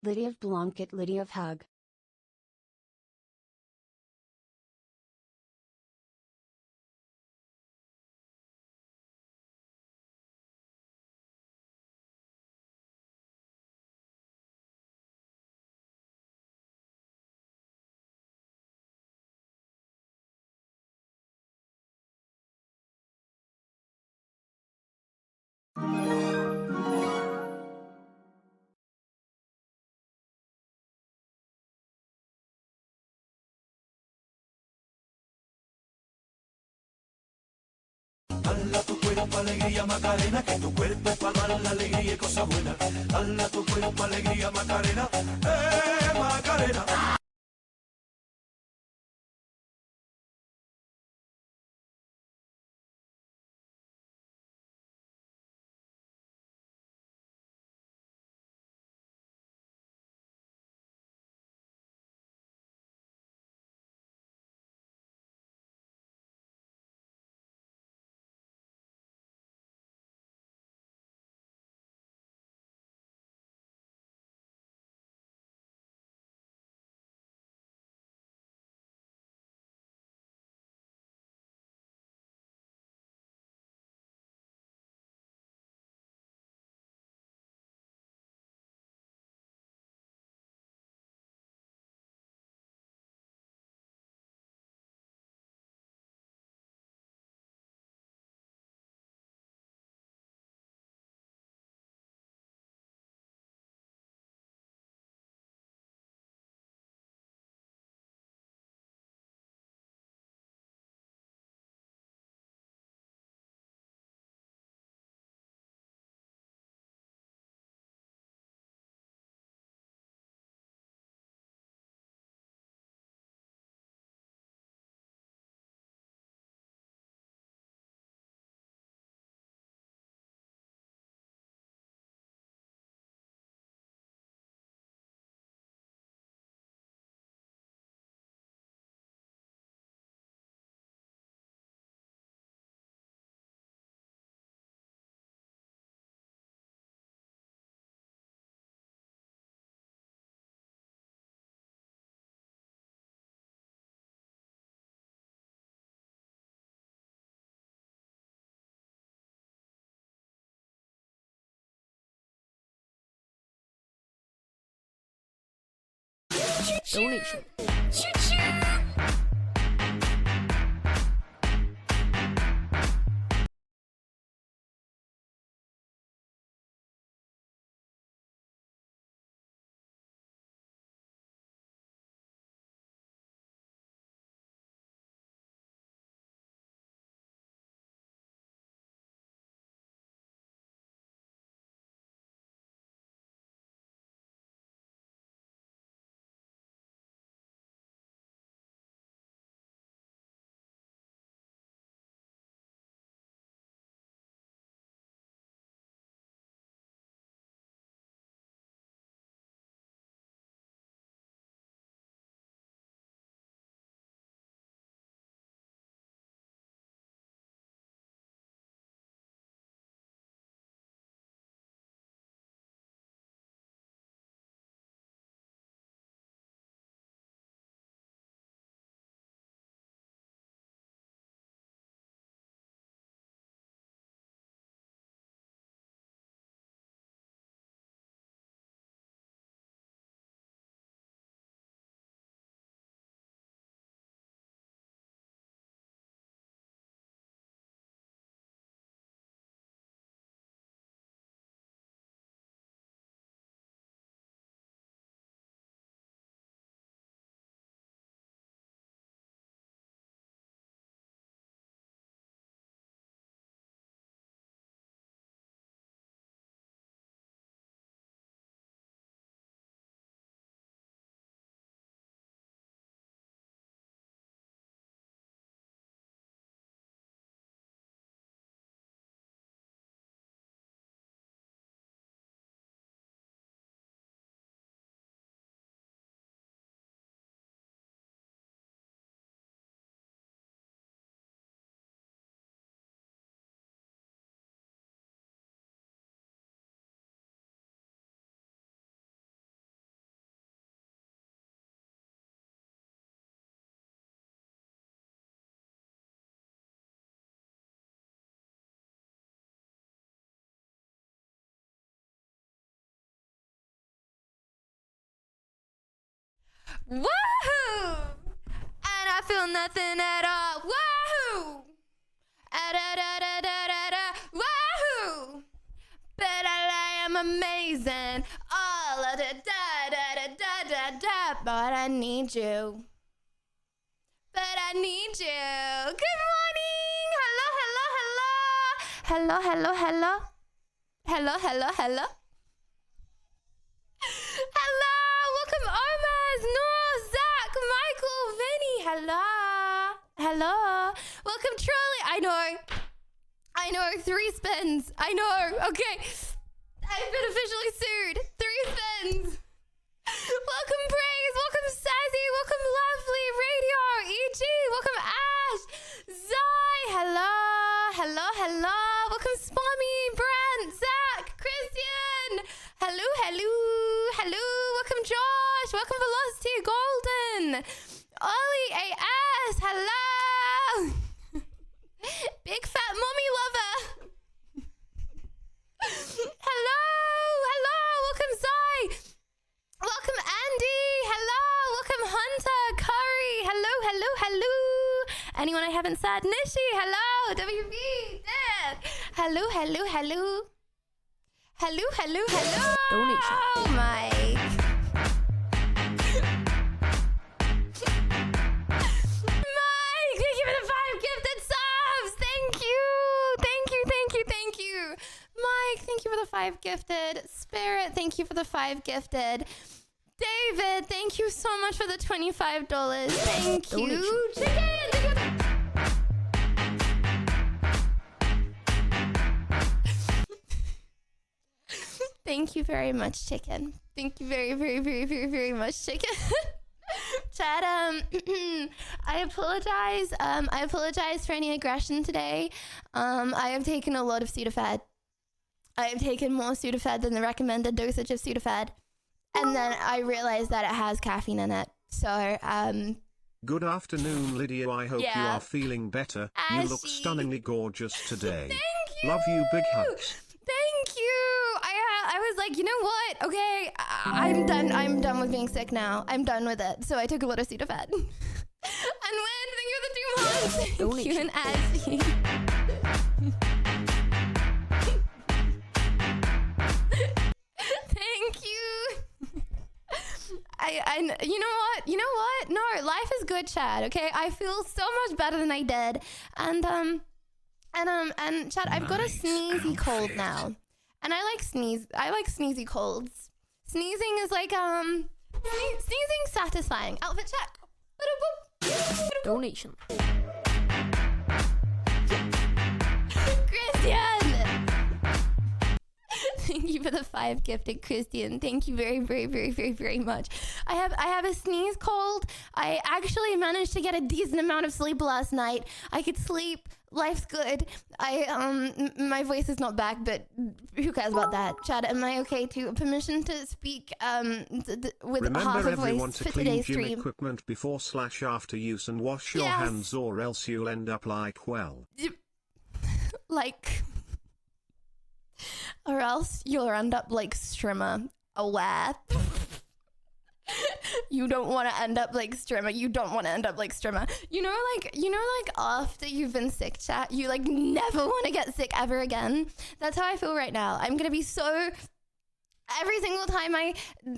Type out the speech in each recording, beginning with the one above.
Liddy of blanket, Liddy of hug. Dala tu cuerpo alegría Macarena, que tu cuerpo es para dar la alegría y cosas buenas. Dala tu cuerpo alegría Macarena, Macarena. Donation. Woohoo! And I feel nothing at all. Woohoo! Woohoo! But I am amazing. All of the da. But I need you. But I need you. Good morning. Hello. Hello. Hello. Welcome, Omas, Noor, Zach, Michael, Vinny. Hello. Welcome, Trolley. I know. 3 spins. I know. Okay. I've been officially sued. 3 spins. Welcome, Praise. Welcome, Sassy. Welcome, Lovely. Radio. EG. Welcome, Ash. Zai. Hello. Welcome, Spammy. Brent. Zach. Christian. Hello. Welcome, Josh. Welcome, Velocity. Golden. Ollie. AS. Hello. Big fat mommy lover. Hello. Welcome, Zai. Welcome, Andy. Hello. Welcome, Hunter. Curry. Hello. Anyone I haven't said? Nishi. Hello. WB. Dad. Hello. Donation. Oh, Mike. Mike, thank you for the 5 gifted subs. Thank you. Mike, thank you for the 5 gifted. Spirit, thank you for the 5 gifted. David, thank you so much for the $25. Thank you. Donation. Chicken, thank you very much, Chicken. Thank you very much, Chicken. Chad, I apologize. I apologize for any aggression today. I have taken a lot of Sudafed. I have taken more Sudafed than the recommended dosage of Sudafed. And then I realized that it has caffeine in it. So, Good afternoon, Lydia. I hope you Yeah. are feeling better. You look Ashy. stunningly gorgeous today. Thank you. Love you, big hugs. Thank you. I was like, you know what? Okay, I'm done. I'm done with being sick now. I'm done with it. So I took a lot of Sudafed. And when thank you for the 2 months. Thank you, Donation. and Ashley. Thank you. I you know what? No, life is good, Chad. Okay, I feel so much better than I did, and Chad, I've got a sneezy cold now, and I like sneezy colds. Sneezing is like sneezing satisfying. Outfit check. Donation. Christian. Thank you for the 5 gifted, Christian. Thank you very much. I have a sneeze cold. I actually managed to get a decent amount of sleep last night. I could sleep. Life's good. My voice is not back, but who cares about that? Chad, am I okay to permission to speak with Remember half a everyone voice to for clean today's gym stream? equipment before/after use and wash your Yes. hands, or else you'll end up like, well. Like, or else you'll end up like Strimmer. Aware. You don't want to end up like Strimmer. You know, like after you've been sick, chat, you like never want to get sick ever again. That's how I feel right now. I'm gonna be so. Every single time I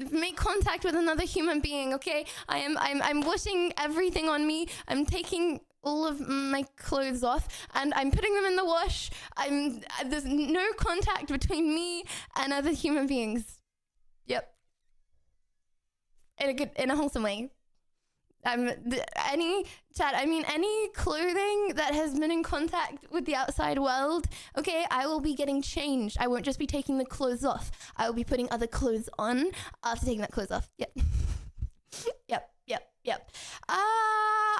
make contact with another human being, okay, I'm washing everything on me. I'm taking all of my clothes off and I'm putting them in the wash. There's no contact between me and other human beings. Yep. In a wholesome way. Any clothing that has been in contact with the outside world, okay, I will be getting changed. I won't just be taking the clothes off. I will be putting other clothes on after taking that clothes off. Yep. Yep.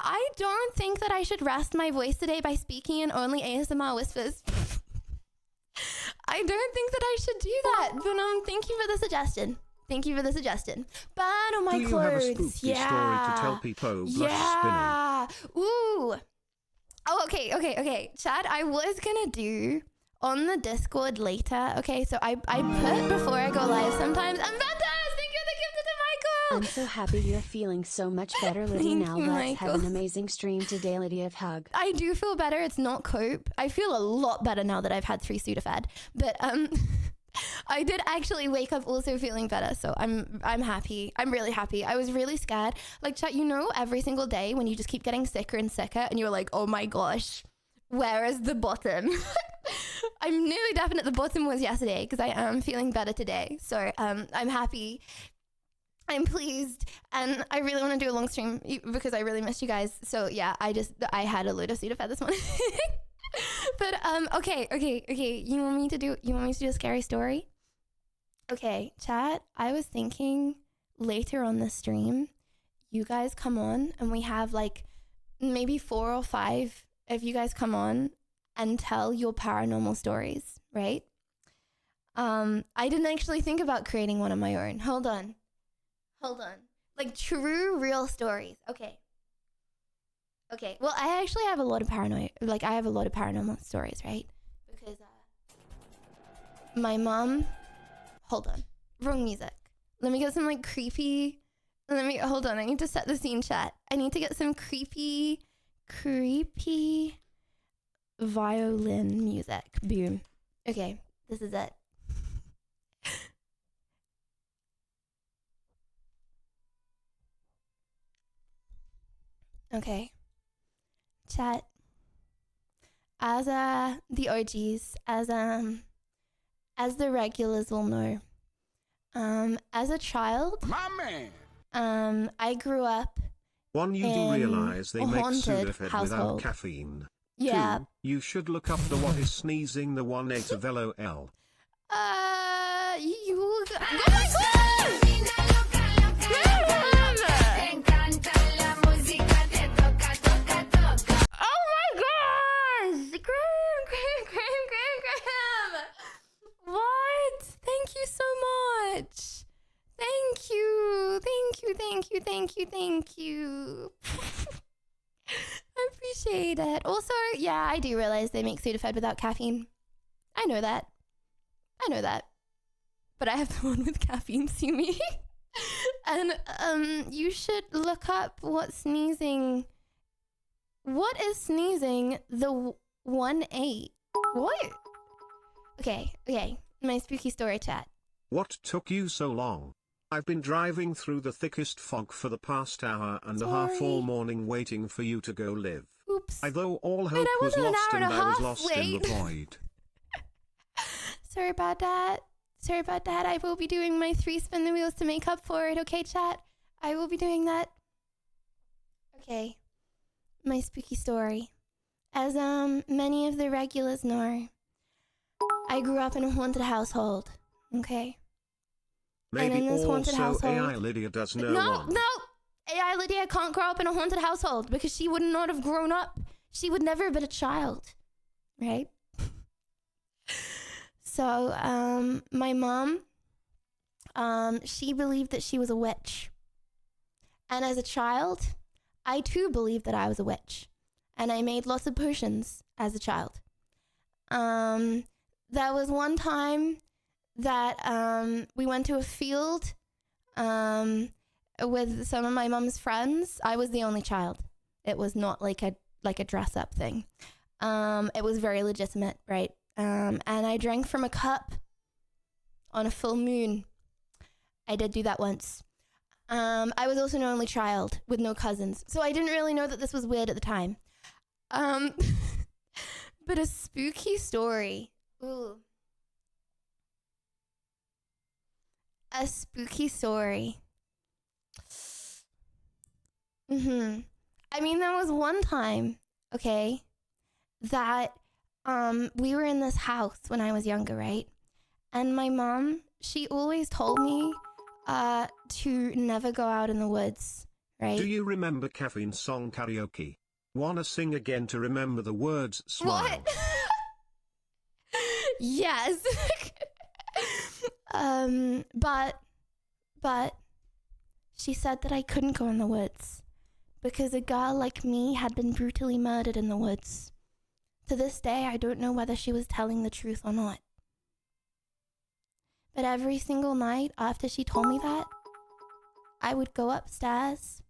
I don't think that I should rest my voice today by speaking in only ASMR whispers. I don't think that I should do that, but thank you for the suggestion. Burn on my Do you clothes. have a spooky Yeah. story to tell people? Yeah. Ooh. Oh, okay. Chad, I was gonna do on the Discord later. Okay, so I put before I go live sometimes. And Ventus, thank you for the gift to I'm so happy you're feeling so much better, Lydia. Thank Now you, let's have Michael. an amazing stream today, Lydia. Hug. I do feel better. It's not cope. I feel a lot better now that I've had 3 Sudafed. But I did actually wake up also feeling better. So I'm happy. I'm really happy. I was really scared. Like, chat, you know, every single day when you just keep getting sicker and sicker and you're like, oh my gosh, where is the bottom? I'm nearly definite the bottom was yesterday because I am feeling better today. So I'm happy. I'm pleased, and I really want to do a long stream because I really missed you guys. So yeah, I had a load of Sudafed this morning. But okay. You want me to do a scary story? Okay, chat. I was thinking later on the stream, you guys come on and we have like maybe 4 or 5 of you guys come on and tell your paranormal stories, right? I didn't actually think about creating one of my own. Hold on. Like true, real stories. Okay. Well, I actually have a lot of paranormal stories, right? Because my mom. Hold on. Wrong music. Let me get some like creepy. Hold on. I need to set the scene, chat. I need to get some creepy violin music. Boom. Okay. This is it. Okay. Chat. As the OGs, as the regulars will know, as a child, My man. I grew up. One, you do in realize they a make haunted Sudafed without household. caffeine. Yeah. 2, you should look up the what is sneezing the 1 of LOL. Oh my god! Oh my gosh! Graham! What? Thank you so much. Thank you. I appreciate it. Also, yeah, I do realize they make Sudafed without caffeine. I know that. But I have the one with caffeine, see me? And you should look up what is sneezing the 1-8. What? Okay. My spooky story, chat. What took you so long? I've been driving through the thickest fog for the past hour and a half all Sorry. morning waiting for you to go live. Oops. Although all Wait, hope I was wasn't an lost hour and and a I was half lost in the late. void. Sorry about that. I will be doing my 3 spin the wheels to make up for it, okay, chat? I will be doing that. Okay. My spooky story. As many of the regulars know, I grew up in a haunted household, okay? Maybe in this haunted also household- AI Lydia does know No. one. AI Lydia can't grow up in a haunted household because she would not have grown up. She would never have been a child, right? So, my mom, she believed that she was a witch. And as a child, I too believed that I was a witch. And I made lots of potions as a child. There was one time that we went to a field with some of my mom's friends. I was the only child. It was not like a dress up thing. It was very legitimate, right? And I drank from a cup on a full moon. I did do that once. I was also an only child with no cousins, so I didn't really know that this was weird at the time. But a spooky story. Ooh. A spooky story. I mean, there was one time, okay, that we were in this house when I was younger, right? And my mom, she always told me to never go out in the woods, right? Do you remember Caffeine song karaoke? Wanna sing again to remember the words smile? What? Yes. But she said that I couldn't go in the woods because a girl like me had been brutally murdered in the woods. To this day, I don't know whether she was telling the truth or not. But every single night after she told me that, I would go upstairs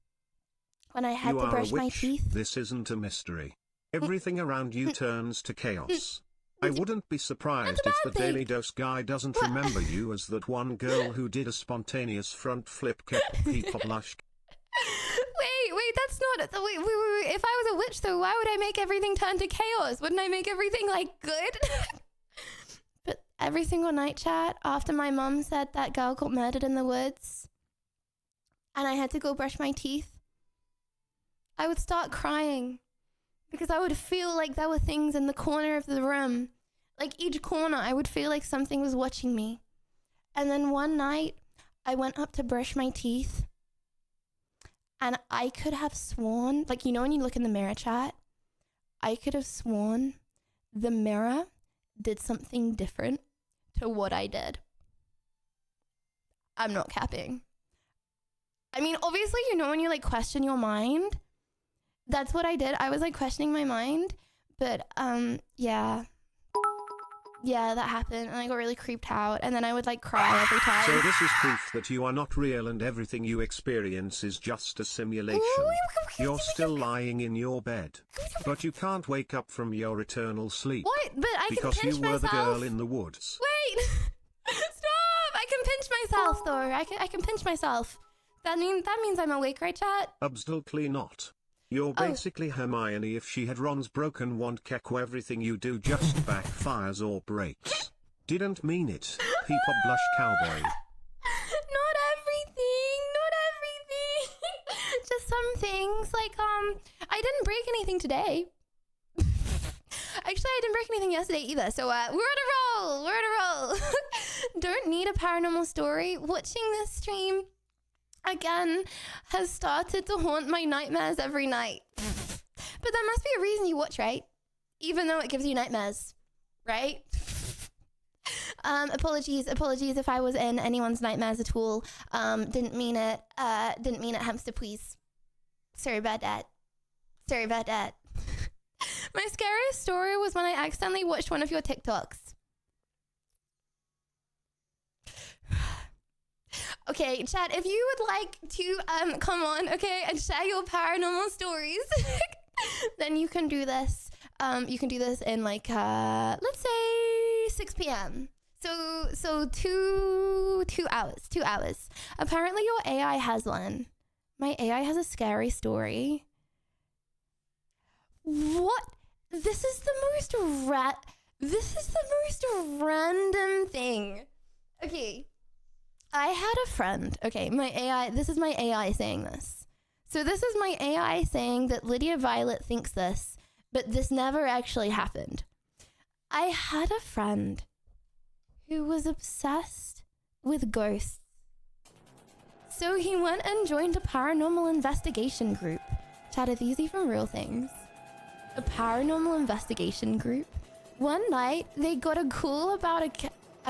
when I had You to are brush a my witch. teeth. This isn't a mystery. Everything around you turns to chaos. I wouldn't be surprised if the bad thing. Daily Dose guy doesn't remember you as that one girl who did a spontaneous front flip people blush. Wait, that's not. Wait. If I was a witch, though, why would I make everything turn to chaos? Wouldn't I make everything, like, good? But every single night, chat, after my mum said that girl got murdered in the woods, and I had to go brush my teeth, I would start crying. Because I would feel like there were things in the corner of the room. Like each corner, I would feel like something was watching me. And then one night, I went up to brush my teeth. And I could have sworn, like, you know when you look in the mirror, chat? I could have sworn the mirror did something different to what I did. I'm not capping. I mean, obviously, you know when you, like, question your mind? That's what I did. I was like questioning my mind, but yeah, that happened, and I got really creeped out, and then I would like cry every time. So this is proof that you are not real and everything you experience is just a simulation. You're still lying in your bed, but you can't wake up from your eternal sleep. What? But I can because pinch you were myself. the girl in the woods. Wait, stop! I can pinch myself though. I can pinch myself. That means I'm awake, right, chat? Absolutely not. You're basically Hermione if she had Ron's broken wand. Keku, everything you do just backfires or breaks. Didn't mean it. People blush cowboy. Not everything. Just some things. Like, I didn't break anything today. Actually, I didn't break anything yesterday either. So, we're on a roll. Don't need a paranormal story. Watching this stream again has started to haunt my nightmares every night. But there must be a reason you watch, right? Even though it gives you nightmares, right? Apologies if I was in anyone's nightmares at all. Didn't mean it, hamster, please. Sorry about that. My scariest story was when I accidentally watched one of your TikToks. Okay, chat, if you would like to come on, okay, and share your paranormal stories, then you can do this. You can do this in like let's say 6 p.m. So 2 hours. Apparently your AI has one. My AI has a scary story. What? This is the most random thing. Okay. I had a friend. Okay, this is my AI saying this. So this is my AI saying that Lydia Violet thinks this, but this never actually happened. I had a friend who was obsessed with ghosts. So he went and joined a paranormal investigation group. Chat, are these even real things? A paranormal investigation group. One night, they got a call about a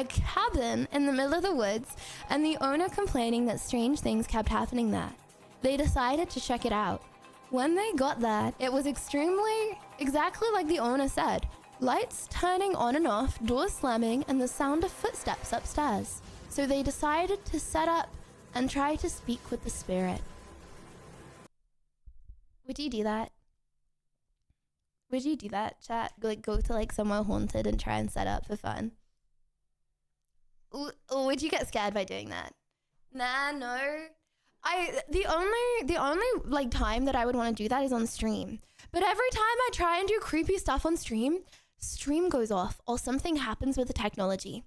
cabin in the middle of the woods, and the owner complaining that strange things kept happening there. They decided to check it out. When they got there, it was exactly like the owner said. Lights turning on and off, doors slamming, and the sound of footsteps upstairs. So they decided to set up and try to speak with the spirit. Would you do that? Would you do that, chat? Like, go to like somewhere haunted and try and set up for fun? Would you get scared by doing that? Nah, no. The only like time that I would want to do that is on stream. But every time I try and do creepy stuff on stream goes off or something happens with the technology.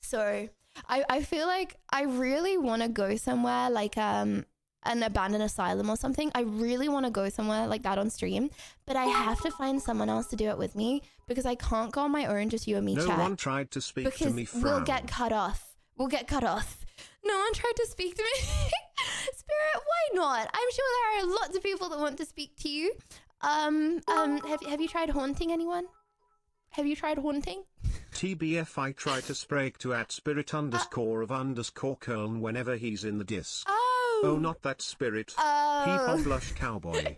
So I feel like I really want to go somewhere like an abandoned asylum or something. I really want to go somewhere like that on stream, but I have to find someone else to do it with me because I can't go on my own, just you and me, No chat. one tried to speak to me. Because we'll get cut off. No one tried to speak to me. Spirit, why not? I'm sure there are lots of people that want to speak to you. Have you tried haunting anyone? Have you tried haunting? TBF, I try to spray to at spirit _ Köln whenever he's in the disc. Oh, not that spirit. People blush cowboy.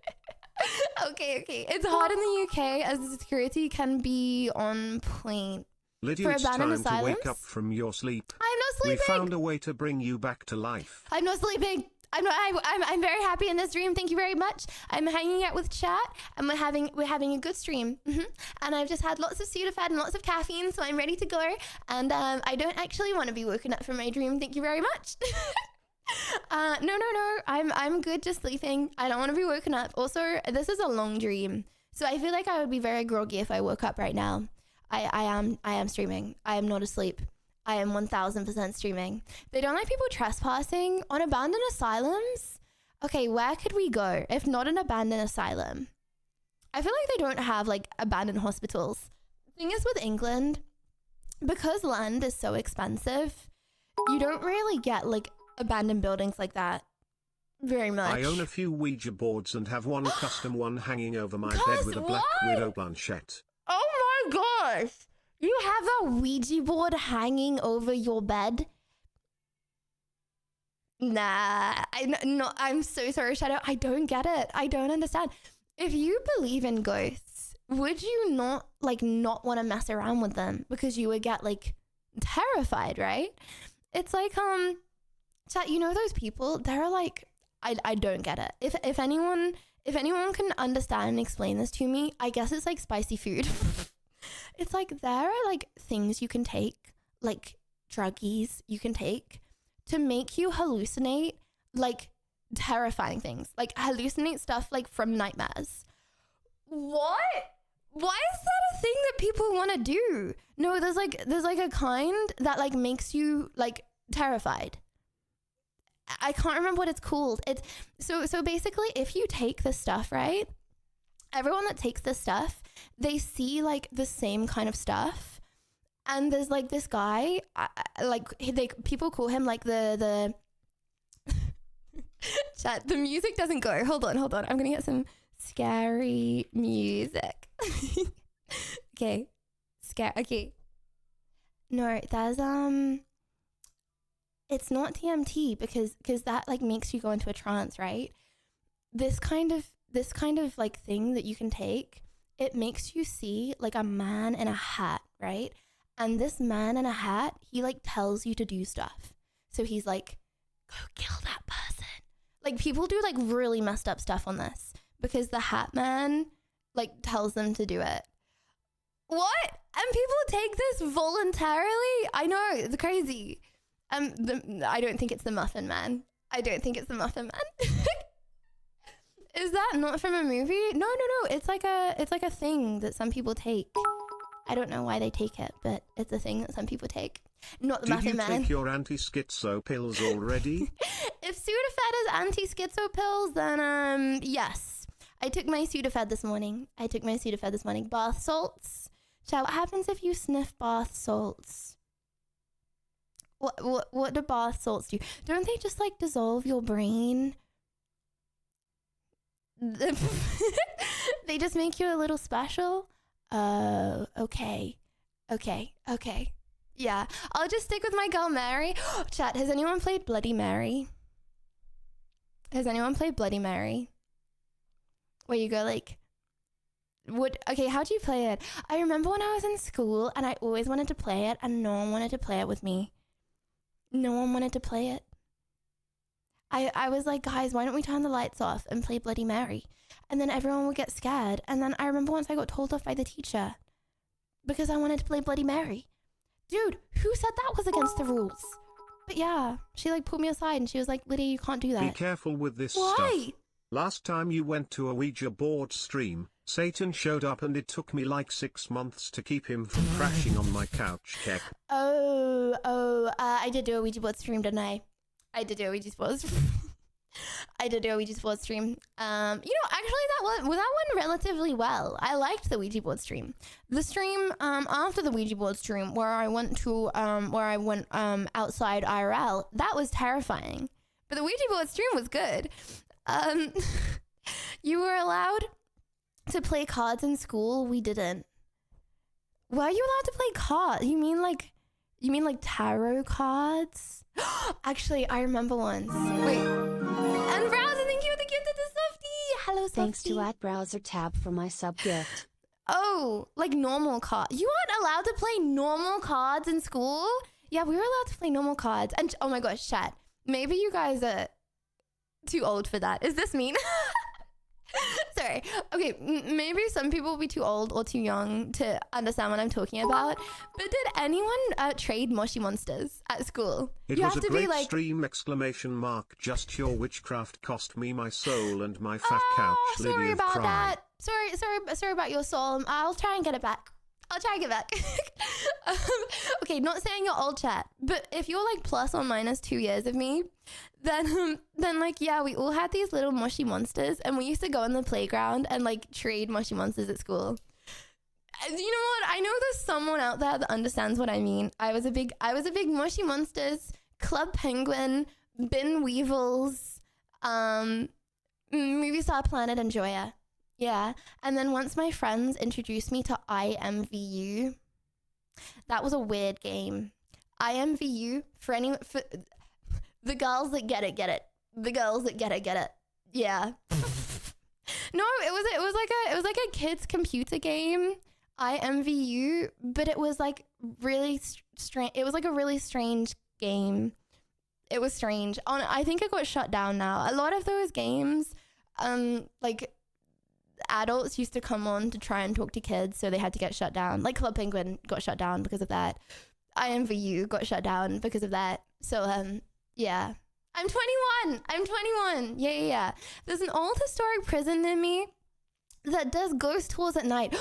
Okay. It's hard in the UK as the security can be on point. Lydia, it's time to wake up from your sleep. I'm not sleeping. We found a way to bring you back to life. I'm not sleeping. I'm very happy in this dream. Thank you very much. I'm hanging out with chat, and we're having a good stream. And I've just had lots of Sudafed and lots of caffeine, so I'm ready to go. And I don't actually want to be woken up from my dream. Thank you very much. No. I'm good just sleeping. I don't want to be woken up. Also, this is a long dream, so I feel like I would be very groggy if I woke up right now. I am streaming. I am not asleep. I am 1000% streaming. They don't like people trespassing on abandoned asylums. Okay, where could we go if not an abandoned asylum? I feel like they don't have like abandoned hospitals. The thing is with England, because land is so expensive, you don't really get like abandoned buildings like that very much. I own a few Ouija boards and have one custom one hanging over my bed with a black widow blanchette. Oh my gosh! You have a Ouija board hanging over your bed? Nah, I'm so sorry, Shadow. I don't get it. I don't understand. If you believe in ghosts, would you not want to mess around with them because you would get like terrified, right? It's like chat, you know those people? They're like, I don't get it. If anyone can understand and explain this to me, I guess it's like spicy food. It's like there are like things you can take, like druggies you can take to make you hallucinate like terrifying things, like hallucinate stuff like from nightmares. What? Why is that a thing that people want to do? No, there's like a kind that like makes you like terrified. I can't remember what it's called. It's so basically if you take this stuff, right? Everyone that takes this stuff, they see like the same kind of stuff, and there's like this guy, people call him like the chat. The music doesn't go. Hold on. I'm gonna get some scary music. Okay, Okay, no, there's it's not TMT because that like makes you go into a trance, right? This kind of like thing that you can take, it makes you see like a man in a hat, right? And this man in a hat, he like tells you to do stuff. So he's like, go kill that person. Like people do like really messed up stuff on this because the hat man like tells them to do it. What? And people take this voluntarily? I know, it's crazy. I don't think it's the Muffin Man. Is that not from a movie? No. It's like a thing that some people take. I don't know why they take it, but it's a thing that some people take. Not the Muffin Man. Did you take your anti-schizo pills already? If Sudafed is anti-schizo pills, then yes. I took my Sudafed this morning. Bath salts. Chat, what happens if you sniff bath salts? What do bath salts do? Don't they just like dissolve your brain? They just make you a little special? Okay. Yeah, I'll just stick with my girl Mary. Chat, has anyone played Bloody Mary? Where you go like, okay, how do you play it? I remember when I was in school and I always wanted to play it and no one wanted to play it with me. No one wanted to play it. I was like, guys, why don't we turn the lights off and play Bloody Mary? And then everyone would get scared. And then I remember once I got told off by the teacher because I wanted to play Bloody Mary. Dude, who said that was against the rules? But yeah, she like pulled me aside and she was like, Lydia, you can't do that. Be careful with this Why? stuff. Last time you went to a Ouija board stream, Satan showed up and it took me like 6 months to keep him from crashing on my couch. Check. I did do a Ouija board stream, didn't I? I did do a Ouija board stream. You know, actually that went relatively well. I liked the Ouija board stream. The stream after the Ouija board stream where I went outside IRL, that was terrifying. But the Ouija board stream was good. You were allowed to play cards in school. We didn't. Were you allowed to play cards? You mean like tarot cards? Actually, I remember once. Wait. And Browser, thank you for the gift of the Softie. Hello, Softie. Thanks to @browser tab for my sub gift. Oh, like normal cards. You weren't allowed to play normal cards in school? Yeah, we were allowed to play normal cards. And oh my gosh, chat. Maybe you guys are... too old for that. Is this mean? Sorry. Okay, maybe some people will be too old or too young to understand what I'm talking about. But did anyone trade Moshi Monsters at school? It You was have a to be great like, stream! Exclamation mark! Just your witchcraft cost me my soul and my fat couch. sorry Lady of about Crime. that. Sorry about your soul. I'll try and get it back. Okay, not saying you're old, chat, but if you're like plus or minus 2 years of me, then like, yeah, we all had these little Moshi Monsters, and we used to go in the playground and like trade Moshi Monsters at school. And you know what? I know there's someone out there that understands what I mean. I was a big Moshi Monsters, Club Penguin, Bin Weevils, Movie Star Planet Enjoyer. Yeah. And then once my friends introduced me to IMVU, that was a weird game. IMVU, for the girls that get it. The girls that get it. Yeah. No, it was like a kid's computer game, IMVU, but it was like really strange. It was like a really strange game. It was strange. I think it got shut down now. A lot of those games, like adults used to come on to try and talk to kids, so they had to get shut down. Like Club Penguin got shut down because of that. IMVU got shut down because of that. So yeah. I'm 21. Yeah. There's an old historic prison near me that does ghost tours at night.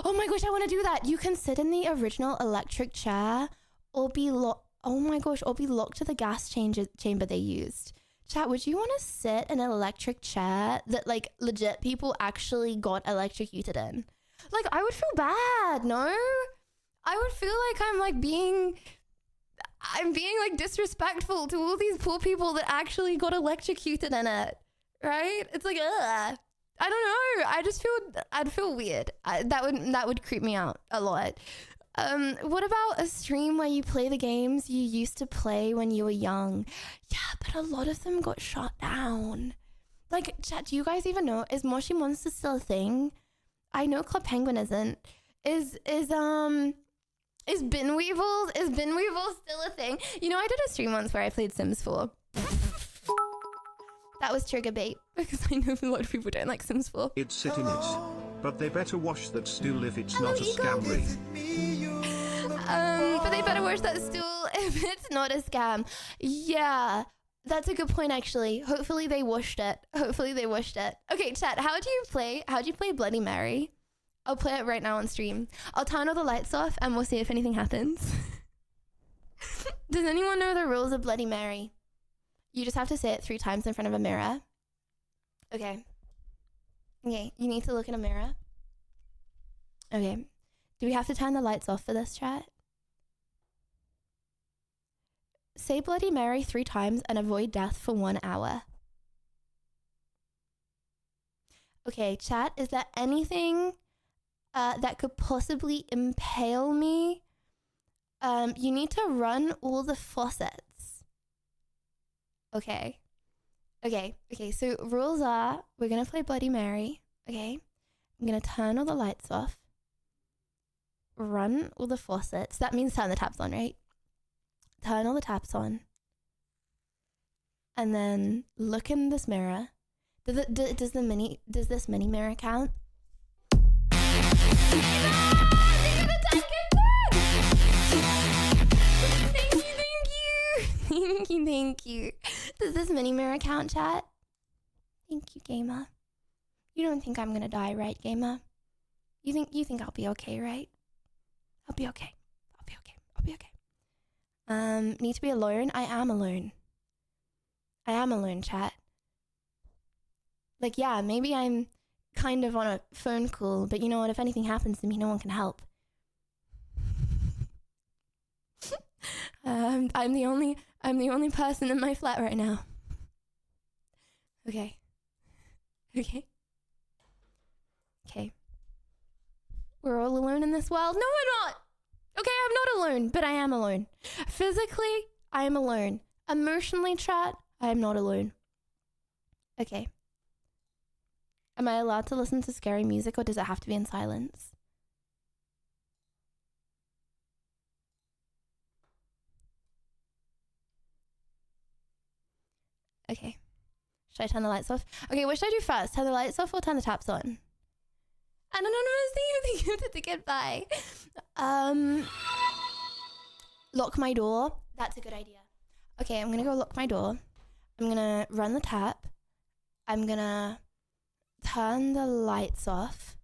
Oh my gosh, I want to do that. You can sit in the original electric chair or be locked to the gas chamber they used. Chat, would you want to sit in an electric chair that like legit people actually got electrocuted in? Like, I would feel bad, no? I would feel like I'm being like disrespectful to all these poor people that actually got electrocuted in it, right? It's like, ugh. I don't know. I'd feel weird. That would creep me out a lot. What about a stream where you play the games you used to play when you were young? Yeah, but a lot of them got shut down. Like, chat, do you guys even know? Is Moshi Monster still a thing? I know Club Penguin isn't. Is Bin Weevils still a thing? You know, I did a stream once where I played Sims 4. That was trigger bait because I know a lot of people don't like Sims 4. It's sitting it. But they better wash that stool if it's not a scam. But they better watch that stool if it's not a scam. Yeah, that's a good point actually. Hopefully they washed it. Okay, chat, how do you play Bloody Mary? I'll play it right now on stream. I'll turn all the lights off and we'll see if anything happens. Does anyone know the rules of Bloody Mary? You just have to say it 3 times in front of a mirror. Okay, you need to look in a mirror. Okay. Do we have to turn the lights off for this, chat? Say Bloody Mary 3 times and avoid death for 1 hour. Okay, chat, is there anything that could possibly impale me? You need to run all the faucets. Okay, so rules are, we're gonna play Bloody Mary, okay? I'm gonna turn all the lights off. Run all the faucets. That means turn the taps on, right? Turn all the taps on. And then look in this mirror. Does this mini mirror count? Thank you. Does this mini mirror count, chat? Thank you, gamer. You don't think I'm gonna die, right, gamer? You think I'll be okay, right? I'll be okay. Need to be alone? I am alone, chat. Like, yeah, maybe I'm kind of on a phone call, but you know what? If anything happens to me, no one can help. I'm the only person in my flat right now. Okay. We're all alone in this world. No, we're not. Okay, I'm not alone, but I am alone. Physically, I am alone. Emotionally, chat, I am not alone. Okay. Am I allowed to listen to scary music, or does it have to be in silence? Okay. Should I turn the lights off? Okay, what should I do first? Turn the lights off or turn the taps on? Anonymous, thank you for the ticket. Bye. Lock my door. That's a good idea. Okay, I'm gonna go lock my door. I'm gonna run the tap. I'm gonna turn the lights off.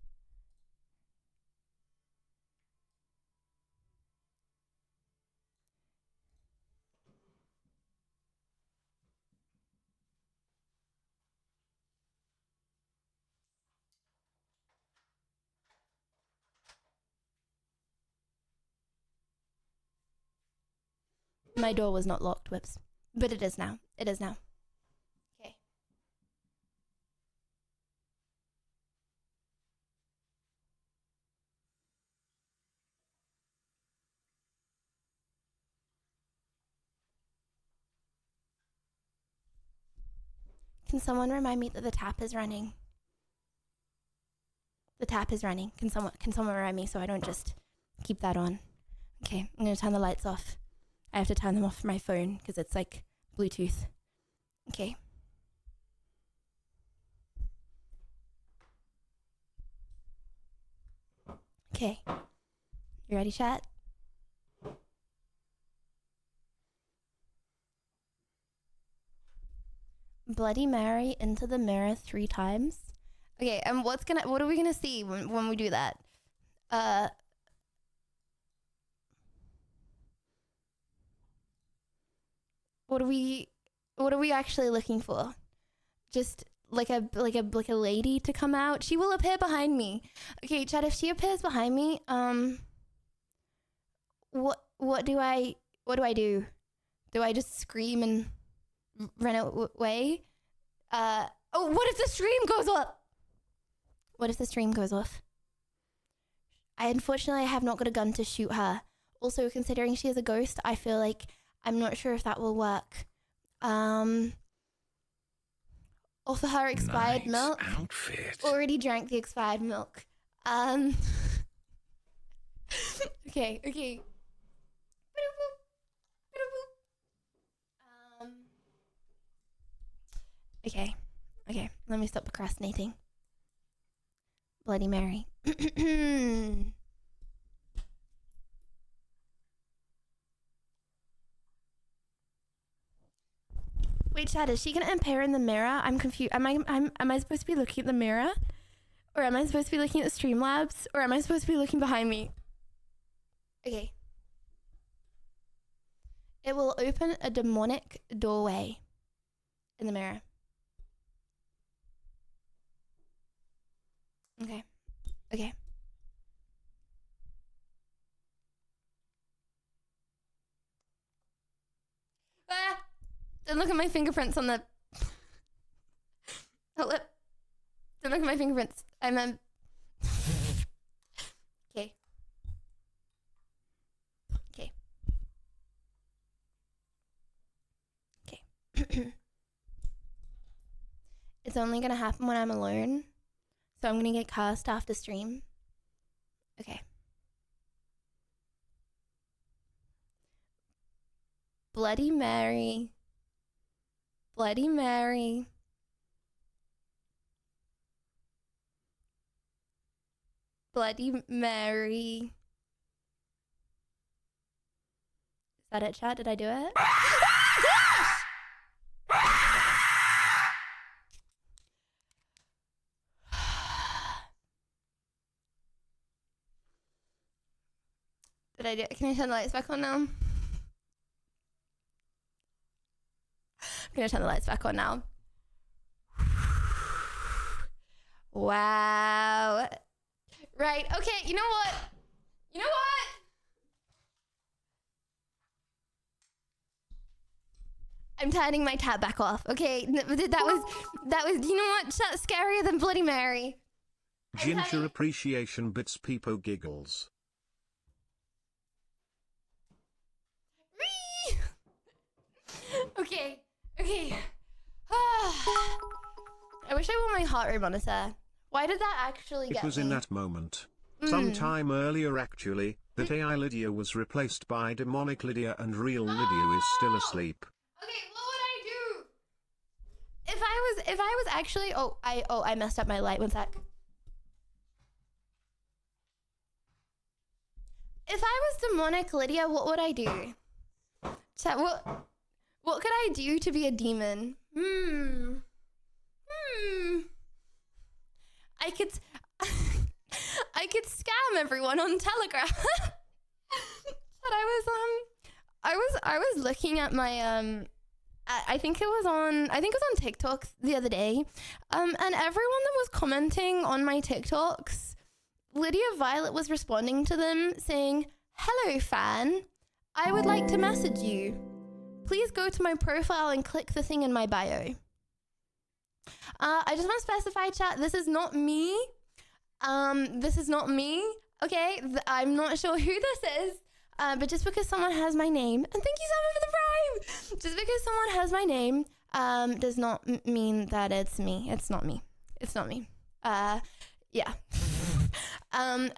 My door was not locked, whoops. But it is now. It is now. Okay. Can someone remind me that the tap is running? The tap is running. Can someone remind me so I don't just keep that on? Okay, I'm gonna turn the lights off. I have to turn them off from my phone because it's like Bluetooth. Okay. Okay. You ready, chat? Bloody Mary into the mirror 3 times. Okay, and what are we gonna see when we do that? What are we actually looking for? Just like a lady to come out? She will appear behind me. Okay, Chad, if she appears behind me, what do I do? Do I just scream and run away? Oh, what if the stream goes off? What if the stream goes off? Unfortunately have not got a gun to shoot her. Also, considering she is a ghost, I feel like I'm not sure if that will work. Offer her expired milk. Outfit. Already drank the expired milk. Okay. Okay. Let me stop procrastinating. Bloody Mary. Wait, Chad, is she gonna appear in the mirror? I'm confused. Am I supposed to be looking at the mirror? Or am I supposed to be looking at the Streamlabs? Or am I supposed to be looking behind me? Okay. It will open a demonic doorway in the mirror. Okay. Ah! Don't look at my fingerprints on the... Hold up. Don't look at my fingerprints. Okay. It's only gonna happen when I'm alone. So I'm gonna get cursed after stream. Okay. Bloody Mary. Bloody Mary. Bloody Mary. Is that it, chat? Did I do it? Did I do it? Can I turn the lights back on now? I'm gonna turn the lights back on now. Wow. Right, okay, you know what? I'm turning my tap back off, okay? That was, you know what? That's scarier than Bloody Mary. Ginger appreciation bits Peepo giggles. Okay. I wish I wore my heart rate monitor. Why did that actually get me? It was in that moment. Sometime earlier actually, that AI Lydia was replaced by demonic Lydia and real Lydia is still asleep. Okay, what would I do? if I was actually, I messed up my light. One sec. If I was demonic Lydia, what would I do? Chat, what could I do to be a demon? I could I could scam everyone on Telegram. But I was looking at my I think it was on TikTok the other day. And everyone that was commenting on my TikToks, Lydia Violet was responding to them saying, "Hello fan, I would like to message you. Please go to my profile and click the thing in my bio." I just want to specify, chat, this is not me. This is not me. Okay, I'm not sure who this is. But just because someone has my name, and thank you, Simon, for the prime. Just because someone has my name, does not mean that it's me. It's not me. It's not me. Yeah.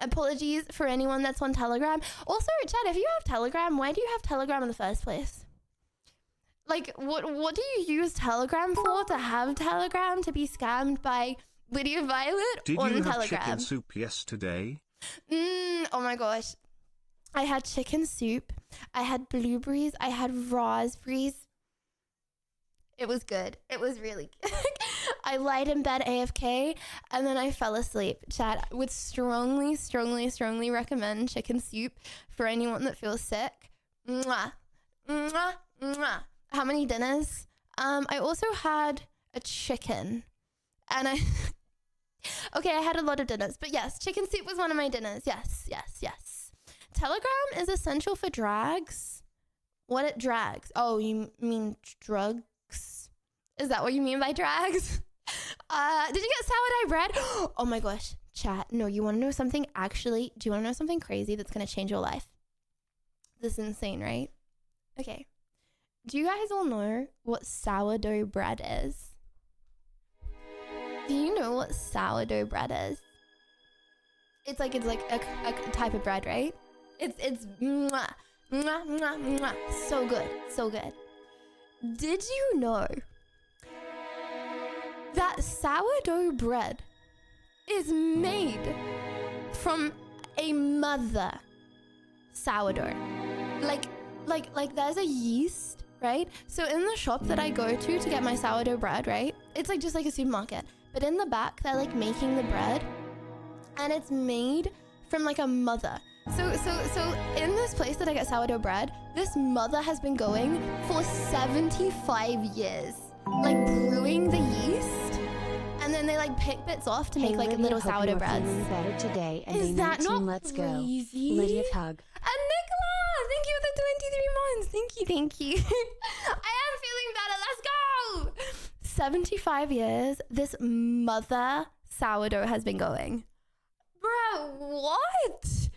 Apologies for anyone that's on Telegram. Also, chat, if you have Telegram, why do you have Telegram in the first place? Like, what do you use Telegram for? To have Telegram to be scammed by Lydia Violet Did on you Telegram? have chicken soup yesterday? Oh my gosh. I had chicken soup. I had blueberries. I had raspberries. It was good. It was really good. I lied in bed AFK and then I fell asleep. Chat, would strongly, strongly, strongly recommend chicken soup for anyone that feels sick. Mwah. Mwah. Mwah. How many dinners? I also had a chicken and okay, I had a lot of dinners, but yes, chicken soup was one of my dinners. Yes, yes, yes. Telegram is essential for drags. What it drags? Oh, you mean drugs? Is that what you mean by drags? Did you get sourdough bread? Oh my gosh, chat. No, you want to know something? Actually, do you want to know something crazy that's going to change your life? This is insane, right? Okay. Do you guys all know what sourdough bread is? Do you know what sourdough bread is? It's like a type of bread, right? It's mwah, mwah, mwah, mwah. So good, so good. Did you know that sourdough bread is made from a mother sourdough? Like there's a yeast, right? So in the shop that I go to get my sourdough bread, right? It's like just like a supermarket, but in the back they're like making the bread, and it's made from like a mother. So in this place that I get sourdough bread, this mother has been going for 75 years, like brewing the yeast, and then they like pick bits off to make like Lydia, little hope sourdough you're breads. feeling better today, and Is a that 19, not let's crazy? go. Lydia's hug. And Nicola, thank you for the 23 months. Thank you. I am feeling better. Let's go. 75 years, this mother sourdough has been going. Bro, what?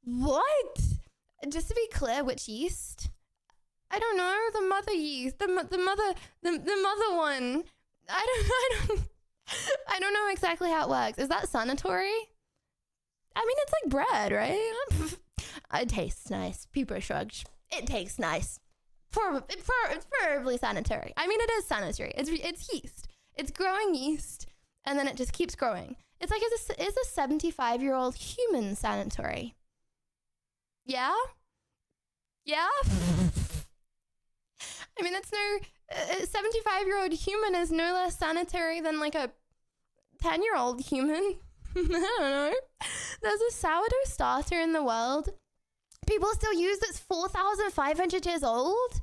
What? Just to be clear, which yeast? I don't know. The mother yeast. The mother one. I don't know exactly how it works. Is that sanitary? I mean, it's like bread, right? It tastes nice. People shrugged. It tastes nice. It's probably sanitary. I mean, it is sanitary. It's yeast. It's growing yeast, and then it just keeps growing. It's like, is a 75-year-old human sanitary? Yeah? Yeah? I mean, it's no... A 75-year-old human is no less sanitary than like a 10-year-old human. I don't know. There's a sourdough starter in the world. People still use it's 4,500 years old?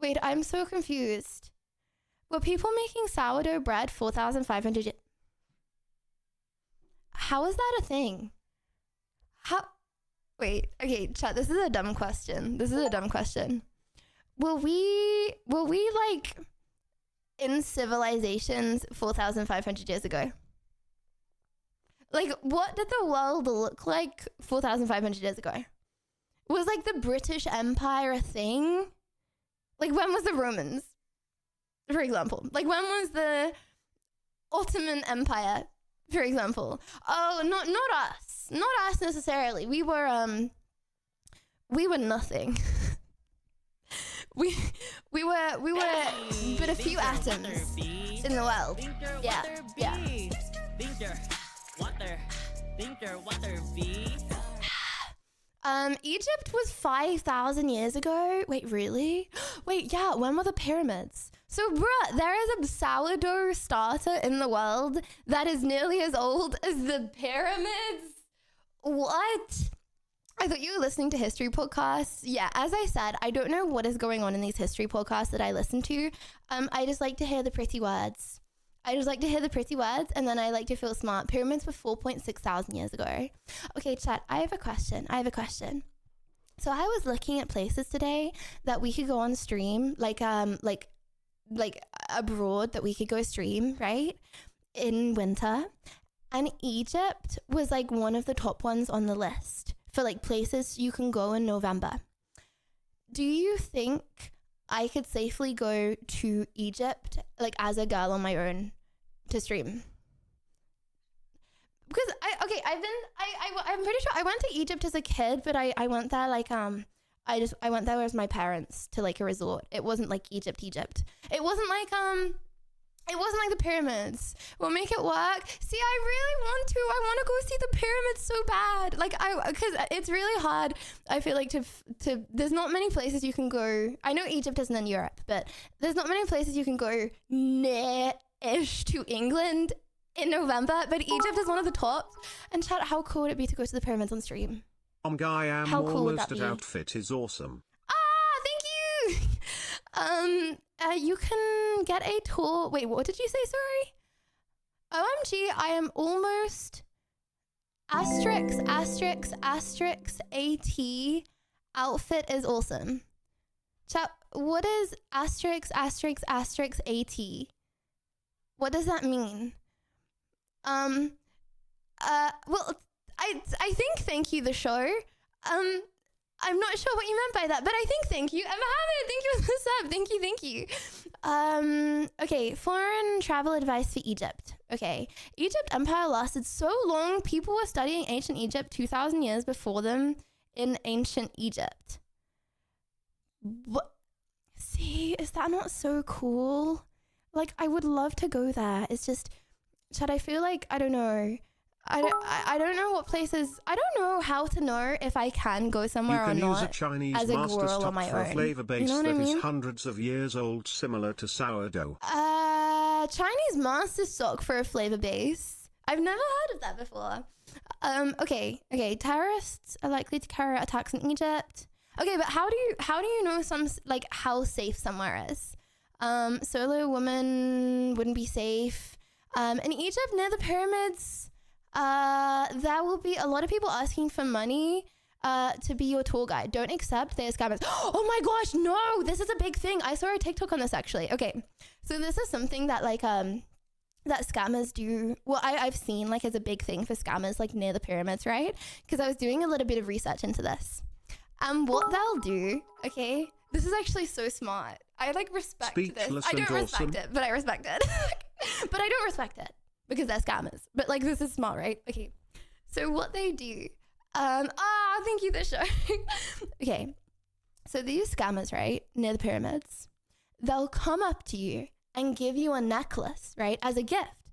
Wait, I'm so confused. Were people making sourdough bread 4,500 years? How is that a thing? How? Wait, okay, chat, this is a dumb question. Will we like in civilizations 4,500 years ago? Like, what did the world look like 4,500 years ago? Was like the British Empire a thing? Like, when was the Romans, for example? Like, when was the Ottoman Empire, for example? Oh, not us. Not us necessarily. We were nothing. we were but a few atoms in the world. Yeah. Egypt was 5,000 years ago. Wait, really? Wait, yeah, when were the pyramids? So, bruh, there is a sourdough starter in the world that is nearly as old as the pyramids? What? I thought you were listening to history podcasts. Yeah, as I said, I don't know what is going on in these history podcasts that I listen to. I just like to hear the pretty words. And then I like to feel smart. Pyramids were 4.6 thousand years ago. Okay, chat, I have a question. So I was looking at places today that we could go on stream, like abroad that we could go stream, right? In winter. And Egypt was like one of the top ones on the list for like places you can go in November. Do you think I could safely go to Egypt like as a girl on my own to stream? Because I'm pretty sure I went to Egypt as a kid, but I went there like I went there with my parents to like a resort. It wasn't like Egypt. It wasn't like the pyramids. We'll make it work. See, I really want to. I want to go see the pyramids so bad. Like because it's really hard. I feel like to there's not many places you can go. I know Egypt isn't in Europe, but there's not many places you can go near-ish to England in November. But Egypt is one of the tops. And chat, how cool would it be to go to the pyramids on stream? Guy, I'm How cool would almost that at be? outfit is awesome. Thank you. You can get a tour. Wait, what did you say? Sorry. OMG, I am almost ****AT. Outfit is awesome. Chat, what is ****AT? What does that mean? Well, I think thank you, the show. I'm not sure what you meant by that, but I think thank you. Emma Hamid, thank you for the sub. Thank you. Okay, foreign travel advice for Egypt. Okay, Egypt Empire lasted so long, people were studying ancient Egypt 2,000 years before them in ancient Egypt. What? See, is that not so cool? Like, I would love to go there. It's just, Chad, I feel like, I don't know. I don't know what places. I don't know how to know if I can go somewhere or not. You can use a Chinese as a master girl stock on my for a own. flavor base You know what that I is mean? hundreds of years old, similar to sourdough. Chinese master stock for a flavor base. I've never heard of that before. Okay. Terrorists are likely to carry out attacks in Egypt. Okay, but how do you know like how safe somewhere is? Solo woman wouldn't be safe. In Egypt near the pyramids. There will be a lot of people asking for money to be your tour guide. Don't accept, they're scammers. Oh my gosh, no, this is a big thing. I saw a TikTok on this actually. Okay, so this is something that like that scammers do. Well, I've seen like as a big thing for scammers like near the pyramids, right? Because I was doing a little bit of research into this. What they'll do, okay, this is actually so smart. I like respect this. I don't respect it, but I respect it. But I don't respect it. Because they're scammers. But like, this is smart, right? Okay. So what they do, thank you, the show. Okay. So these scammers, right, near the pyramids, they'll come up to you and give you a necklace, right, as a gift.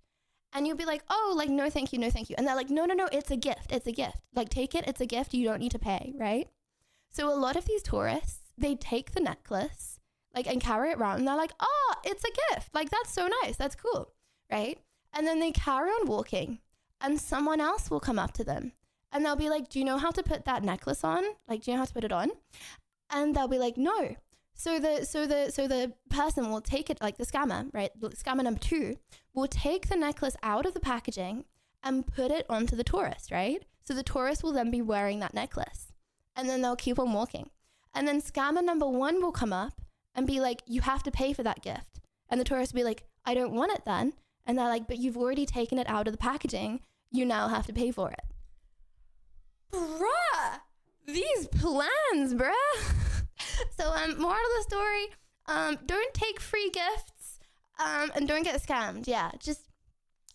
And you'll be like, oh, like, no, thank you. And they're like, no, it's a gift. Like, take it. It's a gift. You don't need to pay, right? So a lot of these tourists, they take the necklace, like, and carry it around. And they're like, oh, it's a gift. Like, that's so nice. That's cool, right? And then they carry on walking and someone else will come up to them and they'll be like, do you know how to put that necklace on? Like, do you know how to put it on? And they'll be like, no. So the person will take it, like the scammer, right? Scammer number 2 will take the necklace out of the packaging and put it onto the tourist, right? So the tourist will then be wearing that necklace and then they'll keep on walking. And then scammer number 1 will come up and be like, you have to pay for that gift. And the tourist will be like, I don't want it then. And they're like, but you've already taken it out of the packaging. You now have to pay for it. Bruh, these plans, bruh. So, moral of the story, don't take free gifts, and don't get scammed. Yeah, just,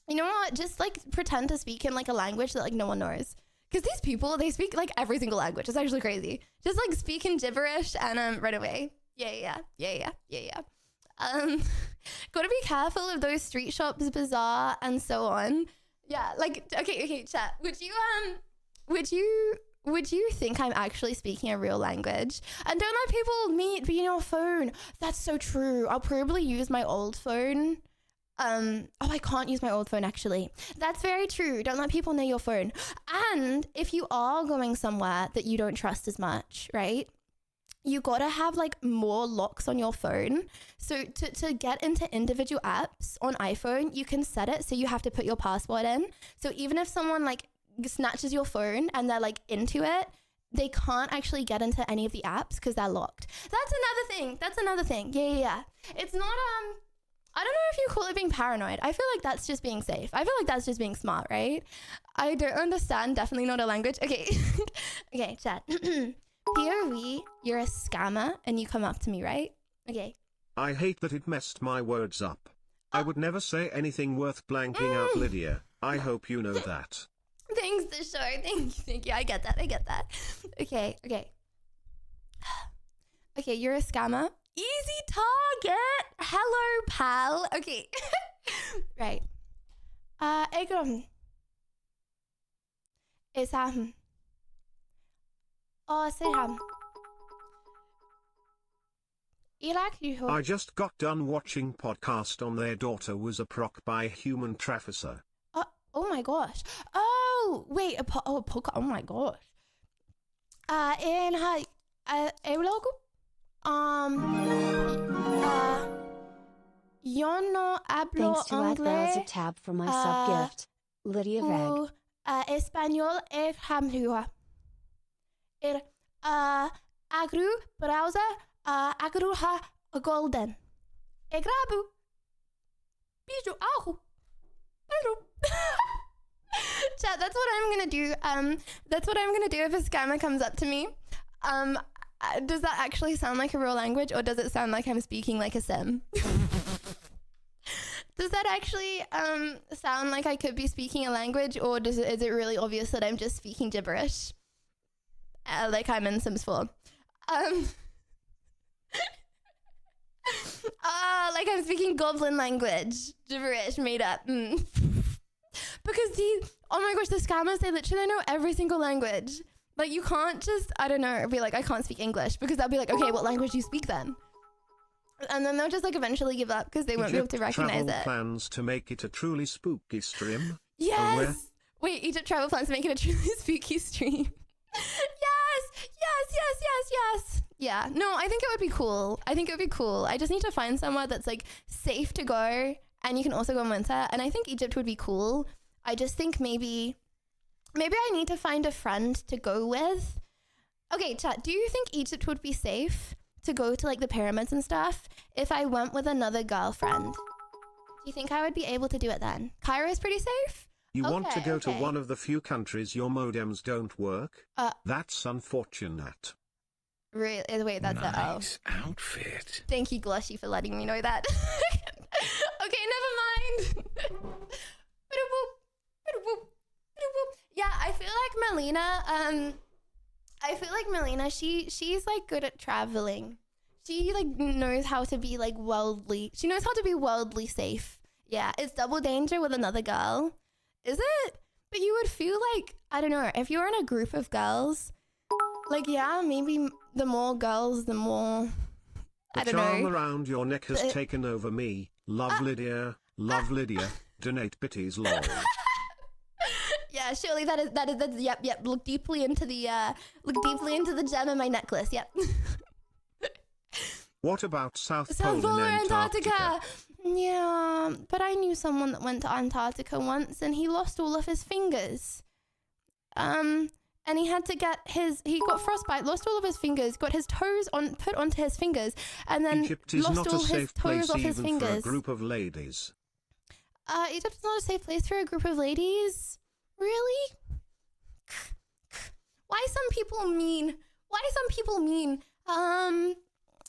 you know what? Just like pretend to speak in like a language that like no one knows. Because these people, they speak like every single language. It's actually crazy. Just like speak in gibberish and run away. Yeah. Gotta be careful of those street shops, bazaar, and so on. Yeah, like, okay, chat. Would you think I'm actually speaking a real language? And don't let people be in your phone. That's so true. I'll probably use my old phone. I can't use my old phone actually. That's very true. Don't let people know your phone. And if you are going somewhere that you don't trust as much, right? You gotta have like more locks on your phone. So to get into individual apps on iPhone, you can set it so you have to put your password in. So even if someone like snatches your phone and they're like into it, they can't actually get into any of the apps because they're locked. That's another thing. Yeah. It's not I don't know if you call it being paranoid. I feel like that's just being safe. I feel like that's just being smart, right? I don't understand. Definitely not a language. Okay. Okay, chat. POV, you're a scammer and you come up to me, right? Okay. I hate that it messed my words up. I would never say anything worth blanking out, Lydia. I hope you know that. Thanks, the show. Thank you. I get that. Okay. Okay, you're a scammer. Easy target. Hello, pal. Okay. Right. I just got done watching podcast on their daughter was a proc by a human trafficker. Oh my gosh. Oh, wait. Podcast. Oh my gosh. Yo no hablo Thanks to Admiral's a inglés. tab for my sub gift. Lydia Veg. Español hamhua. Agru browser agru ha golden. Egrabu. Biju ahu. Chat, that's what I'm gonna do. That's what I'm gonna do if a scammer comes up to me. Does that actually sound like a real language, or does it sound like I'm speaking like a sim? Does that actually sound like I could be speaking a language, or is it really obvious that I'm just speaking gibberish? Like I'm in Sims 4. Like I'm speaking goblin language. Gibberish made up. Because oh my gosh, the scammers, they literally know every single language. Like you can't just, I don't know, be like, I can't speak English, because they'll be like, okay, what language do you speak then? And then they'll just like eventually give up because they won't be able to recognize travel it. plans to make it a truly spooky stream? Yes! Wait, Egypt travel plans to make it a truly spooky stream. Yes! Yeah, no, I think it would be cool. I just need to find somewhere that's like safe to go and you can also go in winter. And I think Egypt would be cool. I just think maybe I need to find a friend to go with. Okay, chat, do you think Egypt would be safe to go to like the pyramids and stuff if I went with another girlfriend? Do you think I would be able to do it then? Cairo is pretty safe? You want to go to one of the few countries your modems don't work? That's unfortunate. Really? Wait, that's nice outfit. Thank you, Glushy, for letting me know that. Okay, never mind. Yeah, I feel like Melina, she's like good at traveling. She like knows how to be like worldly. She knows how to be worldly safe. Yeah, it's double danger with another girl. Is it? But you would feel like, I don't know, if you're in a group of girls, like, yeah, maybe the more girls, the more, I don't know. The charm around your neck has taken over me. Love Lydia. Donate bitties, lol. Yeah, surely that's yep. Look deeply into the gem in my necklace. Yep. What about South Pole Pole or in Antarctica? Yeah, but I knew someone that went to Antarctica once and he lost all of his fingers. And he had to he got frostbite, lost all of his fingers, got his toes put onto his fingers, and then Egypt is lost not all a his safe toes place off his even for a fingers. group of ladies. Egypt's not a safe place for a group of ladies? Really? Why some people mean?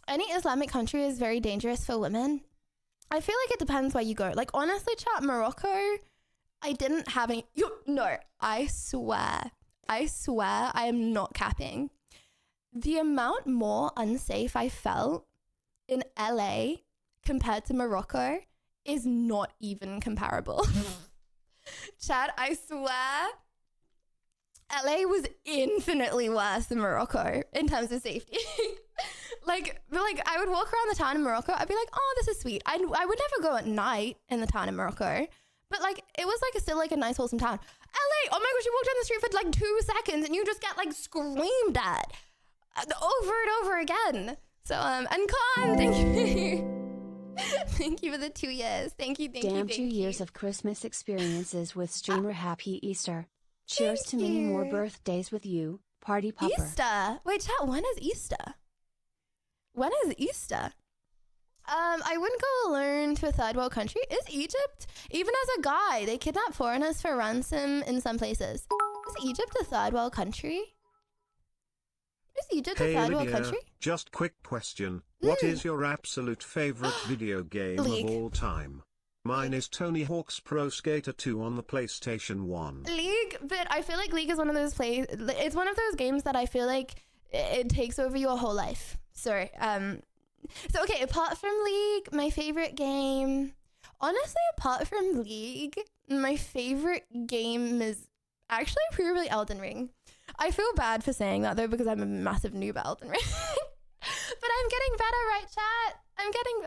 Any Islamic country is very dangerous for women. I feel like it depends where you go. Like, honestly, chat, Morocco, I didn't have any... No, I swear, I am not capping. The amount more unsafe I felt in LA compared to Morocco is not even comparable. Chad, I swear, LA was infinitely worse than Morocco in terms of safety. like I would walk around the town in Morocco. I'd be like, oh, this is sweet. I would never go at night in the town in Morocco, but like it was like still like a nice wholesome town. LA, oh my gosh, you walk down the street for like 2 seconds and you just get like screamed at over and over again. So and Khan, thank you. Thank you for the 2 years. Thank you. Damn, 2 years of Christmas experiences with streamer. Happy Easter. Cheers to many more birthdays with you, Party Popper. Easter. Wait, chat, when is Easter? When is Easter? I wouldn't go alone to a third world country. Is Egypt? Even as a guy, they kidnap foreigners for ransom in some places. Is Egypt a third world country? Is Egypt a third world country? Just quick question. What is your absolute favorite video game League. of all time? Mine is Tony Hawk's Pro Skater 2 on the PlayStation 1. League, but I feel like League is one of those it's one of those games that I feel like it takes over your whole life. So okay, apart from League, my favorite game, honestly, apart from League, my favorite game is actually probably Elden Ring. I feel bad for saying that though, because I'm a massive noob at Elden Ring. But I'm getting better, right, chat?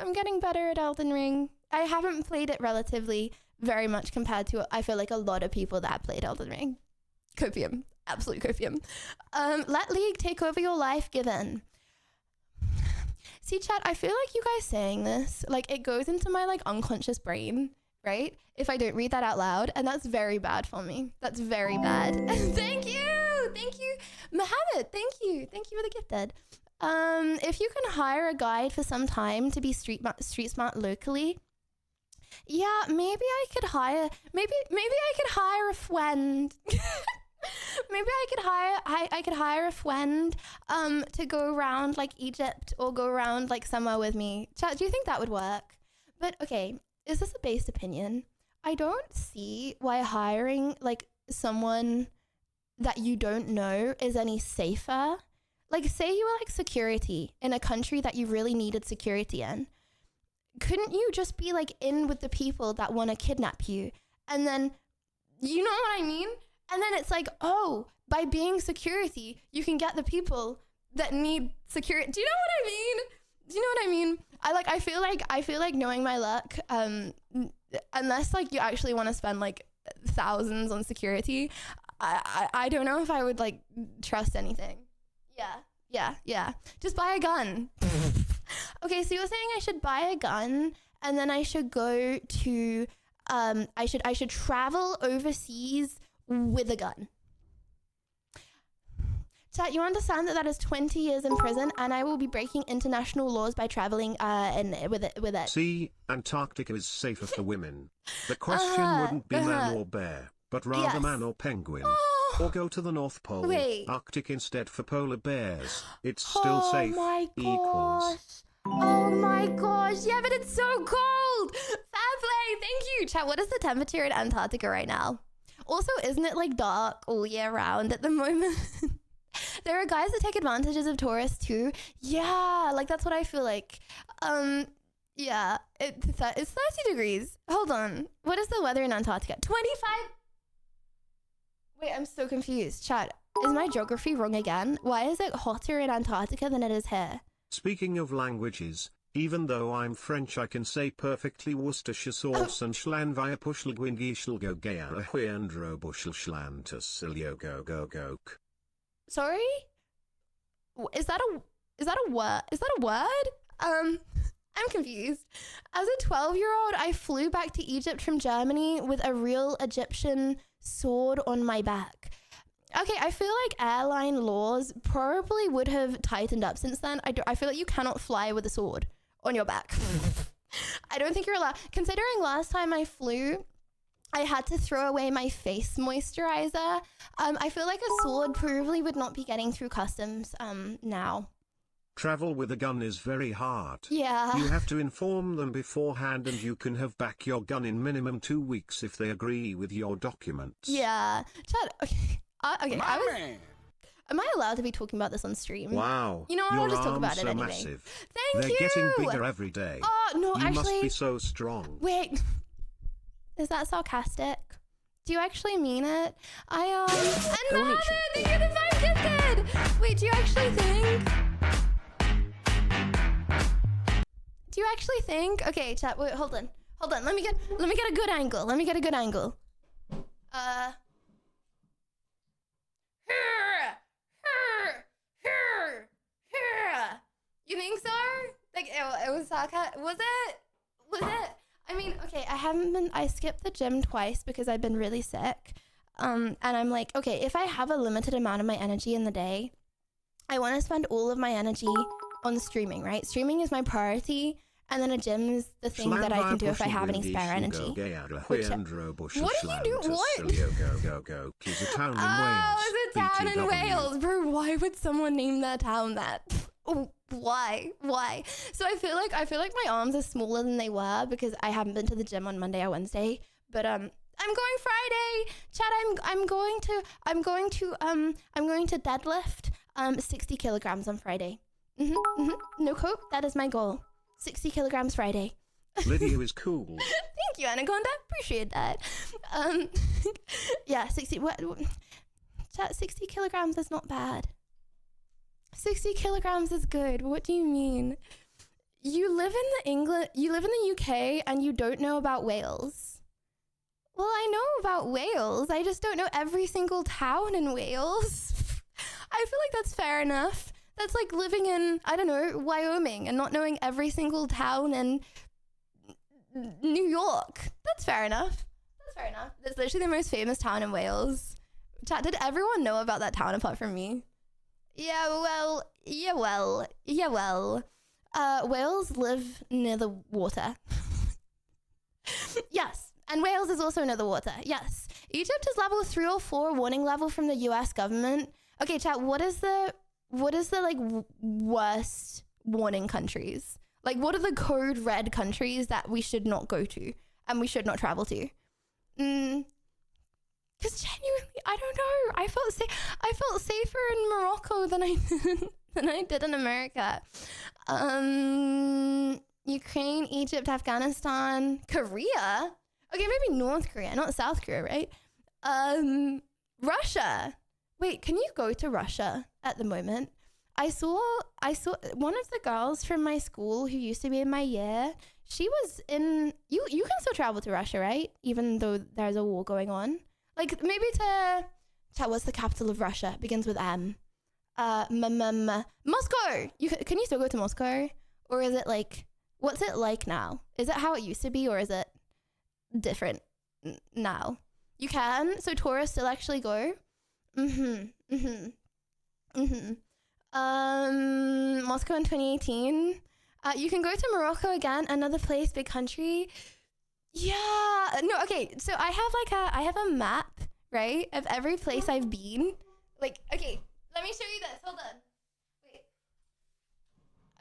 I'm getting better at Elden Ring. I haven't played it relatively very much compared to, I feel like, a lot of people that played Elden Ring. Copium. Absolute copium. Let League take over your life, given. See, chat, I feel like you guys saying this, like, it goes into my, like, unconscious brain, right? If I don't read that out loud, and that's very bad for me. That's very bad. Thank you! Thank you, Mohammed. Thank you for the gifted. If you can hire a guide for some time to be street smart locally, yeah, maybe I could hire a friend. Maybe I could hire a friend to go around like Egypt or go around like somewhere with me. Chat, do you think that would work? But okay, is this a based opinion? I don't see why hiring like someone that you don't know is any safer. Like, say you were like security in a country that you really needed security in. Couldn't you just be like in with the people that want to kidnap you? And then, you know what I mean? And then it's like, oh, by being security, you can get the people that need security. Do you know what I mean? I feel like knowing my luck, unless like you actually want to spend like thousands on security, I don't know if I would like trust anything. Yeah. Just buy a gun. Okay, so you're saying I should buy a gun and then I should go to, I should travel overseas with a gun. Chat, you understand that is 20 years in prison and I will be breaking international laws by traveling with it. See, Antarctica is safer for women. The question wouldn't be man or bear, but rather man or penguin. Or go to the North Pole. Wait. Arctic instead for polar bears. It's still safe. My Equals. Oh my gosh. Yeah, but it's so cold. Fair play. Thank you. Chat, what is the temperature in Antarctica right now? Also, isn't it like dark all year round at the moment? There are guys that take advantages of tourists too. Yeah, like that's what I feel like. Yeah, it's 30 degrees. Hold on. What is the weather in Antarctica? 25. Wait, I'm so confused. Chat, is my geography wrong again? Why is it hotter in Antarctica than it is here? Speaking of languages, even though I'm French, I can say perfectly Worcestershire sauce and schlan via pushlgwingi shlgo gayara huandro bushel schlantus siliogo go gok. Sorry? Is that a word? Is that a word? I'm confused. As a 12-year-old, I flew back to Egypt from Germany with a real Egyptian sword on my back. Okay, I feel like airline laws probably would have tightened up since then. I feel like you cannot fly with a sword on your back. I don't think you're allowed. Considering last time I flew, I had to throw away my face moisturizer. I feel like a sword probably would not be getting through customs now. Travel with a gun is very hard. Yeah. You have to inform them beforehand and you can have back your gun in minimum 2 weeks if they agree with your documents. Yeah. Chad, okay. Okay, Am I allowed to be talking about this on stream? Wow. You know what? I'll Your just talk arms about it so anyway. massive. Thank They're you. getting bigger every day. Oh no, You actually. must be so strong. Wait, is that sarcastic? Do you actually mean it? Another, thank you the 5 gifted. Wait, do you actually think? Do you actually think? Okay, chat. Wait, hold on. Let me get a good angle. You think so? Like it was sarcastic. Was it? I mean, okay, I skipped the gym twice because I've been really sick. And I'm like, okay, if I have a limited amount of my energy in the day, I want to spend all of my energy on streaming, right? Streaming is my priority, and then a gym is the thing that I can do if I have any spare energy. What are you doing? What? Oh, it's a town in Wales. Bro, why would someone name their town that? Oh, why? So I feel like my arms are smaller than they were because I haven't been to the gym on Monday or Wednesday. But I'm going Friday. Chat, I'm going to deadlift 60 kilograms on Friday. No cope. That is my goal. 60 kilograms Friday. Lydia is cool. Thank you, Anaconda. Appreciate that. Yeah, 60. Chat, 60 kilograms is not bad. 60 kilograms is good. What do you mean? You live in the UK and you don't know about Wales. Well, I know about Wales. I just don't know every single town in Wales. I feel like that's fair enough. That's like living in, I don't know, Wyoming and not knowing every single town in New York. That's fair enough. That's literally the most famous town in Wales. Chat, did everyone know about that town apart from me? Yeah, well. Whales live near the water. Yes, and Wales is also near the water. Yes. Egypt is level 3 or 4 warning level from the US government. Okay, chat, what is the like worst warning countries? Like, what are the code red countries that we should not go to and we should not travel to? Because genuinely, I don't know. I felt safer in Morocco than I did in America. Ukraine, Egypt, Afghanistan, Korea. Okay, maybe North Korea, not South Korea, right? Russia. Wait, can you go to Russia at the moment? I saw one of the girls from my school who used to be in my year. She was in. You can still travel to Russia, right? Even though there's a war going on. Like, maybe to... Chat, what's the capital of Russia? It begins with M. Moscow! Can you still go to Moscow? Or is it like... What's it like now? Is it how it used to be, or is it different now? You can? So tourists still actually go? Moscow in 2018. You can go to Morocco again, another place, big country. Yeah, no, okay, so I have a map, right, of every place I've been. Like, okay, let me show you this, hold on. Wait.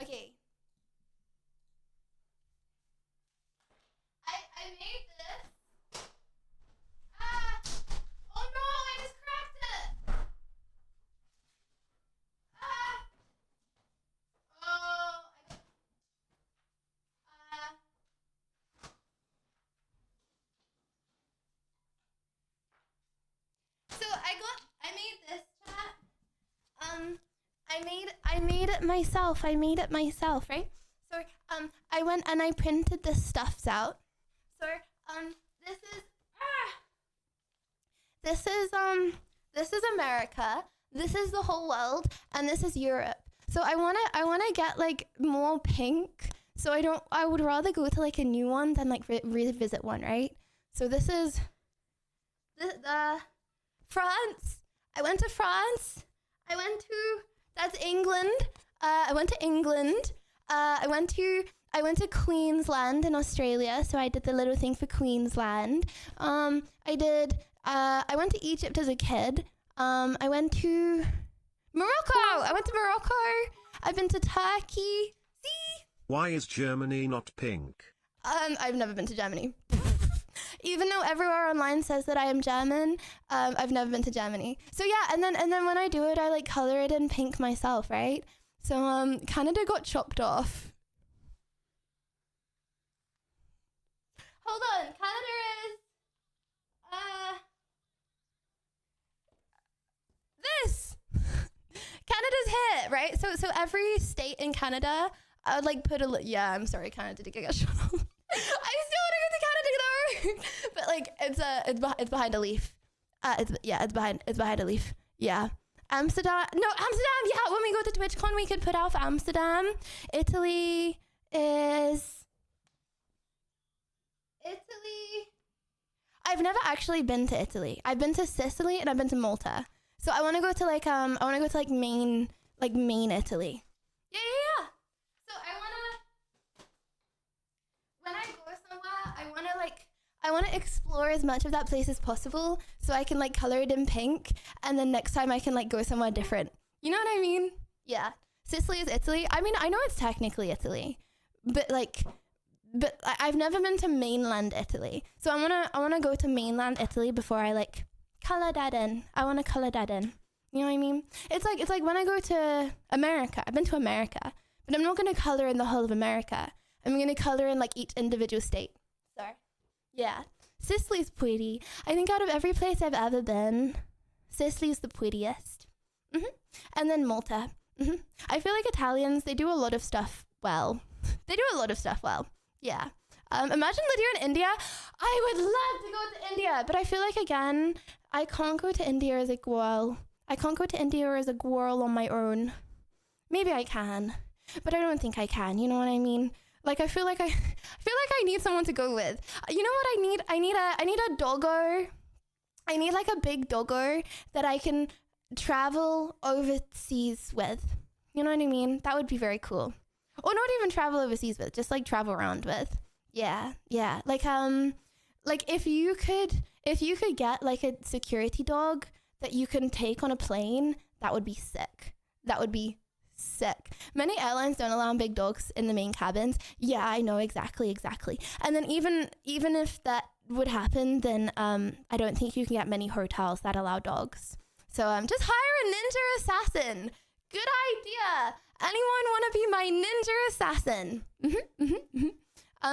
Okay. I made this. Oh no, I just cracked it. So I made this, chat. I made it myself, right? So I went and I printed the stuffs out. So this is America, this is the whole world, and this is Europe. So I wanna get like more pink. So I would rather go to like a new one than like revisit one, right? So this is France. I went to France. That's England. I went to England. I went to Queensland in Australia, so I did the little thing for Queensland. I went to Egypt as a kid. I went to Morocco. I've been to Turkey. See? Why is Germany not pink? I've never been to Germany. even though everywhere online says that I am German, I've never been to Germany. So yeah, and then when I do it, I like color it in pink myself, right? So Canada got chopped off. Hold on, Canada is this. Canada's hit, right? So every state in Canada, I would like put a yeah. I'm sorry, Canada did get shut off. I still want to go to Canada though, but like it's behind a leaf. It's behind a leaf. Yeah, Amsterdam. No, Amsterdam. Yeah, when we go to TwitchCon, we could put out for Amsterdam. Italy is. Italy. I've never actually been to Italy. I've been to Sicily and I've been to Malta. So I want to go to like Maine Italy. Yeah. So when I go somewhere, I want to explore as much of that place as possible so I can like color it in pink, and then next time I can like go somewhere different. You know what I mean? Yeah. Sicily is Italy. I mean, I know it's technically Italy, but I've never been to mainland Italy. So I wanna go to mainland Italy before I like color that in. I want to color that in. You know what I mean? It's like when I go to America. I've been to America, but I'm not gonna color in the whole of America. I'm gonna color in like each individual state. Sorry. Yeah. Sicily's pretty. I think out of every place I've ever been, Sicily's the prettiest. And then Malta. I feel like Italians, they do a lot of stuff well. Yeah. Imagine Lydia in India. I would love to go to India, but I feel like, again, I can't go to India as a girl. I can't go to India as a girl on my own. Maybe I can, but I don't think I can. You know what I mean? Like, I feel like I need someone to go with. You know what I need? I need a doggo. I need like a big doggo that I can travel overseas with. You know what I mean? That would be very cool. Or not even travel overseas with, just like travel around with. Yeah. Like if you could get like a security dog that you can take on a plane, that would be sick. Many airlines don't allow big dogs in the main cabins. Yeah, I know, exactly. And then even if that would happen, then I don't think you can get many hotels that allow dogs. So just hire a ninja assassin. Good idea. Anyone want to be my ninja assassin?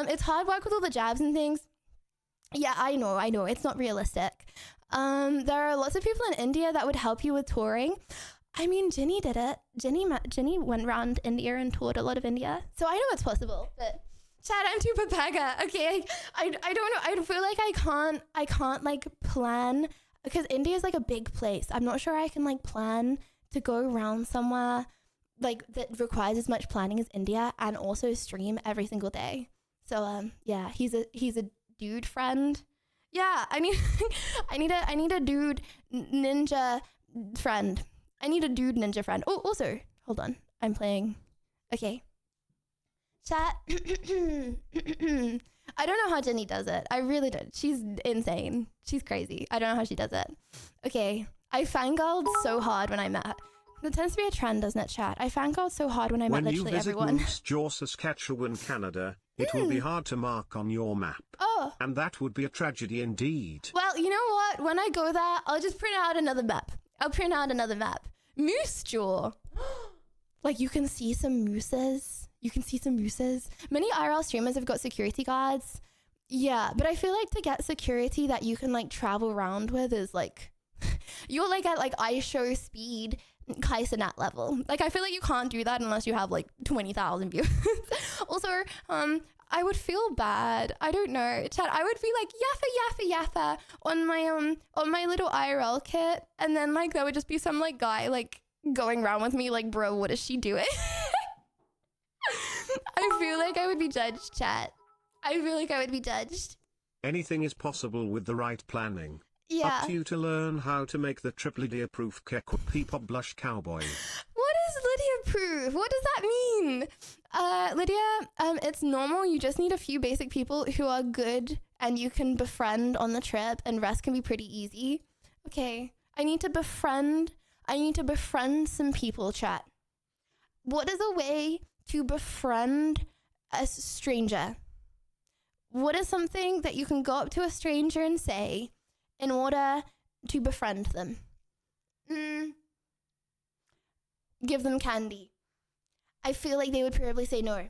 It's hard work with all the jabs and things. Yeah, I know. It's not realistic. There are lots of people in India that would help you with touring. I mean, Ginny did it. Ginny went around India and toured a lot of India. So I know it's possible, but Chad, I'm too papega. Okay, I don't know. I feel like I can't like plan, because India is like a big place. I'm not sure I can like plan to go around somewhere like that requires as much planning as India and also stream every single day. So yeah, he's a dude friend. Yeah, I need a dude ninja friend. I need a dude ninja friend. Oh, also, hold on. I'm playing. Okay. Chat. I don't know how Jenny does it. I really don't. She's insane. She's crazy. I don't know how she does it. Okay. I fangirled so hard when I met. There tends to be a trend, doesn't it, chat? I fangirled so hard when I met literally everyone. When you visit Moose Jaw, Saskatchewan, Canada, it will be hard to mark on your map. Oh. And that would be a tragedy indeed. Well, you know what? When I go there, I'll just print out another map. Moose Jaw. Like, you can see some mooses. Many IRL streamers have got security guards. Yeah, but I feel like to get security that you can, like, travel around with is, like... you're, like, at, like, iShow speed... Kaisenat level. Like, I feel like you can't do that unless you have like 20,000 viewers. Also, I would feel bad. I don't know. Chat, I would be like yaffa on my little IRL kit, and then like there would just be some like guy like going around with me like, bro, what is she doing? I feel like I would be judged, chat. I feel like I would be judged. Anything is possible with the right planning. Yeah. Up to you to learn how to make the triple Lydia-proof Peepop blush cowboy. What is Lydia-proof? What does that mean? Lydia, it's normal. You just need a few basic people who are good and you can befriend on the trip, and rest can be pretty easy. Okay, I need to befriend some people, chat. What is a way to befriend a stranger? what is something that you can go up to a stranger and say in order to befriend them? Give them candy. I feel like they would probably say no.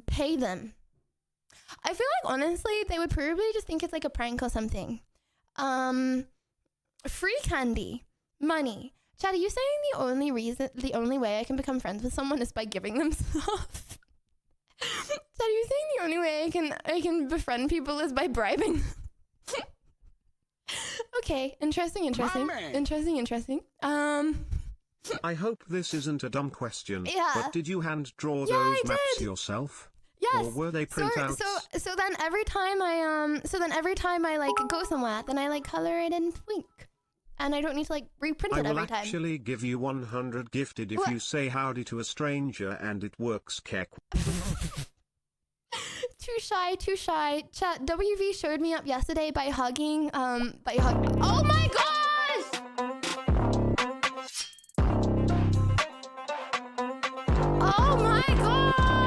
Pay them. I feel like honestly they would probably just think it's like a prank or something. Free candy, money. Chad, are you saying the only way I can become friends with someone is by giving them stuff? Chad, are you saying the only way I can befriend people is by bribing them? Okay, interesting. I hope this isn't a dumb question. Yeah. But did you hand draw Yeah, those I maps did. yourself? Yes. Or were they printouts? So then every time I like go somewhere, then I like color it in Twink. And I don't need to like reprint I it will every time. actually give you 100 gifted if What? you say howdy to a stranger and it works, Keck. Too shy. Chat, WV showed me up yesterday by hugging, oh my gosh! Oh my gosh!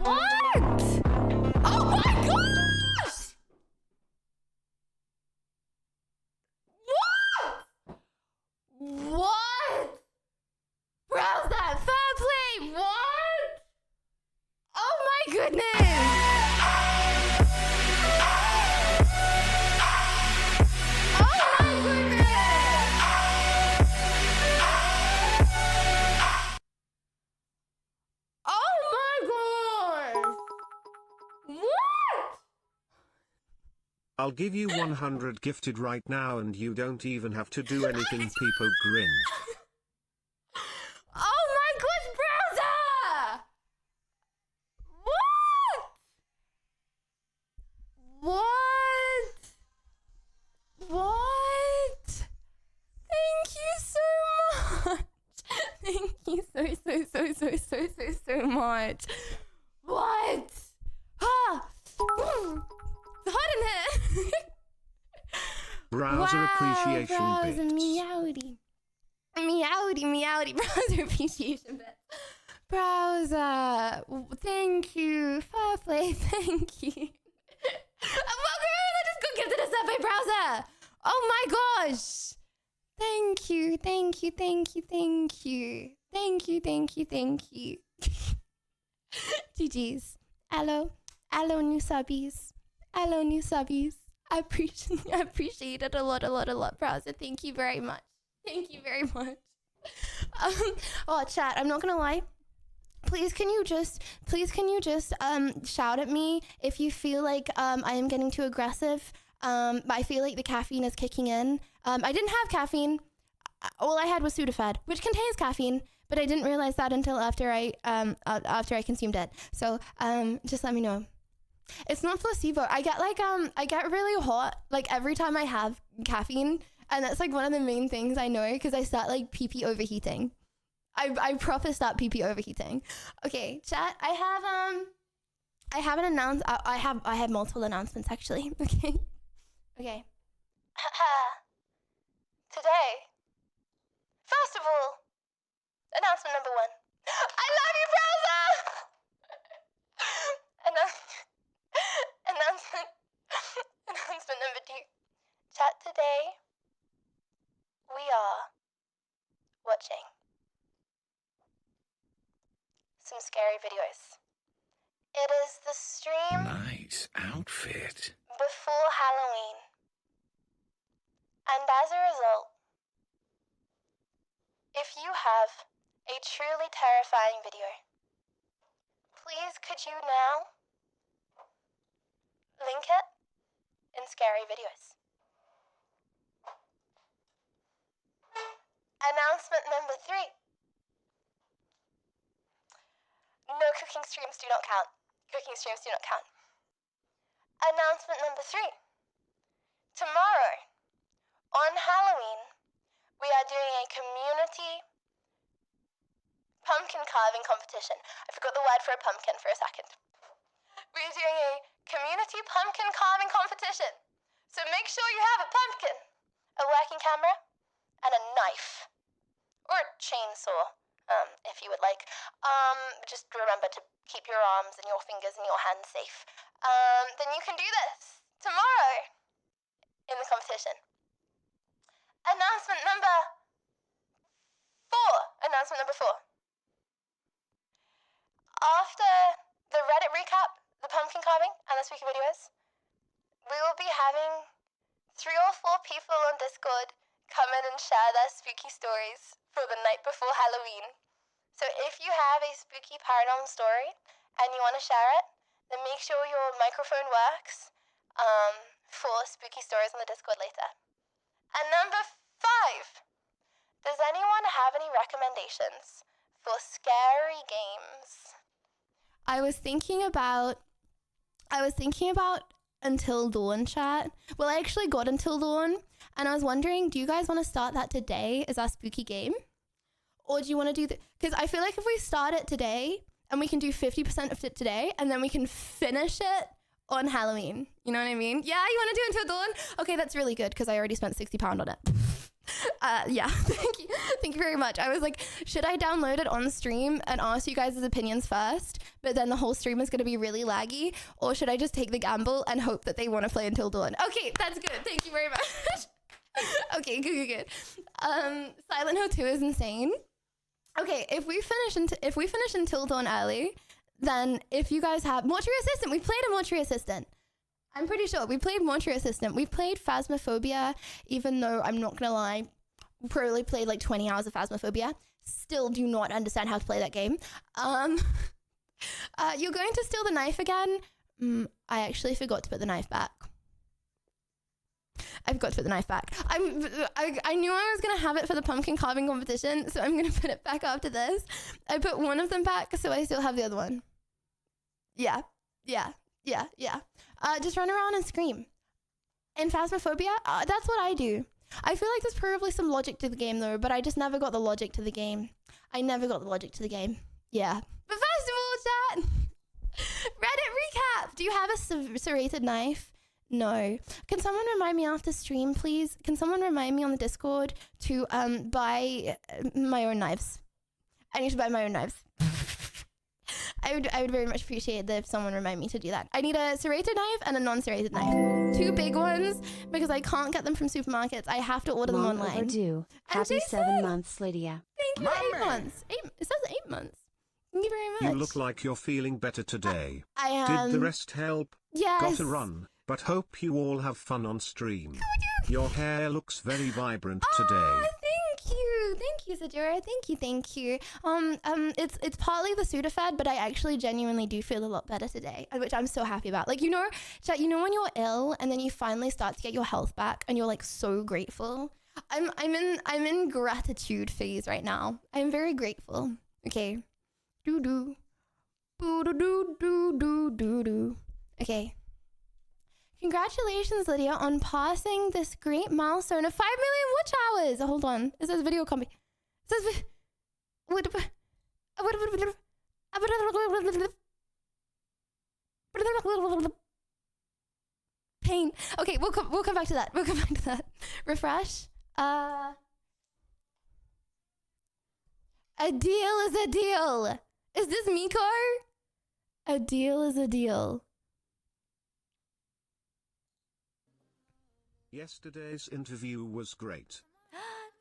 What? Oh my gosh! What? Browse that fair play. What? Oh my goodness. Oh my goodness. Oh my gosh. What? I'll give you 100 gifted right now and you don't even have to do anything. Peepo grin. Oh my gosh, browser! What? Thank you so much. Thank you so much. What? It's hot in here. Browser appreciation browser bits. meowdy, browser appreciation bits. Browser, thank you. Fair play, thank you. Well, just go give it a step by browser. Oh my gosh. Thank you. GG's. Hello, new subbies. I appreciate it a lot, browser. Thank you very much. Oh, chat, I'm not gonna lie. Please can you just shout at me if you feel like I am getting too aggressive. I feel like the caffeine is kicking in. I didn't have caffeine. All I had was Sudafed, which contains caffeine, but I didn't realize that until after I consumed it. So just let me know. It's not placebo. I get really hot like every time I have caffeine, and that's like one of the main things I know because I start like pee overheating. I proper start pee overheating. Okay, chat. I have an I have multiple announcements actually. Okay. Today, first of all, announcement number 1. I love you, browser. Announcement number 2. Chat, today we are watching some scary videos. It is the stream Nice outfit. before Halloween. And as a result, if you have a truly terrifying video, please could you now link it in scary videos. Announcement number 3. No, cooking streams do not count. Announcement number 3. Tomorrow, on Halloween, we are doing a community pumpkin carving competition. I forgot the word for a pumpkin for a second. We are doing a community pumpkin carving competition. So make sure you have a pumpkin, a working camera, and a knife. Or a chainsaw, if you would like. Just remember to keep your arms and your fingers and your hands safe, then you can do this tomorrow in the competition. Announcement number 4. After the Reddit recap, the pumpkin carving, and the spooky videos, we will be having 3 or 4 people on Discord come in and share their spooky stories for the night before Halloween. So if you have a spooky paranormal story and you want to share it, then make sure your microphone works for spooky stories on the Discord later. And number 5, does anyone have any recommendations for scary games? I was thinking about Until Dawn chat. Well, I actually got Until Dawn, and I was wondering, do you guys want to start that today as our spooky game? Or do you want to do because I feel like if we start it today and we can do 50% of it today and then we can finish it on Halloween. You know what I mean? Yeah, you want to do Until Dawn? Okay, that's really good because I already spent £60 on it. Yeah, thank you. Thank you very much. I was like, should I download it on stream and ask you guys' opinions first, but then the whole stream is going to be really laggy? Or should I just take the gamble and hope that they want to play Until Dawn? Okay, that's good. Thank you very much. Okay, good. Silent Hill 2 is insane. Okay, if we finish Until Dawn early, then if you guys have Mortuary Assistant, we played a Mortuary Assistant. I'm pretty sure we played Mortuary Assistant. We played Phasmophobia, even though I'm not gonna lie, probably played like 20 hours of Phasmophobia. Still do not understand how to play that game. You're going to steal the knife again? I actually forgot to put the knife back. I forgot to put the knife back. I knew I was gonna have it for the pumpkin carving competition, so I'm gonna put it back after this. I put one of them back, so I still have the other one. Yeah. Just run around and scream. In Phasmophobia, that's what I do. I feel like there's probably some logic to the game though, but I just never got the logic to the game. Yeah. But first of all, chat, Reddit recap. Do you have a serrated knife? No. Can someone remind me after stream, please? Can someone remind me on the Discord to buy my own knives? I need to buy my own knives. I would very much appreciate it if someone remind me to do that. I need a serrated knife and a non-serrated knife. 2 big ones because I can't get them from supermarkets. I have to order them online. Overdue. Happy 7 months, Lydia. Thank you. 8 months. It says 8 months. Thank you very much. You look like you're feeling better today. I am. Did the rest help? Yes. Gotta run, but hope you all have fun on stream. Your hair looks very vibrant today. Thank you, Sajura. Thank you. It's partly the Sudafed, but I actually genuinely do feel a lot better today, which I'm so happy about. Like, chat, when you're ill and then you finally start to get your health back and you're like so grateful. I'm in gratitude phase right now. I'm very grateful. Okay. Do. Okay. Congratulations, Lydia, on passing this great milestone of 5 million watch hours. Hold on. It says video copy. It says... Pain. Okay, we'll come back to that. Refresh. A deal is a deal. Is this Miko? A deal is a deal. Yesterday's interview was great.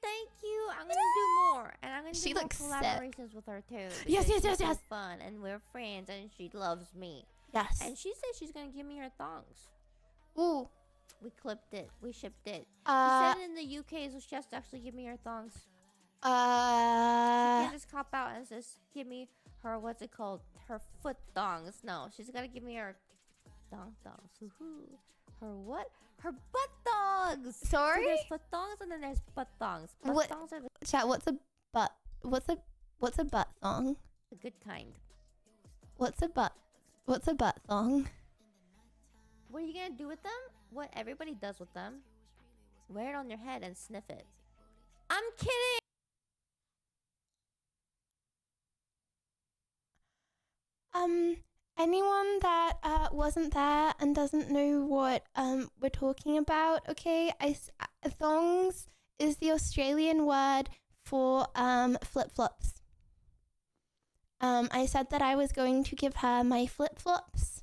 Thank you. I'm gonna do more, and I'm gonna do more collaborations with her too. Yes. She's fun, and we're friends, and she loves me. Yes. And she said she's gonna give me her thongs. Ooh. We clipped it. We shipped it. She said in the UK, so she has to actually give me her thongs. She can't just cop out and just give me her, what's it called? Her foot thongs. No, she's gotta give me her thongs. Woohoo. Her what? Her butt thongs. Sorry? So there's foot thongs and then there's butt thongs. Butt thongs are Chat, what's a butt thong? the good kind. What's a butt thong? What are you gonna do with them? What everybody does with them? Wear it on your head and sniff it. I'm kidding! Anyone that wasn't there and doesn't know what we're talking about, okay? Thongs is the Australian word for flip-flops. I said that I was going to give her my flip-flops.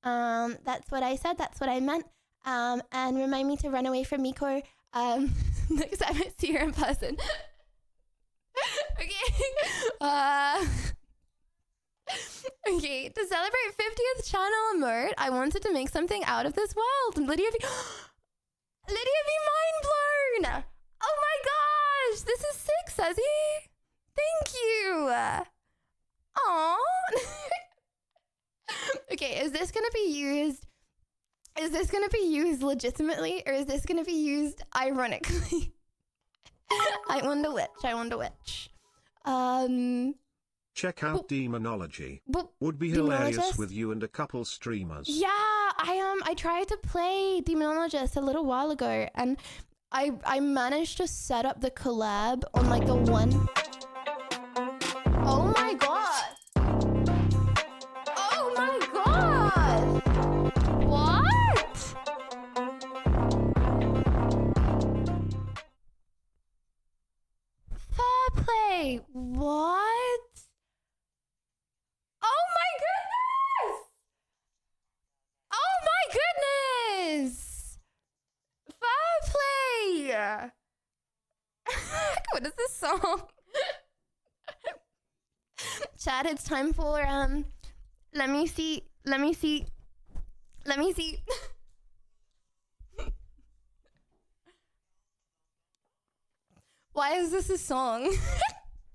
That's what I said. That's what I meant. And remind me to run away from Miko next time I see her in person. Okay. Okay, to celebrate 50th channel emote, I wanted to make something out of this world. And Lydia be mind blown. Oh my gosh, this is sick, Suzy. Thank you. Aww. Okay, is this gonna be used? Is this gonna be used legitimately, or is this gonna be used ironically? I wonder which. Check out Demonology. But Would be hilarious Demonologist? with you and a couple streamers. Yeah, I tried to play Demonologist a little while ago, and I managed to set up the collab on like the one. Oh my god! Oh my god! What? Fair play. What? Oh my goodness! Oh my goodness! Fair play! What is this song? Chat, it's time for let me see. Why is this a song?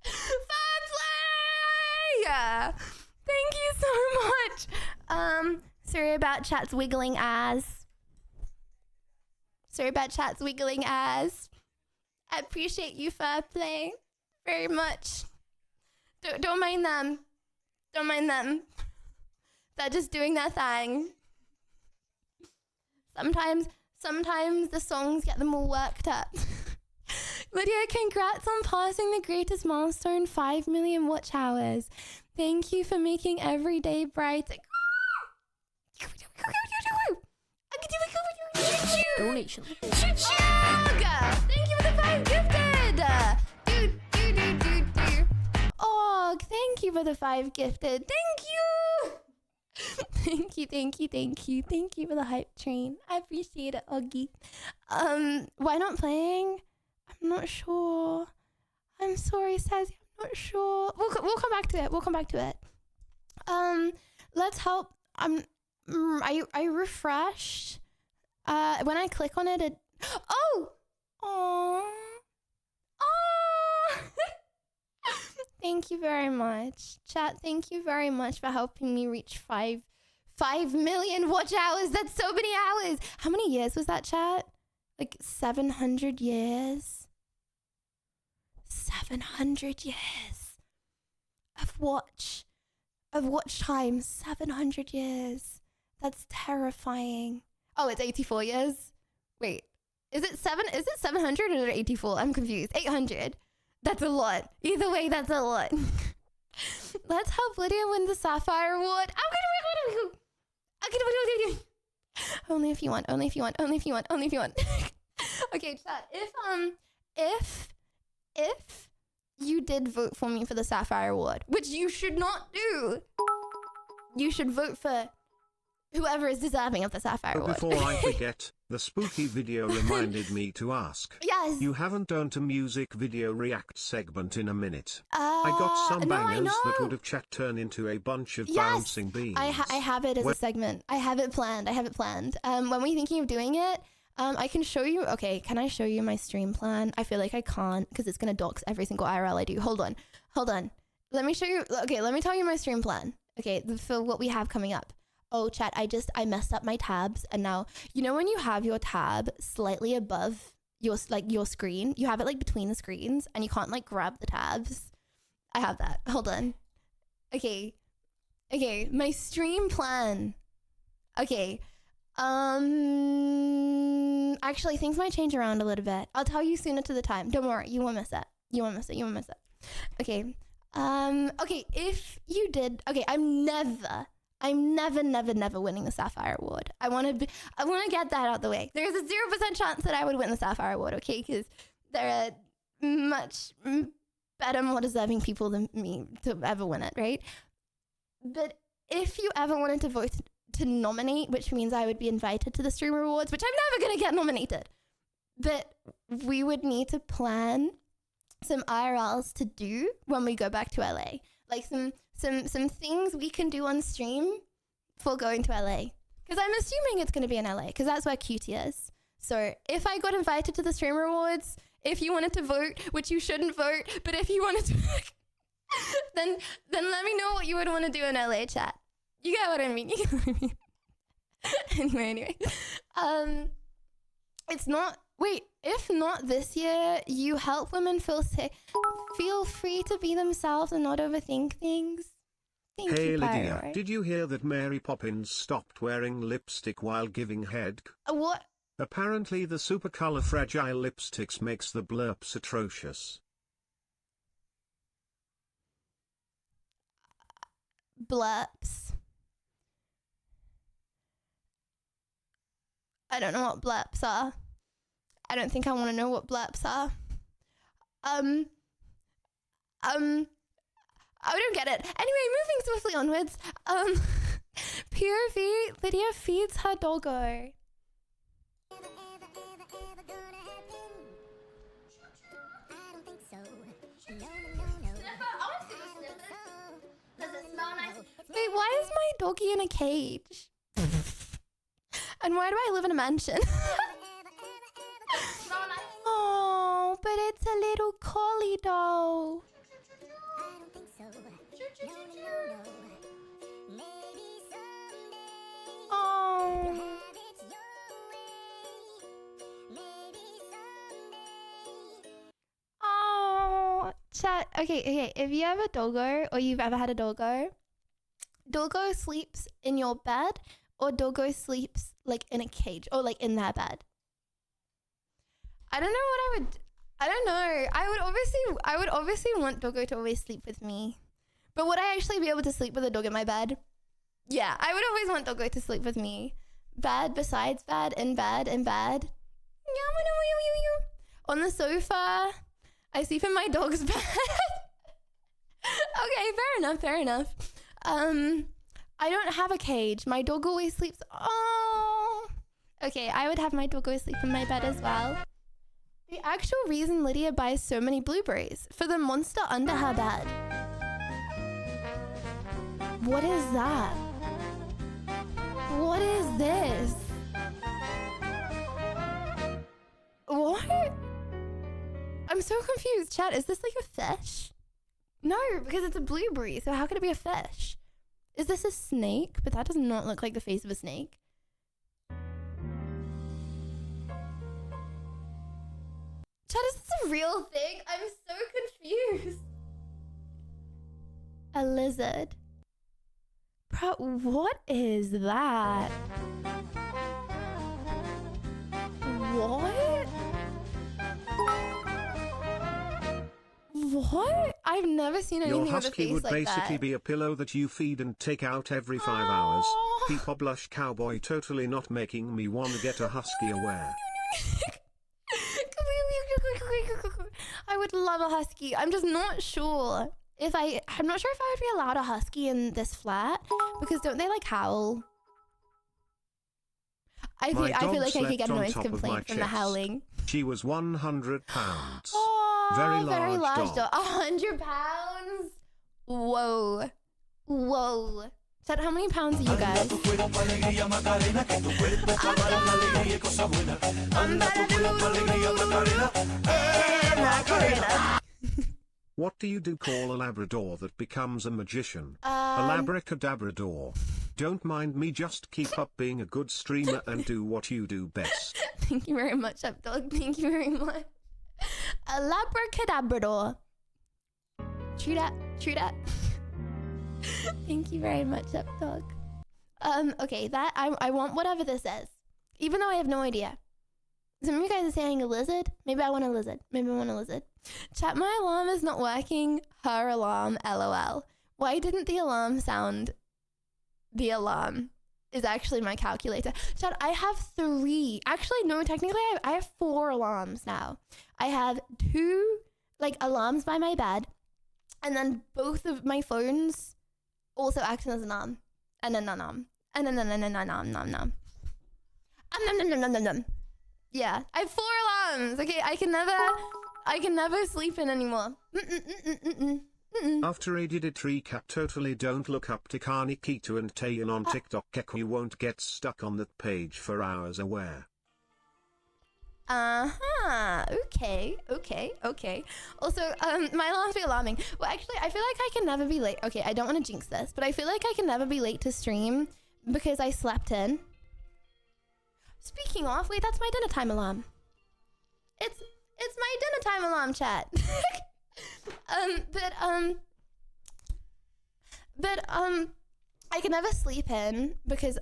Fair play! Thank you so much. Sorry about chat's wiggling eyes. I appreciate you, Fair Play, very much. Don't mind them. They're just doing their thing. Sometimes the songs get them all worked up. Lydia, congrats on passing the greatest milestone, 5 million watch hours. Thank you for making every day bright. Donation. Thank you for the 5 gifted. Oh, thank you for the 5 gifted. Thank you. Thank you for the hype train. I appreciate it, Oggy. Why not playing? I'm not sure. I'm sorry, Sassy. I'm not sure. We'll come back to it. Let's help. I refreshed. When I click on it, oh. Thank you very much. Chat, thank you very much for helping me reach 5 million watch hours. That's so many hours. How many years was that, chat? Like 700 years? 700 years of watch time. 700 years. That's terrifying. Oh, it's 84 years? Wait, is it 700 or 84? I'm confused. 800. That's a lot. Either way, that's a lot. Let's help Lydia win the Sapphire Award. Only if you want. Okay, chat. If you did vote for me for the Sapphire Award, which you should not do, you should vote for whoever is deserving of the Sapphire But Award. before I forget, the spooky video reminded me to ask. Yes. You haven't done a music video react segment in a minute. I got some bangers that would have chat turned into a bunch of bouncing beans. I have it as a segment. I have it planned. When we're thinking of doing it, I can show you. Okay, can I show you my stream plan? I feel like I can't because it's gonna dox every single IRL I do. Hold on. Let me show you. Okay, let me tell you my stream plan. Okay, for what we have coming up. Oh, chat, I messed up my tabs, and now, you know when you have your tab slightly above your screen, you have it like between the screens, and you can't like grab the tabs? I have that. Hold on. Okay, my stream plan. Okay, actually, things might change around a little bit. I'll tell you sooner to the time. Don't worry, you won't miss it. Okay, if you did, okay, I'm never winning the Sapphire Award. I want to get that out the way. There's a 0% chance that I would win the Sapphire Award, okay? Because there are much better, more deserving people than me to ever win it, right? But if you ever wanted to vote to nominate, which means I would be invited to the Streamer Awards, which I'm never going to get nominated, but we would need to plan some IRLs to do when we go back to LA. Like some things we can do on stream for going to LA. Because I'm assuming it's going to be in LA, because that's where Cutie is. So if I got invited to the Streamer Awards, if you wanted to vote, which you shouldn't vote, but if you wanted to, then let me know what you would want to do in LA, chat. You get what I mean? You get what I mean? Anyway. It's not, wait, if not this year, you help women feel free to be themselves and not overthink things. Thank Hey you, Lydia, Pyro. did you hear that Mary Poppins stopped wearing lipstick while giving head? What? Apparently the super color fragile lipsticks makes the blurps atrocious. Blurps. I don't know what blurps are. I don't think I want to know what blurps are. I don't get it. Anyway, moving swiftly onwards. POV, Lydia feeds her doggo. Wait, why is my doggy in a cage? And why do I live in a mansion? Oh, but it's a little collie doll. Oh. Oh, chat. Okay. If you have a doggo or you've ever had a doggo sleeps in your bed or doggo sleeps like in a cage or like in their bed. I don't know. I would obviously want doggo to always sleep with me. But would I actually be able to sleep with a dog in my bed? Yeah, I would always want doggo to sleep with me. Bed, besides bed, in bed, in bed. On the sofa. I sleep in my dog's bed. Okay, fair enough. I don't have a cage. My dog always sleeps. Oh. Okay, I would have my dog always sleep in my bed as well. The actual reason Lydia buys so many blueberries for the monster under her bed. What is that? What is this? What? I'm so confused. Chat, is this like a fish? No, because it's a blueberry, so how could it be a fish? Is this a snake? But that does not look like the face of a snake. Chat, is this a real thing? I'm so confused. A lizard. Bro, what is that? What? What? I've never seen anything Your with a husky face would like basically that. be a pillow that you feed and take out every 5 hours. Peepaw blush cowboy, totally not making me want to get a husky aware. I would love a husky. I'm just not sure I'm not sure if I would be allowed a husky in this flat because don't they like howl? I feel like I could get a noise complaint from the howling. She was 100 pounds. Oh, very large dog. 100 pounds? Whoa. Chat, how many pounds are you guys? What do you call a Labrador that becomes a magician? A labracadabrador. Don't mind me, just keep up being a good streamer and do what you do best. Thank you very much, Updog. Thank you very much. A labracadabrador. True that. Thank you very much, Updog. Okay, that I want whatever this is. Even though I have no idea. Some of you guys are saying a lizard. Maybe I want a lizard. Chat, my alarm is not working. Her alarm, LOL. Why didn't the alarm sound? The alarm is actually my calculator. Chat, I have 3. Actually, no, technically I have 4 alarms now. I have 2 like alarms by my bed, and then both of my phones also acting as an alarm, and then an alarm, and then yeah, I have 4 alarms. Okay, I can never sleep in anymore. After a did it recap, totally don't look up Tikani Kitu and Tayan on TikTok. You won't get stuck on that page for hours aware. Okay. Also, my alarms be alarming. Well, actually, I feel like I can never be late. Okay, I don't want to jinx this, but I feel like I can never be late to stream because I slept in. Speaking of, wait, that's my dinner time alarm. It's my dinner time alarm, chat. But I can never sleep in because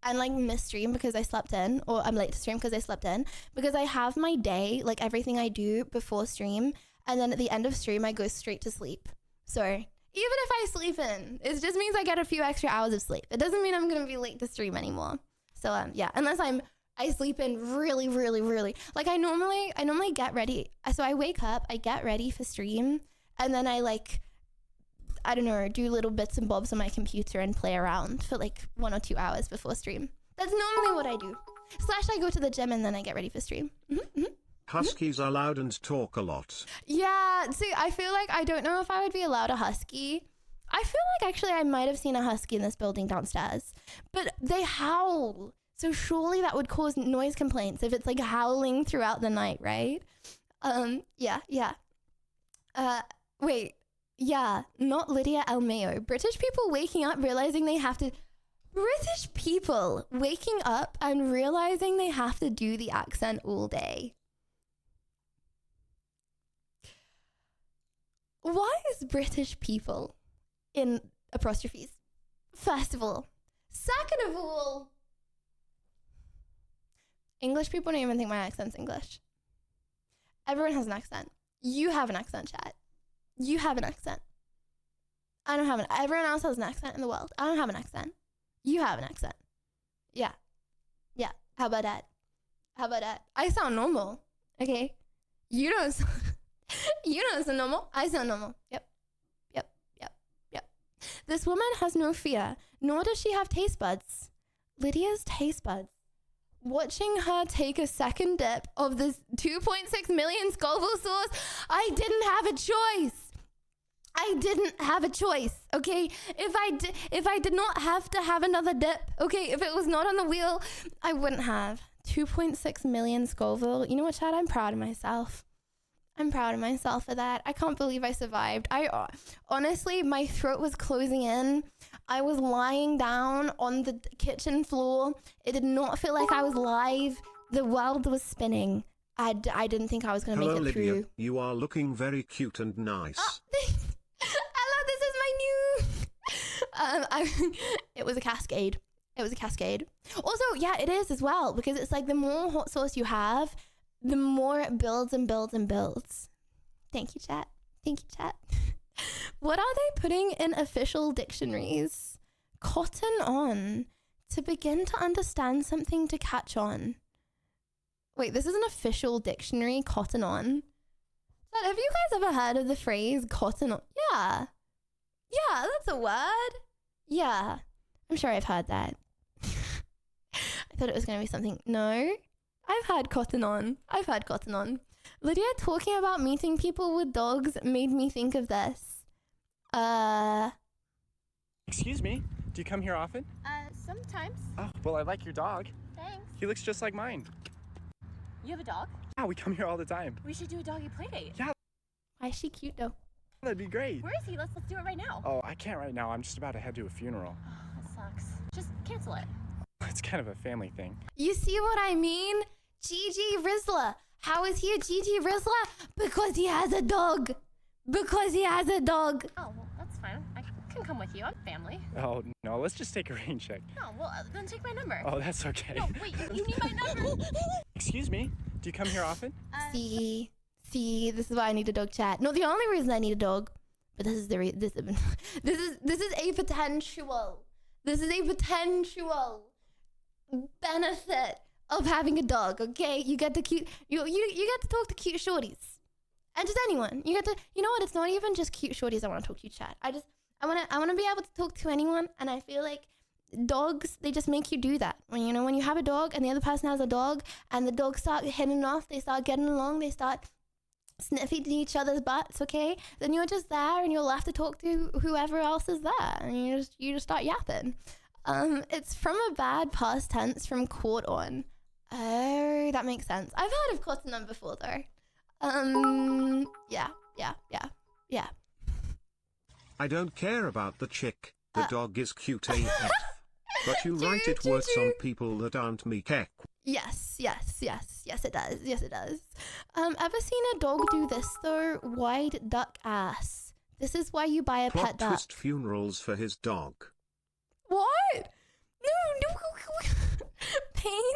and like miss stream because I slept in, or I'm late to stream because I slept in, because I have my day, like everything I do before stream, and then at the end of stream I go straight to sleep. So even if I sleep in, it just means I get a few extra hours of sleep. It doesn't mean I'm gonna be late to stream anymore. So yeah, unless I sleep in really, really, really. Like I normally get ready. So I wake up, I get ready for stream, and then I like, I don't know, do little bits and bobs on my computer and play around for like 1 or 2 hours before stream. That's normally what I do. / I go to the gym and then I get ready for stream. Huskies are loud and talk a lot. Yeah, see, I feel like I don't know if I would be allowed a husky. I feel like actually I might have seen a husky in this building downstairs, but they howl. So surely that would cause noise complaints if it's like howling throughout the night, right? Yeah. Wait. Yeah, not Lydia Almeo. British people waking up realizing they have to... British people waking up and realizing they have to do the accent all day. Why is British people in apostrophes? First of all. Second of all... English people don't even think my accent's English. Everyone has an accent. You have an accent, chat. You have an accent. I don't have an... Everyone else has an accent in the world. I don't have an accent. You have an accent. Yeah. How about that? I sound normal. Okay? You don't sound normal. I sound normal. Yep. This woman has no fear, nor does she have taste buds. Lydia's taste buds. Watching her take a second dip of this 2.6 million Scoville sauce, I didn't have a choice, okay? If I did not have to have another dip, okay? If it was not on the wheel, I wouldn't have. 2.6 million Scoville. You know what, Chad? I'm proud of myself. I'm proud of myself for that. I can't believe I survived. Honestly, my throat was closing in. I was lying down on the kitchen floor. It did not feel like I was live. The world was spinning. I didn't think I was going to make it Lydia, through. you are looking very cute and nice. Hello, this is my new... It was a cascade. Also, yeah, it is as well, because it's like the more hot sauce you have, the more it builds and builds and builds. Thank you, chat. What are they putting in official dictionaries? Cotton on. To begin to understand something, to catch on. Wait, this is an official dictionary, cotton on. But have you guys ever heard of the phrase cotton on? Yeah, that's a word. Yeah, I'm sure I've heard that. I thought it was going to be something. No, I've heard cotton on. Lydia talking about meeting people with dogs made me think of this. Excuse me, do you come here often? Sometimes. Oh, well, I like your dog. Thanks. He looks just like mine. You have a dog? Yeah, we come here all the time. We should do a doggy play date. Yeah. Why is she cute though? That'd be great. Where is he? Let's do it right now. Oh, I can't right now. I'm just about to head to a funeral. Oh, that sucks. Just cancel it. It's kind of a family thing. You see what I mean? Gigi Rizla. How is he a Gigi Rizla? Because he has a dog. Oh, well, that's fine. I can come with you. I'm family. Oh, no, let's just take a rain check. Oh, well, then take my number. Oh, that's okay. No, wait, you need my number. Excuse me, do you come here often? See, this is why I need a dog, chat. Not the only reason I need a dog, but this is the this is a potential. This is a potential benefit of having a dog. Okay, you get to you get to talk to cute shorties, And just anyone. You get to, you know what? It's not even just cute shorties I want to talk to, chat. I want to be able to talk to anyone. And I feel like dogs, they just make you do that. When you have a dog and the other person has a dog and the dogs start hitting off, they start getting along, they start sniffing each other's butts, okay? Then you're just there and you're left to talk to whoever else is there. And you just start yapping. It's from a bad past tense from caught on. Oh, that makes sense. I've heard of caught on before though. Yeah. I don't care about the chick. The dog is cute AF. But you write it works on people that aren't me kek. Yes, it does. Yes, it does. Ever seen a dog do this though? Wide duck ass. This is why you buy a Plot pet duck. twist funerals for his dog. What? No. Pain.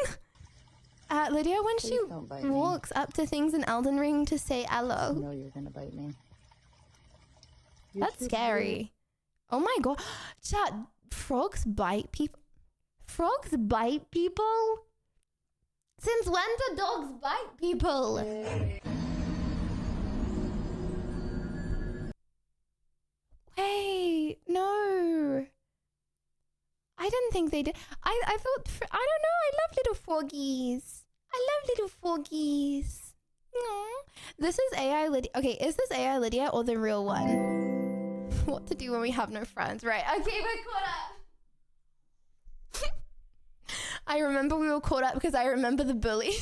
Lydia, when she walks up to things in Elden Ring to say hello. No, you're gonna bite me. That's scary. Oh my god. Chat, frogs bite people? Frogs bite people? Since when do dogs bite people? Wait, no. I didn't think they did. I thought, I don't know, I love little froggies. I love little froggies. Aww. This is AI Lydia. Okay, is this AI Lydia or the real one? What to do when we have no friends, right? Okay, we're caught up. I remember we were caught up because I remember the bully. Peter,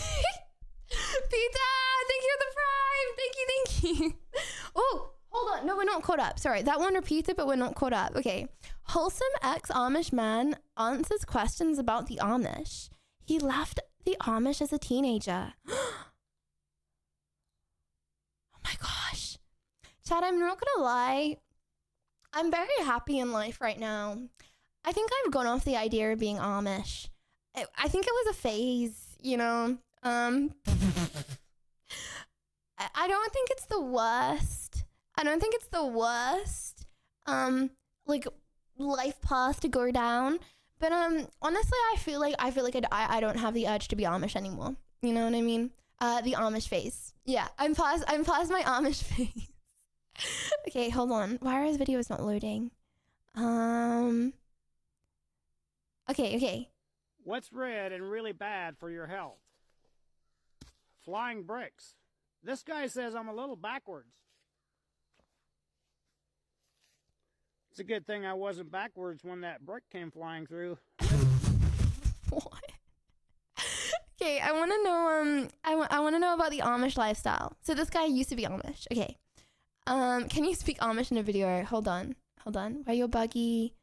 thank you for the prime. Thank you. Oh, hold on. No, we're not caught up. Sorry, that one repeated, but we're not caught up. Okay. Wholesome ex-Amish man answers questions about the Amish. He left the Amish as a teenager. Oh my gosh. Chad, I'm not gonna lie. I'm very happy in life right now. I think I've gone off the idea of being Amish. I think it was a phase, you know. I don't think it's the worst. Like life path to go down. But honestly, I feel like I don't have the urge to be Amish anymore. You know what I mean? The Amish phase. Yeah, I'm past my Amish phase. Okay, hold on. Why are his videos not loading? Okay. What's red and really bad for your health? Flying bricks. This guy says I'm a little backwards. It's a good thing I wasn't backwards when that brick came flying through. What? Okay, I want to know. I want to know about the Amish lifestyle. So this guy used to be Amish. Okay. Can you speak Amish in a video? Hold on. Wear your buggy.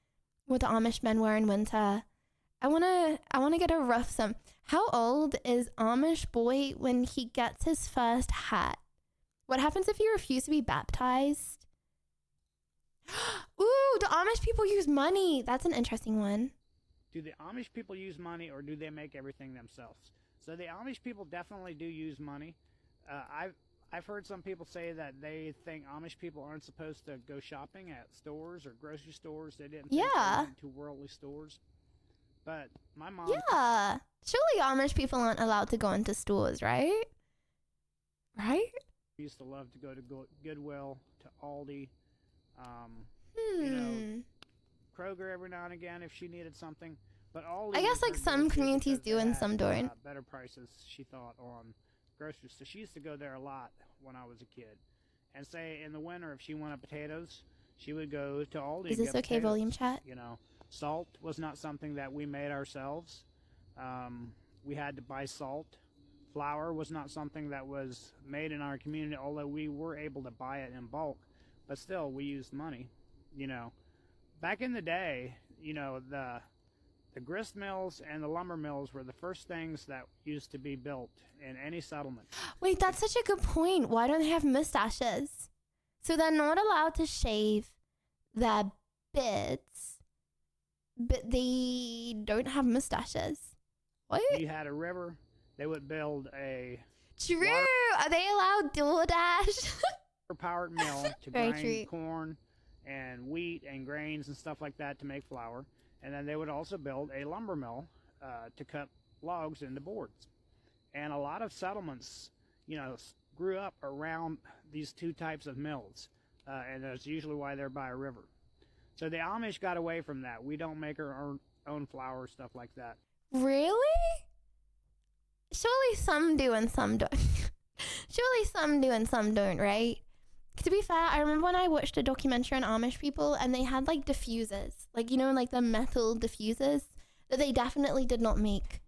What the Amish men wear in winter. I wanna get a rough sum. How old is Amish boy when he gets his first hat? What happens if you refuse to be baptized? Ooh, do Amish people use money? That's an interesting one. Do the Amish people use money or do they make everything themselves? So the Amish people definitely do use money. I've heard some people say that they think Amish people aren't supposed to go shopping at stores or grocery stores. They didn't think they went to worldly stores. But my mom... Yeah. Surely Amish people aren't allowed to go into stores, right? Right? Used to love to go to Goodwill, to Aldi, Kroger every now and again if she needed something. But Aldi... I guess like some communities do and some don't. Better prices, she thought, on groceries. So she used to go there a lot when I was a kid. And say in the winter, if she wanted potatoes, she would go to Aldi. Is this okay, potatoes, volume chat? You know. Salt was not something that we made ourselves. We had to buy salt. Flour was not something that was made in our community, although we were able to buy it in bulk. But still, we used money, you know. Back in the day, you know, the grist mills and the lumber mills were the first things that used to be built in any settlement. Wait, that's such a good point. Why don't they have mustaches? So they're not allowed to shave their beards. But they don't have mustaches. What? You had a river, they would build a... True! Are they allowed DoorDash? ...powered mill to grind corn and wheat and grains and stuff like that to make flour. And then they would also build a lumber mill to cut logs into boards. And a lot of settlements, you know, grew up around these two types of mills, and that's usually why they're by a river. So the Amish got away from that. We don't make our own flour, stuff like that. Really? Surely some do and some don't. Surely some do and some don't, right? To be fair, I remember when I watched a documentary on Amish people and they had like diffusers, like, you know, like the metal diffusers that they definitely did not make.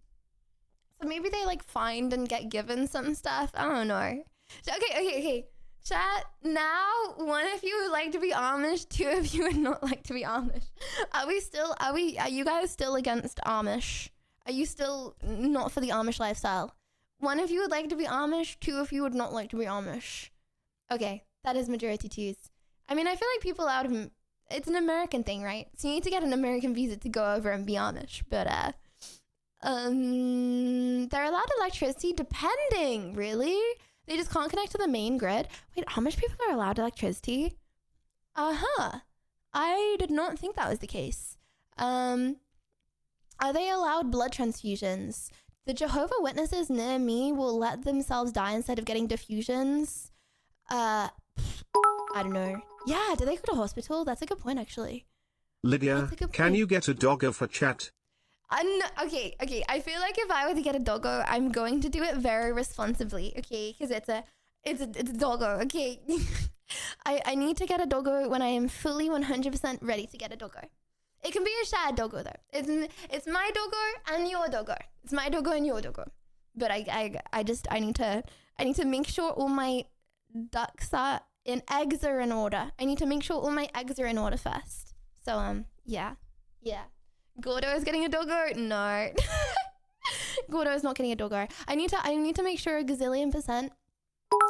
So maybe they like find and get given some stuff. I don't know. So, okay. Chat, now one of you would like to be Amish, two of you would not like to be Amish. Are you guys still against Amish? Are you still not for the Amish lifestyle? One of you would like to be Amish, two of you would not like to be Amish. Okay, that is majority twos. I mean, I feel like people out of, it's an American thing, right? So you need to get an American visa to go over and be Amish, but they're allowed electricity depending, really? They just can't connect to the main grid. Wait, Amish people are allowed electricity? I did not think that was the case. Are they allowed blood transfusions? The Jehovah Witnesses near me will let themselves die instead of getting diffusions. I don't know. Yeah, do they go to hospital? That's a good point, actually. Lydia, can you get a doggo for chat? Okay. I feel like if I were to get a doggo, I'm going to do it very responsibly, okay? Because it's a doggo, okay? I need to get a doggo when I am fully 100% ready to get a doggo. It can be a shared doggo though. It's my doggo and your doggo. It's my doggo and your doggo. But I need to make sure all my ducks are in eggs are in order. I need to make sure all my eggs are in order first. So yeah. Gordo is getting a doggo? No. Gordo is not getting a doggo. I need to make sure a gazillion %.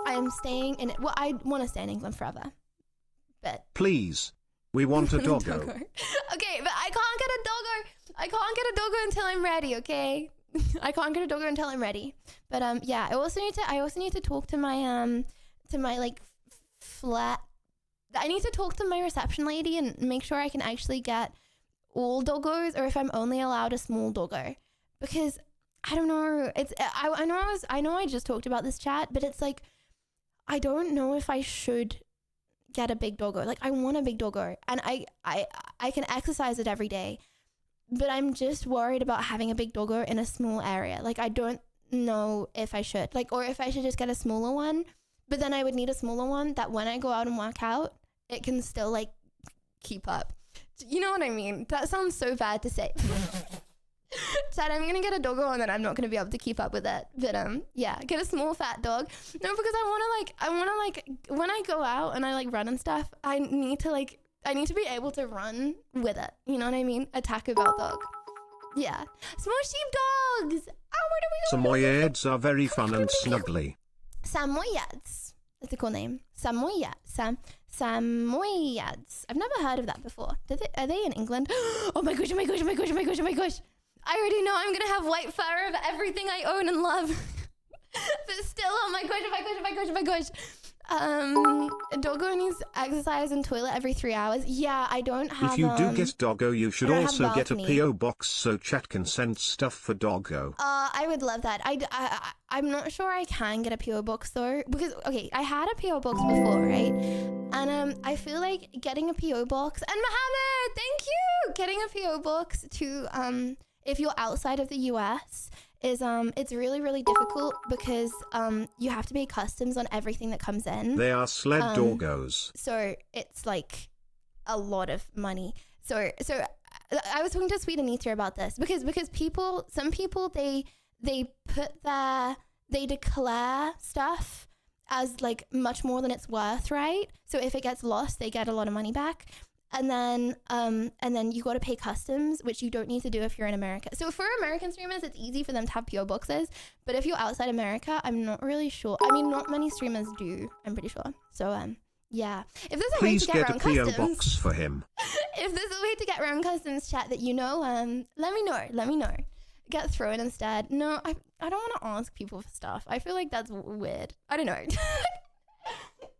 I am staying in it. Well, I want to stay in England forever. But please, we want a doggo. Okay, but I can't get a doggo. I can't get a doggo until I'm ready, okay? I can't get a doggo until I'm ready. But yeah, I also need to talk to my like flat. I need to talk to my reception lady and make sure I can actually get all doggos, or if I'm only allowed a small doggo, because I don't know. I know I just talked about this, chat, but it's like I don't know if I should get a big doggo. Like, I want a big doggo, and I can exercise it every day, but I'm just worried about having a big doggo in a small area. Like, I don't know if I should, like, or if I should just get a smaller one, but then I would need a smaller one that when I go out and work out, it can still like keep up. You know what I mean? That sounds so bad to say. Said I'm gonna get a doggo and then I'm not gonna be able to keep up with it. But yeah, get a small fat dog. No, because I wanna like when I go out and I like run and stuff, I need to be able to run with it. You know what I mean? A Taco Bell dog. Yeah. Small sheepdogs. Oh, where do we go? Samoyeds are very fun and snuggly. Samoyeds. That's a cool name. Samoyeds. Samoyeds. I've never heard of that before. Are they in England? Oh my gosh. I already know I'm gonna have white fur of everything I own and love. But still, oh my gosh. A doggo needs exercise and toilet every 3 hours. Yeah, I don't have. If you do get doggo, you should also get a PO box so chat can send stuff for doggo. I would love that. I'm not sure I can get a PO box though, because okay, I had a PO box before, right? And I feel like getting a PO box, and Mohammed, thank you, getting a PO box to if you're outside of the US is it's really difficult because you have to pay customs on everything that comes in. They are sled doggos. So it's like a lot of money. So I was talking to Swedenita about this because some people they declare stuff as like much more than it's worth, right? So if it gets lost, they get a lot of money back. And then you got to pay customs, which you don't need to do if you're in America. So for American streamers, it's easy for them to have PO boxes. But if you're outside America, I'm not really sure. I mean, not many streamers do, I'm pretty sure. So, yeah. If there's a way to get around customs... Please get a PO box for him. If there's a way to get around customs, chat, that you know, let me know. Get thrown instead. No, I don't want to ask people for stuff. I feel like that's weird. I don't know.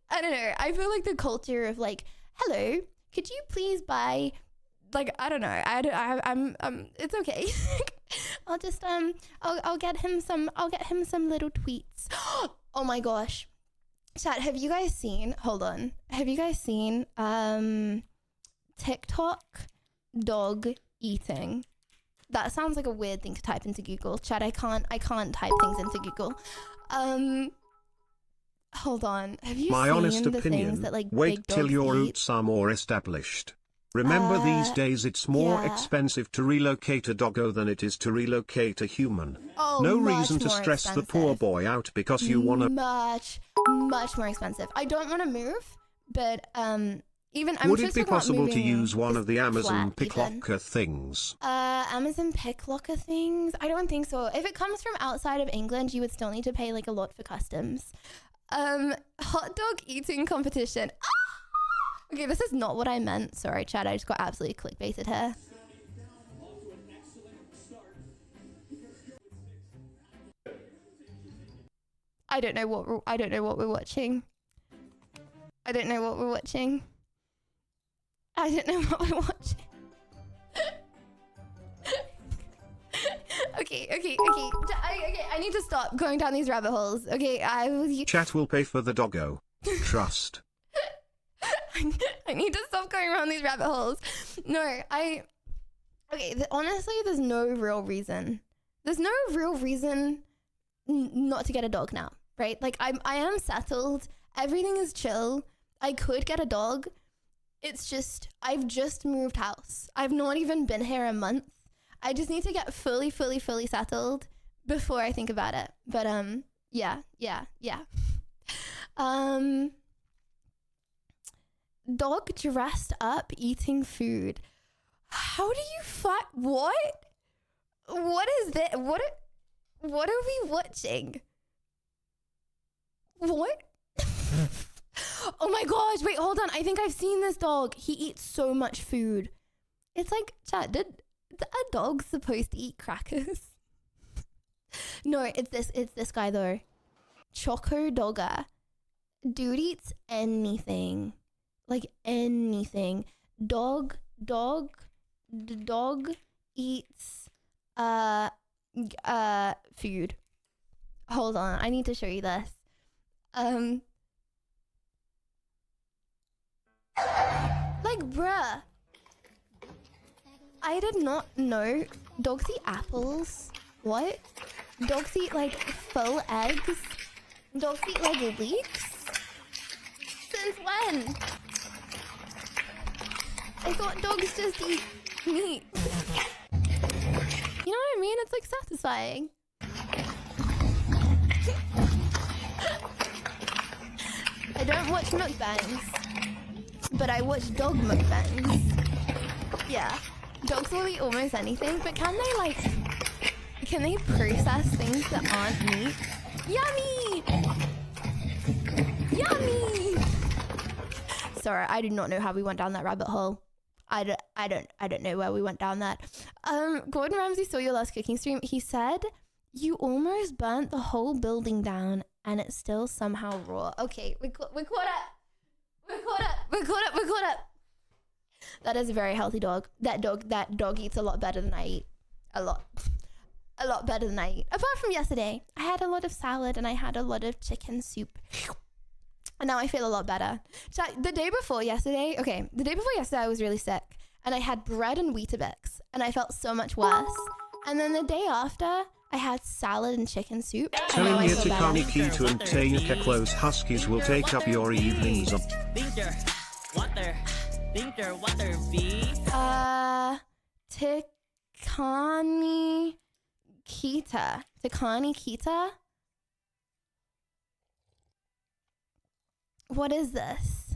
I feel like the culture of like, hello, could you please buy, like, I don't know. I'm it's okay. I'll get him some little tweets. Oh my gosh. Chat, have you guys seen, hold on. Have you guys seen TikTok dog eating? That sounds like a weird thing to type into Google. Chat, I can't type things into Google. Hold on. Have you My seen honest the opinion, things that like wait big till dogs your eat? roots are more established. Remember these days it's more yeah. expensive to relocate a doggo than it is to relocate a human. Oh, No much reason to more stress the poor expensive. boy out because you wanna. Much more expensive. I don't want to move, but even I'm Would it just be talking about possible to moving use one this of the Amazon flat even. picklocker things? Amazon picklocker things? I don't think so. If it comes from outside of England, you would still need to pay like a lot for customs. Hot dog eating competition. Ah! Okay, this is not what I meant. Sorry, Chad. I just got absolutely clickbaited here. I don't know what we're watching. I don't know what we're watching. Okay. I need to stop going down these rabbit holes. Okay, Chat will pay for the doggo. Trust. I need to stop going around these rabbit holes. No, honestly, there's no real reason. There's no real reason not to get a dog now, right? Like I am settled. Everything is chill. I could get a dog. It's just, I've just moved house. I've not even been here a month. I just need to get fully settled before I think about it. But, yeah. Dog dressed up eating food. How do you what? What is that? What are we watching? What? Oh my gosh, wait, hold on. I think I've seen this dog. He eats so much food. It's like, chat, are dogs supposed to eat crackers? No, it's this guy though. Choco Dogger. Dude eats anything. Like anything. Dog eats food. Hold on, I need to show you this. Like, bruh, I did not know dogs eat apples. What? Dogs eat like full eggs? Dogs eat like leeks? Since when? I thought dogs just eat meat. You know what I mean? It's like satisfying. I don't watch mukbangs, but I watch dog mukbangs. Yeah, dogs will eat almost anything, but can they process things that aren't meat? Yummy! Yummy! Sorry, I do not know how we went down that rabbit hole. I don't know where we went down that. Gordon Ramsay saw your last cooking stream. He said you almost burnt the whole building down and it's still somehow raw. Okay, we're caught up. That is a very healthy dog. That dog eats a lot better than I eat. A lot better than I eat. Apart from yesterday, I had a lot of salad and I had a lot of chicken soup. And now I feel a lot better. So the day before yesterday, I was really sick and I had bread and Weetabix and I felt so much worse. And then the day after, I had salad and chicken soup. Telling you to Kanikito and Tayuka huskies will take up your evenings of. Takani Kita? What is this?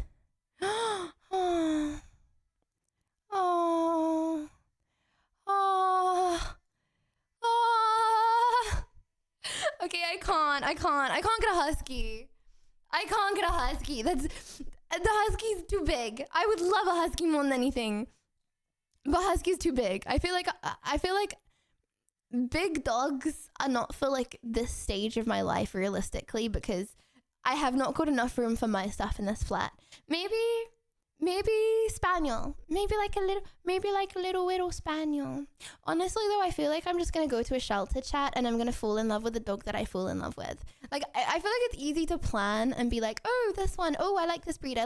Okay, I can't get a husky. The husky's too big. I would love a husky more than anything, but husky's too big. I feel like big dogs are not for like this stage of my life realistically, because I have not got enough room for my stuff in this flat. Maybe maybe spaniel, maybe like a little spaniel. Honestly though, I feel like I'm just gonna go to a shelter, chat, and I'm gonna fall in love with the dog that I fall in love with. Like I feel like it's easy to plan and be like, oh, this one, oh, I like this breed,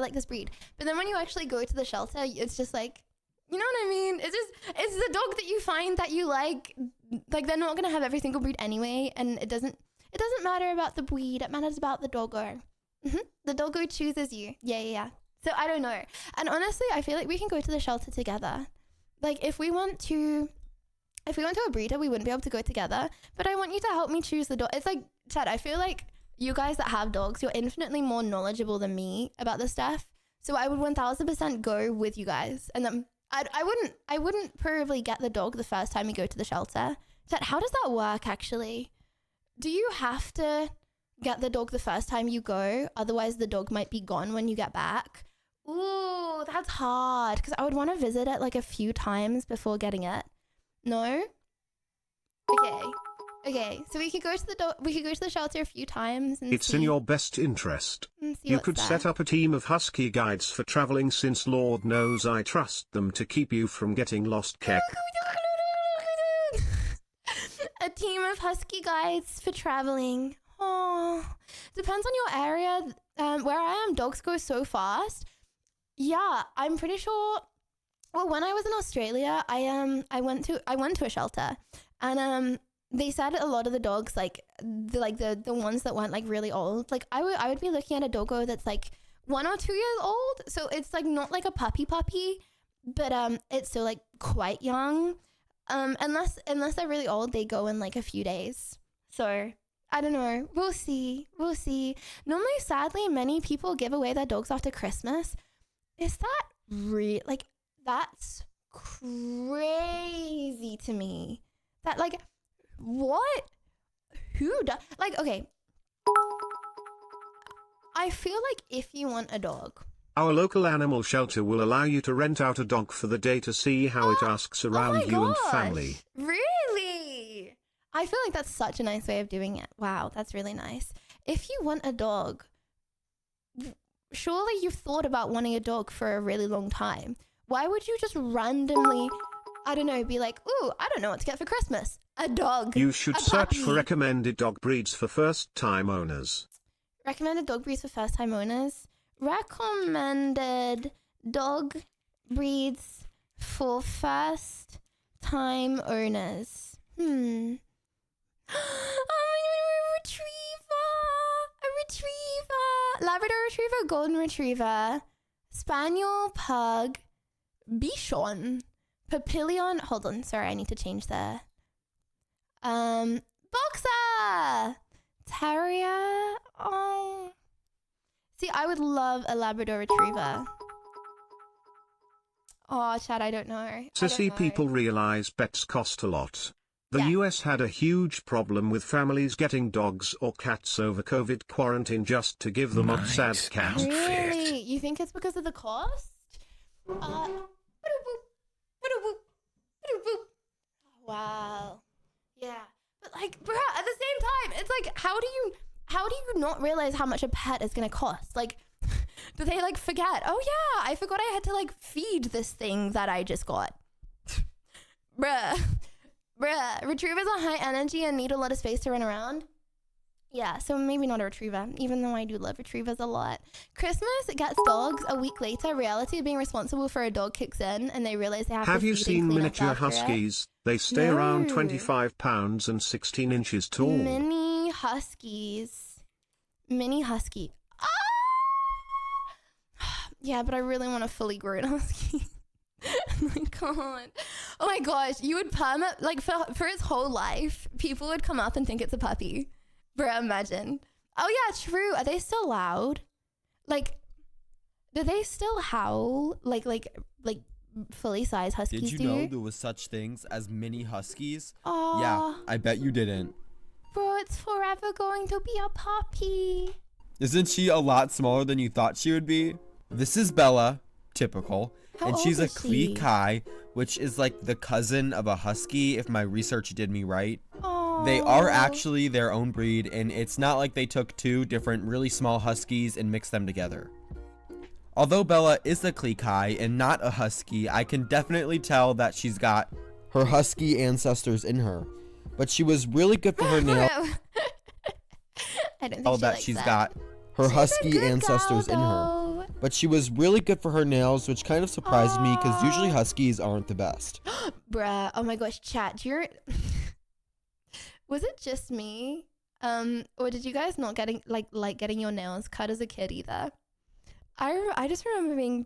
but then when you actually go to the shelter, it's just like, you know what I mean? It's the dog that you find that you like they're not gonna have every single breed anyway, and it doesn't matter about the breed, it matters about the doggo. The doggo chooses you. Yeah. So I don't know. And honestly, I feel like we can go to the shelter together. Like if we went to a breeder, we wouldn't be able to go together. But I want you to help me choose the dog. It's like, Chad, I feel like you guys that have dogs, you're infinitely more knowledgeable than me about this stuff. So I would 1000% go with you guys. And then I wouldn't probably get the dog the first time you go to the shelter. Chad, how does that work actually? Do you have to get the dog the first time you go? Otherwise the dog might be gone when you get back. Ooh, that's hard, because I would want to visit it like a few times before getting it. No? Okay. So we could go to the shelter a few times and it's in your best interest. You could set up a team of husky guides for traveling, since Lord knows I trust them to keep you from getting lost, Keck. A team of husky guides for traveling. Oh, depends on your area. Where I am, dogs go so fast. Yeah, I'm pretty sure. Well, when I was in Australia, I went to a shelter, and they said a lot of the dogs, like the ones that weren't like really old, like I would be looking at a doggo that's like 1 or 2 years old, so it's like not like a puppy, but it's still like quite young. Unless they're really old, they go in like a few days. So I don't know. We'll see. Normally, sadly, many people give away their dogs after Christmas. Is that real? Like, that's crazy to me. That, like, what? Who does? Like, okay. I feel like if you want a dog, our local animal shelter will allow you to rent out a dog for the day to see how it asks around you and family. Really? I feel like that's such a nice way of doing it. Wow, that's really nice. If you want a dog, surely you've thought about wanting a dog for a really long time. Why would you just randomly, I don't know, be like, ooh, I don't know what to get for Christmas. A dog. You should search puppy. for recommended dog breeds for first-time owners. Recommended dog breeds for first-time owners? Recommended dog breeds for first-time owners. Oh, a retriever, Labrador retriever, golden retriever, spaniel, pug, bichon, papillon. Hold on, sorry, I need to change the boxer, terrier. Oh, see, I would love a Labrador retriever. Oh, Chad, I don't know. Sissy, people realize pets cost a lot. The Yeah. US had a huge problem with families getting dogs or cats over COVID quarantine just to give them up sad Nice cats. outfit. Really? You think it's because of the cost? Wow. Yeah. But like, bruh, at the same time, it's like, how do you not realize how much a pet is gonna cost? Like, do they like forget? Oh yeah, I forgot I had to like feed this thing that I just got. Bruh. Retrievers are high energy and need a lot of space to run around. Yeah, so maybe not a retriever, even though I do love retrievers a lot. Christmas gets dogs. A week later, reality of being responsible for a dog kicks in, and they realize they have to Have you feed and seen clean up miniature after it. huskies? They stay around No. 25 pounds and 16 inches tall. Mini huskies. Mini husky. Ah! Yeah, but I really want a fully grown husky. Oh my god. Oh my gosh, you would permit, like, for its whole life, people would come up and think it's a puppy. Bro, imagine. Oh yeah, true. Are they still loud? Like, do they still howl like fully sized huskies Did you do? know there was such things as mini huskies? Aw, Yeah, I bet you didn't. bro, it's forever going to be a puppy. Isn't she a lot smaller than you thought she would be? This is Bella, typical, How and old she's a is she? Klee Kai, which is like the cousin of a husky, if my research did me right. They are actually their own breed, and it's not like they took two different really small huskies and mixed them together. Although Bella is a Klekai and not a husky, I can definitely tell that she's got her husky ancestors in her. But she was really good for her nails. I don't think Tell she that likes she's that. got her She's a husky good ancestors in her. girl, But she was really good for her nails, which kind of surprised me because usually huskies aren't the best. though. Bruh, oh my gosh, chat, was it just me? Or did you guys not getting like getting your nails cut as a kid either? I just remember being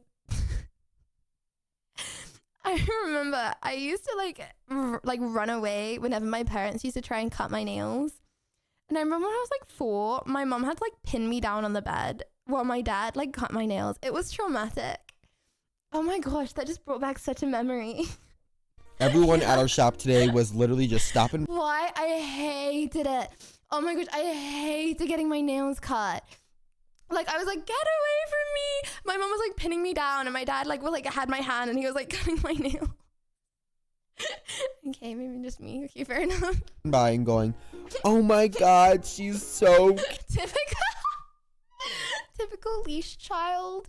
I remember I used to like run away whenever my parents used to try and cut my nails. And I remember when I was like 4, my mom had to like pin me down on the bed while my dad like cut my nails. It was traumatic. Oh my gosh, that just brought back such a memory. Everyone at our shop today was literally just stopping. Why? I hated it. Oh my gosh, I hated getting my nails cut. Like I was like, get away from me. My mom was like pinning me down and my dad like had my hand and he was like cutting my nail. Okay, maybe just me. Okay, fair enough. By and going, oh my god, she's so Typical leash child.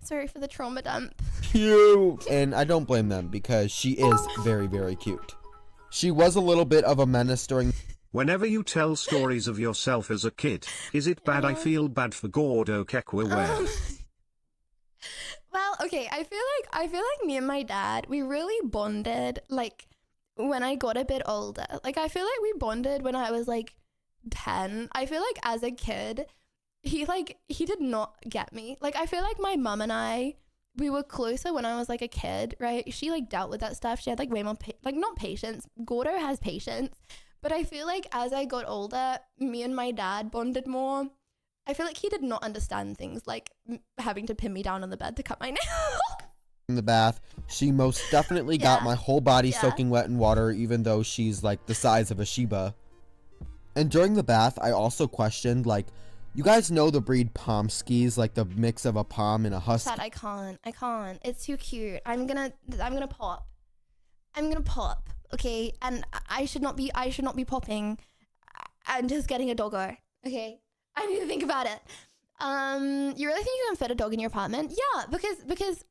Sorry for the trauma dump. cute. And I don't blame them because she is very, very cute. She was a little bit of a menace during. Whenever you tell stories of yourself as a kid, is it bad? I feel bad for Gordo Kekwe. Well, okay, I feel like me and my dad, we really bonded like when I got a bit older. Like I feel like we bonded when I was like 10. I feel like as a kid, he did not get me. Like I feel like my mom and I, we were closer when I was like a kid, right? She like dealt with that stuff. She had like way more not patience. Gordo has patience. But I feel like as I got older, me and my dad bonded more. I feel like he did not understand things like having to pin me down on the bed to cut my nail. In the bath, she most definitely got my whole body soaking wet in water, even though she's like the size of a Shiba. And during the bath, I also questioned, like, you guys know the breed Pomskis, like the mix of a Pom and a Husky. Chad, I can't. It's too cute. I'm gonna pop. Okay, and I should not be popping. I'm just getting a doggo. Okay. I need to think about it. You really think you can fit a dog in your apartment? Yeah, because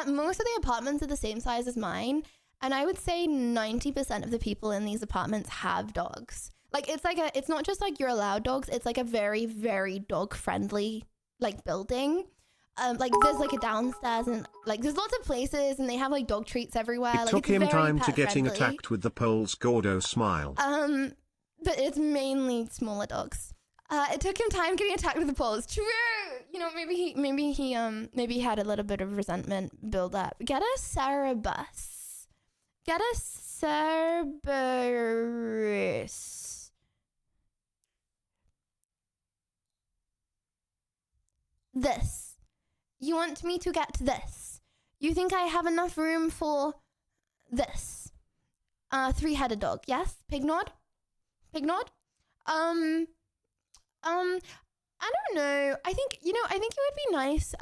most of the apartments are the same size as mine, and I would say 90% of the people in these apartments have dogs. Like it's not just like you're allowed dogs. It's like a very, very dog friendly like building. Like there's like a downstairs and like there's lots of places and they have like dog treats everywhere. It took him time to getting attacked with the Pole's Gordo smile. But it's mainly smaller dogs. It took him time getting attacked with the poles. True. You know, maybe he had a little bit of resentment build up. Get a Cerebus. Get a Cerberus. This. You want me to get this? You think I have enough room for this? 3-headed dog. Yes? Pig nod? I don't know. I think it would be nice.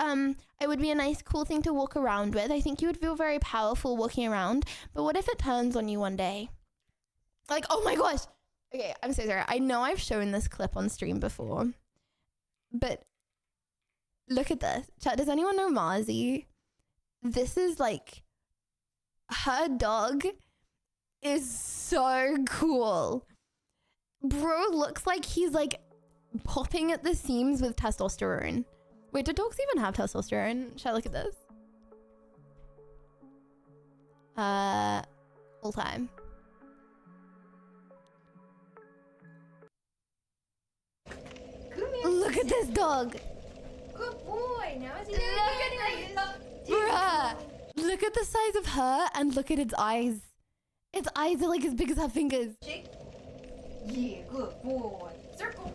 It would be a nice, cool thing to walk around with. I think you would feel very powerful walking around. But what if it turns on you one day? Like, oh my gosh. Okay, I'm so sorry. I know I've shown this clip on stream before. But look at this. Chat, does anyone know Marzi? This is like, her dog is so cool. Bro looks like he's like popping at the seams with testosterone. Wait, do dogs even have testosterone? Shall I look at this? All time. Look at this dog. Good boy. Now is he Look at this. Bruh. Look at the size of her and look at its eyes. Its eyes are like as big as her fingers. Yeah, good boy. Circle.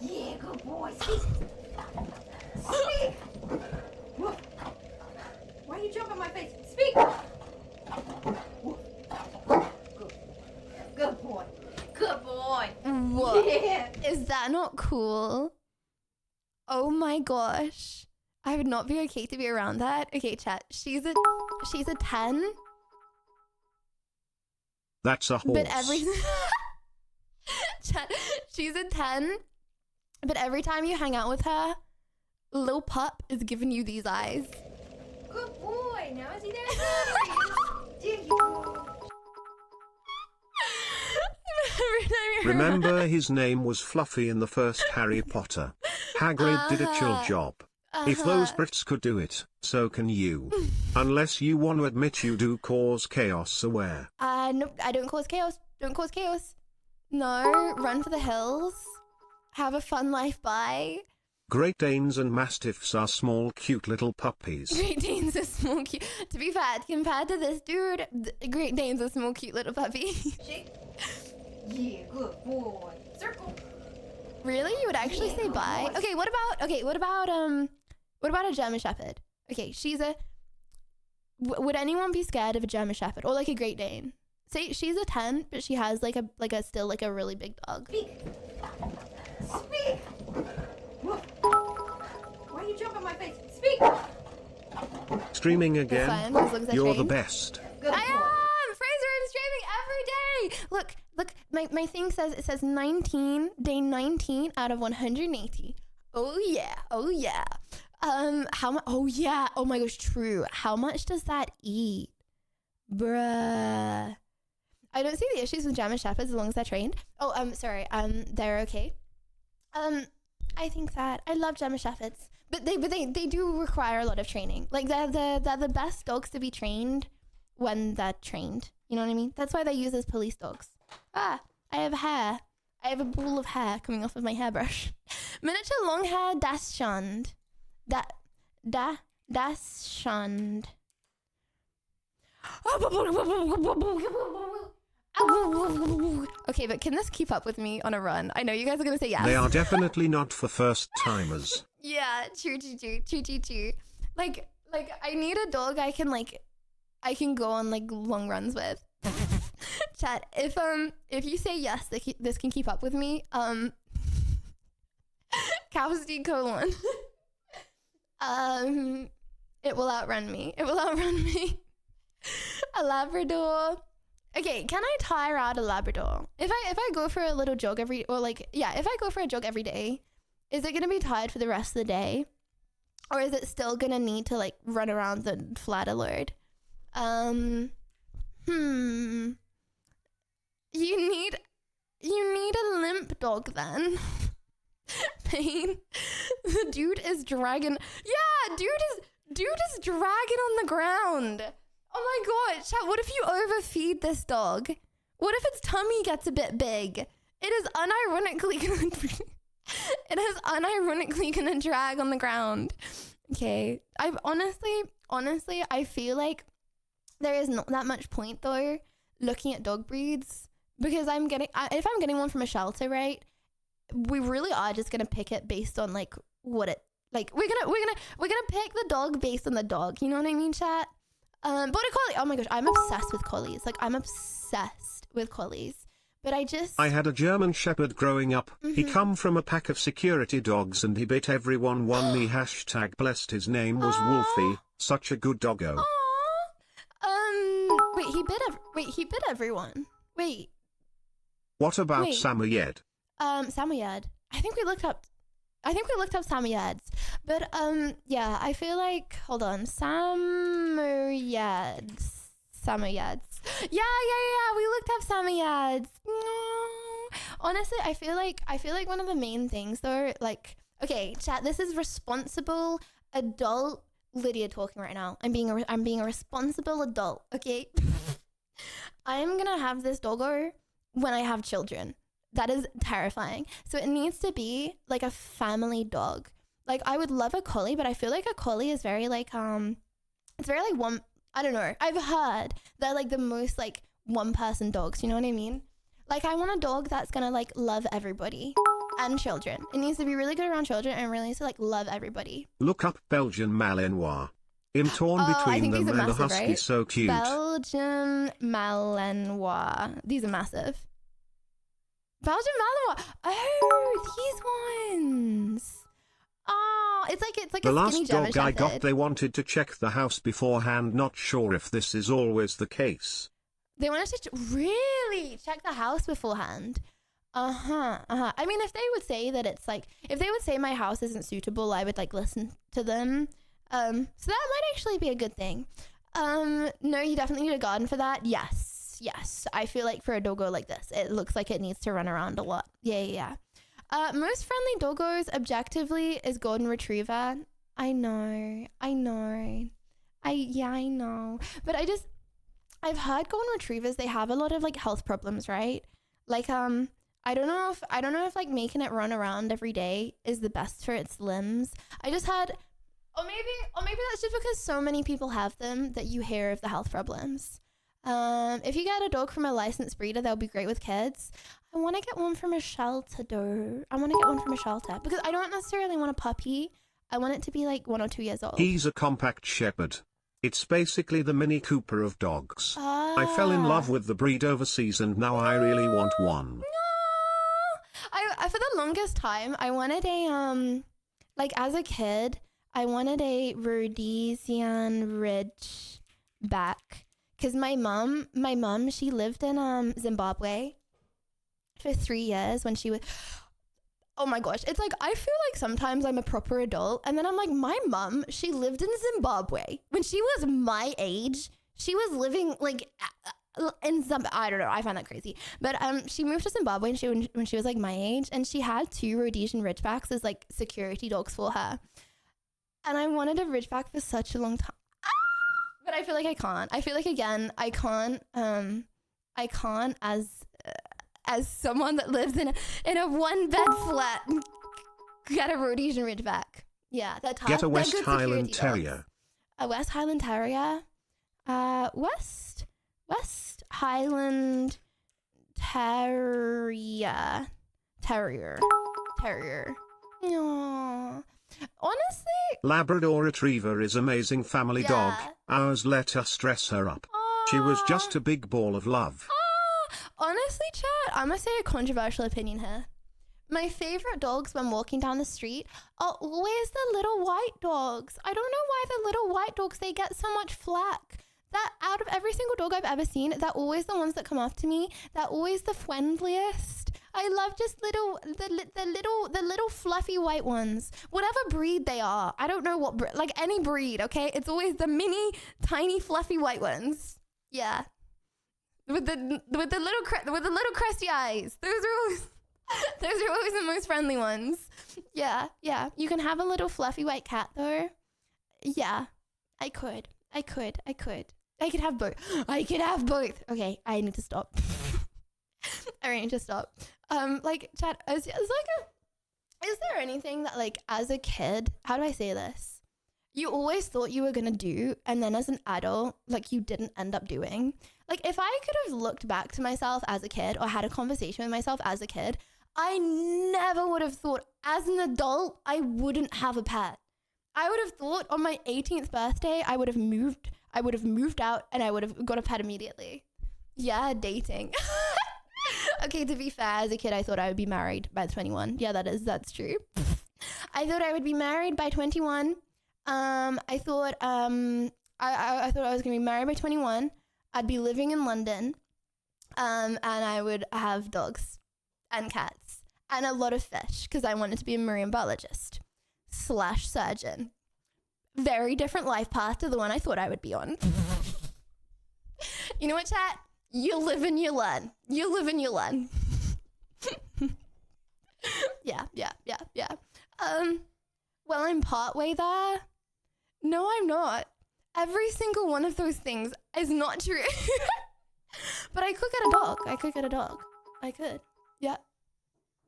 Yeah, good boy. Speak. Speak. Why are you jumping on my face? Speak. Good boy. Good boy. What? Yeah. Is that not cool? Oh my gosh. I would not be okay to be around that. Okay, chat. She's a 10. That's a horse. But chat, she's a 10. But every time you hang out with her, little pup is giving you these eyes. Good boy. Now is he there? Remember his name was Fluffy in the first Harry Potter. Hagrid did a chill job. If those Brits could do it, so can you. Unless you want to admit you do cause chaos aware. Nope, I don't cause chaos. Don't cause chaos. No, run for the hills. Have a fun life, bye. Great Danes and Mastiffs are small cute little puppies. Great Danes are small cute. To be fair, compared to this dude, Great Danes are small cute little puppy. Shake. Yeah, good boy. Circle. Really? You would actually say bye? Okay, what about a German Shepherd? Okay, she's a... would anyone be scared of a German Shepherd or like a Great Dane? Say she's a 10, but she has still a really big dog. Speak. Speak. Why are you jumping my face? Speak. Streaming again? Fine, as long as I You're the train. best. Good I boy. am! Fraser, I'm streaming every day! Look, my thing says 19, day 19 out of 180. Oh yeah. How much? Oh yeah, oh my gosh, true. How much does that eat? Bruh. I don't see the issues with German Shepherds as long as they're trained. Oh, sorry, they're okay. I think that I love German Shepherds, but they do require a lot of training. Like they're the best dogs to be trained when they're trained. You know what I mean? That's why they use as police dogs. I have hair. I have a ball of hair coming off of my hairbrush. Miniature long hair Dachshund. Dachshund. Okay, but can this keep up with me on a run? I know you guys are gonna say yes. They are definitely not for first timers. Yeah, true. Like I need a dog I can go on like long runs with. Chat, if you say yes, this can keep up with me. Capacity colon. It will outrun me. A Labrador. Okay, can I tire out a Labrador? If I go for a little jog if I go for a jog every day, is it gonna be tired for the rest of the day? Or is it still gonna need to like run around the flat alert? You need a limp dog then. Pain. The dude is dragging. Yeah, dude is dragging on the ground. Oh my god, chat, what if you overfeed this dog? What if its tummy gets a bit big? It is unironically gonna drag on the ground. Okay, I've honestly, I feel like there is not that much point though looking at dog breeds, because if I'm getting one from a shelter, right, we really are just gonna pick it based on like what it like. We're gonna pick the dog based on the dog. You know what I mean, chat? Border collie. Oh my gosh, I'm obsessed with collies. Like I'm obsessed with collies. But I had a German Shepherd growing up. He come from a pack of security dogs and he bit everyone. Me hashtag blessed. His name was Wolfie. Such a good doggo. Wait, he bit everyone. Wait. What about Samoyed? Samoyed. I think we looked up Samoyeds. But yeah, I feel like Samoyeds. Yeah, we looked up Samoyeds. No. Honestly, I feel like one of the main things though, like, okay, chat, this is responsible adult Lydia talking right now. I'm being a responsible adult, okay? I'm gonna have this doggo when I have children. That is terrifying. So it needs to be like a family dog. Like I would love a collie, but I feel like a collie is very like it's very like one. I don't know. I've heard they're like the most like one person dogs. You know what I mean? Like I want a dog that's gonna like love everybody and children. It needs to be really good around children and really needs to like love everybody. Look up Belgian Malinois. I'm torn between them and a husky, right? So cute. Belgian Malinois. These are massive. Belgian Malinois. Oh, these ones. Oh, it's like the a last skinny German dog I Shepherd. got, they wanted to check the house beforehand. Not sure if this is always the case. They wanted to really check the house beforehand. I mean, if they would say that it's like, if they would say my house isn't suitable, I would like listen to them. So that might actually be a good thing. No, you definitely need a garden for that. Yes. I feel like for a doggo like this, it looks like it needs to run around a lot. Yeah. Most friendly doggos objectively is golden retriever. I know. I know. But I've heard golden retrievers, they have a lot of like health problems, right? Like, I don't know if like making it run around every day is the best for its limbs. I just had, or maybe that's just because so many people have them that you hear of the health problems. If you get a dog from a licensed breeder, they'll be great with kids. I want to get one from a shelter though. Because I don't necessarily want a puppy. I want it to be like 1 or 2 years old. He's a compact shepherd. It's basically the Mini Cooper of dogs. I fell in love with the breed overseas and now I really want one. I for the longest time, I wanted a, like as a kid, I wanted a Rhodesian Ridgeback. Because my mom, she lived in Zimbabwe for 3 years when she was, oh my gosh, it's like, I feel like sometimes I'm a proper adult and then I'm like, my mom, she lived in Zimbabwe. When she was my age, she was living like in some, I don't know, I find that crazy. But she moved to Zimbabwe when she was like my age, and she had 2 Rhodesian Ridgebacks as like security dogs for her. And I wanted a Ridgeback for such a long time. But I feel like I can't. I feel like, again, I can't as someone that lives in a 1-bed flat get a Rhodesian Ridgeback. Yeah, that's hard. Get a West Highland Terrier. A West Highland Terrier. West Highland Terrier. Aww. Honestly, Labrador Retriever is amazing family dog. Ours let us dress her up. She was just a big ball of love. Honestly, chat, I'm gonna say a controversial opinion here. My favorite dogs when walking down the street are always the little white dogs. I don't know why the little white dogs, they get so much flack. That out of every single dog I've ever seen, they're always the ones that come up to me. They're always the friendliest. I love just the little fluffy white ones. Whatever breed they are. I don't know what like any breed, okay? It's always the mini, tiny, fluffy white ones. Yeah. With the little crusty eyes. Those are always the most friendly ones. Yeah. You can have a little fluffy white cat though. Yeah. I could have both. Okay, I need to stop. I need to stop. Like, chat, is there anything that, like, as a kid, how do I say this? You always thought you were gonna do, and then as an adult, like, you didn't end up doing? Like, if I could have looked back to myself as a kid or had a conversation with myself as a kid, I never would have thought as an adult I wouldn't have a pet. I would have thought on my 18th birthday, I would have moved out and I would have got a pet immediately. Yeah, dating. Okay, to be fair, as a kid, I thought I would be married by 21. Yeah, that's true. I thought I would be married by 21. I thought I was gonna be married by 21. I'd be living in London, and I would have dogs and cats and a lot of fish because I wanted to be a marine biologist / surgeon. Very different life path to the one I thought I would be on. You know what, chat? You live and you learn. Yeah. Well, I'm partway there. No, I'm not. Every single one of those things is not true. But I could get a dog. I could. Yeah.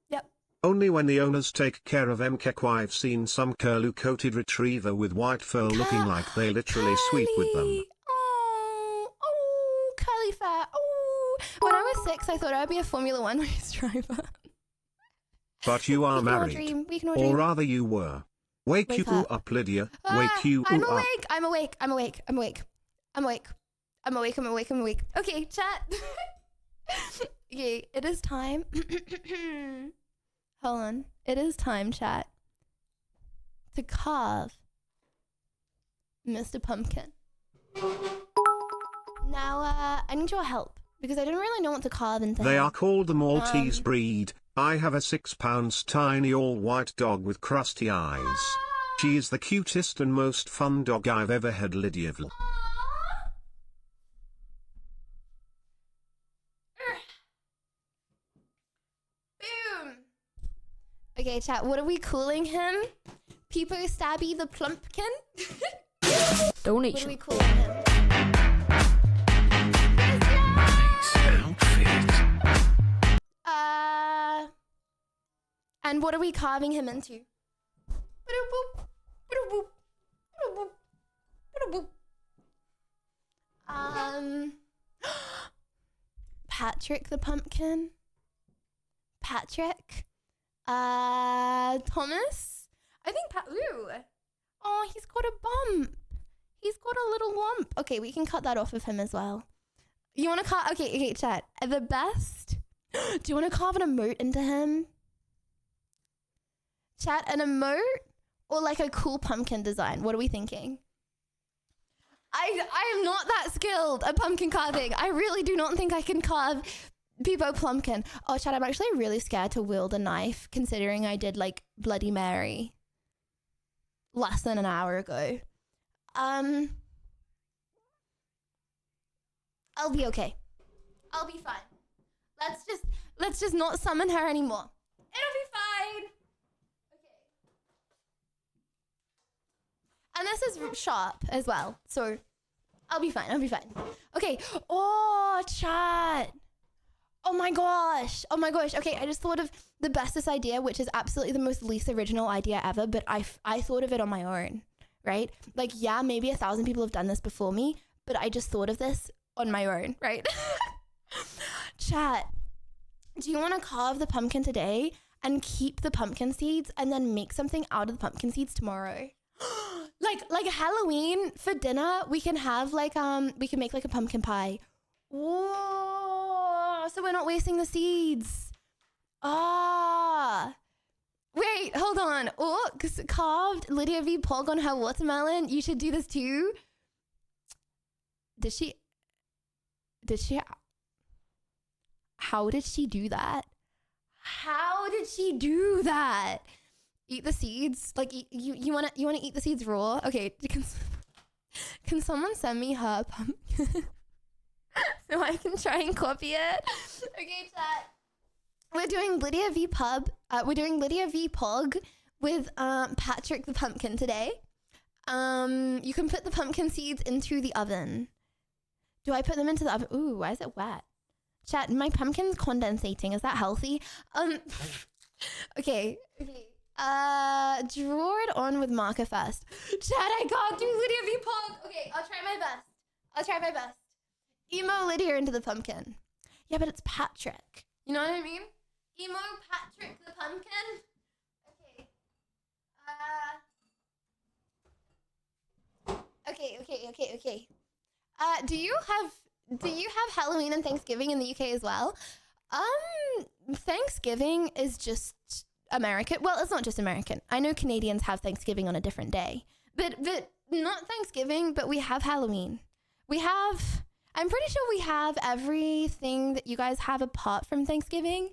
Yep. Only when the owners take care of them. I've seen some curly-coated retriever with white fur looking like they literally sweep with them. Oh, curly fur. Oh. When I was 6, I thought I would be a Formula 1 race driver. But you are married. We can all dream. Or rather you were. Wake you up, Lydia. Wake you I'm up. awake. I'm awake. Okay, chat. Okay, it is time. Hold on. It is time, chat, to carve Mr. Pumpkin. Now, I need your help. because I didn't really know what to carve into They him. are called the Maltese Um, breed. I have a 6 pounds tiny all-white dog with crusty eyes. She is the cutest and most fun dog I've ever had, Lydia. Boom. Okay, chat, what are we calling him? Peepo Stabby the Plumpkin? What are we Donation. calling him? Nice outfit. And what are we carving him into? Ba-da-boop, ba-da-boop, ba-da-boop, ba-da-boop. Patrick the Pumpkin. Patrick. Thomas. I think ooh. Oh, he's got a bump. He's got a little lump. Okay, we can cut that off of him as well. You want to carve? Okay, chat. The best. Do you want to carve an emote into him? Chat, an emote or like a cool pumpkin design? What are we thinking? I am not that skilled at pumpkin carving. I really do not think I can carve Peepo Plumpkin. Oh, chat, I'm actually really scared to wield a knife considering I did like Bloody Mary less than an hour ago. I'll be okay. I'll be fine. Let's just not summon her anymore. It'll be fine. Okay. And this is sharp as well, so I'll be fine. Okay. Oh, chat. Oh my gosh. Okay, I just thought of the bestest idea, which is absolutely the most least original idea ever, but I thought of it on my own, right? Like, yeah, maybe 1,000 people have done this before me, but I just thought of this on my own, right? Chat, do you want to carve the pumpkin today and keep the pumpkin seeds and then make something out of the pumpkin seeds tomorrow? like Halloween for dinner, we can have like, we can make like a pumpkin pie. Whoa, so we're not wasting the seeds. Wait, hold on. Oh, carved Lydia V. Pog on her watermelon. You should do this too. Did she? How did she do that? Eat the seeds? Like, you wanna eat the seeds raw? Okay, can someone send me her pumpkin? So I can try and copy it. Okay, chat. We're doing Lydia V. Pog with Patrick the Pumpkin today. You can put the pumpkin seeds into the oven. Do I put them into the oven? Ooh, why is it wet? Chat, my pumpkin's condensating. Is that healthy? Okay. Draw it on with marker first. Chat, I can't do Lydia V. Pog. Okay, I'll try my best. Emo Lydia into the pumpkin. Yeah, but it's Patrick. You know what I mean? Emo Patrick the pumpkin. Okay. Do you have Halloween and Thanksgiving in the UK as well? Thanksgiving is just American. Well, it's not just American. I know Canadians have Thanksgiving on a different day, but not Thanksgiving. But we have Halloween. I'm pretty sure we have everything that you guys have apart from Thanksgiving.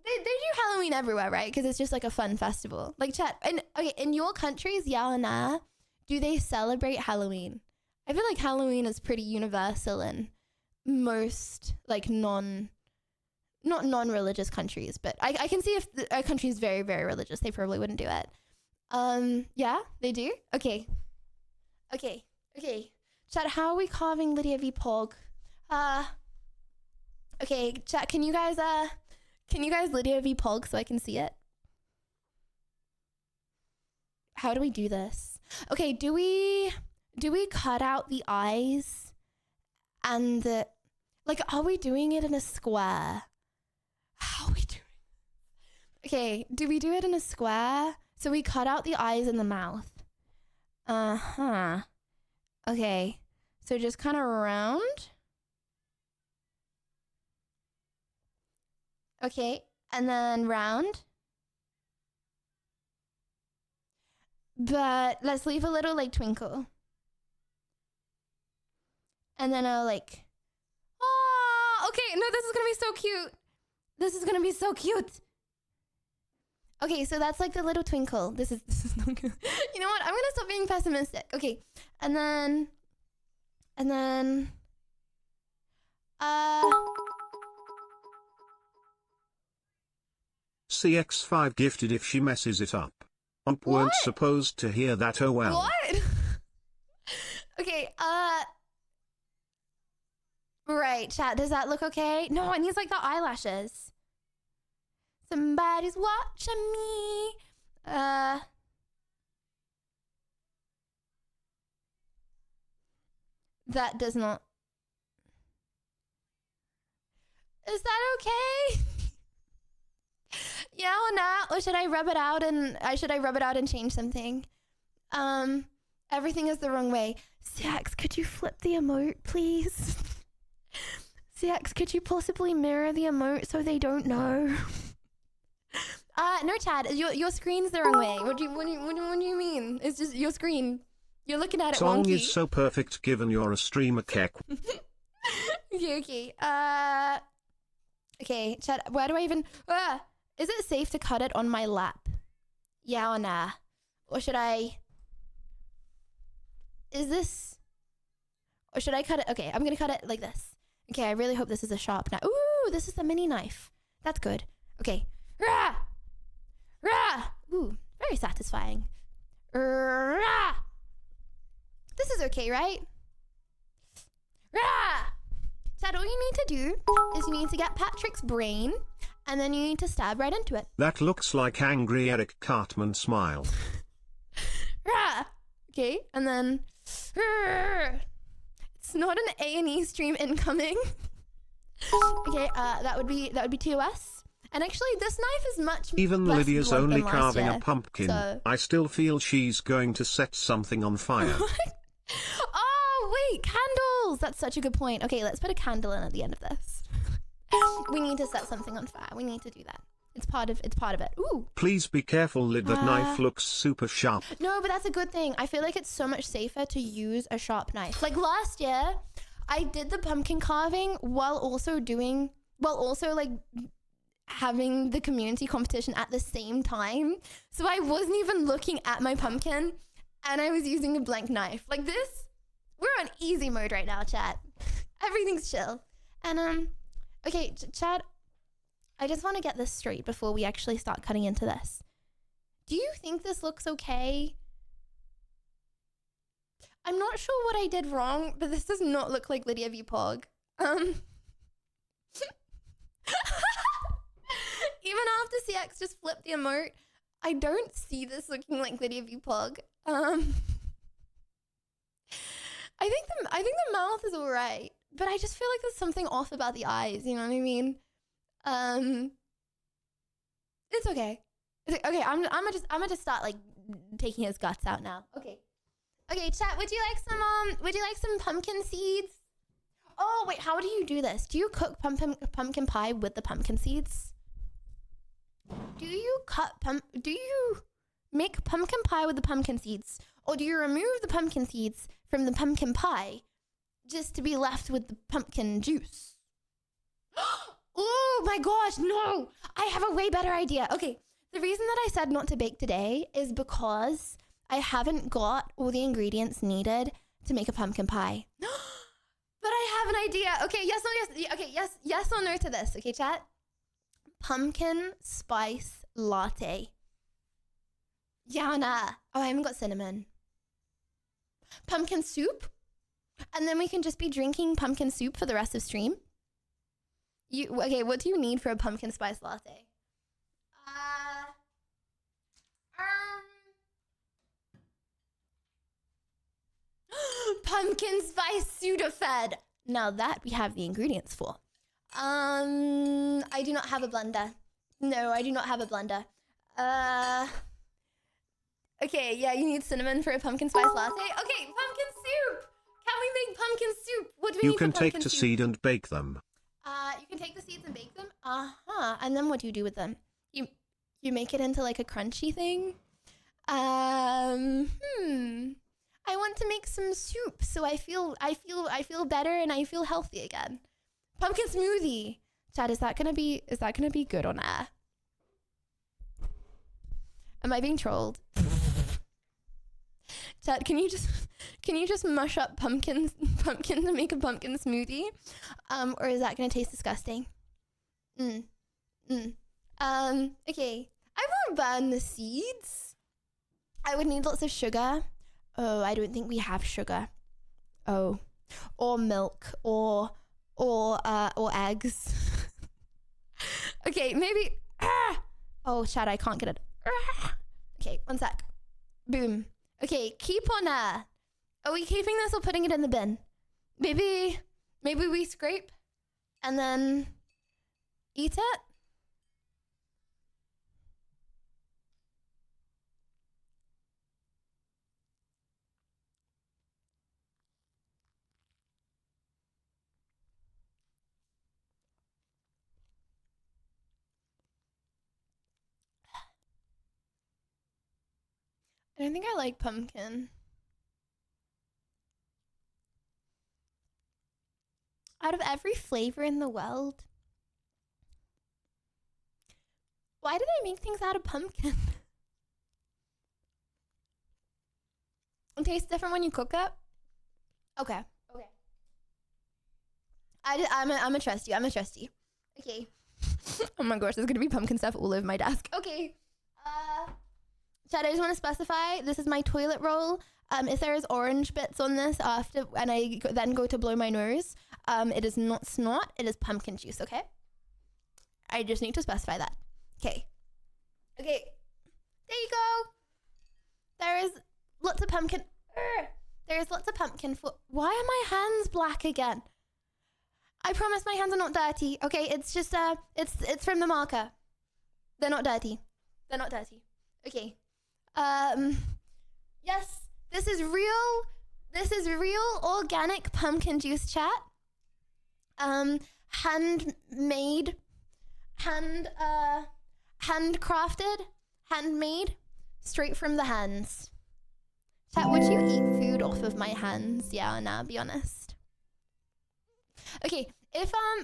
They do Halloween everywhere, right? Because it's just like a fun festival. Like, chat. And okay, in your countries, yeah or nah, do they celebrate Halloween? I feel like Halloween is pretty universal in most like not non-religious countries, but I can see if a country is very, very religious, they probably wouldn't do it. Yeah, they do? Okay. Chat, how are we carving Lydia V. Pog? Okay, chat, can you guys Lydia V. Pog so I can see it? How do we do this? Okay, do we cut out the eyes and the, like, are we doing it in a square? How are we doing? Okay, do we do it in a square? So we cut out the eyes and the mouth. Okay, so just kind of round. Okay, and then round. But let's leave a little like twinkle. And then I'll like, Okay, no, this is gonna be so cute. This is gonna be so cute. Okay, so that's like the little twinkle. This is not good. You know what? I'm gonna stop being pessimistic. Okay, and then CX5 gifted if she messes it up. Weren't supposed to hear that, oh well. What? Okay, right, chat, does that look okay? No, it needs like the eyelashes. Somebody's watching me. That does not. Is that okay? Yeah or nah? Or should I rub it out and change something? Everything is the wrong way. CX, could you flip the emote, please? CX, could you possibly mirror the emote so they don't know? No, Chad, your screen's the wrong way. What do you mean? It's just your screen. You're looking at it Song wonky. is so perfect given you're a streamer, Kek. Okay. Okay, Chad, where do I even... is it safe to cut it on my lap? Yeah or nah? Or should I... Is this... Or should I cut it... Okay, I'm gonna cut it like this. Okay, I really hope this is a sharp knife. Ooh, this is the mini knife. That's good. Okay. Rah! Rah! Ooh, very satisfying. Rah! This is okay, right? Rah! Chad, all you need to do is you need to get Patrick's brain, and then you need to stab right into it. That looks like angry Eric Cartman smile. Rah! Okay, and then... It's not an A&E stream incoming. Okay, that would be TOS. And actually, this knife is much Even less Lydia's blunt only than last carving year, a pumpkin. so- I still feel she's going to set something on fire. Oh, wait, candles! That's such a good point. Okay, let's put a candle in at the end of this. We need to set something on fire. We need to do that. It's part of it. Ooh. Please be careful, Lyd. That knife looks super sharp. No, but that's a good thing. I feel like it's so much safer to use a sharp knife. Like last year, I did the pumpkin carving while also like having the community competition at the same time. So I wasn't even looking at my pumpkin and I was using a blank knife. Like this, we're on easy mode right now, chat. Everything's chill. And okay, Chad, I just want to get this straight before we actually start cutting into this. Do you think this looks okay? I'm not sure what I did wrong, but this does not look like Lydia v. Pog. Even after CX just flipped the emote, I don't see this looking like Lydia v. Pog. I think the mouth is alright, but I just feel like there's something off about the eyes, you know what I mean? It's okay. Okay, I'm gonna just start like taking his guts out now. Okay, chat. Would you like some pumpkin seeds? Oh wait, how do you do this? Do you cook pumpkin pie with the pumpkin seeds? Do you make pumpkin pie with the pumpkin seeds, or do you remove the pumpkin seeds from the pumpkin pie just to be left with the pumpkin juice? Oh my gosh, no! I have a way better idea. Okay, the reason that I said not to bake today is because I haven't got all the ingredients needed to make a pumpkin pie. But I have an idea. Okay, yes or no to this. Okay, chat? Pumpkin spice latte. Yeah, nah. Oh, I haven't got cinnamon. Pumpkin soup? And then we can just be drinking pumpkin soup for the rest of stream. Okay, what do you need for a pumpkin spice latte? Pumpkin spice Sudafed. Now that we have the ingredients for. I do not have a blender. No, I do not have a blender. Okay, yeah, you need cinnamon for a pumpkin spice latte. Okay, pumpkin soup. Can we make pumpkin soup? What do we You need can for take pumpkin the soup? seed and bake them. You can take the seeds and bake them. And then what do you do with them? You make it into like a crunchy thing. I want to make some soup so I feel better and I feel healthy again. Pumpkin smoothie. Chad, is that gonna be good on air? Am I being trolled? Chad, can you just mush up pumpkin to make a pumpkin smoothie? Or is that gonna taste disgusting? Okay. I won't burn the seeds. I would need lots of sugar. Oh, I don't think we have sugar. Oh, or milk, or eggs. Okay, maybe. Oh, Chad, I can't get it. Okay, one sec. Boom. Okay, keep on air. Are we keeping this or putting it in the bin? Maybe we scrape and then eat it. I don't think I like pumpkin. Out of every flavor in the world, why do they make things out of pumpkin? It tastes different when you cook it. Okay. I'm a trust you. Okay. Oh my gosh, there's gonna be pumpkin stuff all over my desk. Okay. Chad, I just want to specify, this is my toilet roll. If there is orange bits on this after, and I then go to blow my nose, it is not snot, it is pumpkin juice, okay? I just need to specify that. Okay. There you go. There is lots of pumpkin. There is lots of pumpkin for, why are my hands black again? I promise my hands are not dirty, okay? It's just, it's from the marker. They're not dirty. Okay. Yes, this is real organic pumpkin juice, chat. Handmade, handcrafted, handmade, straight from the hands. Chat, would you eat food off of my hands? Yeah or nah, be honest. Okay,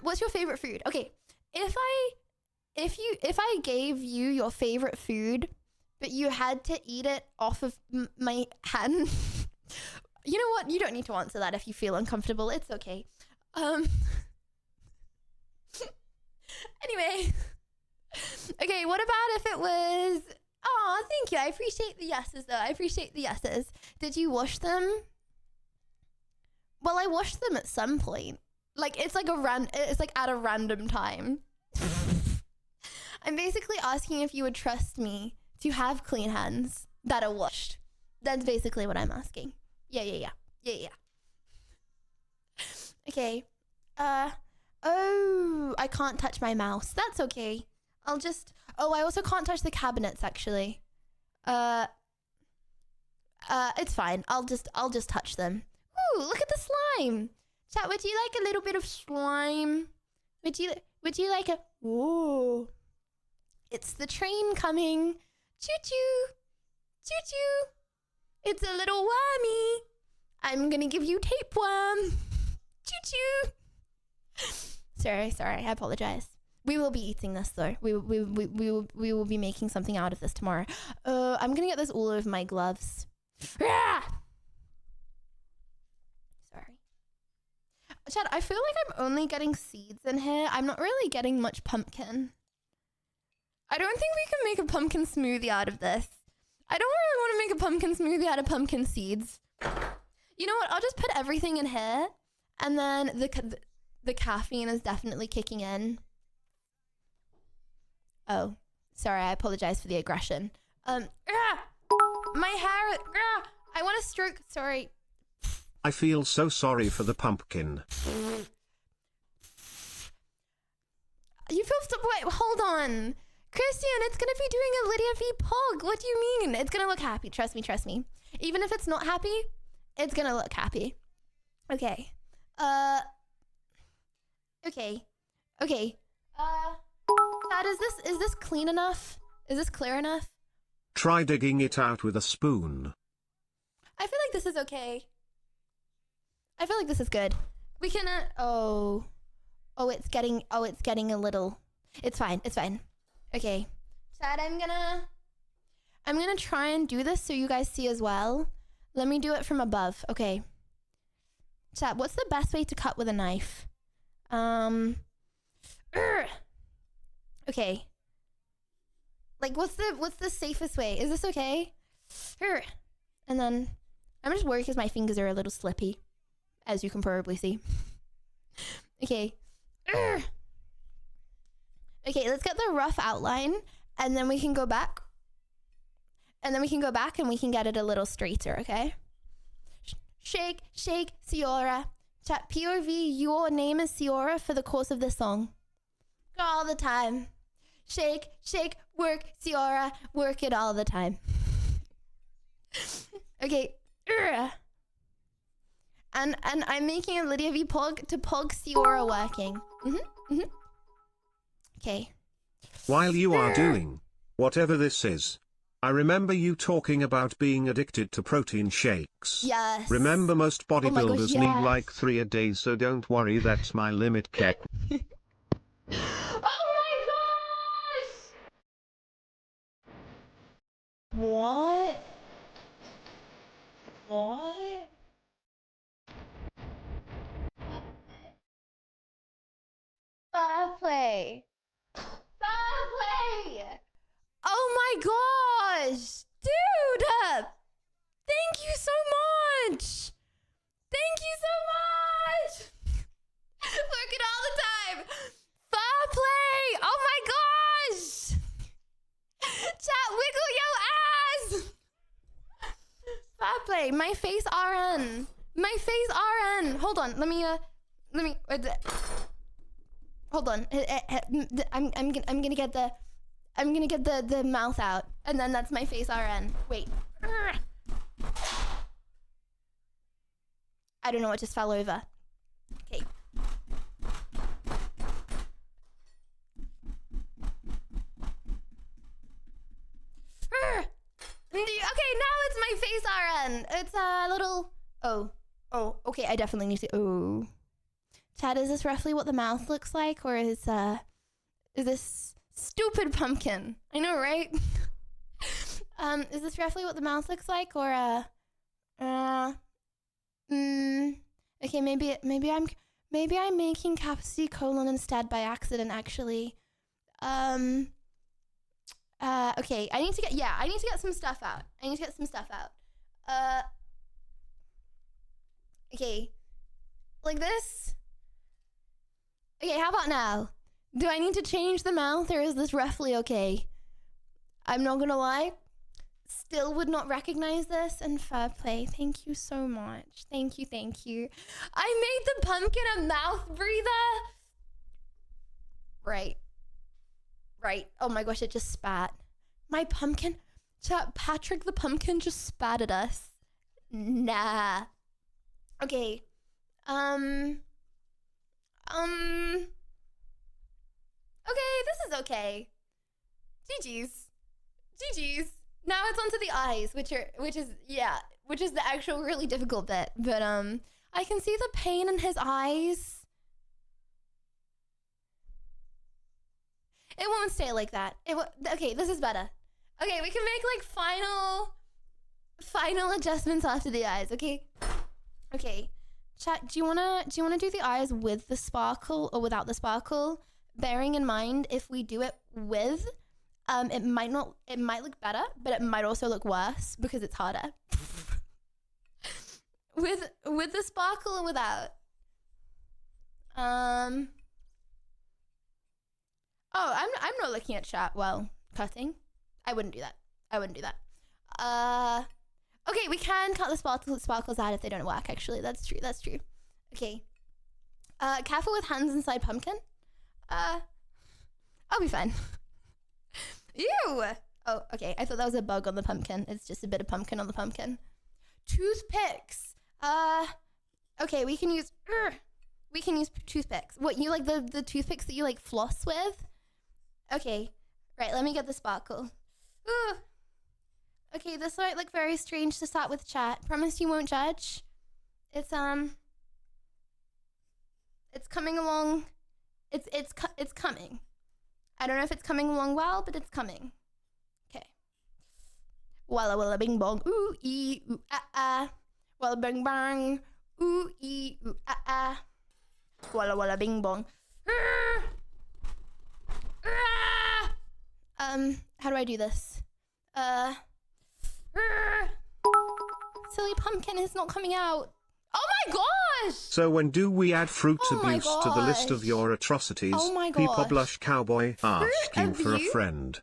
what's your favorite food? Okay, if I gave you your favorite food, but you had to eat it off of my hand. You know what? You don't need to answer that if you feel uncomfortable. It's okay. Anyway. Okay, what about if it was... Oh, thank you. I appreciate the yeses, though. Did you wash them? Well, I washed them at some point. Like, it's like at a random time. I'm basically asking if you would trust me to have clean hands that are washed. That's basically what I'm asking. Yeah. Okay. Oh, I can't touch my mouse. That's okay. I also can't touch the cabinets, actually. It's fine. I'll just touch them. Ooh, look at the slime. Chat, would you like a little bit of slime? Would you like a... Ooh. It's the train coming. Choo-choo. Choo-choo. It's a little wormy. I'm gonna give you tapeworm. Choo-choo. Sorry. I apologize. We will be eating this, though. We will be making something out of this tomorrow. I'm gonna get this all over my gloves. Ah! Sorry. Chad, I feel like I'm only getting seeds in here. I'm not really getting much pumpkin. I don't think we can make a pumpkin smoothie out of this. I don't really want to make a pumpkin smoothie out of pumpkin seeds. You know what? I'll just put everything in here, and then the caffeine is definitely kicking in. Oh, sorry. I apologize for the aggression. My hair. I want to stroke. Sorry. I feel so sorry for the pumpkin. You feel wait, hold on. Christian, it's gonna be doing a Lydia v Pog. What do you mean? It's gonna look happy. Trust me. Even if it's not happy, it's gonna look happy. Okay. Okay. Dad, is this clean enough? Is this clear enough? Try digging it out with a spoon. I feel like this is okay. I feel like this is good. We can, Oh, it's getting a little. It's fine. Okay. Chat, I'm gonna try and do this so you guys see as well. Let me do it from above. Okay. Chat, what's the best way to cut with a knife? Okay. Like, what's the safest way? Is this okay? And then I'm just worried because my fingers are a little slippy, as you can probably see. Okay. Okay, let's get the rough outline, and then we can go back. And then we can go back and we can get it a little straighter, okay? Shake, shake, Ciora. Chat, POV, your name is Ciora for the course of this song. All the time. Shake, shake, work, Ciora, work it all the time. Okay. And I'm making a Lydia V pog to pog Ciora working. Okay. While you are doing whatever this is, I remember you talking about being addicted to protein shakes. Yes. Remember most bodybuilders yes. need like 3 a day, so don't worry, that's my limit, Keck. Oh my gosh! What? What? Fair play. Fair play! Oh my gosh! Dude! Thank you so much! Thank you so much! Work it all the time! Fair play! Oh my gosh! Chat, wiggle your ass! Fair play. My face RN. My face RN. Hold on. Let me hold on. I'm gonna get the mouth out, and then that's my face RN. Wait. I don't know what just fell over. Okay. Okay, now it's my face RN. It's a little. Oh. Okay. I definitely need to. Oh. Chad, is this roughly what the mouth looks like, or is this stupid pumpkin? I know, right? Is this roughly what the mouth looks like, or okay, maybe I'm making capacity colon instead by accident, actually. Okay, I need to get some stuff out. Okay, like this. Okay, how about now? Do I need to change the mouth, or is this roughly okay? I'm not gonna lie, still would not recognize this, and fair play. Thank you so much. Thank you. I made the pumpkin a mouth breather. Right. Oh my gosh, it just spat. My pumpkin, chat, Patrick the pumpkin just spat at us. Nah. Okay. Okay, this is okay. GG's. Now it's onto the eyes, which is the actual really difficult bit. But I can see the pain in his eyes. It won't stay like that. Okay, this is better. Okay, we can make like final adjustments after the eyes. Okay. Chat, do you wanna do the eyes with the sparkle or without the sparkle? Bearing in mind, if we do it with, it might look better, but it might also look worse because it's harder. with the sparkle or without? Oh, I'm not looking at chat while cutting. I wouldn't do that. Okay, we can cut the sparkles out if they don't work, actually. That's true. Okay. Careful with hands inside pumpkin. I'll be fine. Ew! Oh, okay. I thought that was a bug on the pumpkin. It's just a bit of pumpkin on the pumpkin. Toothpicks. Okay, we can use toothpicks. What, you like the toothpicks that you like floss with? Okay. Right, let me get the sparkle. Ooh. Okay, this might look very strange to start with, chat. Promise you won't judge. It's coming along It's coming. I don't know if it's coming along well, but it's coming. Okay. Walla walla bing bong. Ooh ee ooh ah ah. Walla bing bang. Ooh ee ooh ah ah. Walla walla bing bong. How do I do this? Silly pumpkin is not coming out. Oh my gosh! So when do we add fruit Oh my abuse to the list of gosh. your atrocities? Oh my Peepaw gosh. Blush Cowboy asking for a abuse? friend.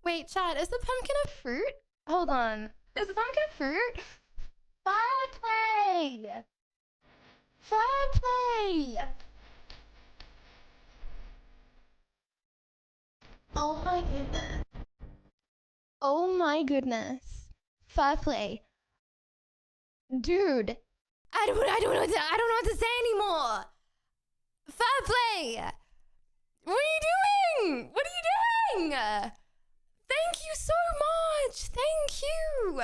Wait, Chad, is the pumpkin a fruit? Hold on. Is the pumpkin a fruit? Fire play! Fire play! Oh my goodness. Oh my goodness. Fire play. Dude. I don't know what to say anymore. Fire play! What are you doing? What are you doing? Thank you so much. Thank you.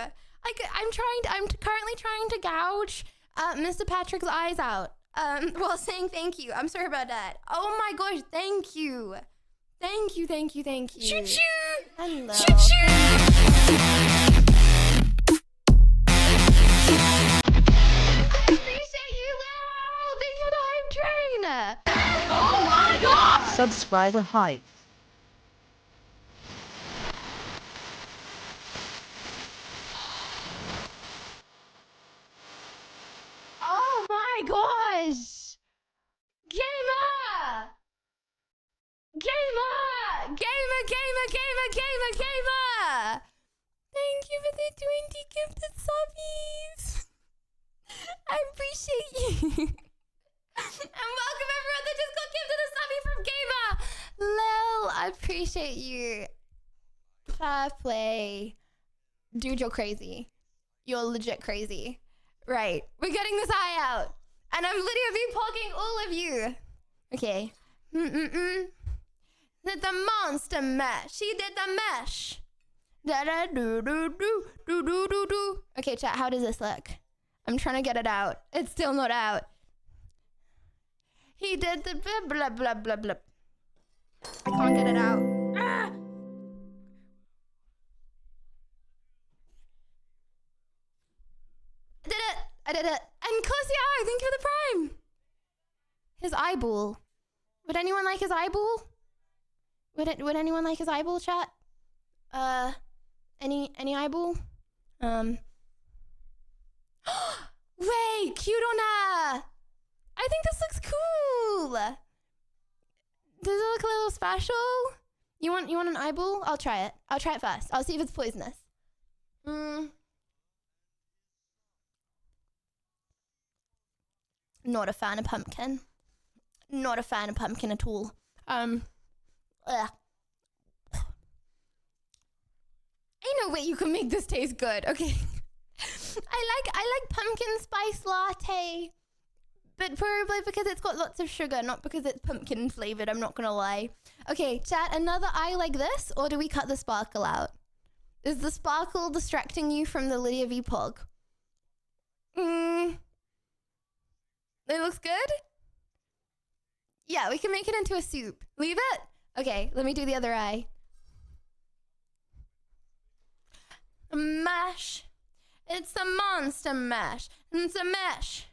I'm currently trying to gouge Mr. Patrick's eyes out while saying thank you. I'm sorry about that. Oh my gosh, thank you. Thank you. Choo choo. Hello. Choo choo. I appreciate you, Lil. Thank you for the hype train. Oh my god. Subscriber hype. Oh my gosh! Gamer! Thank you for the 20 gifted subbies. I appreciate you. And welcome everyone that just got gifted a subby from Gamer. Lil, I appreciate you. Fair play. Dude, you're crazy. You're legit crazy. Right, we're getting this eye out. And I'm literally poking all of you. Okay. Did the monster mash. She did the mesh. Da da do do do do do do do. Okay, chat, how does this look? I'm trying to get it out. It's still not out. He did the blah blah blah blah blah. I can't get it out. Ah! I did it. And Cosio, thank you for the prime. His eyeball. Would anyone like his eyeball? Would anyone like his eyeball, chat? Any eyeball? Wait, cute on her. I think this looks cool. Does it look a little special? You want an eyeball? I'll try it. I'll try it first. I'll see if it's poisonous. Not a fan of pumpkin. Not a fan of pumpkin at all. Ain't no way you can make this taste good. Okay. I like pumpkin spice latte, but probably because it's got lots of sugar, not because it's pumpkin flavored. I'm not gonna lie. Okay, chat. Another eye like this, or do we cut the sparkle out? Is the sparkle distracting you from the Lydia V Pog? It looks good? Yeah, we can make it into a soup. Leave it? Okay, let me do the other eye. Mash. It's a monster mash. It's a mash.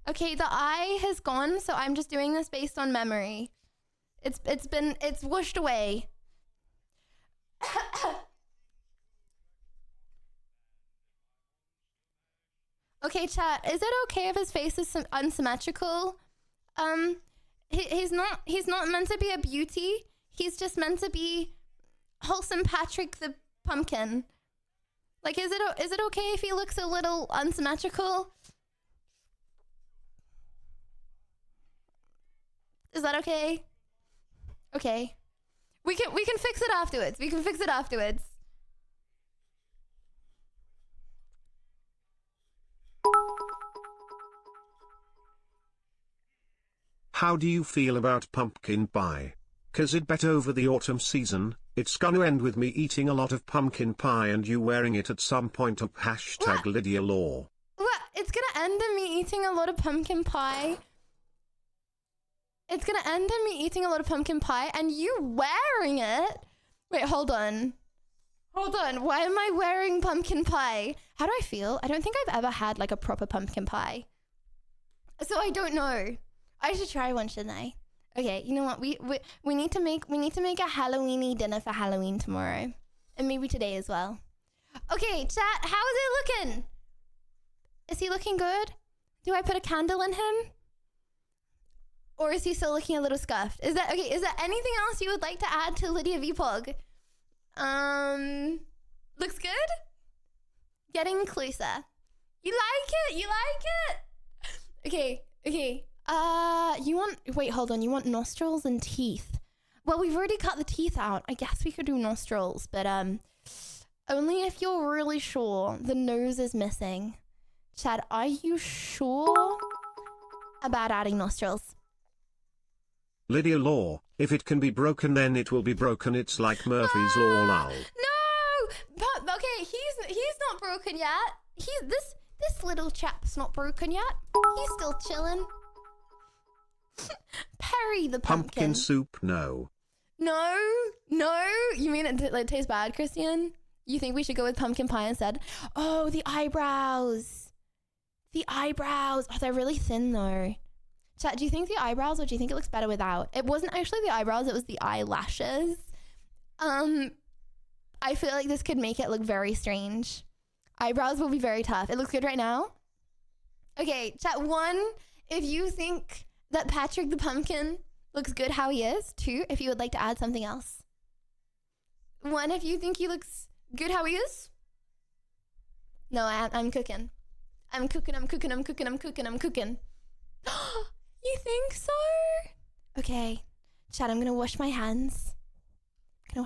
Okay, the eye has gone, so I'm just doing this based on memory. It's whooshed away. Okay, chat, is it okay if his face is unsymmetrical? He's not meant to be a beauty. He's just meant to be wholesome Patrick the pumpkin. Like, is it okay if he looks a little unsymmetrical? Is that okay? Okay. We can fix it afterwards. We can fix it afterwards. How do you feel about pumpkin pie? 'Cause it bet over the autumn season. It's gonna end with me eating a lot of pumpkin pie and you wearing it at some point of hashtag Lydia Law. What? It's gonna end in me eating a lot of pumpkin pie? It's gonna end in me eating a lot of pumpkin pie and you wearing it. Wait, hold on. Hold on. Why am I wearing pumpkin pie? How do I feel? I don't think I've ever had like a proper pumpkin pie. So I don't know. I should try one, shouldn't I? Okay, you know what? We need to make a Halloweeny dinner for Halloween tomorrow. And maybe today as well. Okay, chat, how is it looking? Is he looking good? Do I put a candle in him? Or is he still looking a little scuffed? Is there anything else you would like to add to Lydia Vpog? Looks good? Getting closer. You like it? You like it? Okay. Wait, hold on. You want nostrils and teeth? Well, we've already cut the teeth out. I guess we could do nostrils, but only if you're really sure. The nose is missing. Chad, are you sure about adding nostrils? Lydia Law, if it can be broken then it will be broken. It's like Murphy's Law lol. No! But, okay, he's not broken yet. This little chap's not broken yet. He's still chilling. Perry the Pumpkin soup, no. No. You mean it tastes bad, Christian? You think we should go with pumpkin pie instead? Oh, the eyebrows. Oh, they're really thin though. Chat, do you think the eyebrows or do you think it looks better without? It wasn't actually the eyebrows, it was the eyelashes. I feel like this could make it look very strange. Eyebrows will be very tough. It looks good right now. Okay, chat, 1, if you think that Patrick the Pumpkin looks good how he is. 2, if you would like to add something else. 1, if you think he looks good how he is. No, I'm cooking. I'm cooking. You think so? Okay. Chat, I'm gonna wash my hands. Okay.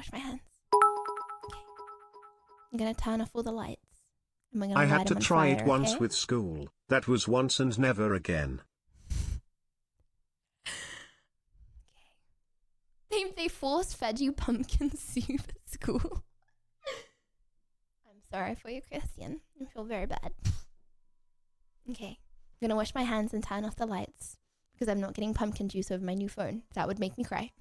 I'm gonna turn off all the lights. And we're gonna I light had to them on try fire, it once okay? with school. That was once and never again. They force fed you pumpkin soup at school. I'm sorry for you, Christian. I feel very bad. Okay. I'm gonna wash my hands and turn off the lights because I'm not getting pumpkin juice over my new phone. That would make me cry.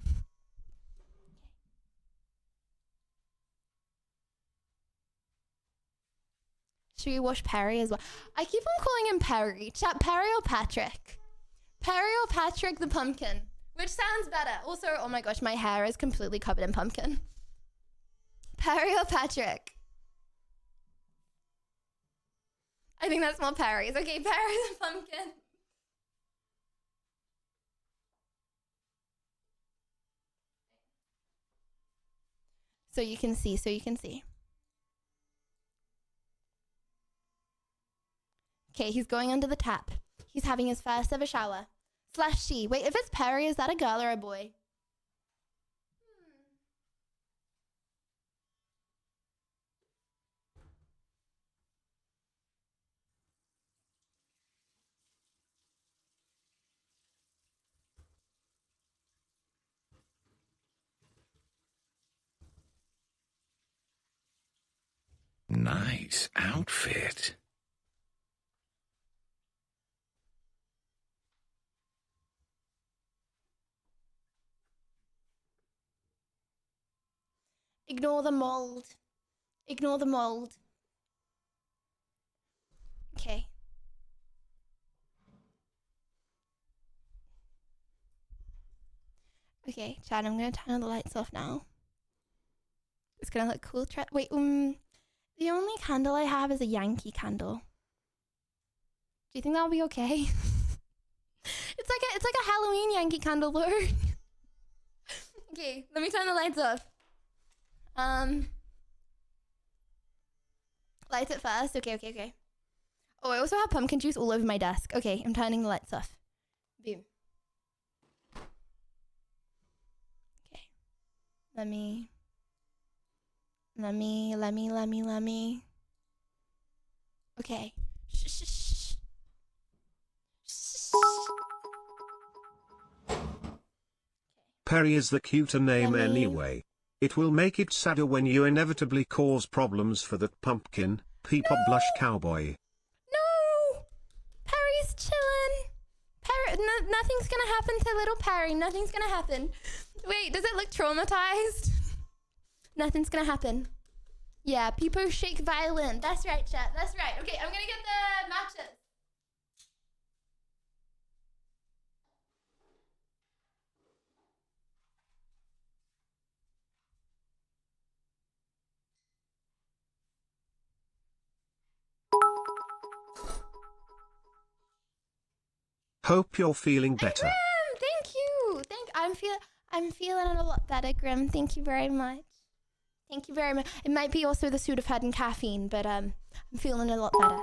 Should we wash Perry as well? I keep on calling him Perry. Chat, Perry or Patrick? Perry or Patrick the Pumpkin? Which sounds better? Also, oh my gosh, my hair is completely covered in pumpkin. Perry or Patrick? I think that's more Perry's. Okay, Perry the Pumpkin. So you can see. Okay, he's going under the tap. He's having his first ever shower. /she. Wait, if it's Perry, is that a girl or a boy? Nice outfit. Ignore the mold. Okay. Okay, Chad, I'm gonna turn the lights off now. It's gonna look cool. Wait, the only candle I have is a Yankee candle. Do you think that'll be okay? It's like a Halloween Yankee candle, Lord. Okay, let me turn the lights off. Lights it first. Okay. Oh, I also have pumpkin juice all over my desk. Okay, I'm turning the lights off. Boom. Okay. Let me. Okay. Shh. Perry is the cuter name anyway. It will make it sadder when you inevitably cause problems for that pumpkin, Peepop Blush Cowboy. No! Perry's chillin'. nothing's gonna happen to little Perry. Nothing's gonna happen. Wait, does it look traumatized? Nothing's gonna happen. Yeah, people shake violin. That's right, chat. That's right. Okay, I'm gonna get the matches. Hope you're feeling better. Grim, thank you. I'm feeling a lot better, Grim. Thank you very much. Thank you very much. It might be also the Sudafed and caffeine, but I'm feeling a lot better.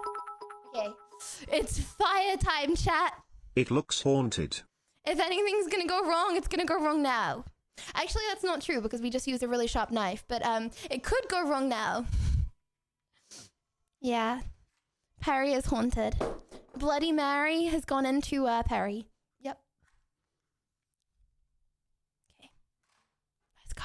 Okay, it's fire time, chat. It looks haunted. If anything's gonna go wrong, it's gonna go wrong now. Actually, that's not true because we just used a really sharp knife, but it could go wrong now. Yeah, Perry is haunted. Bloody Mary has gone into Perry. Yep. Okay. Let's go.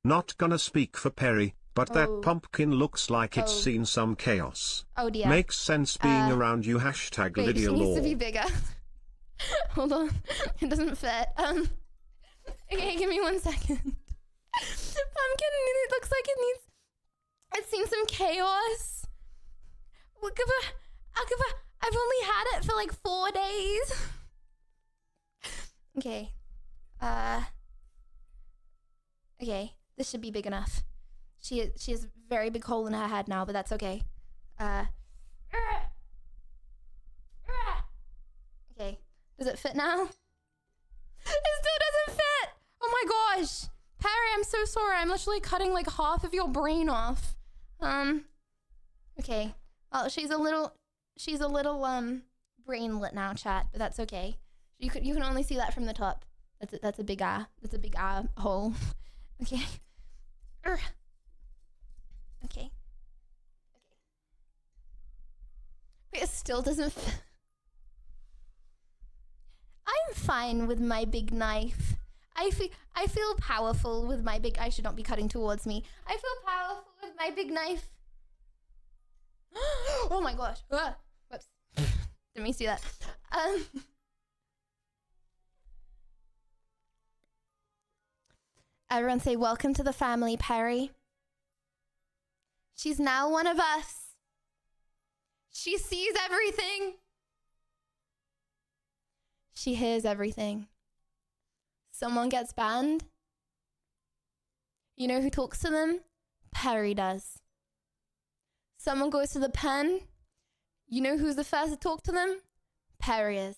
Not gonna speak for Perry, but Oh. that pumpkin looks like it's Oh. seen some chaos. Oh dear. Makes sense being around you. Hashtag Wait, Lydia she needs Law. to be bigger. Hold on. It doesn't fit. Okay, give me 1 second. Pumpkin, it looks like it needs... It's seen some chaos. I've only had it for like 4 days. Okay. Okay, this should be big enough. She has a very big hole in her head now, but that's okay. Okay, does it fit now? It still doesn't fit! Oh my gosh! Perry, I'm so sorry. I'm literally cutting like half of your brain off. Okay. Well, she's a little brainlet now, chat, but that's okay. You can only see that from the top. That's a big eye. That's a big eye hole. Okay. Okay. Wait, it still doesn't fit. I'm fine with my big knife. I feel powerful with my big... I should not be cutting towards me. I feel powerful with my big knife. Oh my gosh. Ah, whoops. Didn't mean to do that. Everyone say, welcome to the family, Perry. She's now one of us. She sees everything. She hears everything. Someone gets banned. You know who talks to them? Perry does. Someone goes to the pen. You know who's the first to talk to them? Perry is.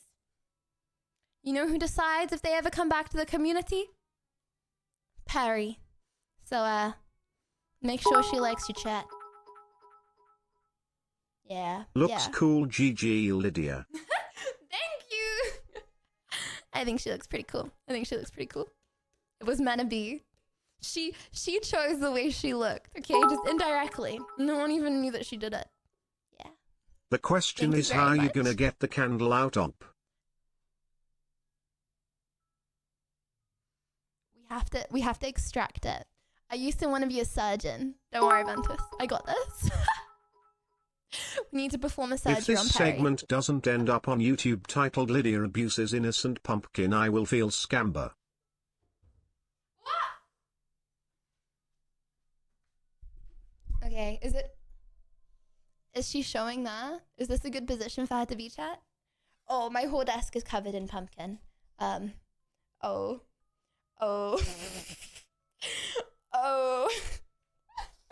You know who decides if they ever come back to the community? Perry. So, make sure she likes your chat. Yeah. Looks yeah. cool, GG Lydia. Thank you. I think she looks pretty cool. It was meant to be. She chose the way she looked, okay? Just indirectly. No one even knew that she did it. Yeah. The question Thank you is very how you much. gonna get the candle out up. We have to extract it. I used to want to be a surgeon. Don't worry, Ventus. I got this. We need to perform a surgery If on this Perry. segment doesn't end up on YouTube titled Lydia abuses innocent pumpkin, I will feel scamber. Okay, is she showing that? Is this a good position for her to be, chat? Oh, my whole desk is covered in pumpkin. Oh. Oh.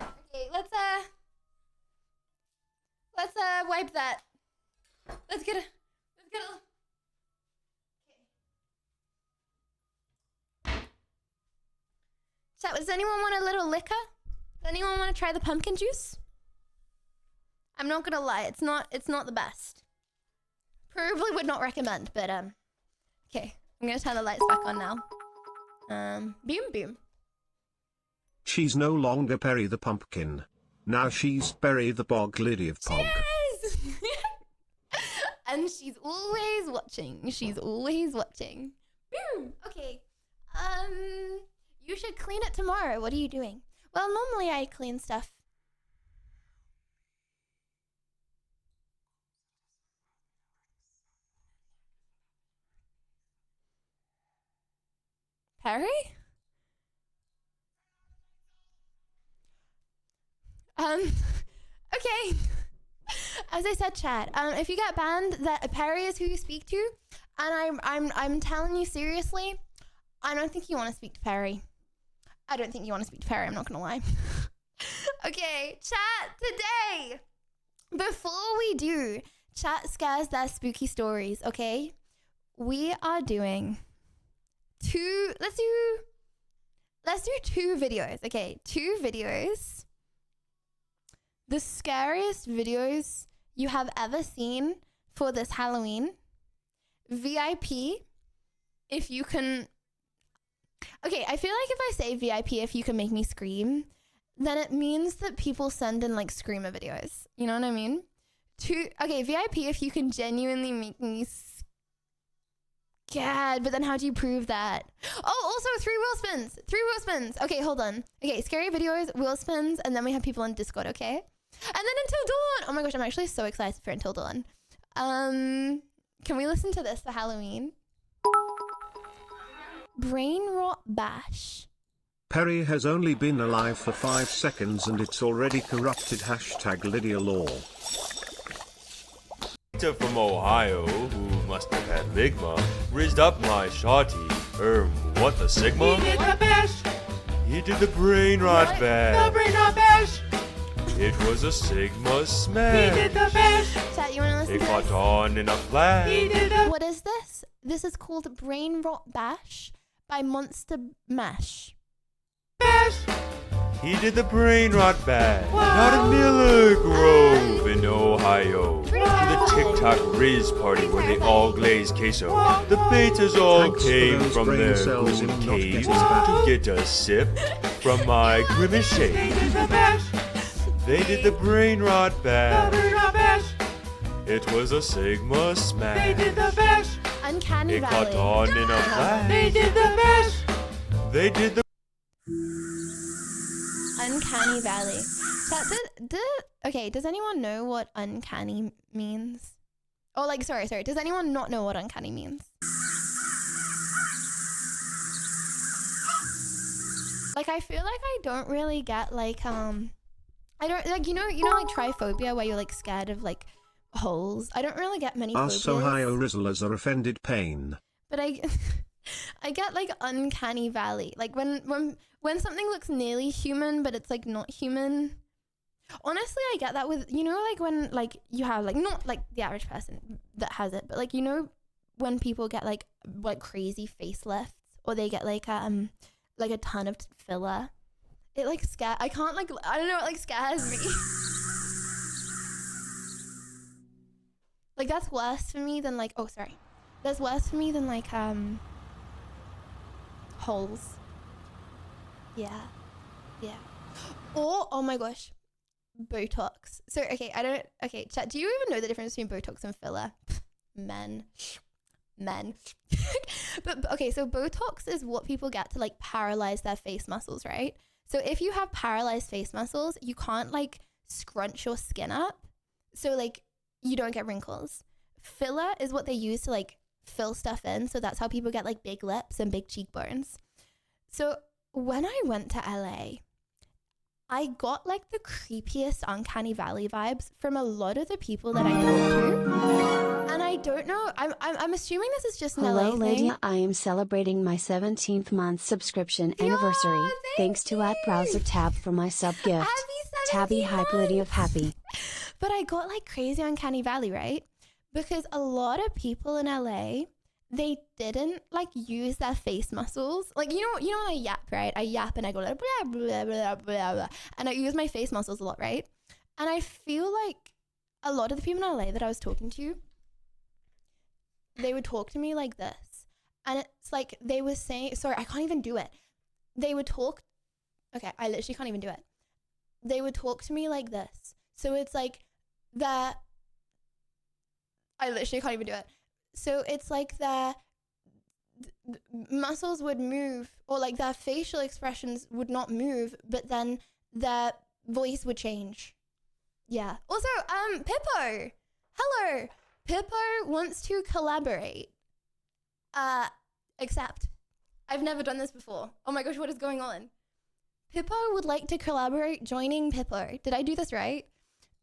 Okay, let's wipe that. Let's get a Chat, does anyone want a little liquor? Does anyone want to try the pumpkin juice? I'm not gonna lie, it's not the best. Probably would not recommend, but okay. I'm gonna turn the lights back on now. Boom. She's no longer Perry the pumpkin. Now she's Perry the bog Lydia of Pog. Yes! And she's always watching. Boom! Okay. You should clean it tomorrow. What are you doing? Well, normally I clean stuff. Perry? Okay. As I said, chat, if you get banned, that Perry is who you speak to, and I'm telling you seriously, I don't think you want to speak to Perry. I don't think you want to speak to Perry, I'm not gonna lie. Okay, chat, today, before we do chat scares their spooky stories, okay, we are doing let's do 2 videos, okay, 2 videos, the scariest videos you have ever seen for this Halloween. VIP, if you can, okay, I feel like if I say VIP, if you can make me scream, then it means that people send in like screamer videos. You know what I mean? Okay, VIP, if you can genuinely make me scared, but then how do you prove that? Oh, also 3 wheel spins. 3 wheel spins. Okay, hold on. Okay, scary videos, wheel spins, and then we have people on Discord, okay? And then Until Dawn. Oh my gosh, I'm actually so excited for Until Dawn. Can we listen to this for Halloween? Brain rot bash. Perry has only been alive for 5 seconds and it's already corrupted. Hashtag Lydia Law. From Ohio, who must have had Ligma, rizzed up my shawty. What the Sigma? He did the bash. He did the brain rot The bash. brain rot bash. It was a Sigma smash. He did the bash. Chat, you wanna listen It to caught this? on in a flash. He did the What is this? This is called Brain Rot Bash by Monster Mash. bash. He did the brain rot bash. Out in Miller Grove in Ohio. To the TikTok Riz party where they all glaze queso. The betas all Thanks for came those from brain their cells cool in not caves getting back. to get a sip from my grimace He shake. did the bash. They did the brain rot The bash. brain rot bash. It was a Sigma They smash. did the bash. Uncanny It caught Valley. on in a flash. They did the bash. They did the Uncanny Valley. Chat, okay, does anyone know what uncanny means? Oh, like, sorry. Does anyone not know what uncanny means? Like, I feel like I don't really get, like, I don't, like, you know, like, tryphobia, where you're, like, scared of, like, holes. I don't really get many Us phobias. Ohio Rizzlers are offended pain. But I get, like, uncanny valley. Like, when something looks nearly human, but it's, like, not human. Honestly, I get that with, you know, like, when, like, you have, like, not, like, the average person that has it, but, like, you know, when people get, like crazy facelifts, or they get, like a ton of filler, it, like, I can't, like, I don't know, it, like, scares me. Like, that's worse for me than, like, that's worse for me than, like, holes. Yeah. Or, oh my gosh, Botox. So, okay, chat, do you even know the difference between Botox and filler? Men. But, okay, so Botox is what people get to, like, paralyze their face muscles, right? So if you have paralyzed face muscles, you can't, like, scrunch your skin up. So, like, you don't get wrinkles. Filler is what they use to, like, fill stuff in. So that's how people get, like, big lips and big cheekbones. So when I went to LA, I got, like, the creepiest uncanny valley vibes from a lot of the people that I talked to. And I don't know, I'm assuming this is just an Hello, LA thing. Lydia. I am celebrating my 17th month subscription anniversary. Thanks to @browser tab for my sub gift. Happy Tabby 17 hype Lydia of months. happy. But I got, like, crazy uncanny valley, right? Because a lot of people in LA, they didn't, like, use their face muscles. Like, you know when I yap, right? I yap and I go like blah, blah, blah, blah, blah. And I use my face muscles a lot, right? And I feel like a lot of the people in LA that I was talking to, they would talk to me like this. And it's like they were saying, sorry, I can't even do it. They would talk, okay, I literally can't even do it. They would talk to me like this. So it's like that, I literally can't even do it. So it's like their muscles would move, or like their facial expressions would not move, but then their voice would change. Yeah. Also, Pippo. Hello. Pippo wants to collaborate. Accept. I've never done this before. Oh my gosh, what is going on? Pippo would like to collaborate, joining Pippo. Did I do this right?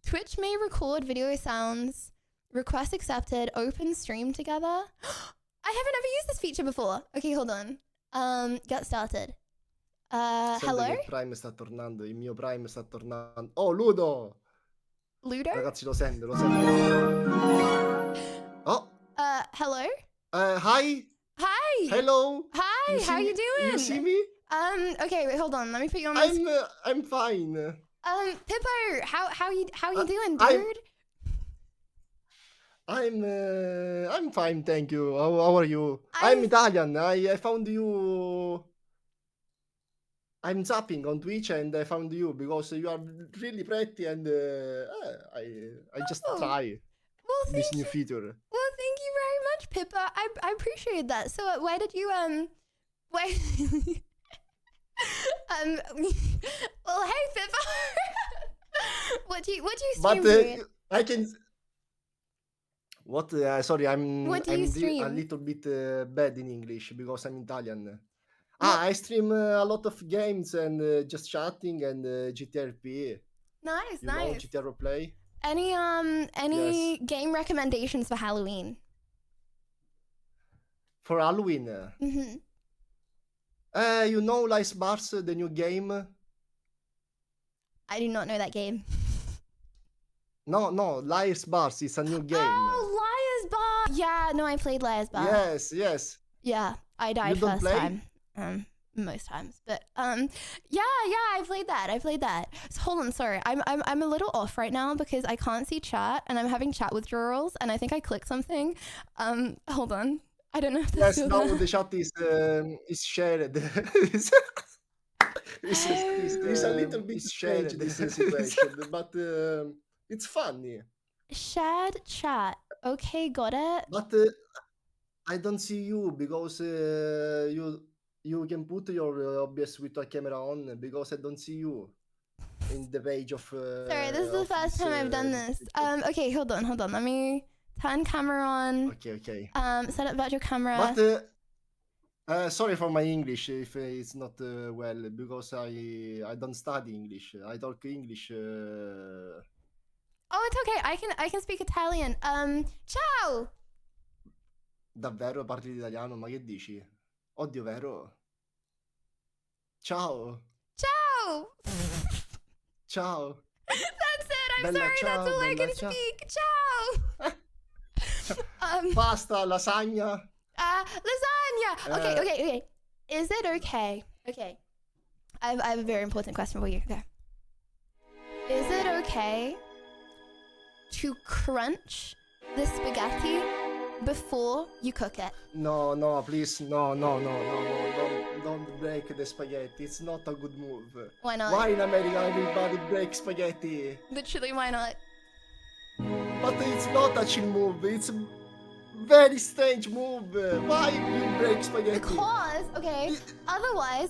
Twitch may record video sounds. Request accepted. Open stream together. I haven't ever used this feature before. Okay, hold on. Get started. Sento Hello? che il Prime sta tornando, il mio Prime sta tornando. Oh, Ludo! Ludo? Ragazzi, lo sento. Oh. Hello? Hi. Hi. Hello. Hi, how you doing? You see me? Okay, wait, hold on. Let me put you on my I'm fine. Pippo, how you doing, I'm- dude? I'm fine, thank you. How are you? I'm Italian. I found you. I'm zapping on Twitch and I found you because you are really pretty and I just Oh. try Well, this new feature. Well, thank you very much, Pippa. I appreciate that. So, why did you why? Well, hey, Pippa. what do you stream? But I can. What? Sorry, What do you stream? a little bit bad in English because I'm Italian. I stream a lot of games and just chatting and GTRP. Nice, You know nice. GTR Play? Any game recommendations for Halloween? For Halloween. Mm-hmm. You know Lice Bars, the new game? I do not know that game. No, Liar's Bars is a new game. Oh, Liar's Bar. Yeah, no, I played Liar's Bar. Yes. Yeah, I died You don't first play? time. Most times, but yeah, I played that. So, hold on, sorry, I'm a little off right now because I can't see chat and I'm having chat withdrawals and I think I clicked something. Hold on, I don't know if that's Yes, now the chat is shared. It's a little bit strange this situation, but it's funny. Shared chat. Okay, got it. But I don't see you because you can put your OBS with a camera on because I don't see you in the page of. Sorry, this is the first time I've done this. Okay, hold on. Let me turn camera on. Okay. Set up virtual camera. But sorry for my English if it's not well because I don't study English. I talk English. Oh, it's okay. I can speak Italian. Ciao. Davvero parli l'italiano? Ma che dici? Oddio, vero? Ciao. Ciao. That's it. I'm Bella sorry. ciao, That's all I bella can ciao. speak. Ciao. Pasta, lasagna. Lasagna. Okay. Is it okay? Okay. I have a very important question for you. Okay. Is it okay to crunch the spaghetti before you cook it? No, please, no. Don't break the spaghetti. It's not a good move. Why not? Why in America everybody breaks spaghetti? Literally, why not? But it's not a chill move. It's a very strange move. Why you break spaghetti? Because, okay, otherwise,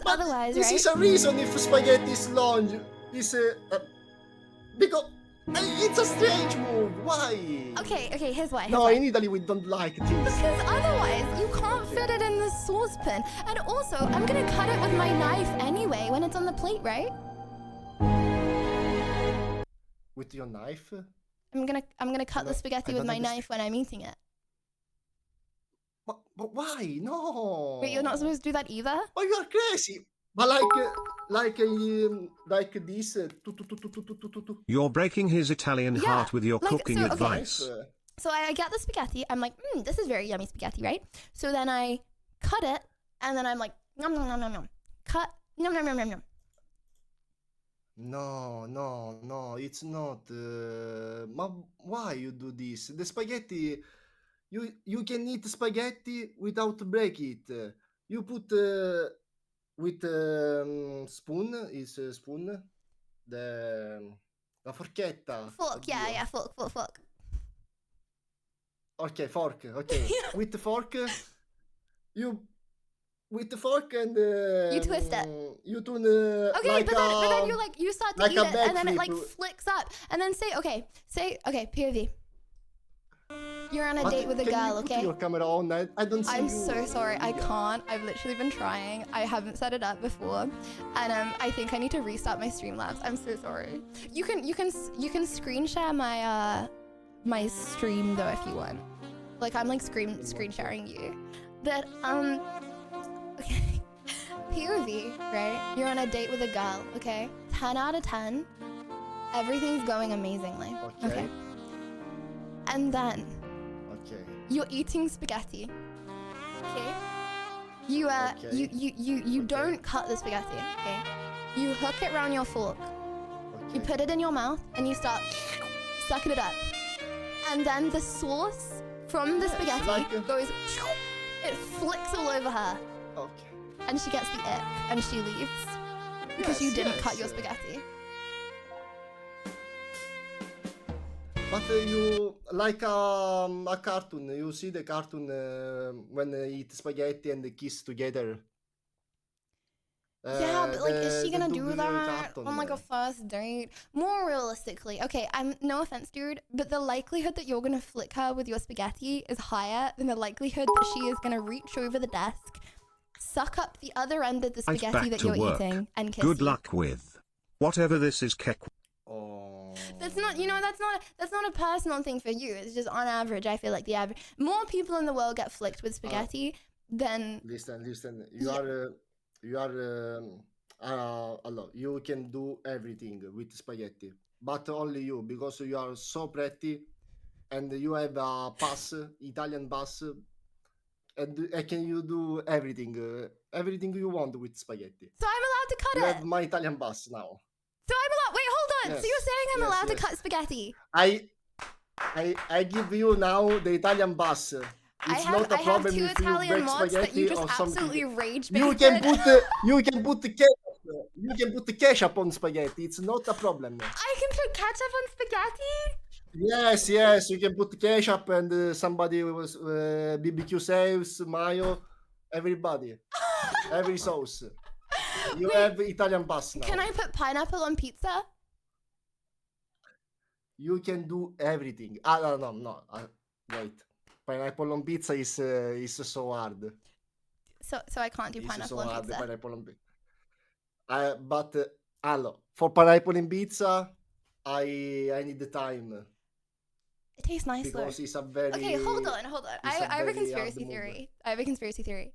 This right? is a reason if spaghetti is long. Is because it's a strange move. Why? Okay, here's why. No, in Italy we don't like this. Because otherwise, you can't fit it in the saucepan. And also, I'm gonna cut it with my knife anyway when it's on the plate, right? With your knife? I'm gonna cut the spaghetti I with don't my understand. knife when I'm eating it. But why? No. Wait, you're not supposed to do that either? Oh, you are crazy. But like this. You're breaking his Italian Yeah, heart with your like, cooking so, okay. advice. So I get the spaghetti. I'm like, this is very yummy spaghetti, right? So then I cut it, and then I'm like, nom nom nom nom nom. Cut, nom nom nom nom nom. No, it's not. Why you do this? The spaghetti, you can eat spaghetti without break it. You put with spoon is spoon la forchetta. Fork, yeah, fork. Okay, fork. Okay, with the fork, you. With the fork and You twist it. You turn Okay, like but then you start to like eat a it, and then it like backflip. flicks up, and then say okay, POV. You're on a But date with a can girl, you put okay? your camera on? I don't see I'm you. so sorry. I Lydia. can't. I've literally been trying. I haven't set it up before, and I think I need to restart my Streamlabs. I'm so sorry. You can screen share my my stream though if you want. Like I'm like screen sharing you. But okay. POV, right? You're on a date with a girl, okay? 10 out of 10. Everything's going amazingly. Okay. And then Okay. you're eating spaghetti. Okay? You Okay. you don't cut the spaghetti, okay? You hook it around your fork. You Okay. put it in your mouth and you start sucking it up. And then the sauce from the spaghetti goes, it flicks all over her. Okay. And she gets the ick and she leaves. Because you Yes, didn't cut yes. your spaghetti. But you like a cartoon. You see the cartoon when they eat spaghetti and they kiss together. Yeah, but like, is she gonna do Double that cartoon. on like a first date? More realistically, okay, I'm no offense, dude, but the likelihood that you're gonna flick her with your spaghetti is higher than the likelihood that she is gonna reach over the desk, suck up the other end of the Right spaghetti back that to you're work. eating and kiss Good you. luck with whatever this is, Kek. Oh. That's not, you know, that's not a personal thing for you. It's just on average, I feel like the average, more people in the world get flicked with spaghetti than. Listen. You are. Allora, you can do everything with spaghetti, but only you because you are so pretty, and you have a pass, Italian pass, and can you do everything you want with spaghetti. So I'm allowed to cut You it. have my Italian pass now. So I'm allowed. Wait, hold on. So Yes, you're saying I'm yes, allowed to yes. cut spaghetti? I give you now the Italian bus. It's not a I have problem two if you Italian break mods that you spaghetti just or something. absolutely rage You baited. can put the ketchup. You can put the ketchup on spaghetti. It's not a problem. I can put ketchup on spaghetti? Yes. You can put ketchup and somebody was BBQ sauce, mayo, everybody, every sauce. You Wait, have Italian bus now. Can I put pineapple on pizza? You can do everything. No. Wait. Pineapple on pizza is so hard. So I can't do It's pineapple so on hard, pizza. pineapple on pizza. But for pineapple in pizza, I need the time It tastes nice because though. it's a very. Okay, hold on. I have a very hard conspiracy move. theory.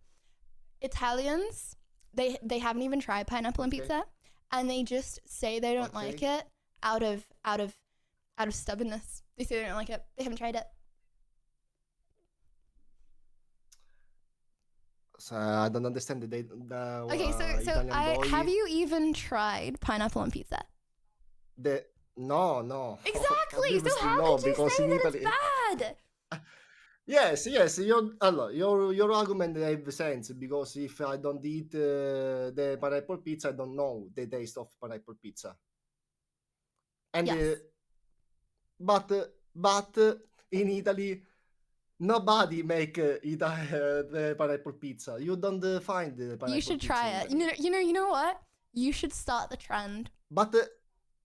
Italians, they haven't even tried pineapple on pizza, and they just say they don't like it out of stubbornness. They say they don't like it. They haven't tried it. So I don't understand the Okay, so Italian boy. have you even tried pineapple on pizza? No. Exactly. So Obviously how no, could you because say in that Italy. it's bad? Yes. Your argument have sense because if I don't eat the pineapple pizza, I don't know the taste of pineapple pizza. And Yes. but in Italy, nobody make the pineapple pizza. You don't find the pineapple. You should pizza try in it. Italy. You know what? You should start the trend. But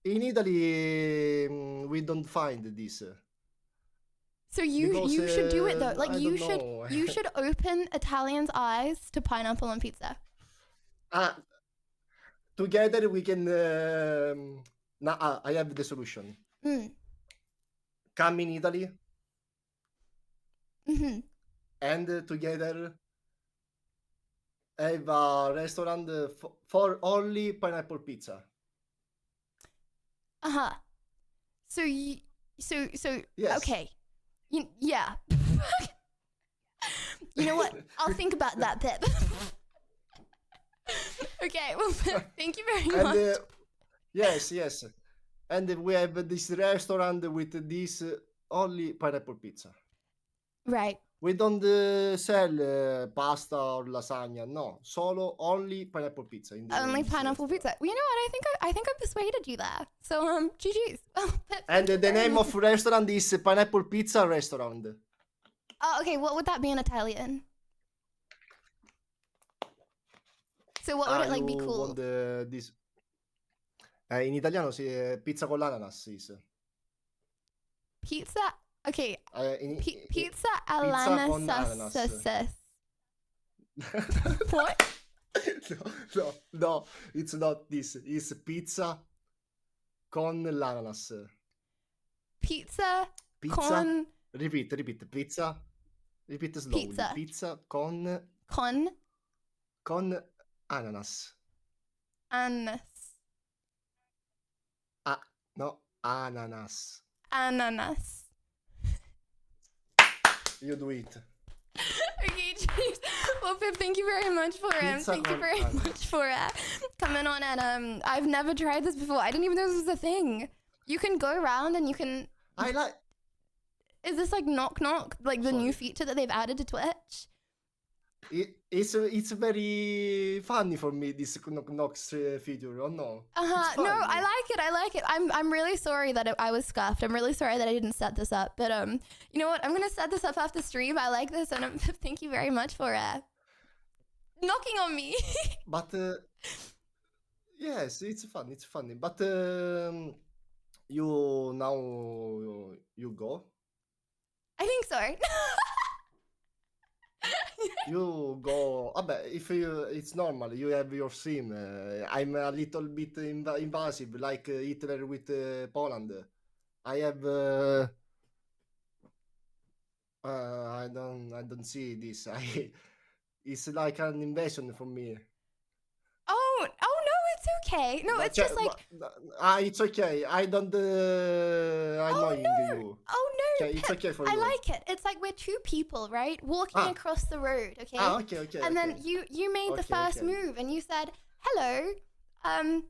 in Italy, we don't find this. So you Because, should do it though. Like I you don't should know. you should open Italians' eyes to pineapple on pizza. Together we can. I have the solution. Come in Italy. Mm-hmm. And together have a restaurant for only pineapple pizza. So Yes. okay. Yeah. You know what? I'll think about that, Pip. Okay. Well, Pip, thank you very much. And yes. And we have this restaurant with this only pineapple pizza. Right. We don't sell pasta or lasagna. No, only pineapple pizza. Only pineapple pizza. Well, you know what? I think I persuaded you there. So GG's. Well, Pip, And thank you the very name much. of restaurant is Pineapple Pizza Restaurant. Oh, okay. What would that be in Italian? So what would it like be You cool? want this? In italiano pizza con l'ananas is. Pizza? Okay, Pizza Pizza con ananas. ananas. What? No, it's not this. It's pizza con l'ananas. Pizza Pizza. con Repeat. Pizza. Repeat slowly. Pizza. Con ananas. Ananas. No, ananas. Ananas. You do it. Okay, jeez. Well, Pip, thank you very much for coming on. And I've never tried this before. I didn't even know this was a thing. You can go around and you can. Is this like knock knock, like the new feature that they've added to Twitch? It's very funny for me, this knock feature, or no? No, I like it. I'm really sorry that I was scuffed. I'm really sorry that I didn't set this up. But you know what? I'm gonna set this up after stream. I like this, and thank you very much for knocking on me. But yes, it's funny. But you go. I think so. You go. If it's normal, you have your sim. I'm a little bit invasive, like Hitler with Poland. I have. I don't see this. It's like an invasion for me. Oh no, it's okay. No, it's just like. It's okay. I don't annoying you. Oh no, okay, it's okay for I you. like it. It's like we're two people, right, walking across the road. Okay. Okay. And then you made the first move, and you said hello. And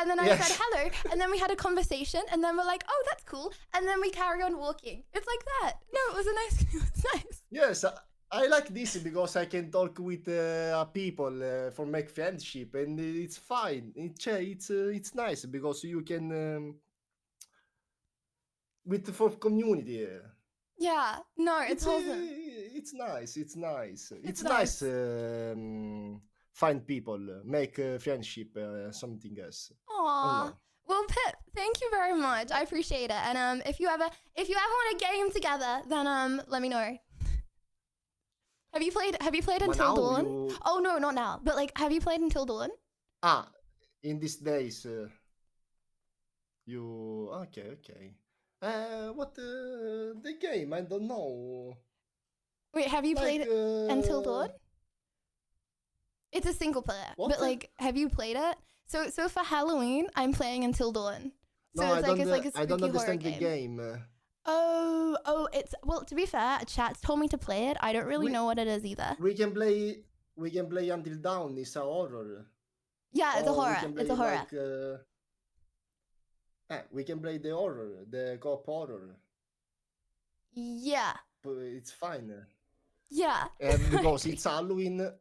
then I said hello, and then we had a conversation, and then we're like, oh, that's cool, and then we carry on walking. It's like that. No, it was nice. Yes. I like this because I can talk with people for make friendship, and it's fine. It's nice because you can for community. Yeah, no, it's awesome. It's nice. It's nice. Find people, make friendship, something else. Aww. No. Well, Pip, thank you very much. I appreciate it. And if you ever want a game together, then let me know. Have you played Until Dawn? Oh no, not now. But like, have you played Until Dawn? In these days, you okay? What the game? I don't know. Wait, have you played Until Dawn? It's a single player, but like, have you played it? So for Halloween, I'm playing Until Dawn. So no, it's like a spooky I don't understand horror the game. Oh, it's to be fair, chat's told me to play it. I don't really know what it is either. We can play Until Dawn. It's a horror. Yeah, it's a horror. It's a horror. We can play the horror, the co-op horror. Yeah. But it's fine. Yeah. Because it's Halloween.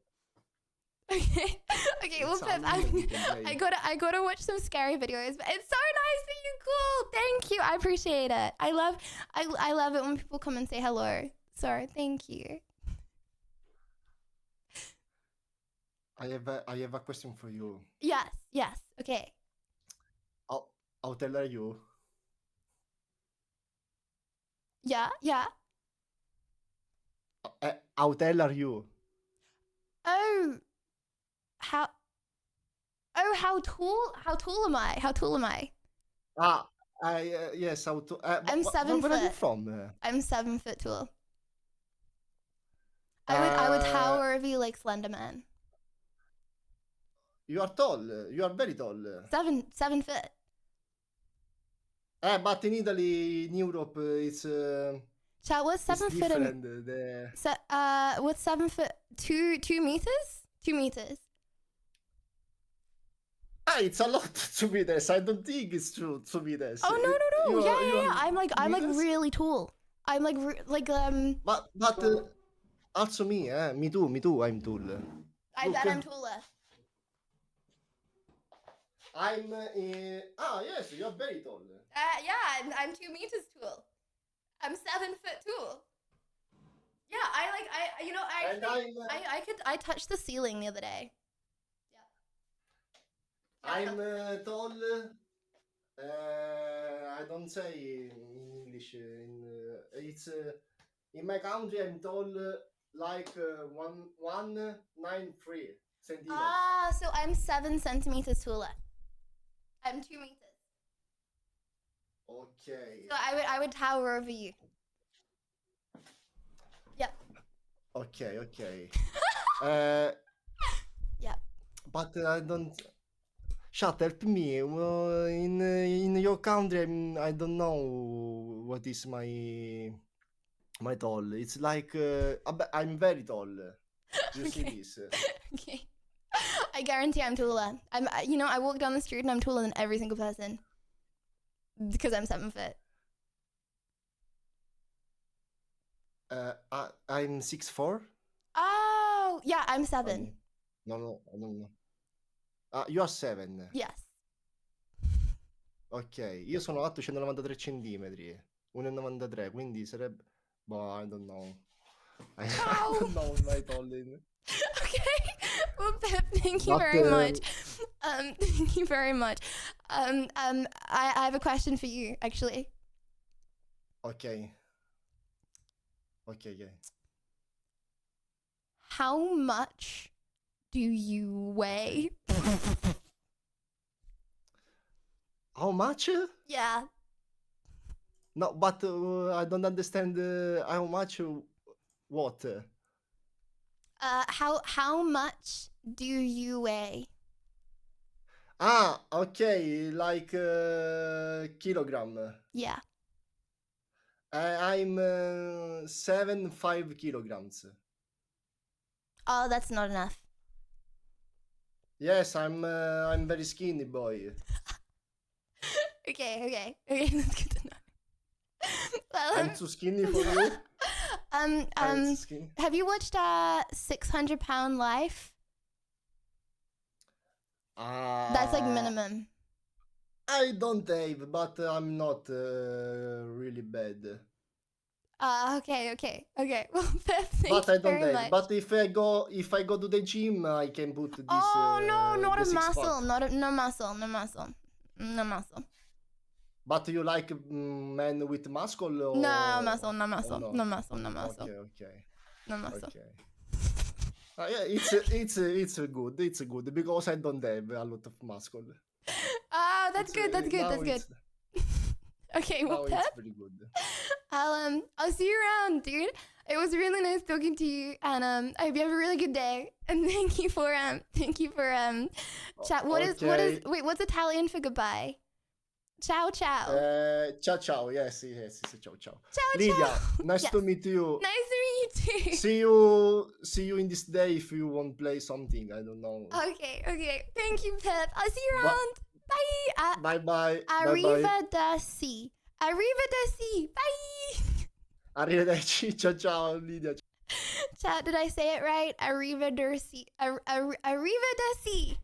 Okay, well, Pip, I gotta watch some scary videos, but it's so nice that you called. Thank you, I appreciate it. I love it when people come and say hello. So thank you. I have a question for you. Yes. Okay. How tall are you? Yeah. How tall are you? How tall am I? Yes, how tall? I'm 7 foot. Where are you from? I'm 7 foot tall. I would tower over you like Slender Man. You are tall. You are very tall. 7 foot. But in Italy, in Europe, it's. Chat, what's 7 foot? What's 7 foot? 2 meters? 2 meters. It's a lot 2 meters. I don't think it's true 2 meters. Oh no. Yeah. I'm like really tall. I'm like. But also me, me too. I'm tall. I bet I'm taller. Yes, you're very tall. Yeah, I'm 2 meters tall. I'm 7 foot tall. Yeah, I touched the ceiling the other day. I'm tall. I don't say in English. It's in my country. I'm tall like 193 centimeters. Ah, so I'm 7 centimeters taller. I'm 2 meters. Okay. So I would tower over you. Yep. Okay. Yep. But I don't. Chat, help me. In your country, I don't know what is my tall. It's like I'm very tall. You see this? Okay. I guarantee I'm taller. I walk down the street and I'm taller than every single person. Because I'm 7 foot. I'm 6'4". Oh, yeah, I'm 7. No. You are 7. Yes. Ok, io sono alto 193 centimetri, 1,93, quindi sarebbe... Boh, I don't know. I don't know my tall. Okay. Well, Pep, thank you very much. Thank you very much. I have a question for you, actually. Okay. How much do you weigh? How much? Yeah. No, but I don't understand how much what? How much do you weigh? Ah, okay, like kilogram. Yeah. I'm 7.5 kilograms. Oh, that's not enough. Yes, I'm very skinny boy. Okay, that's good to know. Well, I'm too skinny for you. I'm too skinny. Have you watched 600 Pound Life? That's like minimum. I don't have, but I'm not really bad. Okay. Well, thank But you I don't very have. much. But if I go to the gym, I can put this. Oh no, not the a muscle, six-pack. no muscle. But you like men with muscle? Or... No muscle. No? No muscle. Okay. No muscle. Okay. Yeah, it's good. It's good because I don't have a lot of muscle. Oh, that's good. Okay, well, Now Pep, it's pretty good. I'll see you around, dude. It was really nice talking to you, and I hope you have a really good day. And thank you for chat. Wait, what's Italian for goodbye? Ciao. Ciao. Yes. Ciao. Ciao. Lydia, nice to meet you. Nice to meet you too. See you in this day if you want to play something. I don't know. Okay. Thank you, Pep. I'll see you around. Bye. Bye. Arrivederci. Bye. Arrivederci. Ciao, Lydia. Chat, did I say it right? Arrivederci. Arrivederci.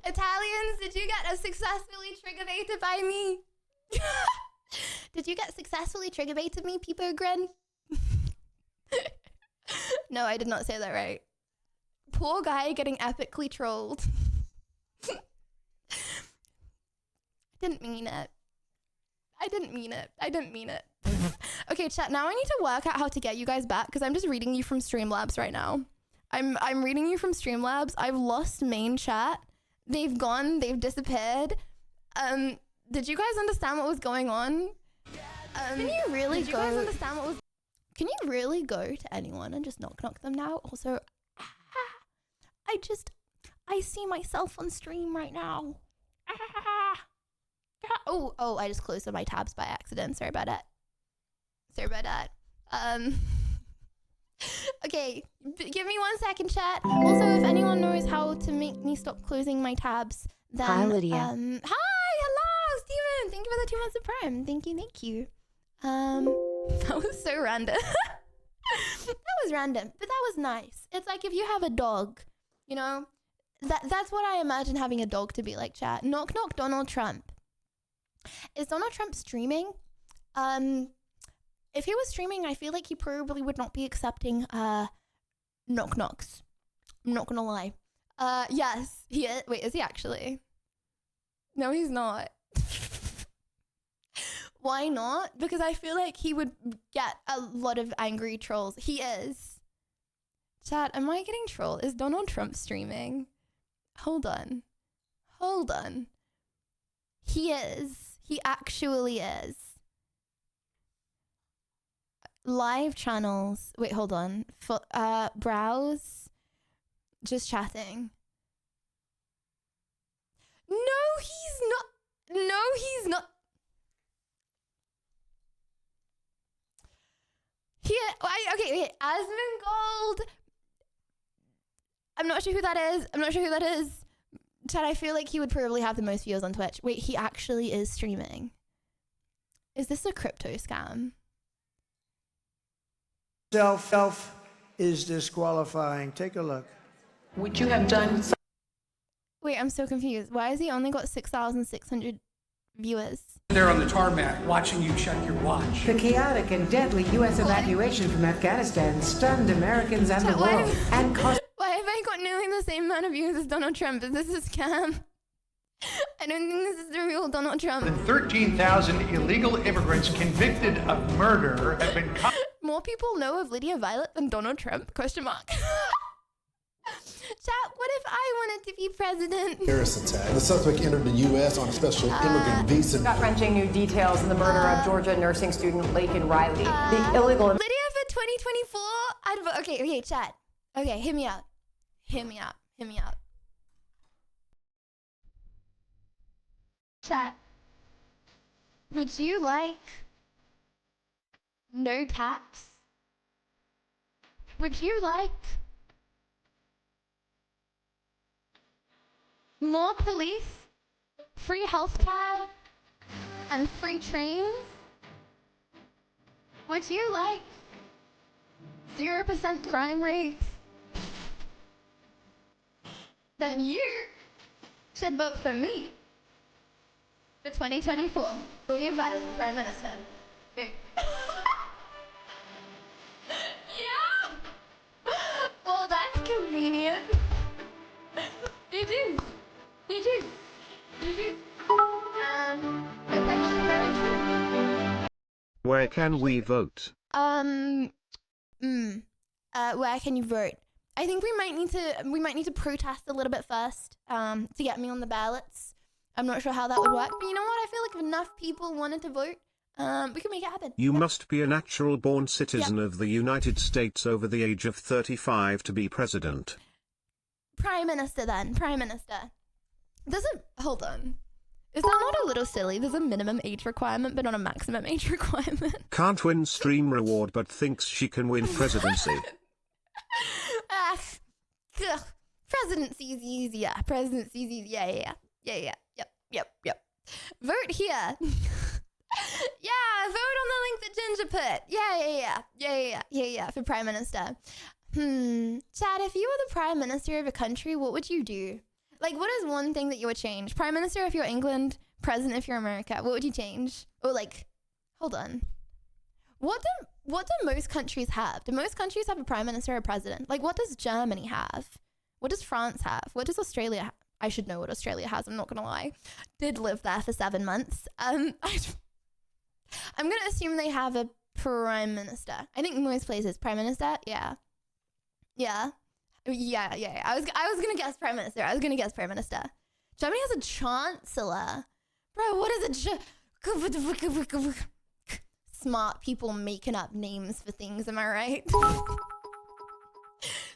Italians, did you get successfully trigger baited by me? Did you get successfully trigger baited me, Peeper Grin? No, I did not say that right. Poor guy getting epically trolled. I didn't mean it. Okay, chat, now I need to work out how to get you guys back because I'm just reading you from Streamlabs right now. I'm reading you from Streamlabs. I've lost main chat. They've gone, they've disappeared. Did you guys understand what was going on? Can you really go to anyone and just knock them now? Also, I see myself on stream right now. Oh, I just closed my tabs by accident. Sorry about that. Okay, give me 1 second, chat. Also, if anyone knows how to make me stop closing my tabs, then... Hi, Lydia. Hello, Steven. Thank you for the 2 months of Prime. Thank you. That was so random. That was random, but that was nice. It's like if you have a dog, you know, that's what I imagine having a dog to be like, chat. Knock, Donald Trump. Is Donald Trump streaming? If he was streaming, I feel like he probably would not be accepting knock-knocks. I'm not gonna lie. Yes, he is. Wait, is he actually? No, he's not. Why not? Because I feel like he would get a lot of angry trolls. He is. Chat, am I getting trolled? Is Donald Trump streaming? Hold on. Hold on. He is. He actually is. Live channels. Wait, hold on. Browse. Just chatting. No, he's not. No, he's not. Okay, Asmongold. I'm not sure who that is. Chad, I feel like he would probably have the most views on Twitch. Wait, he actually is streaming. Is this a crypto scam? Self is disqualifying. Take a look. Would you have done? Wait, I'm so confused. Why has he only got 6,600 viewers? There on the tarmac, watching you check your watch. The chaotic and deadly U.S. evacuation from Afghanistan stunned Americans and the world and caused. Why have I got nearly the same amount of views as Donald Trump? Is this a scam? I don't think this is the real Donald Trump. 13,000 illegal immigrants convicted of murder have been caught. More people know of Lydia Violet than Donald Trump? Question mark. Chat, what if I wanted to be president? Terrorist attack. The suspect entered the U.S. on a special immigrant visa. Gut-wrenching new details in the murder of Georgia nursing student Laken Riley. The illegal. Lydia for 2024? I'd vote. Okay, chat. Okay, hear me out. Chat. Would you like no tax? Would you like more police, free healthcare, and free trains? Would you like 0% crime rates? Then you should vote for me for 2024. Will you vote for Prime Minister? Yeah! Well, that's convenient. You do. Where can we vote? Where can you vote? I think we might need to protest a little bit first, to get me on the ballots. I'm not sure how that would work, but you know what? I feel like if enough people wanted to vote, we can make it happen. You must be a natural-born citizen of the United States over the age of 35 to be president. Prime Minister then. Prime Minister. Hold on. Is that not a little silly? There's a minimum age requirement, but not a maximum age requirement. Can't win stream reward, but thinks she can win presidency. Presidency's easier. Presidency's easier. Yeah. Yep. Vote here. Yeah, vote on the link that Ginger put. Yeah, for Prime Minister. Chad, if you were the Prime Minister of a country, what would you do? Like, what is one thing that you would change? Prime Minister if you're England, President if you're America. What would you change? Or like, hold on. What do most countries have? Do most countries have a Prime Minister or a President? Like, what does Germany have? What does France have? What does Australia have? I should know what Australia has, I'm not gonna lie. Did live there for 7 months. I'm gonna assume they have a Prime Minister. I think most places, Prime Minister, yeah. I was gonna guess Prime Minister. Germany has a Chancellor. Bro, what is a smart people making up names for things, am I right?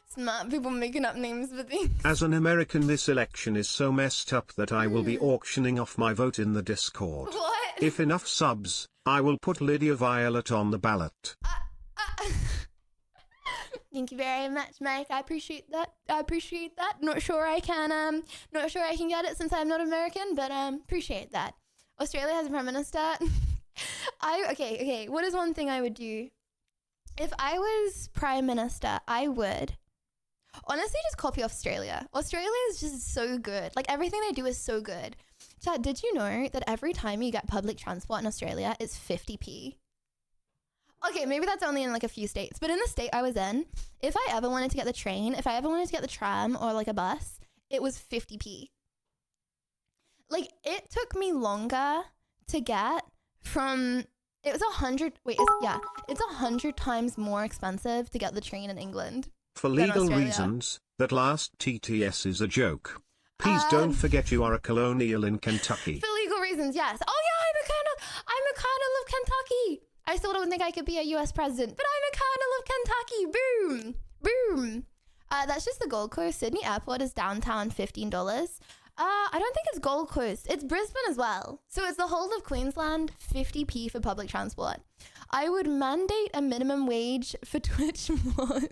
Smart people making up names for things. As an American, this election is so messed up that I will be auctioning off my vote in the Discord. What? If enough subs, I will put Lydia Violet on the ballot. Thank you very much, Mike. I appreciate that. Not sure I can get it since I'm not American, but appreciate that. Australia has a Prime Minister. Okay. What is one thing I would do? If I was Prime Minister, I would honestly just copy Australia. Australia is just so good. Like, everything they do is so good. Chad, did you know that every time you get public transport in Australia, it's 50p? Okay, maybe that's only in like a few states, but in the state I was in, if I ever wanted to get the train, if I ever wanted to get the tram or like a bus, it was 50p. like it took me longer to get from, it was 100, it's 100 times more expensive to get the train in England. For legal reasons, that last TTS is a joke. Please don't forget you are a colonial in Kentucky. For legal reasons, yes. Oh yeah, I'm a colonel of Kentucky. I still don't think I could be a US president, but I'm a colonel of Kentucky. Boom, boom. That's just the Gold Coast. Sydney Airport is downtown, $15. I don't think it's Gold Coast. It's Brisbane as well. So it's the whole of Queensland, 50p for public transport. I would mandate a minimum wage for Twitch mods.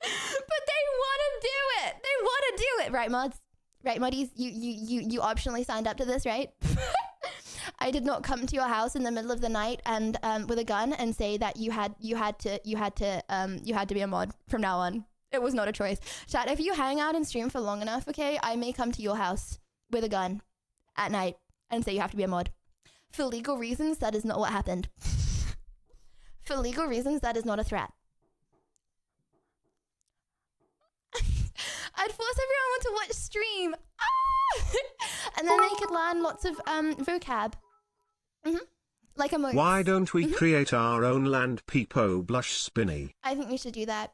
But they want to do it. They want to do it. Right, mods? Right, moddies? You optionally signed up to this, right? I did not come to your house in the middle of the night and with a gun and say that you had to be a mod from now on. It was not a choice. Chat, if you hang out and stream for long enough, okay, I may come to your house with a gun at night and say you have to be a mod. For legal reasons, that is not what happened. For legal reasons, that is not a threat. I'd force everyone to watch stream. And then they could learn lots of vocab. Like emotes. Why don't we create our own land, Peepo Blush Spinny? I think we should do that.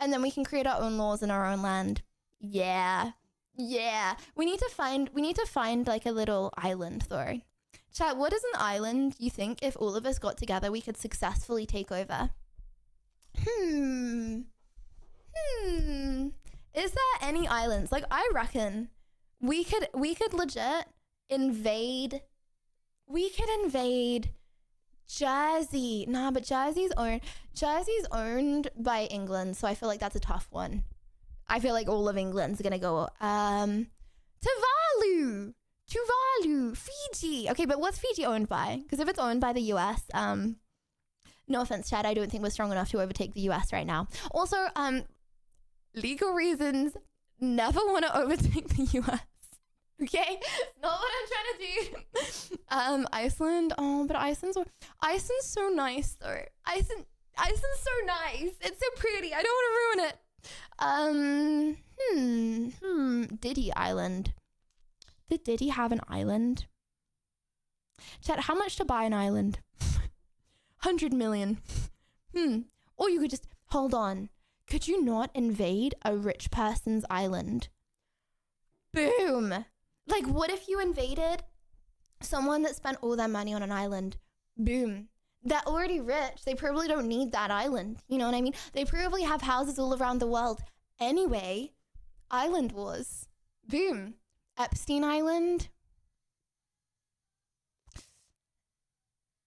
And then we can create our own laws in our own land. Yeah. Yeah. We need to find like a little island though. Chat, what is an island you think if all of us got together we could successfully take over? Is there any islands? Like I reckon we could legit invade. We could invade Jersey. Nah, but Jersey's owned by England, so I feel like that's a tough one. I feel like all of England's gonna go Tuvalu, Fiji. Okay, but what's Fiji owned by? Because if it's owned by the US, no offense, Chad, I don't think we're strong enough to overtake the US right now. Also, legal reasons, never want to overtake the US. Okay, not what I'm trying to do. Iceland. Oh, but Iceland's so nice though. Iceland's so nice. It's so pretty. I don't want to ruin it. Diddy Island. Did Diddy have an island? Chat, how much to buy an island? 100 million. Or you could just hold on. Could you not invade a rich person's island? Boom. Like, what if you invaded someone that spent all their money on an island? Boom. They're already rich. They probably don't need that island. You know what I mean? They probably have houses all around the world. Anyway, island wars. Boom. Epstein Island.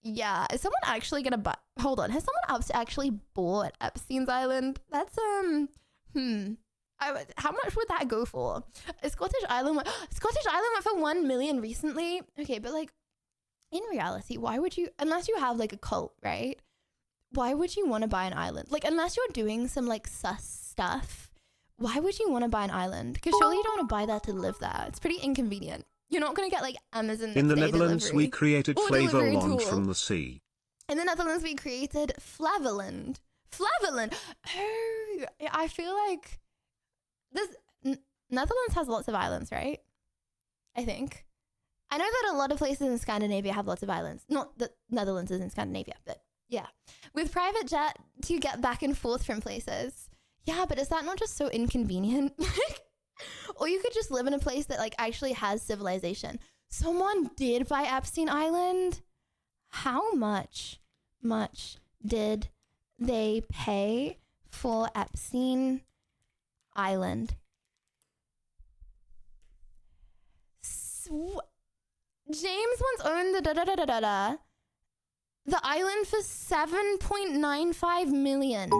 Yeah. Is someone actually gonna buy? Hold on. Has someone else actually bought Epstein's Island? That's, how much would that go for? Scottish Island went for 1 million recently. Okay, but like in reality, why would you, unless you have like a cult, right? Why would you want to buy an island? Like unless you're doing some like sus stuff, why would you want to buy an island? Because surely you don't want to buy that to live there. It's pretty inconvenient. You're not going to get like Amazon In the Netherlands, delivery we created Flavorland from the sea. In the Netherlands, we created Flavorland. Flavorland. Oh, I feel like Netherlands has lots of islands, right? I think. I know that a lot of places in Scandinavia have lots of islands. Not that Netherlands is in Scandinavia, but yeah. With private jet to get back and forth from places. Yeah, but is that not just so inconvenient? Or you could just live in a place that like actually has civilization. Someone did buy Epstein Island. How much did they pay for Epstein Island? James once owned the island for 7.95 million.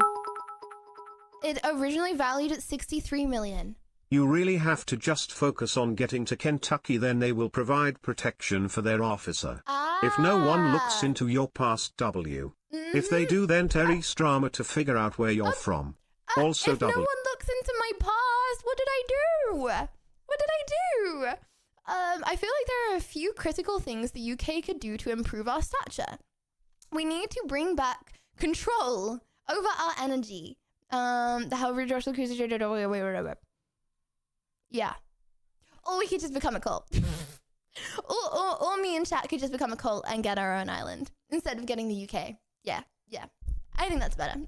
It originally valued at 63 million. You really have to just focus on getting to Kentucky, then they will provide protection for their officer. If no one looks into your past If they do, then Terry Strama to figure out where you're from. Also if no one looks into my past, what did I do? What did I do? I feel like there are a few critical things the UK could do to improve our stature. We need to bring back control over our energy. The however Joshua Cruiser. Yeah. Or we could just become a cult. or me and chat could just become a cult and get our own island instead of getting the UK. Yeah. I think that's better.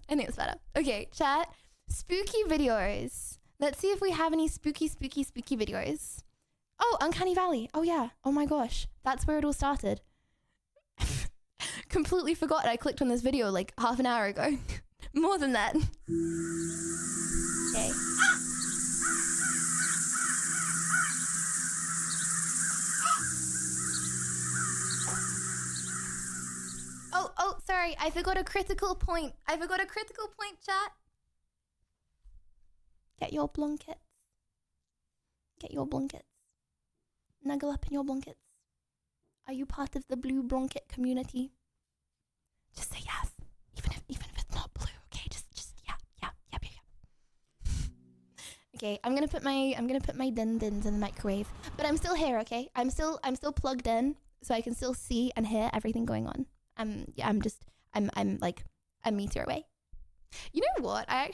Okay, chat. Spooky videos. Let's see if we have any spooky videos. Oh, Uncanny Valley. Oh yeah. Oh my gosh. That's where it all started. Completely forgot I clicked on this video like half an hour ago. More than that. Okay. Oh, sorry. I forgot a critical point. Chat. Get your blankets. Snuggle up in your blankets. Are you part of the blue blanket community? Just say yes. Even if it's not blue, okay? Just yeah. Okay, I'm gonna put my din-dins in the microwave. But I'm still here, okay? I'm still plugged in, so I can still see and hear everything going on. I'm like a meter away. You know what? I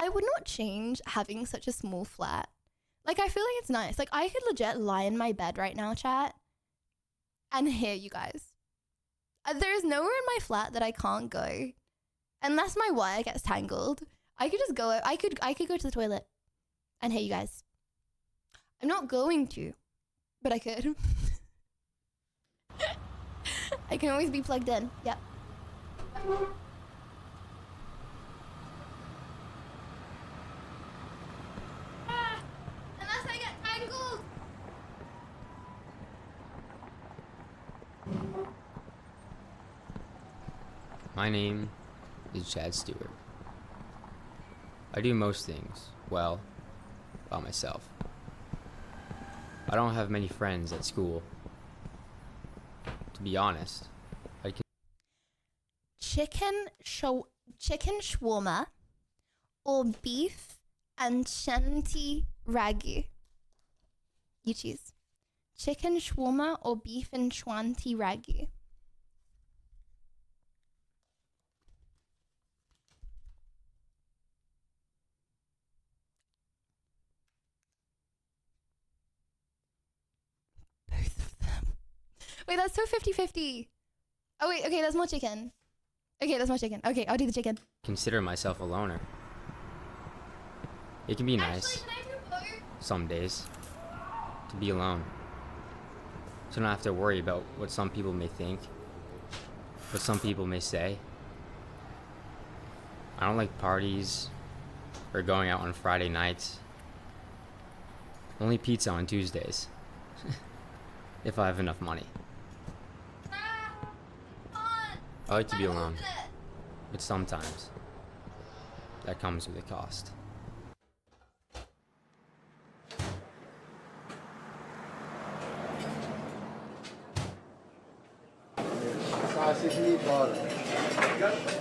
would not change having such a small flat. Like, I feel like it's nice. Like, I could legit lie in my bed right now, chat, and hear you guys. There's nowhere in my flat that I can't go. Unless my wire gets tangled. I could just go, I could go to the toilet and hear you guys. I'm not going to, but I could. I can always be plugged in. Yep. Unless I get tangled. My name is Chad Stewart. I do most things, well, by myself. I don't have many friends at school. To be honest, I can... Chicken shawarma or beef and shanty ragu. You choose. Chicken shawarma or beef and shanty ragu. Wait, that's so 50-50. Oh, wait, okay, that's more chicken. Okay, I'll do the chicken. consider myself a loner. It can be nice, some days, to be alone. So I don't have to worry about what some people may think, what some people may say. I don't like parties or going out on Friday nights. Only pizza on Tuesdays. If I have enough money. I like to be alone, but sometimes that comes with a cost. Sausage meatball.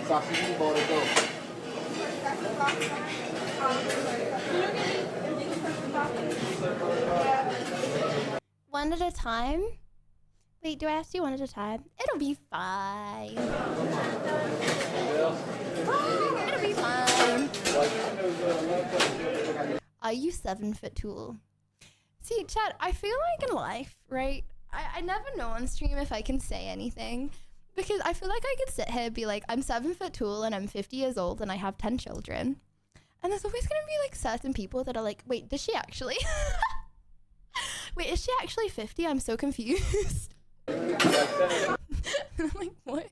Sausage meatball ito. One at a time? Wait, do I have to do one at a time? It'll be fine. It'll be fine. Are you 7 foot tall? See, chat, I feel like in life, right? I never know on stream if I can say anything. Because I feel like I could sit here and be like, I'm 7 foot tall and I'm 50 years old and I have 10 children. And there's always going to be like certain people that are like, wait, does she actually? Wait, is she actually 50? I'm so confused. I'm like, what?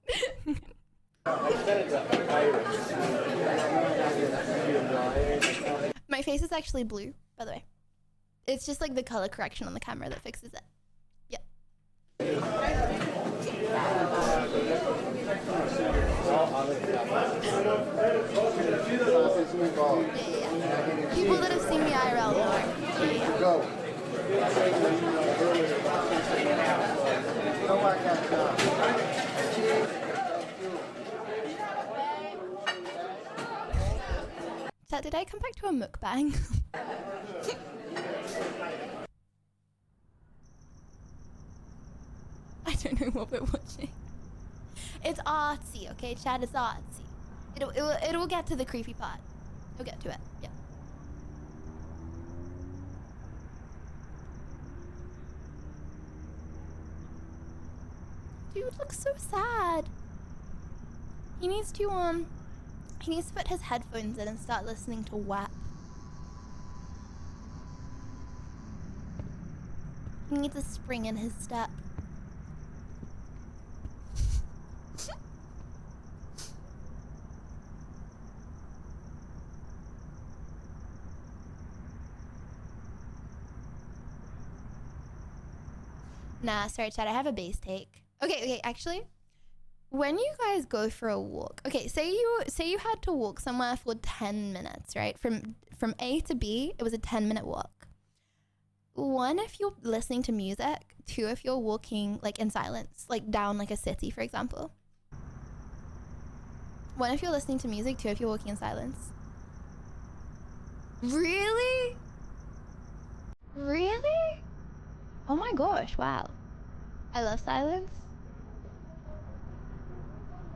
My face is actually blue, by the way. It's just like the color correction on the camera that fixes it. Yep. Yeah. People that have seen me IRL know. Go. Chat, did I come back to a mukbang? I don't know what we're watching. It's artsy, okay, chat? It's artsy. It'll get to the creepy part. It'll get to it. Yeah. Dude looks so sad. He needs to put his headphones in and start listening to WAP. He needs a spring in his step. Nah, sorry chat, I have a base take. Okay, actually, when you guys go for a walk, okay, say you had to walk somewhere for 10 minutes, right? From A to B, it was a 10-minute walk. 1, if you're listening to music. 2, if you're walking like in silence, like down like a city, for example. 1, if you're listening to music. 2, if you're walking in silence. Really? Really? Oh my gosh, wow. I love silence.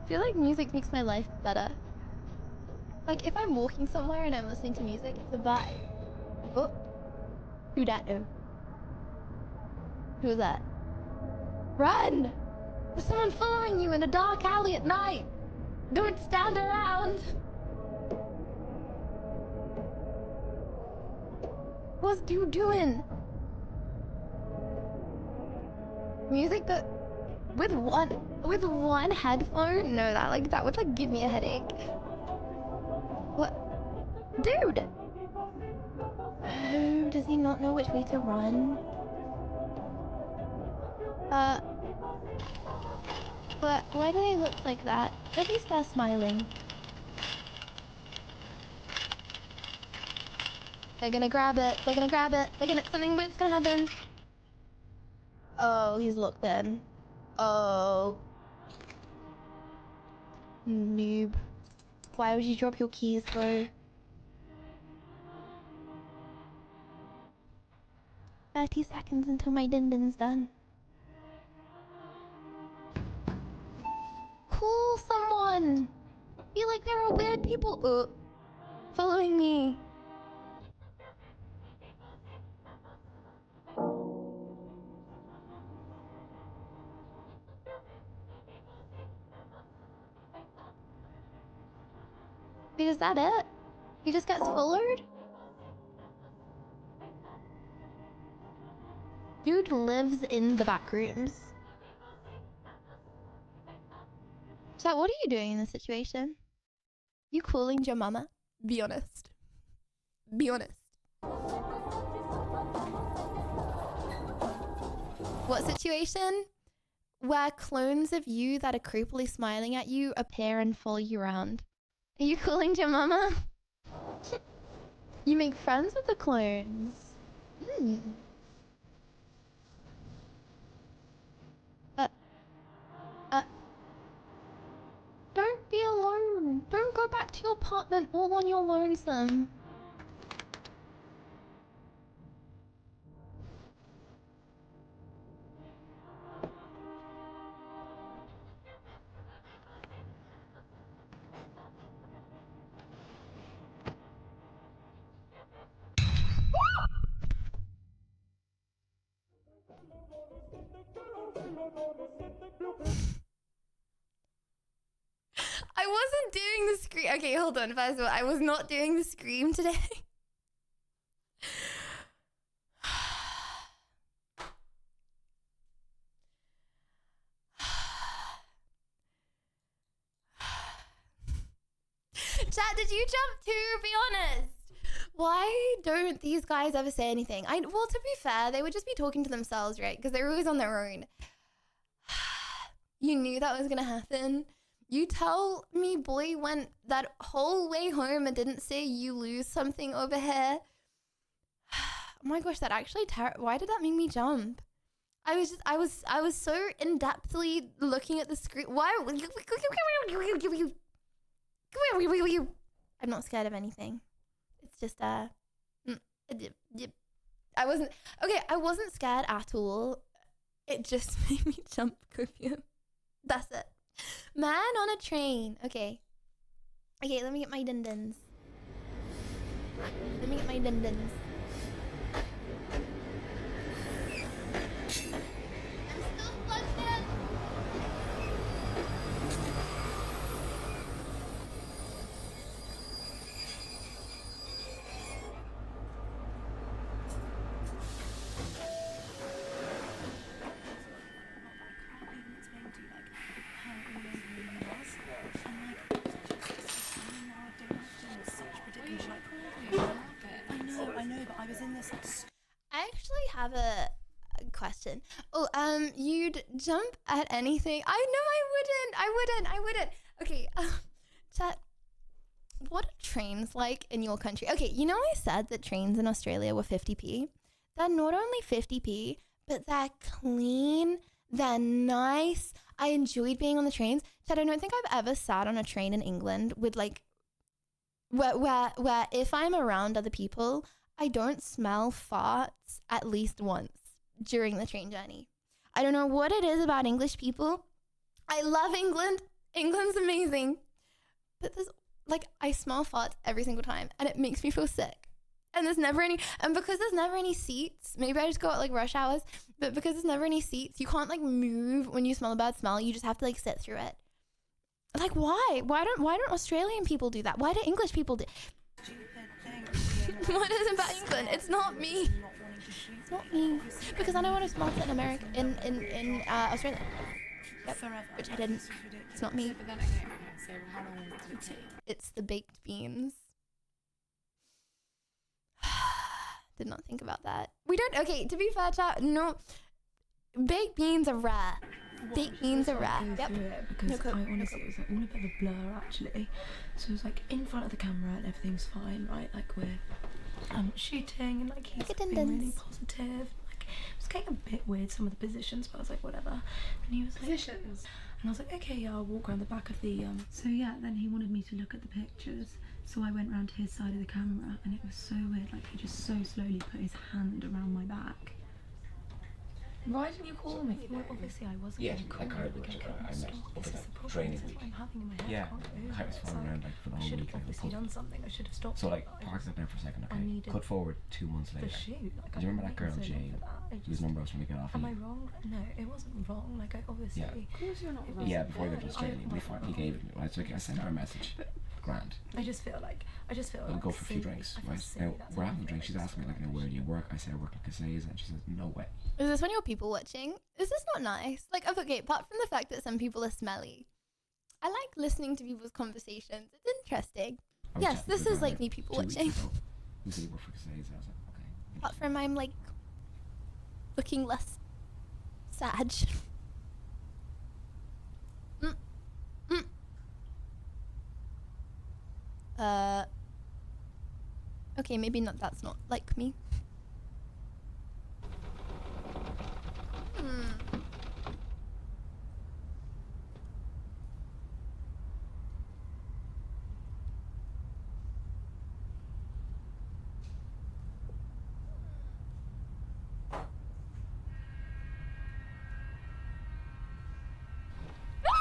I feel like music makes my life better. Like if I'm walking somewhere and I'm listening to music, it's a vibe. Oh, who that know? Who's that? Run! There's someone following you in a dark alley at night. Don't stand around. What's dude doing? Music that with one headphone? No, that would like give me a headache. What? Dude! Oh, does he not know which way to run? But why do they look like that? At least they're smiling. They're gonna grab it. They're gonna grab it. Something weird's gonna happen. Oh, he's locked in. Oh. Noob. Why would you drop your keys, bro? 30 seconds until my din-din's done. Call someone! I feel like there are weird people following me. Wait, is that it? He just gets followed? Dude lives in the back rooms. So what are you doing in this situation? You calling your mama? Be honest. Be honest. What situation? Where clones of you that are creepily smiling at you appear and follow you around. Are you calling your mama? You make friends with the clones. Don't be alone. Don't go back to your apartment all on your lonesome. I wasn't doing the scream. Okay, hold on. First of all, I was not doing the scream today. Chat, did you jump too? Be honest. Why don't these guys ever say anything? Well, to be fair, they would just be talking to themselves, right? Because they're always on their own. You knew that was gonna happen. You tell me boy went that whole way home and didn't say you lose something over here. Oh my gosh, that actually why did that make me jump? I was so in-depthly looking at the screen. Why? I'm not scared of anything. It's just I wasn't scared at all. It just made me jump, Copium. That's it. Man on a train. Okay, let me get my din-dins. I'm still plugged in. was in this. I actually have a question. Oh, you'd jump at anything. I wouldn't. Okay, chat. What are trains like in your country? Okay, you know I said that trains in Australia were 50p? They're not only 50p, but they're clean, they're nice. I enjoyed being on the trains. Chat, I don't think I've ever sat on a train in England with like, where if I'm around other people, I don't smell farts at least once during the train journey. I don't know what it is about English people. I love England. England's amazing. But there's like, I smell farts every single time and it makes me feel sick. And there's never any, and because there's never any seats, maybe I just go at like rush hours, but because there's never any seats, you can't like move when you smell a bad smell. You just have to like sit through it. Like, why? Why don't Australian people do that? Why do English people do? What is it about England? It's not me. It's not me. Because I don't want to smell it in America, in Australia. Yep. Which I didn't. It's not me. It's the baked beans. Did not think about that. We don't. Okay, to be fair, chat. No, baked beans are rare. Baked beans are rare. Yep. Because I honestly, it was like all a bit of a blur actually. So it was like in front of the camera and everything's fine, right? Like we're shooting and like he's being really positive. Like it was getting a bit weird some of the positions, but I was like whatever. And he was like positions. And I was like, okay, yeah, I'll walk around the back of the So yeah, then he wanted me to look at the pictures. So I went round to his side of the camera and it was so weird, like he just so slowly put his hand around my back. Why didn't you call me? Well, obviously I wasn't going to call you. I met over the training week. I'm having in my head. Yeah, I was flying around like for the whole week. I should have obviously done something. I should have stopped. So like, park that there for a second, okay? Cut forward 2 months later. Do you remember that girl Jane, whose number I was trying to get off? Am I wrong? No, it wasn't wrong. Like I obviously. Yeah. Of course you're not wrong. Yeah, before we went to Australia, he gave it me. Well, it's okay. I sent her a message. Grand. I just feel like. We'll go for a few drinks, right? Now, we're having a drink. She's asking me like, where do you work? I say I work in Casay's, and she says, no way. Is this when you're people watching? Is this not nice? Like, okay, apart from the fact that some people are smelly, I like listening to people's conversations. It's interesting. Yes, this is like me people watching. You said you work for Casay's. I was like, okay. Apart from I'm like looking less sad. Okay, maybe not. That's not like me.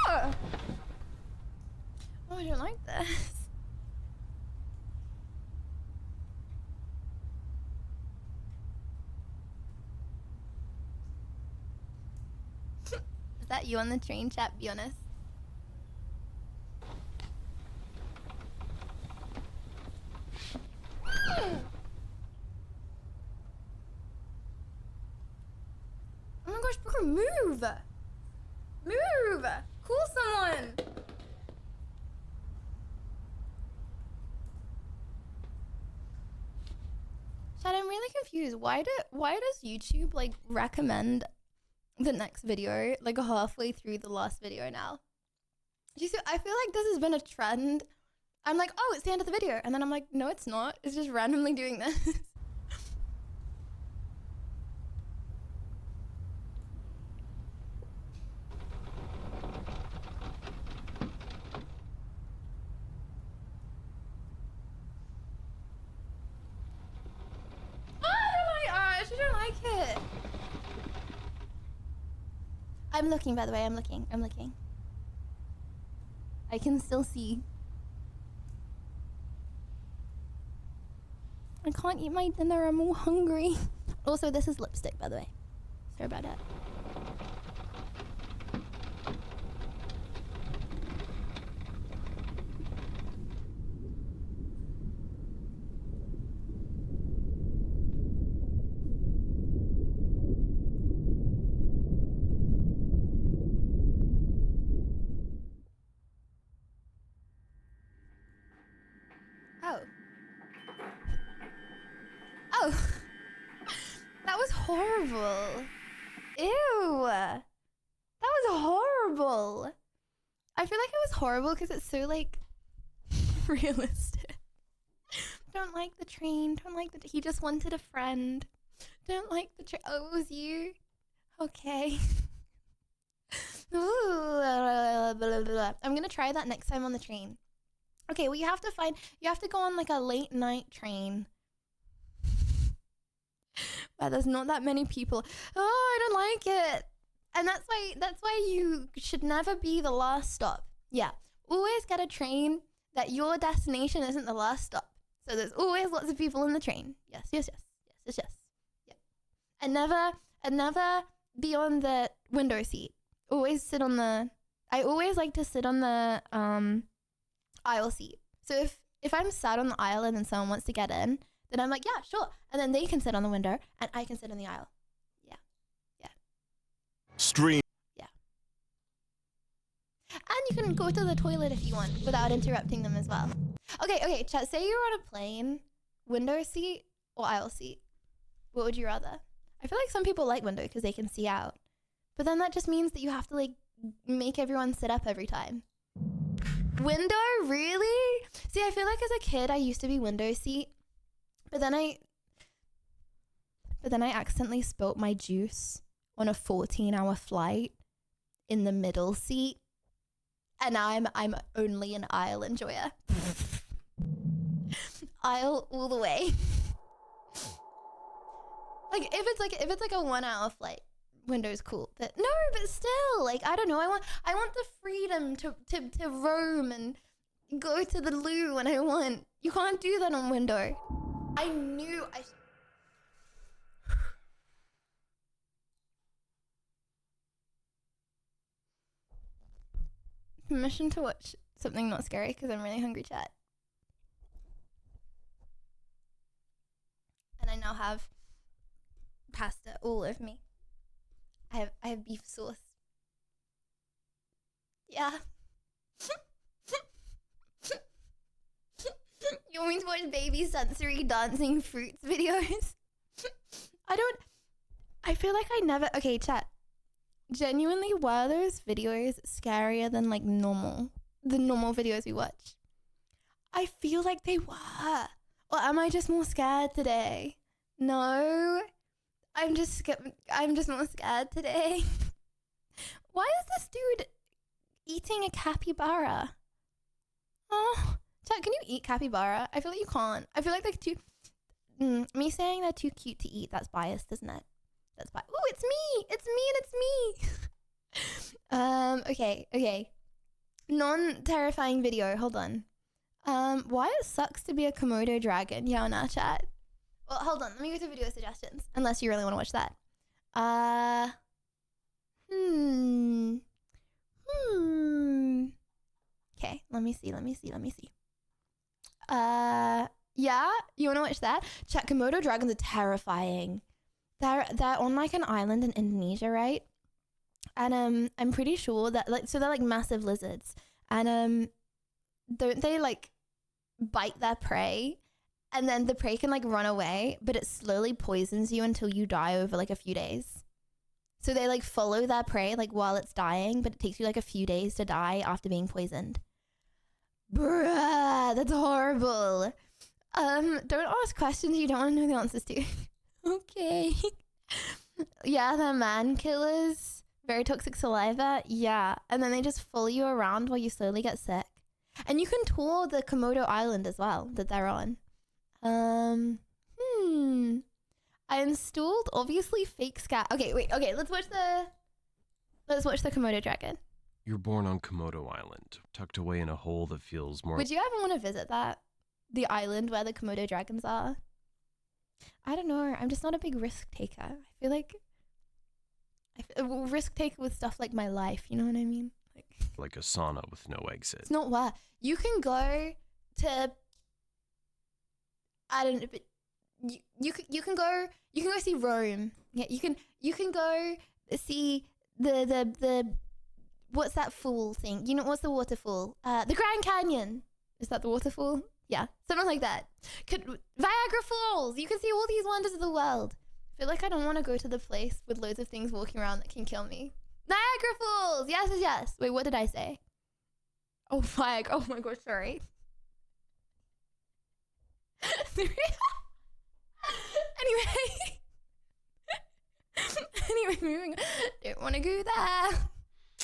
Ah! Oh, I don't like this. Is that you on the train, chat? Be honest. Oh my gosh, Booker, move! Move! Call someone! Chad, I'm really confused. Why does YouTube like recommend the next video like halfway through the last video now? Do you see? I feel like this has been a trend. I'm like, oh, it's the end of the video, and then I'm like, no, it's not. It's just randomly doing this. I don't like it. I'm looking, by the way. I'm looking. I can still see. I can't eat my dinner. I'm all hungry. Also, this is lipstick, by the way. Sorry about that. Oh. horrible. Ew. That was horrible. I feel like it was horrible because it's so like realistic. Don't like the train. Don't like the. He just wanted a friend. Don't like the train. Oh, it was you. Okay. Ooh, I'm gonna try that next time on the train. Okay, well you have to go on like a late night train. Where there's not that many people. Oh, I don't like it. And that's why you should never be the last stop. Yeah. Always get a train that your destination isn't the last stop. So there's always lots of people in the train. Yes. Yeah. And never be on the window seat. Always sit on the. I always like to sit on the aisle seat. So if I'm sat on the aisle and then someone wants to get in, then I'm like, yeah, sure. And then they can sit on the window and I can sit on the aisle. Yeah. Stream. Yeah. And you can go to the toilet if you want without interrupting them as well. Okay, chat, say you're on a plane, window seat or aisle seat. What would you rather? I feel like some people like window because they can see out. But then that just means that you have to like make everyone sit up every time. Window? Really? See, I feel like as a kid I used to be window seat. But then I accidentally spilt my juice on a 14-hour flight in the middle seat. And now I'm only an aisle enjoyer. Aisle all the way. Like if it's like a 1 hour flight, window's cool. But no, but still, like I don't know. I want the freedom to roam and go to the loo when I want. You can't do that on window. I knew I. Permission to watch something not scary because I'm really hungry, chat. And I now have pasta all over me. I have beef sauce. Yeah. You want me to watch baby sensory dancing fruits videos? I feel like I never. Okay, chat. Genuinely, were those videos scarier than like the normal videos we watch? I feel like they were. Or am I just more scared today? No, I'm just more scared today. Why is this dude eating a capybara? Oh, chat, can you eat capybara? I feel like you can't. I feel like they're too. Me saying they're too cute to eat, that's biased, isn't it? That's biased. Oh, it's me and it's me. Okay. Non-terrifying video. Hold on. Why it sucks to be a Komodo dragon? Yeah, on our chat. Well, hold on. Let me go to video suggestions. Unless you really want to watch that. Okay, let me see. Yeah, you want to watch that? Chat, Komodo dragons are terrifying. They're on like an island in Indonesia, right? And I'm pretty sure that they're like massive lizards. And don't they like bite their prey? And then the prey can like run away, but it slowly poisons you until you die over like a few days. So they like follow their prey like while it's dying, but it takes you like a few days to die after being poisoned. Bruh, that's horrible. Don't ask questions you don't want to know the answers to. Okay. Yeah, they're man killers. Very toxic saliva. Yeah. And then they just follow you around while you slowly get sick. And you can tour the Komodo Island as well that they're on. I installed obviously fake scat. Okay, wait. Okay, let's watch the Komodo dragon. You're born on Komodo Island, tucked away in a hole that feels more. Would you ever want to visit that? The island where the Komodo dragons are? I don't know. I'm just not a big risk taker. I feel like risk taker with stuff like my life. You know what I mean? Like a sauna with no exit. It's not where you can go to. I don't know, but you can go see Rome. Yeah, you can go see the what's that fall thing? You know what's the waterfall? The Grand Canyon. Is that the waterfall? Yeah, something like that. Niagara Falls. You can see all these wonders of the world I feel like I don't want to go to the place with loads of things walking around that can kill me. Niagara Falls! Yes, yes, yes. Wait, what did I say? Oh, flag. Oh my gosh, sorry. Anyway, moving on. Don't want to go there.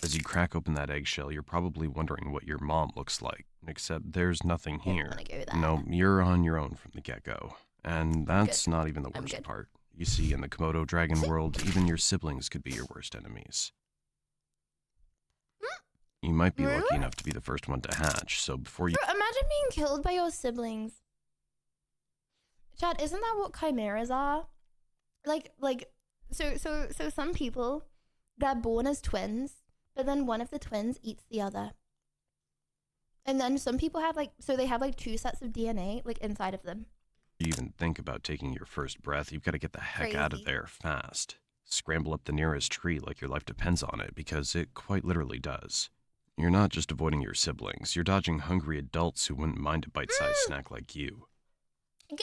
As you crack open that eggshell, you're probably wondering what your mom looks like, except there's nothing here. No, you're on your own from the get-go. And that's not even the worst part. You see, in the Komodo dragon world, even your siblings could be your worst enemies. You might be lucky enough to be the first one to hatch, so before you... Bro, imagine being killed by your siblings. Chad, isn't that what chimeras are? So some people, they're born as twins, but then one of the twins eats the other. And then some people have they have two sets of DNA inside of them. You even think about taking your first breath, you've got to get the heck out of there fast. Scramble up the nearest tree like your life depends on it, because it quite literally does. You're not just avoiding your siblings, you're dodging hungry adults who wouldn't mind a bite-sized snack like you. Gamer!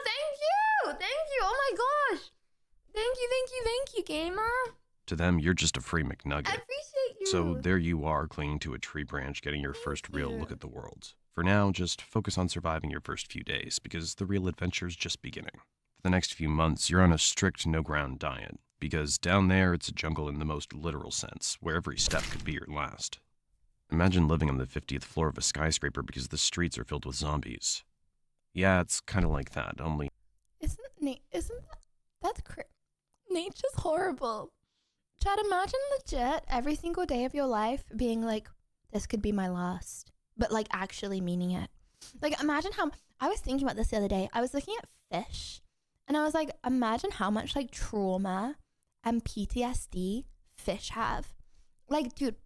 Thank you! Oh my gosh! Thank you, Gamer! To them, you're just a free McNugget. I appreciate you! So there you are, clinging to a tree branch, getting your first real look at the world. For now, just focus on surviving your first few days, because the real adventure's just beginning. For the next few months, you're on a strict no-ground diet, because down there, it's a jungle in the most literal sense, where every step could be your last. Imagine living on the 50th floor of a skyscraper because the streets are filled with zombies. Yeah, it's kind of like that, only... Nature's horrible. Chad, imagine legit every single day of your life being like, this could be my last, but actually meaning it. Imagine how, I was thinking about this the other day. I was looking at fish and I was like, imagine how much trauma and PTSD fish have. Dude,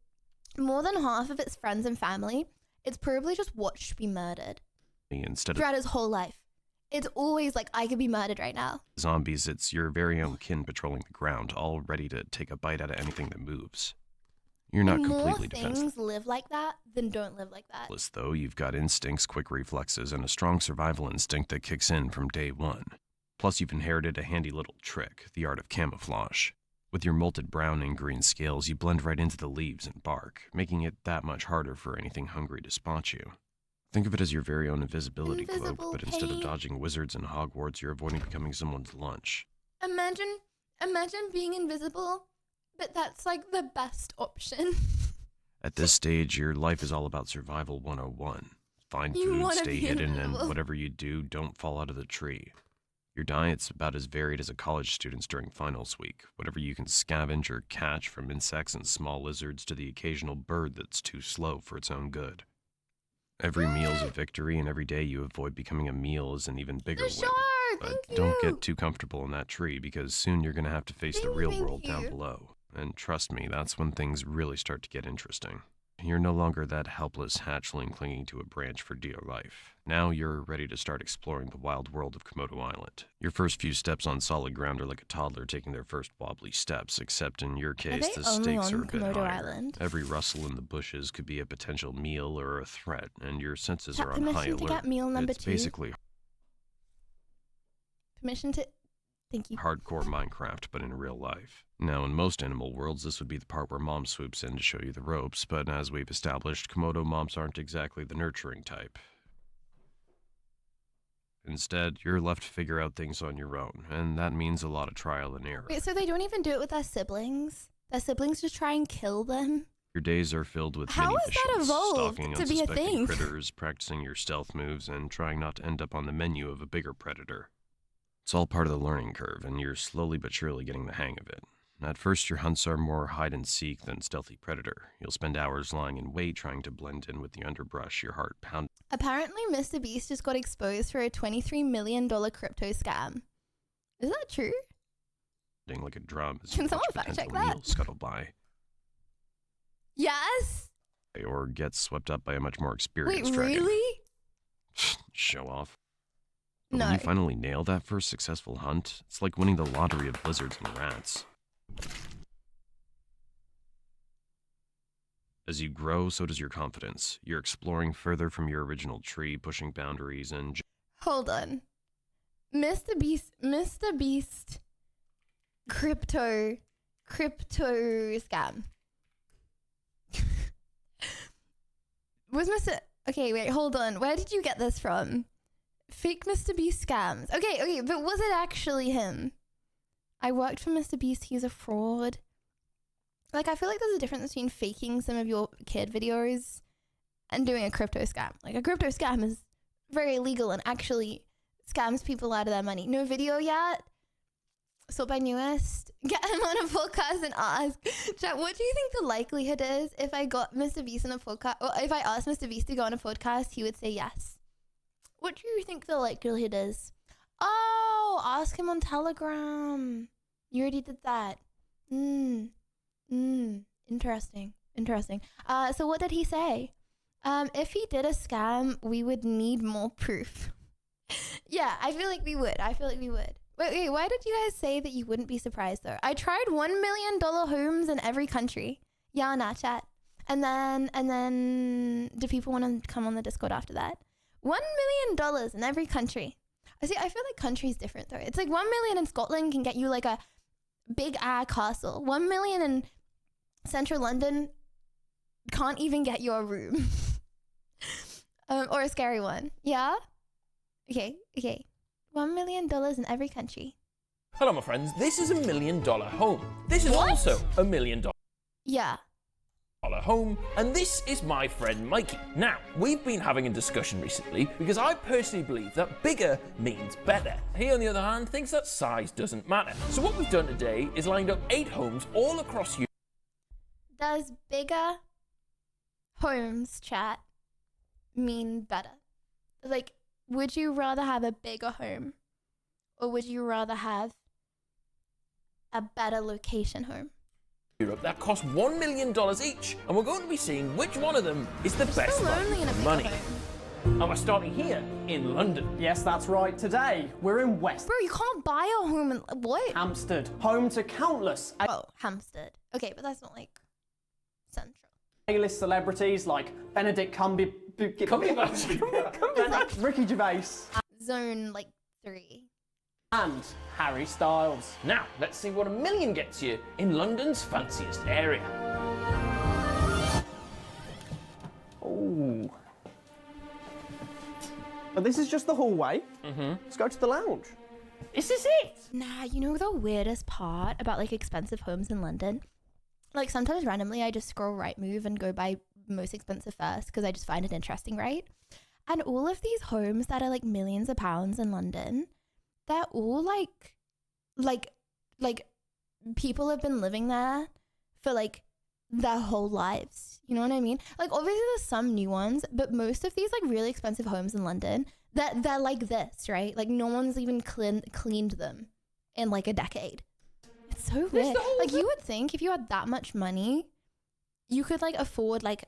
more than half of its friends and family, it's probably just watched be murdered throughout his whole life. It's always I could be murdered right now. Zombies, it's your very own kin patrolling the ground, all ready to take a bite out of anything that moves. You're not completely defenseless. More things live like that than don't live like that. Though you've got instincts, quick reflexes, and a strong survival instinct that kicks in from day one. Plus, you've inherited a handy little trick, the art of camouflage. With your molted brown and green scales, you blend right into the leaves and bark, making it that much harder for anything hungry to spot you. Think of it as your very own invisibility cloak, but instead of dodging wizards and Hogwarts, you're avoiding becoming someone's lunch. Imagine being invisible, but that's the best option. At this stage, your life is all about survival 101. Find food, stay hidden, and whatever you do, don't fall out of the tree. Your diet's about as varied as a college student's during finals week. Whatever you can scavenge or catch, from insects and small lizards to the occasional bird that's too slow for its own good. Every meal's a victory, and every day you avoid becoming a meal is an even bigger win. But don't get too comfortable in that tree, because soon you're going to have to face the real world down below. And trust me, that's when things really start to get interesting. You're no longer that helpless hatchling clinging to a branch for dear life. Now you're ready to start exploring the wild world of Komodo Island. Your first few steps on solid ground are like a toddler taking their first wobbly steps, except in your case, the stakes are a bit higher. Every rustle in the bushes could be a potential meal or a threat, and your senses are on high alert. To get meal number it's basically permission to... Thank you. Hardcore Minecraft, but in real life. Now, in most animal worlds, this would be the part where mom swoops in to show you the ropes, but as we've established, Komodo moms aren't exactly the nurturing type. Instead, you're left to figure out things on your own, and that means a lot of trial and error. Wait, so they don't even do it with their siblings? Their siblings just try and kill them? Your days are filled with mini missions, stalking unsuspecting critters, practicing your stealth moves, and trying not to end up on the menu of a bigger predator. It's all part of the learning curve, and you're slowly but surely getting the hang of it. At first, your hunts are more hide-and-seek than stealthy predator. You'll spend hours lying in wait trying to blend in with the underbrush, your heart pounding. Apparently, Mr. Beast just got exposed for a $23 million crypto scam. Is that true? Like a drum as Can someone fact check that? Scuttle by. Yes? Or get swept up by a much more experienced dragon. Wait, really? Show off. But No. when you finally nail that first successful hunt, it's like winning the lottery of lizards and rats. As you grow, so does your confidence. You're exploring further from your original tree, pushing boundaries and... Hold on. Mr. Beast crypto scam. Was Mr. Okay, wait, hold on. Where did you get this from? Fake Mr. Beast scams. Okay, but was it actually him? I worked for Mr. Beast. He's a fraud. Like, I feel like there's a difference between faking some of your kid videos and doing a crypto scam. Like, a crypto scam is very illegal and actually scams people out of their money. No video yet? Sort by newest. Get him on a podcast and ask. Chat, what do you think the likelihood is if I got Mr. Beast on a podcast, or if I asked Mr. Beast to go on a podcast, he would say yes? What do you think the likelihood is? Oh, ask him on Telegram. You already did that. Interesting. So what did he say? If he did a scam, we would need more proof. Yeah, I feel like we would. Wait, why did you guys say that you wouldn't be surprised though? I tried $1 million homes in every country. Yeah, nah, chat. And then do people want to come on the Discord after that? $1 million in every country. I feel like country's different though. It's like 1 million in Scotland can get you like a big castle. 1 million in central London can't even get you a room. Or a scary one. Yeah? Okay. $1 million in every country. Hello, my friends. This is $1 million home. This is also $1 million. Yeah. Home, and this is my friend Mikey. Now, we've been having a discussion recently because I personally believe that bigger means better. He, on the other hand, thinks that size doesn't matter. So what we've done today is lined up 8 homes all across Europe. Does bigger homes, chat, mean better? Like, would you rather have a bigger home, or would you rather have a better location home? Europe that cost $1 million each, and we're going to be seeing which one of them is the best value for money. And we're starting here in London. Yes, that's right. Today, we're in West. Bro, you can't buy a home in what? Hampstead, home to countless Hampstead. Okay, but that's not like central. A-list celebrities like Benedict Cumberbatch, Ricky Gervais, Zone like 3. and Harry Styles. Now, let's see what $1 million gets you in London's fanciest area. Oh. But this is just the hallway. Let's go to the lounge. This is it. Nah, you know the weirdest part about like expensive homes in London? Like sometimes randomly I just scroll Rightmove and go by most expensive first because I just find it interesting, right? And all of these homes that are like millions of pounds in London, they're all like people have been living there for like their whole lives. You know what I mean? Like obviously there's some new ones, but most of these like really expensive homes in London, they're like this, right? Like no one's even cleaned them in like a decade. It's so weird. Like you would think if you had that much money, you could like afford like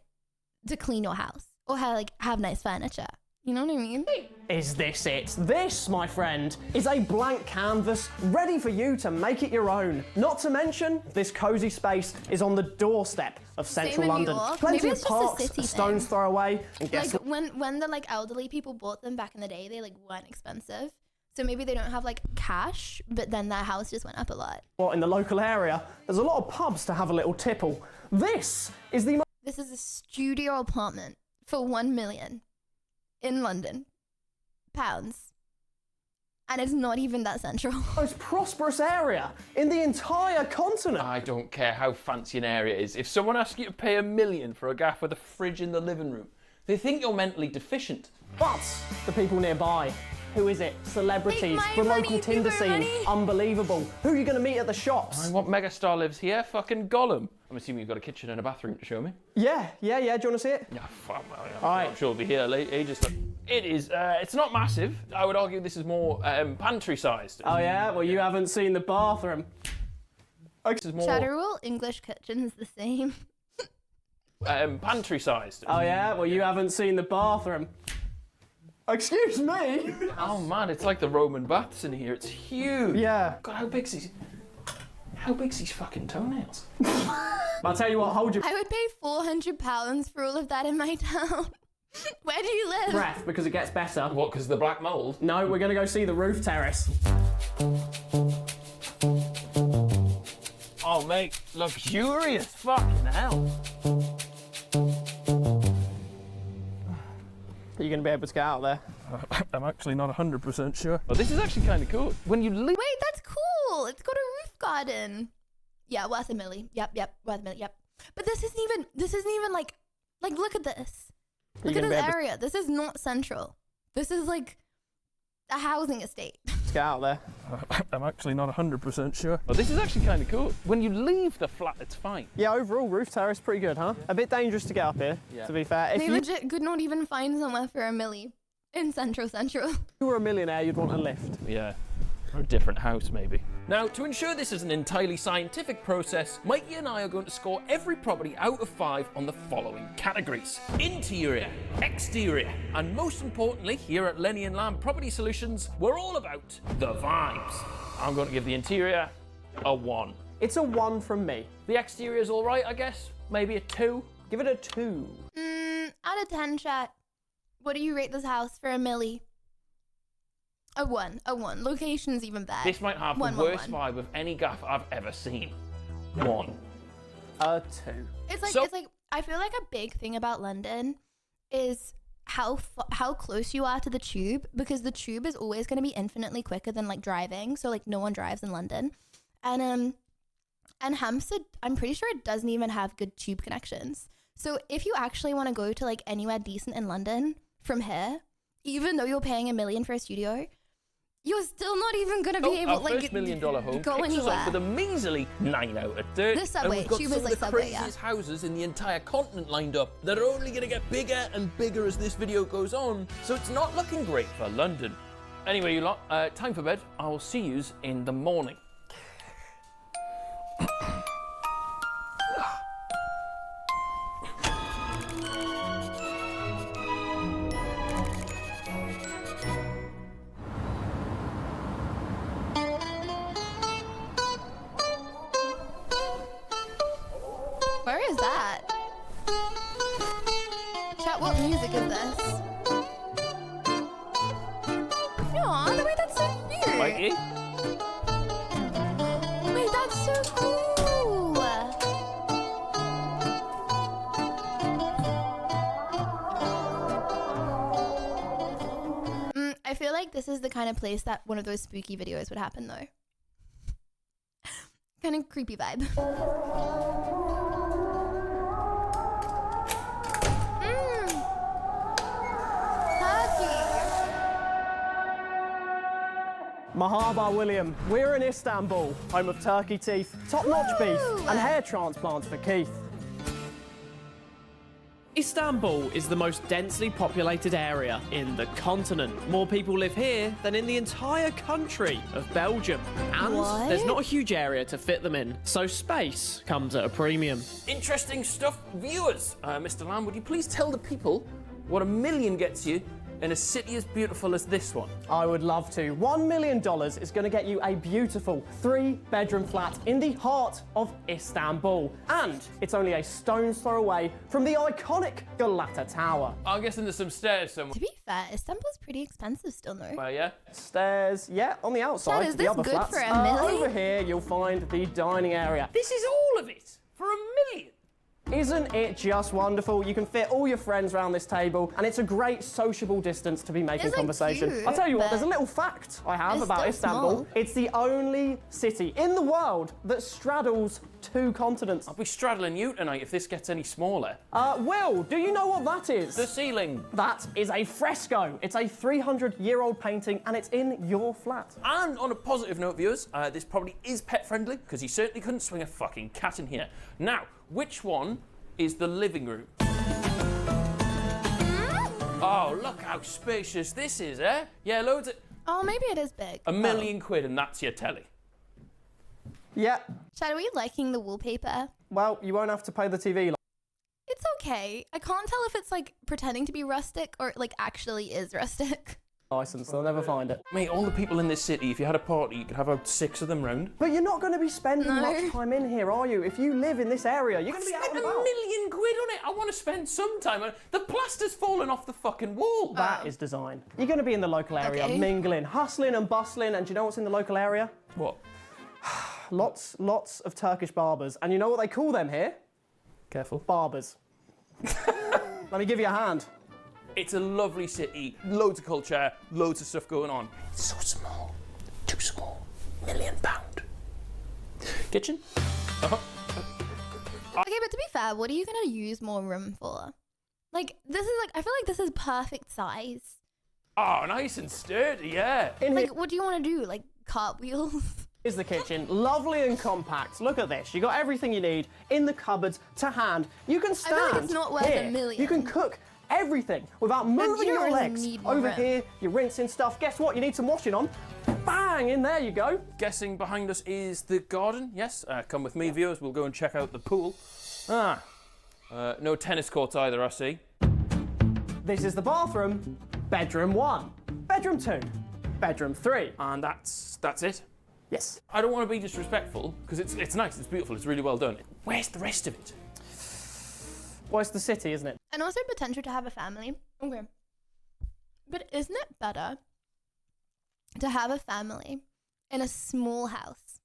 to clean your house or have nice furniture. You know what I mean? Is this it? This, my friend, is a blank canvas ready for you to make it your own. Not to mention, this cozy space is on the doorstep of central London. Plenty of parks, a stone's throw away, and guess like when the like elderly people bought them back in the day, they like weren't expensive. So maybe they don't have like cash, but then their house just went up a lot. Well, in the local area, there's a lot of pubs to have a little tipple. This is a studio apartment for 1 million in London pounds, and it's not even that central. Most prosperous area in the entire continent. I don't care how fancy an area is. If someone asks you to pay $1 million for a gaff with a fridge in the living room, they think you're mentally deficient. But the people nearby, who is it? Celebrities, the local Tinder scene, unbelievable. Who are you going to meet at the shops? What megastar lives here? Fucking Gollum. I'm assuming you've got a kitchen and a bathroom to show me. Yeah. Do you want to see it? Yeah, I'm sure it'll be here ages. It is. It's not massive. I would argue this is more pantry-sized. Oh yeah? Well, you haven't seen the bathroom. This is more Chatterwell English kitchen is the same. Pantry-sized. Oh yeah? Well, you haven't seen the bathroom. Excuse me? Oh man, it's like the Roman baths in here. It's huge. Yeah. God, how big's these fucking toenails? I'll tell you what, hold your I would pay £400 for all of that in my town. Where do you live? breath because it gets better. What, because of the black mold? No, we're going to go see the roof terrace. Oh, mate, luxurious. Fucking hell. Are you going to be able to get out there? I'm actually not 100% sure. Oh, this is actually kind of cool. When you leave... Wait, that's cool. It's got a roof garden. Yeah, worth a milli. Yep, worth a milli. Yep. But this isn't even like look at this. Look at this area. This is not central. This is like a housing estate. Let's get out there. I'm actually not 100% sure. Oh, this is actually kind of cool. When you leave the flat, it's fine. Yeah, overall, roof terrace pretty good, huh? A bit dangerous to get up here, to be fair. They legit could not even find somewhere for a milli in central. If you were a millionaire, you'd want a lift. Yeah. Or a different house, maybe. Now, to ensure this is an entirely scientific process, Mikey and I are going to score every property out of 5 on the following categories: interior, exterior, and most importantly, here at Lenny and Lamb Property Solutions, we're all about the vibes. I'm going to give the interior a 1. It's a 1 from me. The exterior is all right, I guess. Maybe a 2. Give it a 2. Out of 10, chat. What do you rate this house for a milli? A 1. Location's even bad. This might have the worst vibe of any gaff I've ever seen. 1. A 2. It's like I feel like a big thing about London is how close you are to the tube, because the tube is always going to be infinitely quicker than like driving. So like no one drives in London, and Hampstead, I'm pretty sure it doesn't even have good tube connections. So if you actually want to go to like anywhere decent in London from here, even though you're paying $1 million for a studio, you're still not even going to be able like $1 million home go kicks anywhere. us off with a measly 9 out of 10. The subway, and we've got tube some is of like the subway, craziest houses in the entire continent lined up that are only going to get bigger and bigger as this video goes on. So it's not looking great for London. Anyway, you lot, time for bed. I will see yous in the morning. Where is that? Chat, what music is this? Aw, the way that's so cute. Mikey? Wait, that's so cool. I feel like this is the kind of place that one of those spooky videos would happen though. Kind of creepy vibe. Mahaba William, we're in Istanbul, home of turkey teeth, top-notch beef, and hair transplants for Keith. Istanbul is the most densely populated area in the continent. More people live here than in the entire country of Belgium. And there's not a huge area to fit them in, so space comes at a premium. Interesting stuff, viewers. Mr. Lamb, would you please tell the people what $1 million gets you in a city as beautiful as this one? I would love to. $1 million is going to get you a beautiful 3-bedroom flat in the heart of Istanbul. And it's only a stone's throw away from the iconic Galata Tower. I'm guessing there's some stairs somewhere. To be fair, Istanbul's pretty expensive still, though. Well, yeah. Stairs, yeah, on the outside. Dad, is the this other good flats. for $1 million? Over here, you'll find the dining area. This is all of it for $1 million. Isn't it just wonderful? You can fit all your friends around this table, and it's a great sociable distance to be making conversation. cute, I'll tell you what, but there's a little fact I have it's about still Istanbul. small. It's the only city in the world that straddles 2 continents. I'll be straddling you tonight if this gets any smaller. Will, do you know what that is? The ceiling. That is a fresco. It's a 300-year-old painting, and it's in your flat. And on a positive note, viewers, this property is pet friendly because you certainly couldn't swing a fucking cat in here. Now, which one is the living room? Oh, look how spacious this is, eh? Yeah, loads of... Oh, maybe it is big. £1 million and that's your telly. Yeah. Chad, are we liking the wallpaper? Well, you won't have to pay the TV. It's okay. I can't tell if it's like pretending to be rustic or like actually is rustic. License, they'll never find it. Mate, all the people in this city, if you had a party, you could have about 6 of them round. But you're not going to be spending much time in here, are you? If you live in this area, you're going to be out and about. $1 million on it. I want to spend some time on it. The plaster's falling off the fucking wall. That is design. You're going to be in the local area, mingling, hustling and bustling, and do you know what's in the local area? What? Lots of Turkish barbers. And you know what they call them here? Careful. Barbers. Let me give you a hand. It's a lovely city, loads of culture, loads of stuff going on. It's so small, too small, £1 million. Kitchen? Okay, but to be fair, what are you gonna use more room for? Like, this is like, I feel like this is perfect size. Oh, nice and sturdy, yeah. Like, what do you want to do? Like, cartwheels? Here's the kitchen, lovely and compact. Look at this. You got everything you need in the cupboards to hand. You can stand. I feel like it's not worth here. $1 million. You can cook everything without moving your legs. Over here, you're rinsing stuff. Guess what? You need some washing on. Bang! In there you go. Guessing behind us is the garden. Yes. Come with me, viewers. We'll go and check out the pool. No tennis courts either, I see. This is the bathroom. Bedroom 1. Bedroom 2. Bedroom 3. And that's it? Yes. I don't want to be disrespectful, because it's nice, it's beautiful, it's really well done. Where's the rest of it? Well, it's the city, isn't it? And also potential to have a family. Okay. But isn't it better to have a family in a small house?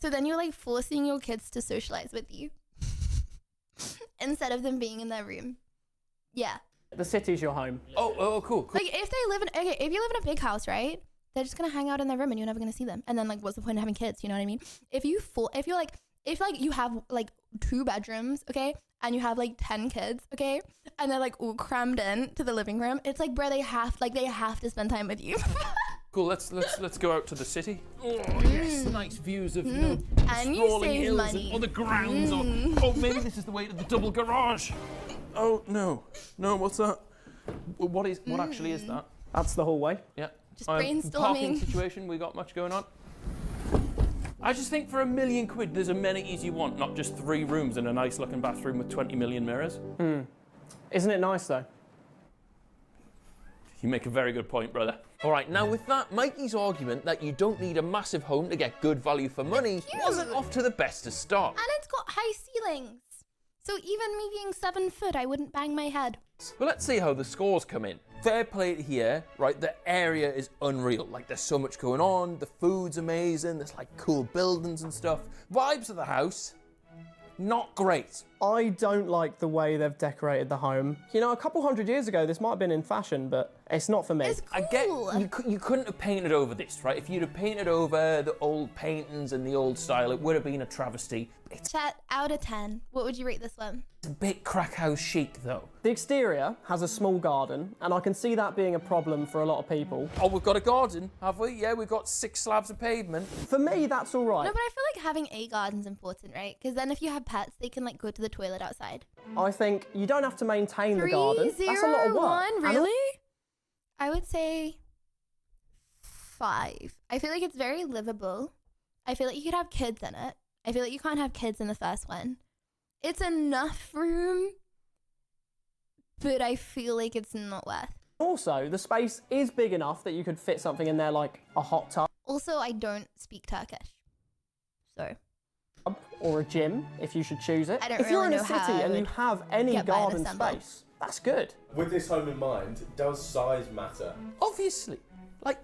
So then you're like forcing your kids to socialize with you instead of them being in their room. Yeah. The city's your home. Oh, cool. Like if you live in a big house, right? They're just gonna hang out in their room and you're never gonna see them. And then like, what's the point of having kids? You know what I mean? If you have like 2 bedrooms, okay, and you have like 10 kids, okay, and they're like all crammed in to the living room, it's like, bro, they have to spend time with you. Cool. Let's go out to the city. Oh yes, nice views of and you sprawling save hills money. and other grounds. Oh, maybe this is the way to the double garage. Oh no, what's that? What actually is that? That's the hallway. Yeah. Just Parking brainstorming. situation. We got much going on. I just think for £1 million, there's amenities you want, not just 3 rooms and a nice looking bathroom with 20 million mirrors. Isn't it nice though? You make a very good point, brother. All right, now with that, Mikey's argument that you don't need a massive home to get good value for money wasn't off to the best to start. And it's got high ceilings. So even me being 7 foot, I wouldn't bang my head. But let's see how the scores come in. Fair play to here, right? The area is unreal. Like, there's so much going on. The food's amazing. There's, like, cool buildings and stuff. Vibes of the house, not great. I don't like the way they've decorated the home. You know, a couple hundred years ago, this might have been in fashion, but it's not for me. It's cool. I get you couldn't have painted over this, right? If you'd have painted over the old paintings and the old style, it would have been a travesty. Chat, out of 10, what would you rate this one? It's a bit crack house chic, though. The exterior has a small garden, and I can see that being a problem for a lot of people. Oh, we've got a garden, have we? Yeah, we've got 6 slabs of pavement. For me, that's all right. No, but I feel like having a garden's important, right? Because then if you have pets, they can like go to the toilet outside. I think you don't have to maintain the garden. That's a lot of work. 3, 0, 1, really? I would say 5. I feel like it's very livable. I feel like you could have kids in it. I feel like you can't have kids in the first one. It's enough room, but I feel like it's not worth. Also, the space is big enough that you could fit something in there like a hot tub. Also, I don't speak Turkish, so. Or a gym, if you should choose it. I don't if you're really in a know how city I and you would have any get by and garden assemble. space, that's good. With this home in mind, does size matter? Obviously. Like,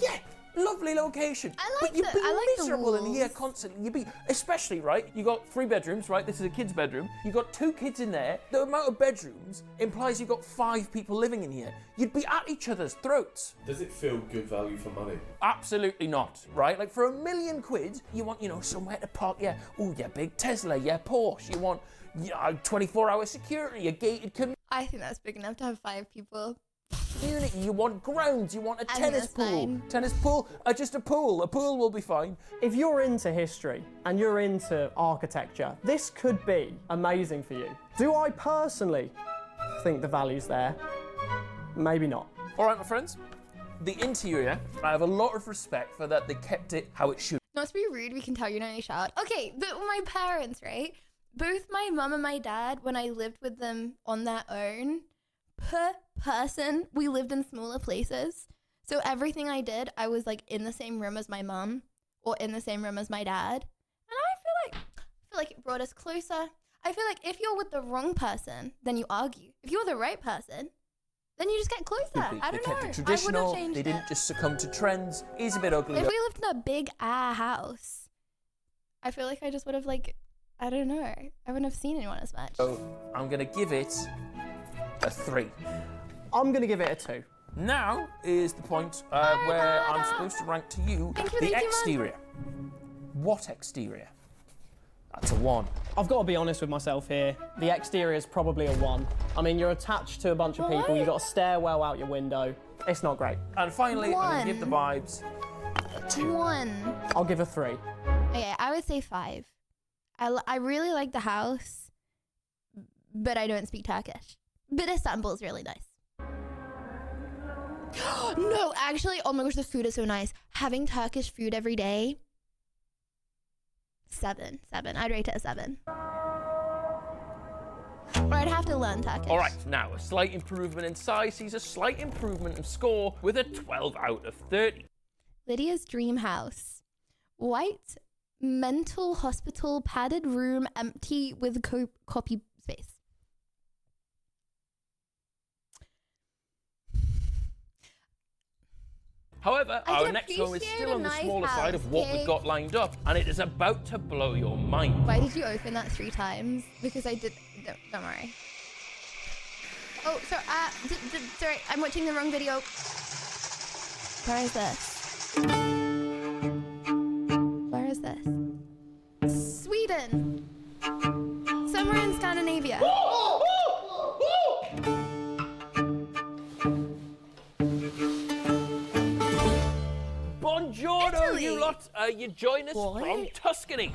yeah, lovely location. I like but you'd be the miserable in here walls. constantly. You'd be, especially, right? You got 3 bedrooms, right? This is a kid's bedroom. You got 2 kids in there. The amount of bedrooms implies you've got 5 people living in here. You'd be at each other's throats. Does it feel good value for money? Absolutely not, right? Like for £1 million, you want, you know, somewhere to park. Yeah, oh, yeah, big Tesla, yeah, Porsche. You want 24-hour security, a gated community. I think that's big enough to have 5 people. You want grounds, you want a tennis that's pool. fine. Tennis pool, just a pool. A pool will be fine. If you're into history and you're into architecture, this could be amazing for you. Do I personally think the value's there? Maybe not. All right, my friends. The interior, I have a lot of respect for that. They kept it how it should. Not to be rude, we can tell you're not any shout. Okay, but my parents, right? Both my mum and my dad, when I lived with them on their own, per person, we lived in smaller places. So everything I did, I was like in the same room as my mum or in the same room as my dad. And I feel like it brought us closer. I feel like if you're with the wrong person, then you argue. If you're the right person, then you just get closer. I don't know. They kept it I would traditional. have changed They didn't just succumb to trends. It's a bit ugly. If we lived in a big house, I feel like I just would have like, I don't know. I wouldn't have seen anyone as much. So I'm gonna give it a 3. I'm gonna give it a 2. Now is the point where I'm supposed to rank to you the exterior. What exterior? That's a 1. I've got to be honest with myself here. The exterior is probably a 1. I mean, you're attached to a bunch of people. You've got a stairwell out your window. It's not great. And finally, I'm going to give the vibes a 2. 1. I'll give a 3. Okay, I would say 5. I really like the house, but I don't speak Turkish. But Istanbul is really nice. No, actually, oh my gosh, the food is so nice. Having Turkish food every day. 7. I'd rate it a 7. Or I'd have to learn Turkish. All right, now a slight improvement in size sees a slight improvement in score with a 12 out of 30. Lydia's dream house. White mental hospital, padded room, empty with copy space. However, our next home is still on the smaller side of what we've got lined up, and it is about to blow your mind. Why did you open that 3 times? Because I did. Don't worry. Oh, sorry. I'm watching the wrong video. Where is this? Where is this? Sweden. Somewhere in Scandinavia. Buongiorno, you lot. You join us from Tuscany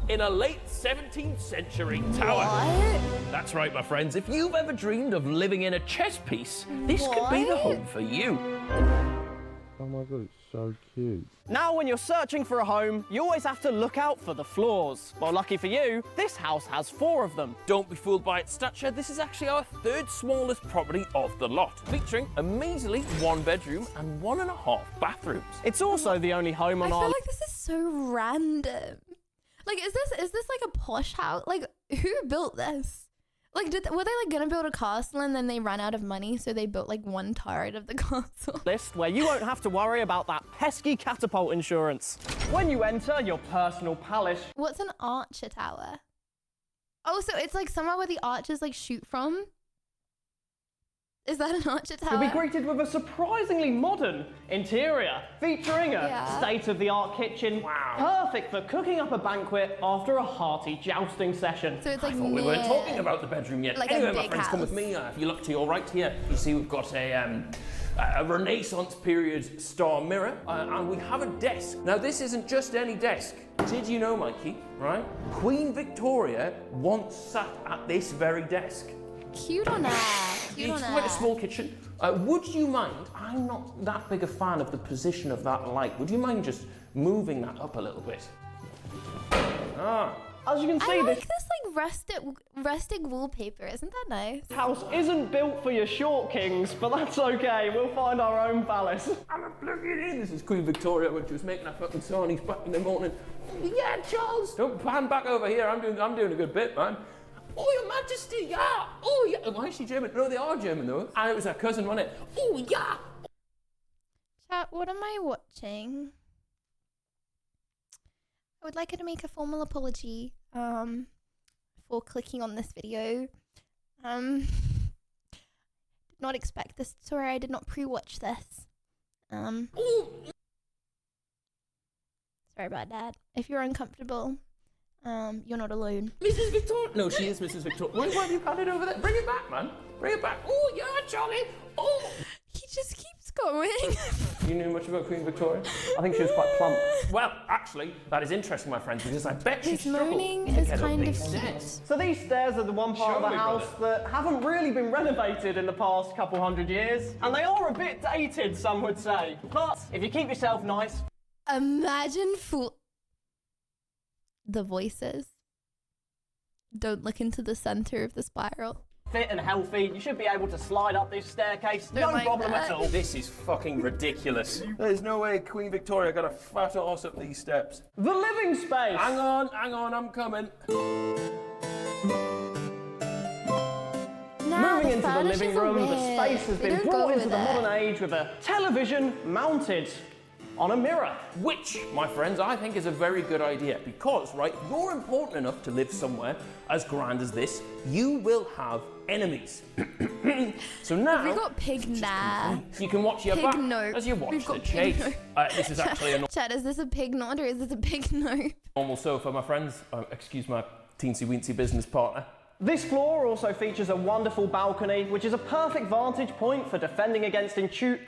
in a late 17th century tower. What? That's right, my friends. If you've ever dreamed of living in a chess piece, this could be the home for you. Oh my god, it's so cute. Now, when you're searching for a home, you always have to look out for the flaws. Well, lucky for you, this house has 4 of them. Don't be fooled by its stature. This is actually our 3rd smallest property of the lot, featuring a measly 1 bedroom and 1.5 bathrooms. It's also the only home on I feel like this is so random. Like, is this like a posh house? Like, who built this? Like, were they like gonna build a castle and then they ran out of money, so they built like 1 turret of the castle? List where you won't have to worry about that pesky catapult insurance. When you enter your personal palace. What's an archer tower? Oh, so it's like somewhere where the archers like shoot from? Is that an archer tower? You'll be greeted with a surprisingly modern interior, featuring a state-of-the-art kitchen, perfect for cooking up a banquet after a hearty jousting session. So it's like we weren't talking about the bedroom yet. Like anyway, my friends, come with me. If you look to your right here, you see we've got a Renaissance period star mirror, and we have a desk. Now, this isn't just any desk. Did you know, Mikey, right? Queen Victoria once sat at this very desk. Cute on that. It's quite a small kitchen. Would you mind, I'm not that big a fan of the position of that light. Would you mind just moving that up a little bit? As you can see, I like this like rustic wallpaper. Isn't that nice? This house isn't built for your short kings, but that's okay. We'll find our own palace. I'm plugging in. This is Queen Victoria when she was making her fucking sarnies back in the morning. Yeah, Charles. Don't pan back over here. I'm doing a good bit, man. Oh, Your Majesty, yeah. Oh, yeah. Why is she German? No, they are German, though. And it was her cousin, wasn't it? Oh, yeah. Chat, what am I watching? I would like her to make a formal apology for clicking on this video. Did not expect this. Sorry, I did not pre-watch this. Sorry about that. If you're uncomfortable, you're not alone. Mrs. Victoria. No, she is Mrs. Victoria. Why have you had it over there? Bring it back, man. Bring it back. Oh, yeah, Charlie. Oh. He just keeps going. You knew much about Queen Victoria? I think she was quite plump. Well, actually, that is interesting, my friends, because I bet she struggled moaning to is get up kind these of stairs. So these stairs are the one part of the house that haven't really been renovated in the past couple hundred years. And they are a bit dated, some would say. But if you keep yourself nice... Imagine the voices. Don't look into the center of the spiral. Fit and healthy, you should be able to slide up this staircase, no problem at all. This is fucking ridiculous. There's no way Queen Victoria got a fat arse up these steps. The living space! Hang on, I'm coming. Moving into the living room, the space has been brought into the modern age with a television mounted on a mirror. Which, my friends, I think is a very good idea because, right, if you're important enough to live somewhere as grand as this, you will have enemies. So now... Have we got pig nah? You can watch your Pig back nope. as you watch We've the got chase. pig This is actually a Chad, is this a pig nod or is this a pig nope? normal sofa, my friends. Excuse my teensy-weensy business partner. This floor also features a wonderful balcony, which is a perfect vantage point for defending against Intruders?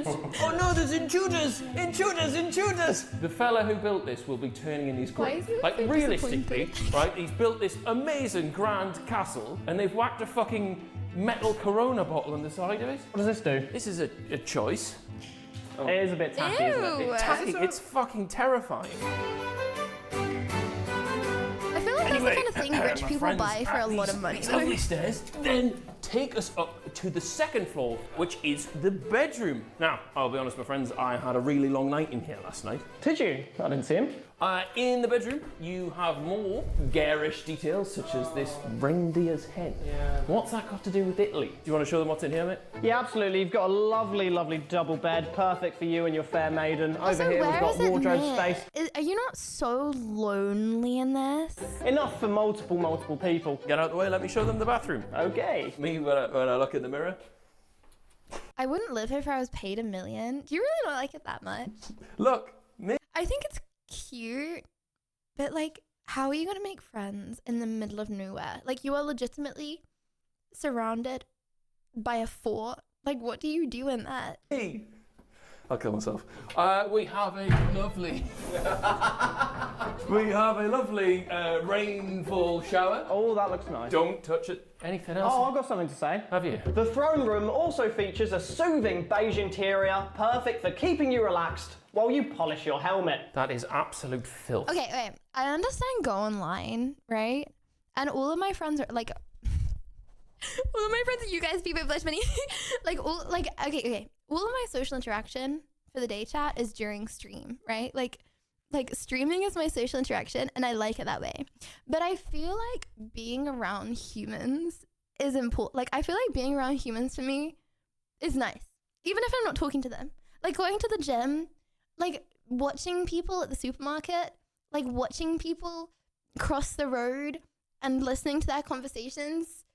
Oh no, there's intruders! Intruders! Intruders! The fella who built this will be turning in his grave. Like, realistically, right, he's built this amazing grand castle and they've whacked a fucking metal Corona bottle on the side of it. What does this do? This is a choice. Oh. It is a bit tacky, isn't it? It's tacky, it's fucking terrifying. I feel like that's the kind of thing rich people buy for a lot of money. These lovely stairs then take us up to the second floor, which is the bedroom. Now, I'll be honest, my friends, I had a really long night in here last night. Did you? I didn't see him. In the bedroom, you have more garish details, such as this reindeer's head. Yeah. What's that got to do with Italy? Do you want to show them what's in here, mate? Yeah, absolutely. You've got a lovely, lovely double bed, perfect for you and your fair maiden. Also, over here, we've got wardrobe near? space. Are you not so lonely in this? Enough for multiple people. Get out the way, let me show them the bathroom. Okay. Me, when I look in the mirror. I wouldn't live here if I was paid $1 million. Do you really not like it that much? Look, me. I think it's cute, but like, how are you gonna make friends in the middle of nowhere? Like, you are legitimately surrounded by a fort. Like, what do you do in that? Hey. I'll kill myself. We have a lovely... rainfall shower. Oh, that looks nice. Don't touch it. Anything else? Oh, I've got something to say. Have you? The throne room also features a soothing beige interior, perfect for keeping you relaxed while you polish your helmet. That is absolute filth. Okay, I understand go online, right? And all of my friends are like... all of my friends, you guys, people flash money. Okay. All of my social interaction for the day chat is during stream, right? Like streaming is my social interaction and I like it that way. But I feel like being around humans is important. Like, I feel like being around humans to me is nice. Even if I'm not talking to them. Like, going to the gym, like watching people at the supermarket, like watching people cross the road and listening to their conversations.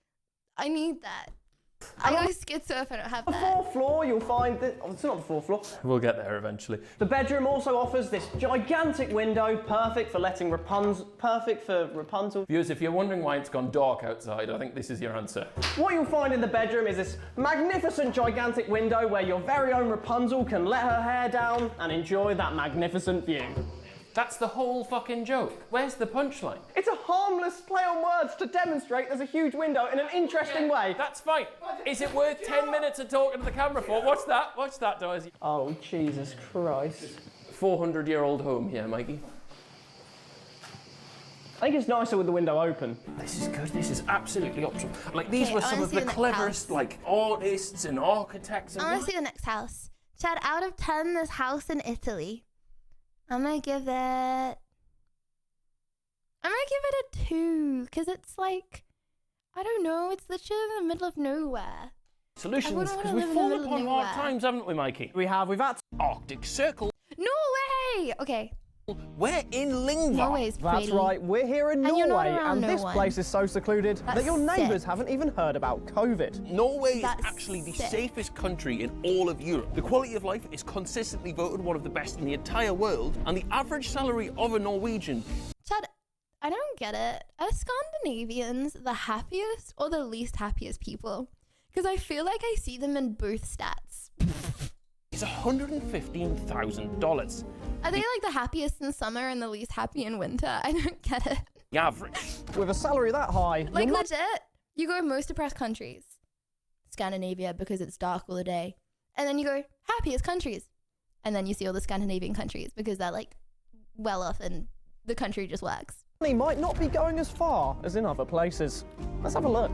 I need that. I go schizo if I don't have that. On the fourth floor, you'll find that... Oh, it's not the fourth floor. We'll get there eventually. The bedroom also offers this gigantic window, perfect for letting Rapunzel... Viewers, if you're wondering why it's gone dark outside, I think this is your answer. What you'll find in the bedroom is this magnificent gigantic window where your very own Rapunzel can let her hair down and enjoy that magnificent view. That's the whole fucking joke. Where's the punchline? It's a harmless play on words to demonstrate there's a huge window in an interesting way. That's fine. Is it worth 10 minutes of talking to the camera for? Watch that, Dorsey. Oh, Jesus Christ. 400-year-old home here, Mikey. I think it's nicer with the window open. This is good. This is absolutely optional. Like, these were some of the cleverest, like, artists and architects. I want to see the next house. Chad, out of 10, this house in Italy. I'm gonna give it a 2, because it's like, I don't know, it's literally in the middle of nowhere. Solutions, because we've fallen upon hard times, haven't we, Mikey? We've had Arctic Circle. No way! Okay. We're in Lingvar. Norway's pretty. That's right, we're here in Norway, and this place is so secluded that your neighbours sick. haven't even heard about COVID. Norway is actually the safest country in all of Europe. The quality of life is consistently voted one of the best in the entire world, and the average salary of a Norwegian... Chad, I don't get it. Are Scandinavians the happiest or the least happiest people? Because I feel like I see them in both stats. It's $115,000. Are they like the happiest in summer and the least happy in winter? I don't get it. The average. With a salary that high. Like, legit, you go most depressed countries. Scandinavia, because it's dark all the day. And then you go happiest countries. And then you see all the Scandinavian countries because they're like well off and the country just works. He might not be going as far as in other places. Let's have a look.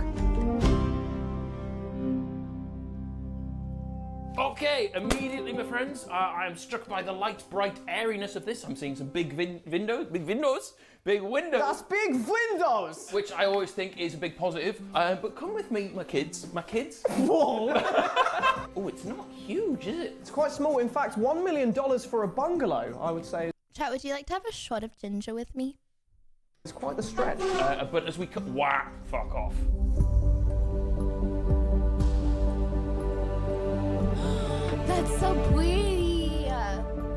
Okay, immediately, my friends, I am struck by the light, bright airiness of this. I'm seeing some big windows. That's big windows! Which I always think is a big positive. But come with me, my kids. Whoa! Oh, it's not huge, is it? It's quite small. In fact, $1 million for a bungalow, I would say. Chat, would you like to have a shot of ginger with me? It's quite the stretch. But as we whack, fuck off. That's so pretty.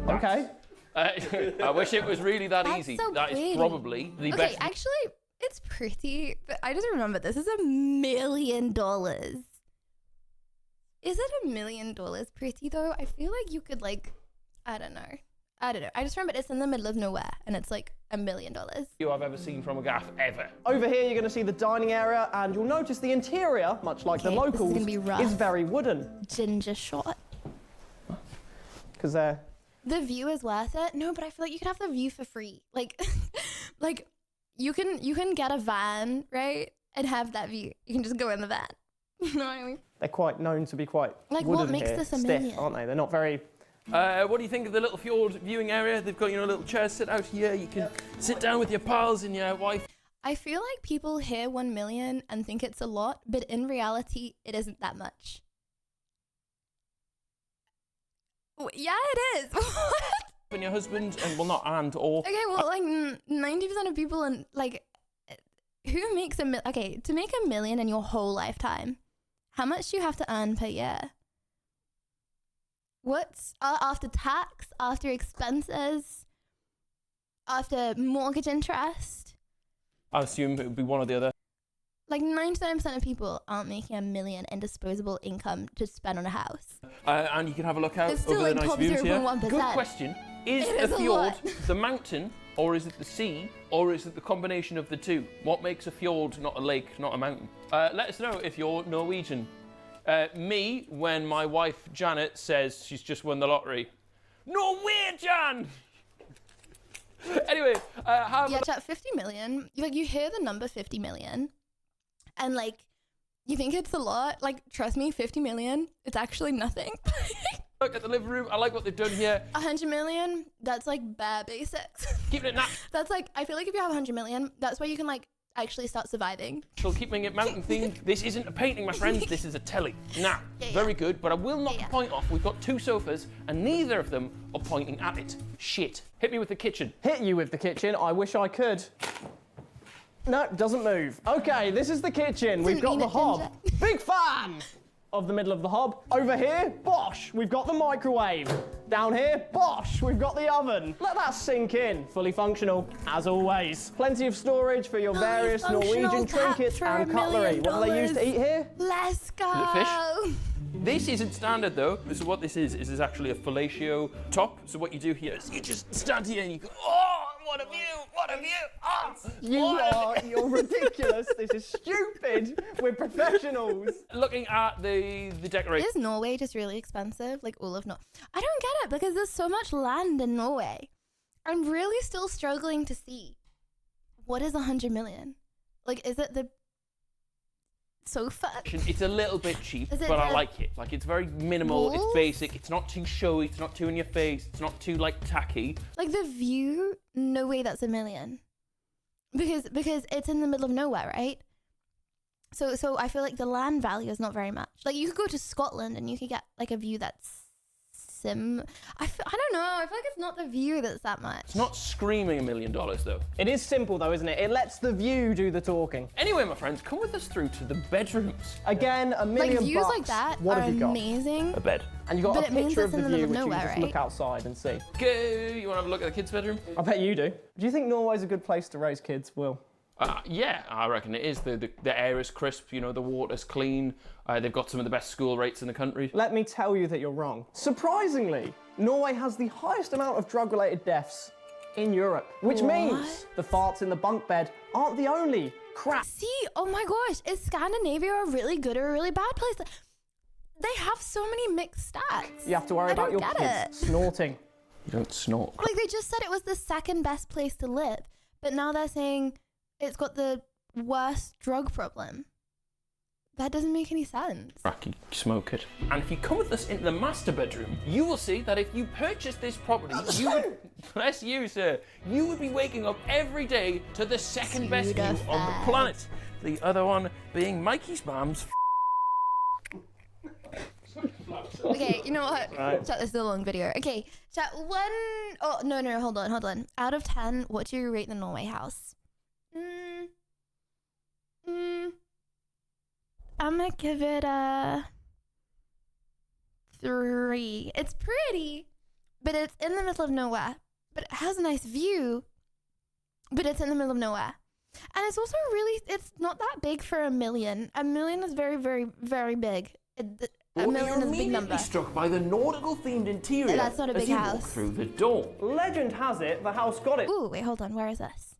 Okay. I wish it was really that easy. So that pretty. is probably the best. Okay, actually, it's pretty, but I just remember this is $1 million. Is it $1 million pretty though? I feel like you could I don't know. I just remember it's in the middle of nowhere and it's like $1 million. You I've ever seen from a gaff ever. Over here, you're going to see the dining area, and you'll notice the interior, much like the locals, this is, gonna be rough. is very wooden. Ginger shot. Because the view is worth it. No, but I feel like you could have the view for free. Like you can get a van, right, and have that view. You can just go in the van. You know what I mean? They're quite known to be quite like wooden what makes here. this $1 Stiff, million? aren't they? They're not very. What do you think of the little fjord viewing area? They've got, little chairs sit out here. You can sit down with your pals and your wife. I feel like people hear 1 million and think it's a lot, but in reality, it isn't that much. Yeah, it is. And your husband, and well, not and or. Okay, well, 90% of people and who makes to make $1 million in your whole lifetime, how much do you have to earn per year? What's after tax, after expenses, after mortgage interest? I assume it would be one or the other. 99% of people aren't making $1 million in disposable income to spend on a house. And you can have a look out It's still over the nice top views here. 0.1%. Good question. Is It is a a fjord lot. the mountain, or is it the sea, or is it the combination of the two? What makes a fjord not a lake, not a mountain? Let us know if you're Norwegian. Me, when my wife Janet says she's just won the lottery. Norwegian! Anyway, yeah, chat, 50 million. You hear the number 50 million, and you think it's a lot. Trust me, 50 million, it's actually nothing. Look at the living room. I like what they've done here. 100 million, that's bare basics. Keeping it That's I feel like if you have 100 million, that's where you can actually start surviving. So keeping it mountain themed. This isn't a painting, my friends. This is a telly. Now, very good, but I will knock the point off. We've got 2 sofas, and neither of them are pointing at it. Shit. Hit me with the kitchen. Hit you with the kitchen? I wish I could. No, doesn't move. Okay, this is the kitchen. We've got the hob. Big fan of the middle of the hob. Over here, bosh, we've got the microwave. Down here, bosh, we've got the oven. Let that sink in. Fully functional, as always. Plenty of storage for your various Norwegian trinkets and cutlery. What do they use to eat here? Let's go. Is it fish? This isn't standard though. So what this is actually a fellatio top. So what you do here is you just stand here and you go, oh, what a view, what a view, oh. You're ridiculous. This is stupid. We're professionals. Looking at the decoration. Is Norway just really expensive? All of I don't get it because there's so much land in Norway. I'm really still struggling to see what is 100 million. Is it the sofa? It's a little bit cheap, Is it but I the like it. It's very minimal, walls? it's basic, it's not too showy, it's not too in your face, it's not too tacky. The view, no way that's $1 million. Because it's in the middle of nowhere, right? So I feel like the land value is not very much. You could go to Scotland and you could get a view that's I don't know. I feel like it's not the view that's that much. It's not screaming $1 million though. It is simple though, isn't it? It lets the view do the talking. Anyway, my friends, come with us through to the bedrooms. Again, $1 million views bucks. like that What are have you got? amazing. A bed. And you got But a it means picture it's of in the the view, middle which of you nowhere, just look right? outside and see. Okay, you want to have a look at the kids' bedroom? I bet you do. Do you think Norway's a good place to raise kids, Will? Yeah, I reckon it is. The air is crisp, the water's clean. They've got some of the best school rates in the country. Let me tell you that you're wrong. Surprisingly, Norway has the highest amount of drug-related deaths in Europe, which means the farts in the bunk bed aren't the only crap. See, oh my gosh, is Scandinavia a really good or a really bad place? They have so many mixed stats. You have to worry about your kids snorting. You don't snort. They just said it was the second best place to live, but now they're saying it's got the worst drug problem. That doesn't make any sense. Cracky smoke it. And if you come with us into the master bedroom, you will see that if you purchase this property, you would, bless you, sir, you would be waking up every day to the second best view on the planet. The other one being Mikey's mum's. Okay, you know what? Right. Chat, this is a long video. Okay, chat, hold on. Out of 10, what do you rate the Norway house? I'm gonna give it a 3. It's pretty, but it's in the middle of nowhere. But it has a nice view, but it's in the middle of nowhere. And it's also it's not that big for $1 million. $1 million is very, very, very big. $1 million is a big number. Struck by the nautical themed interior. That's not a big as you house. Walk through the door. Legend has it the house got it. Ooh, wait, hold on. Where is this?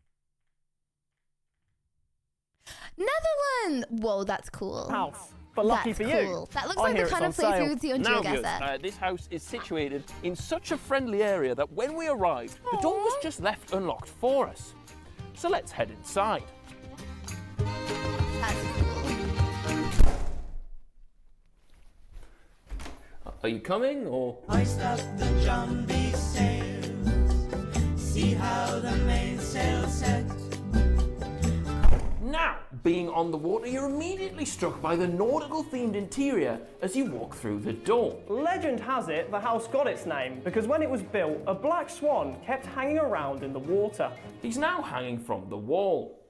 Netherlands! Whoa, that's cool. House. But lucky that's for cool. you. That looks like the kind of place we would see on Now, GeoGuessr. this house is situated in such a friendly area that when we arrived, the door was just left unlocked for us. So let's head inside. That's Are you coming, or? Hoist up the John B. sails, see how the mainsail set. Now, being on the water, you're immediately struck by the nautical-themed interior as you walk through the door. Legend has it the house got its name because when it was built, a black swan kept hanging around in the water. He's now hanging from the wall.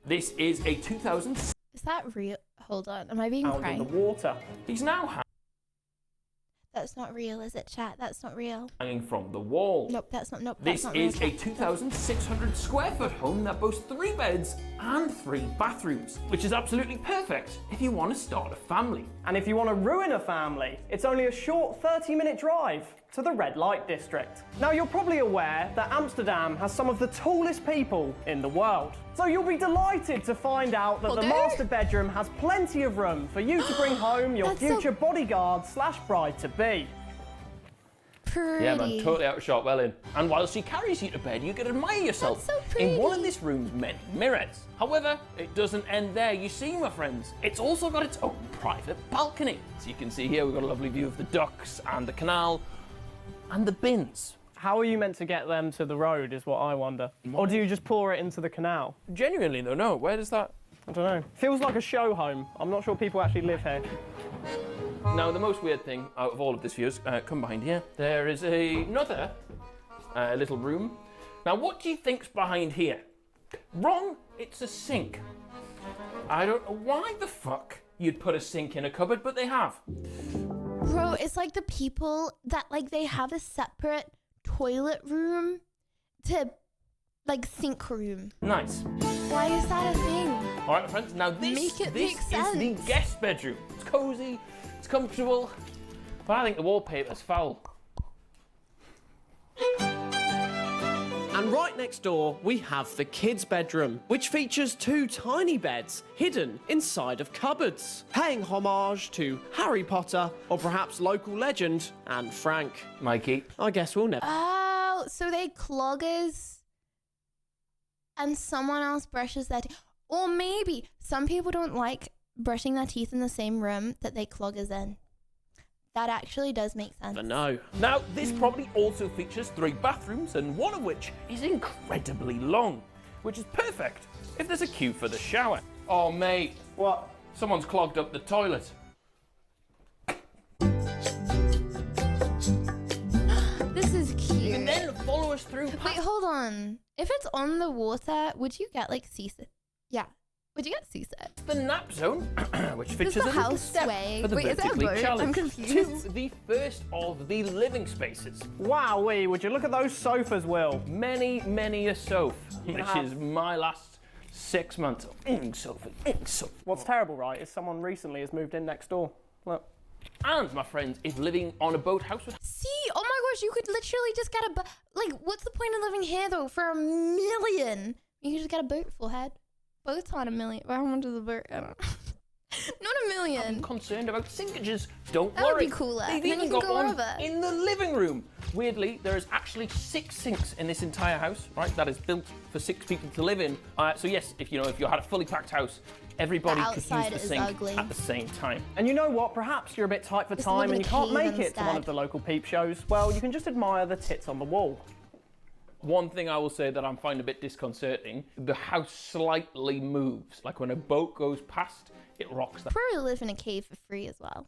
This is a 2000. Is that real? Hold on, am I being Out in pranked? the water. He's now That's not real, is it, chat? That's not real. hanging from the wall. Nope, that's not. Nope, This that's not real. is a 2,600 square foot home that boasts 3 beds and 3 bathrooms, which is absolutely perfect if you want to start a family. And if you want to ruin a family, it's only a short 30-minute drive to the red light district. Now, you're probably aware that Amsterdam has some of the tallest people in the world. So you'll be delighted to find out that the master bedroom has plenty of room for you to bring home your future bodyguard / bride-to-be. Pretty. Yeah, man, totally outshot, well in. And while she carries you to bed, you can admire yourself in one of this room's many mirrors. However, it doesn't end there, you see, my friends. It's also got its own private balcony. So you can see here, we've got a lovely view of the docks and the canal and the bins. How are you meant to get them to the road is what I wonder. Or do you just pour it into the canal? Genuinely though, no. Where does that? I don't know. Feels like a show home. I'm not sure people actually live here. Now, the most weird thing out of all of this views, come behind here. There is another little room. Now, what do you think's behind here? Wrong, it's a sink. I don't know why the fuck you'd put a sink in a cupboard, but they have. Bro, it's like the people that they have a separate toilet room to sink room. Nice. Why is that a thing? All right, my friends. Now this is the guest bedroom. It's cozy, it's comfortable, but I think the wallpaper's foul. And right next door, we have the kids' bedroom, which features 2 tiny beds hidden inside of cupboards, paying homage to Harry Potter or perhaps local legend Anne Frank. Mikey. I guess we'll never. Oh, so they cloggers and someone else brushes their teeth. Or maybe some people don't like brushing their teeth in the same room that they cloggers in. That actually does make sense. But no. Now, this property also features 3 bathrooms, and one of which is incredibly long, which is perfect if there's a queue for the shower. Oh, mate. What? Someone's clogged up the toilet. This is cute. You can then follow us through. Wait, hold on. If it's on the water, would you get seasick? Yeah. Would you get seasick? The nap zone, which features Does the a little house step sway? for the Wait, is it a vertically boat? I'm challenged confused. to the first of the living spaces. Wowee, would you look at those sofas, Will? Many a sofa, You which have. is my last 6 months of sofa. What's terrible, right, is someone recently has moved in next door. Look. And, my friend, is living on a boathouse with... See, oh my gosh, you could literally just get a boat. What's the point of living here though? For $1 million, you could just get a boat full head. Boats on $1 million. How much is a boat? I don't know. Not a million. I'm concerned about sinkages. Don't That would worry. be cooler. They've Then you even can got go one over. in the living room. Weirdly, there is actually 6 sinks in this entire house, right? That is built for 6 people to live in. So yes, if you had a fully packed house, everybody could use outside the is sink ugly. at the same time. And you know what? Perhaps you're a bit tight for Just time live in and a you can't cave make it to instead. one of the local peep shows. Well, you can just admire the tits on the wall. One thing I will say that I'm finding a bit disconcerting, the house slightly moves. Like when a boat goes past, it rocks the Probably live in a cave for free as well.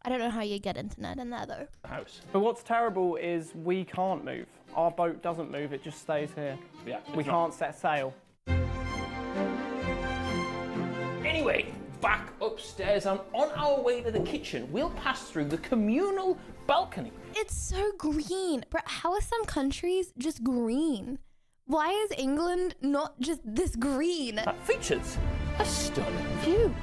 I don't know how you get internet in there though. house. But what's terrible is we can't move. Our boat doesn't move, it just stays here. Yeah, We it's not- can't set sail. Anyway, back upstairs and on our way to the kitchen, we'll pass through the communal balcony. It's so green. But how are some countries just green? Why is England not just this green? That features a stunning view.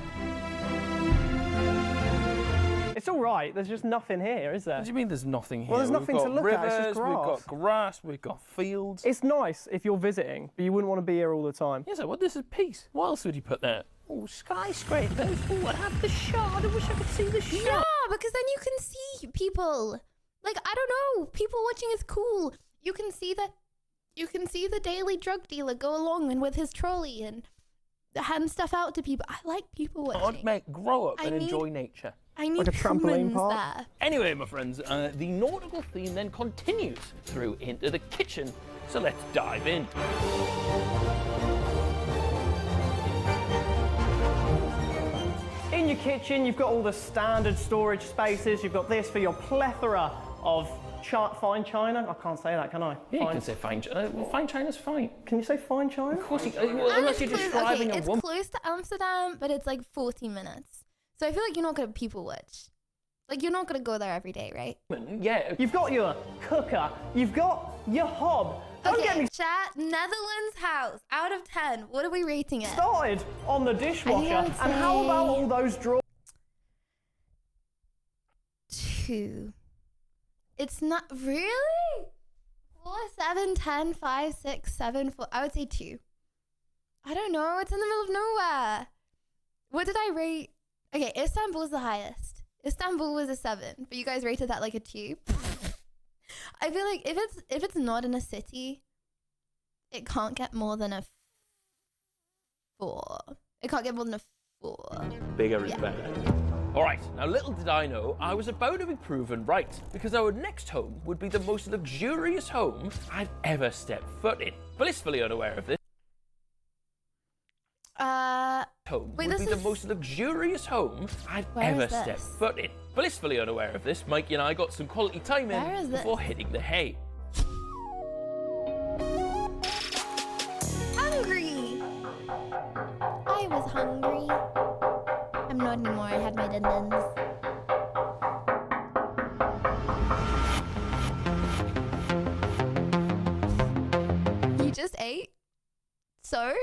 It's all right, there's just nothing here, is there? What do you mean there's nothing here? Well, there's nothing We've to got look at, it's rivers, just grass. we've got grass, we've got fields. It's nice if you're visiting, but you wouldn't want to be here all the time. Yes, well, this is peace. What else would you put there? Oh, skyscrapers. Oh, I have the shard. I wish I could see the shard. Yeah, because then you can see people. Like, I don't know, people watching is cool. You can see the daily drug dealer go along and with his trolley and hand stuff out to people. I like people watching. Can't make grow up I and need- enjoy nature. I need Like a trampoline humans park? there. Anyway, my friends, the nautical theme then continues through into the kitchen. So let's dive in. In your kitchen, you've got all the standard storage spaces. You've got this for your plethora of fine china. I can't say that, can I? Yeah, you can say fine. Fine China's fine. Can you say fine china? Of course, And unless you're it's close- describing okay, a it's woman. close to Amsterdam, but it's like 40 minutes. So I feel like you're not gonna people watch. Like you're not gonna go there every day, right? Yeah. You've got your cooker. You've got your hob. Don't get me chat. Netherlands house out of 10. What are we rating it? started on the dishwasher. I would And how say- about all those drawers? 2. It's not really 4, 7, 10, 5, 6, 7, 4. I would say 2. I don't know. It's in the middle of nowhere. What did I rate? Okay, Istanbul's the highest. Istanbul was a 7, but you guys rated that like a 2. I feel like if it's not in a city, it can't get more than a 4. It can't get more than a 4. Bigger is better. All right, now little did I know, I was about to be proven right, because our next home would be the most luxurious home I'd ever stepped foot in. Blissfully unaware of this, home wait, would this be the is- most luxurious home I'd Where ever is this? stepped foot in. Blissfully unaware of this, Mikey and I got some quality time Where is in this? before hitting the hay. Hungry! I was hungry. I'm not anymore. I had my din-dins. You just ate? So?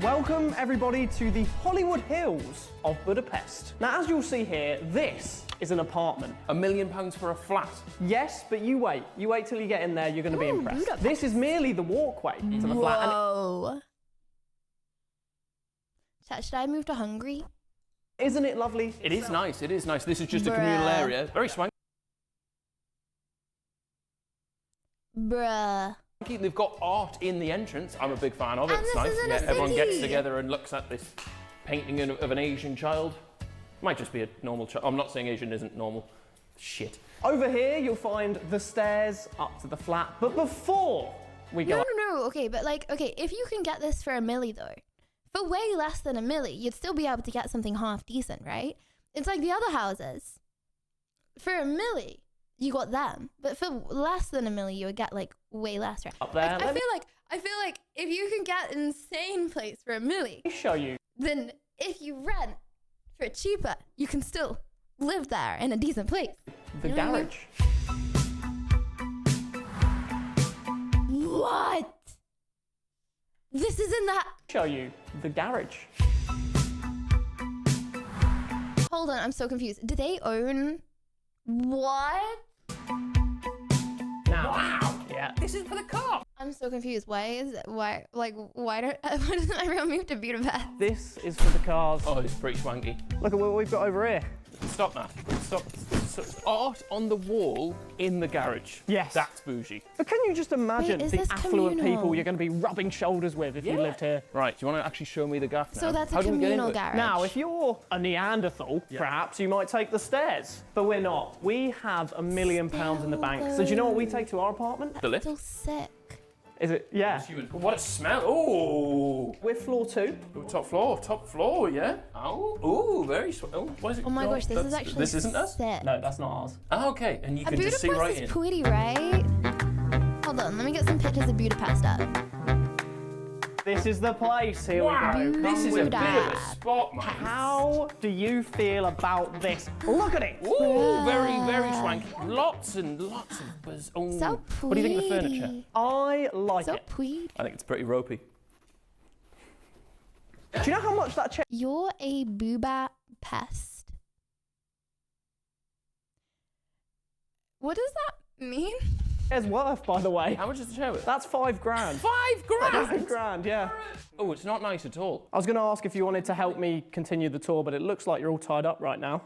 Welcome everybody to the Hollywood Hills of Budapest. Now, as you'll see here, this is an apartment. £1 million for a flat. Yes, but you wait. You wait till you get in there, you're going to be impressed. Budapest. This is merely the walkway to the flat. And Whoa. Chat, should I move to Hungary? isn't it lovely? It is nice, it is nice. This is just a communal Bruh. area. Very swanky. Bruh. They've got art in the entrance. I'm a big fan of it. And It's this nice. is in a Everyone gets city. together and looks at this painting of an Asian child. Might just be a normal child. I'm not saying Asian isn't normal. Shit. Over here, you'll find the stairs up to the flat. But before we go No. Okay, but like, okay, if you can get this for a milli though, for way less than a milli, you'd still be able to get something half decent, right? It's like the other houses. For a milli, you got them, but for less than a milli, you would get like way less, right? up there, I feel like if you can get an insane place for a milli, let me show you. then if you rent for cheaper, you can still live there in a decent place. The You know what I mean? garage. What? This is in that. Show you the garage. Hold on, I'm so confused. Do they own what? Now, Wow. Yeah. This is for the car. I'm so confused. Why doesn't everyone move to Budapest? This is for the cars. Oh, it's pretty swanky. Look at what we've got over here. Stop that. Stop. Art on the wall in the garage. Yes. That's bougie. But can you just imagine Wait, the is this affluent communal? people you're going to be rubbing shoulders with if you lived here? Right, do you want to actually show me the gaff now? So that's How a do we get communal into it? garage. Now, if you're a Neanderthal, perhaps you might take the stairs. But we're not. We have £1 million in the bank. So do you know what we take to our apartment? The lift? So sick. Is it? Yeah. What a smell. Oh. We're floor 2. Top floor, yeah. Oh, ooh, very oh, why is it? Oh my gosh, this is actually This isn't us? sick. No, that's not ours. Oh, okay, and you can just see Budapest right is in. pretty, right? Hold on, let me get some pictures of Budapest up. This is the place. Here we go. This is a bit of a spot, man. How do you feel about this? Look at it. Ooh, very, very swanky. Lots and lots of buzz. Oh, So what do you think of the furniture? pretty. I like So it. pretty. I think it's pretty ropey. Do you know how much that chair? You're a booba pest. What does that mean? It's worth, by the way. How much is the chair worth? That's £5 grand. 5 grand? £5 grand, yeah. Oh, it's not nice at all. I was going to ask if you wanted to help me continue the tour, but it looks like you're all tied up right now.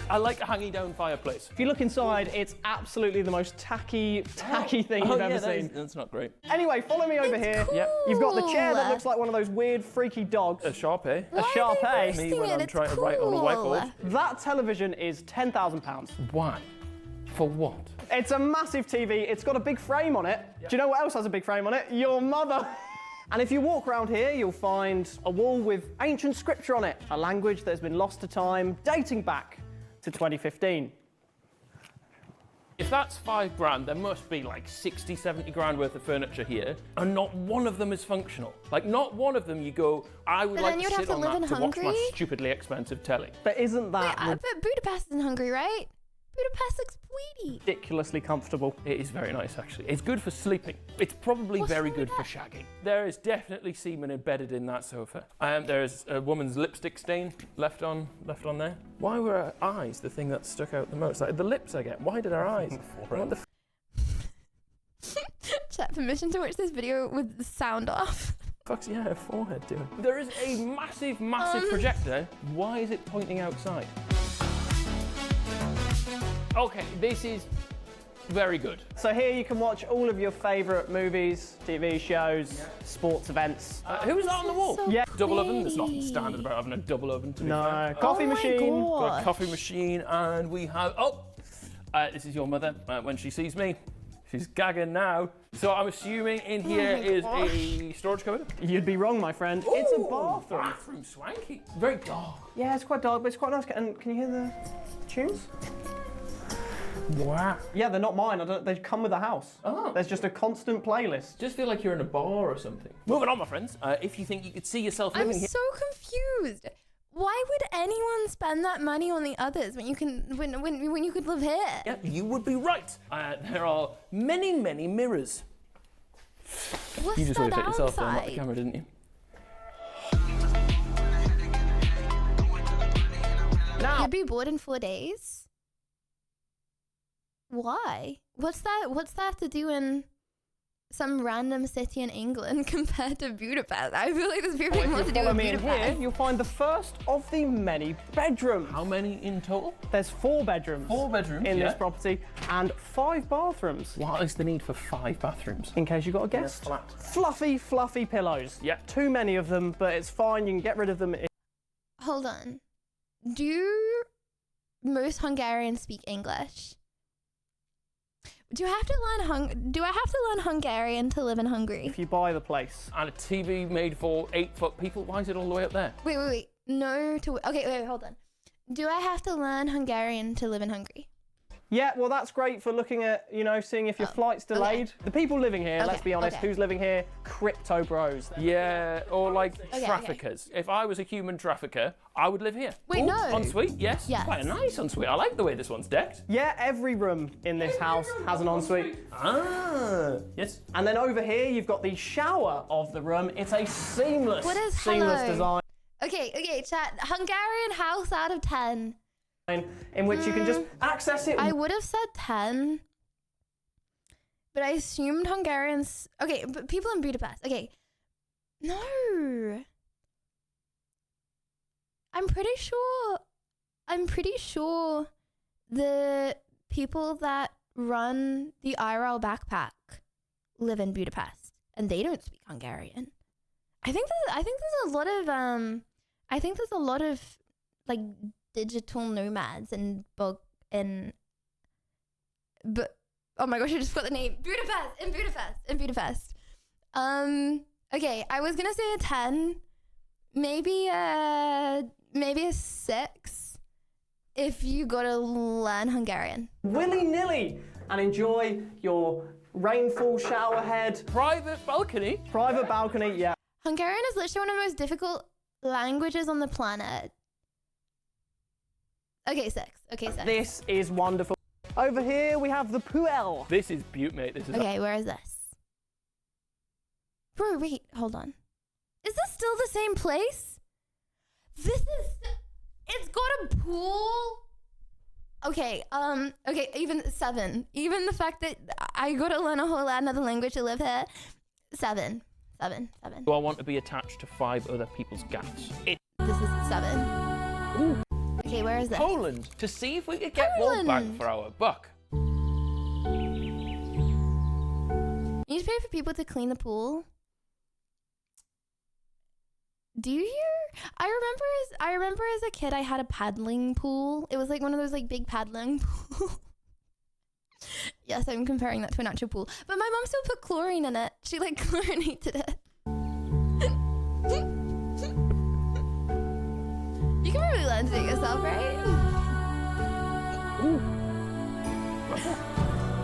I like a hanging down fireplace. If you look inside, it's absolutely the most tacky thing you've ever seen. That's not great. Anyway, follow me over here. cool. Yep. You've got the chair that looks like one of those weird, freaky dogs. A Sharpie. A Sharpie. Me when I'm trying to write on a whiteboard. That television is £10,000. Why? For what? It's a massive TV. It's got a big frame on it. Do you know what else has a big frame on it? Your mother. And if you walk around here, you'll find a wall with ancient scripture on it, a language that has been lost to time, dating back to 2015. If that's 5 grand, there must be like 60, 70 grand worth of furniture here, and not one of them is functional. Like, not one of them you go, I would But like then to you'd have sit to on live that in to watch my Hungary? stupidly expensive telly. But isn't that But Budapest is in Hungary, right? Budapest looks sweetie. ridiculously comfortable? It is very nice, actually. It's good for sleeping. It's probably What's very wrong good with for shagging. There is definitely semen embedded in that sofa. There is a woman's lipstick stain left on there. Why were her eyes the thing that stuck out the most? Like the lips, I get. Why did her eyes? What the Chat permission to watch this video with the sound off. fuck's her forehead doing? There is a massive projector. Why is it pointing outside? Okay, this is very good. So here you can watch all of your favourite movies, TV shows, sports events. Who's that on the wall? So Yeah. Double oven? There's nothing pretty. standard about having a double oven, to be No, fair. coffee Oh my machine. God. Got a coffee machine, and we have... this is your mother when she sees me. She's gagging now. So I'm assuming in here is a storage cupboard? You'd be wrong, my friend. It's a Ooh, bathroom. Bathroom swanky. Very dark. Yeah, it's quite dark, but it's quite nice. And can you hear the tunes? Wow. Yeah, they're not mine. They come with the house. Oh. There's just a constant playlist. Just feel like you're in a bar or something. Moving on, my friends. If you think you could see yourself I'm living here... so confused. Why would anyone spend that money on the others when you can when you could live here? Yeah, you would be right. There are many, many mirrors. What's You just the would have hit yourself there, not the downside? camera, didn't you? Now, You'd be bored in 4 days. Why? What's that to do in some random city in England compared to Budapest? I feel like there's very if more you to do follow in me in here, Budapest. you'll find the first of the many bedrooms. How many in total? There's 4 bedrooms. 4 bedrooms, in yeah. this property and 5 bathrooms. What is the need for 5 bathrooms? In case you got a guest. flat. Fluffy pillows. Yeah. Too many of them, but it's fine. You can get rid of them. Hold on. Do most Hungarians speak English? Do I have to learn Hungarian to live in Hungary? If you buy the place. And a TV made for 8-foot people, why is it all the way up there? Wait. No to okay, wait, hold on. Do I have to learn Hungarian to live in Hungary? Yeah, well, that's great for looking at, seeing if your flight's delayed. okay. The people living here, let's Okay, be honest, okay. who's living here? Crypto bros. Yeah, or like Okay. traffickers. If I was a human trafficker, I would live here. Wait, no. Ensuite, yes. Yes. Quite a nice ensuite. I like the way this one's decked. Yeah, every room in this house has an ensuite. Ah, yes. And then over here, you've got the shower of the room. It's a seamless hello? design Okay, chat. Hungarian house out of 10. in which you can just access it. I would have said 10. but I assumed Hungarians. Okay, but people in Budapest. Okay, no. I'm pretty sure the people that run the IRL backpack live in Budapest, and they don't speak Hungarian. I think there's a lot of like digital nomads but oh my gosh, I just got the name. In Budapest. Okay, I was gonna say a 10, maybe a 6 if you gotta learn Hungarian. Willy-nilly and enjoy your rainfall shower head. Private balcony? Private balcony, yeah. Hungarian is literally one of the most difficult languages on the planet. Okay, 6. This is wonderful. Over here we have the pool. This is beaut, mate. This is okay, where is this? Bro, wait, hold on. Is this still the same place? It's got a pool. Okay, even 7. Even the fact that I gotta learn a whole another language to live here. 7. Do I want to be attached to 5 other people's gaffs? This is 7. Ooh. Okay, where is this? Poland, to see if we could get more bang for our buck. You need to pay for people to clean the pool. Do you? I remember as a kid I had a paddling pool. It was like one of those like big paddling pools. Yes, I'm comparing that to an actual pool. But my mom still put chlorine in it. She like chlorinated it. You can really learn to do it yourself, right? Ooh.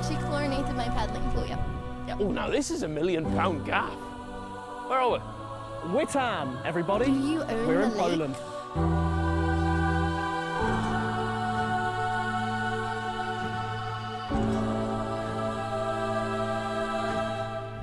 She chlorinated my paddling pool, yep. Oh, now this is £1 million gaff. Where are we? Witan, everybody. Do you own We're in the lake? Poland.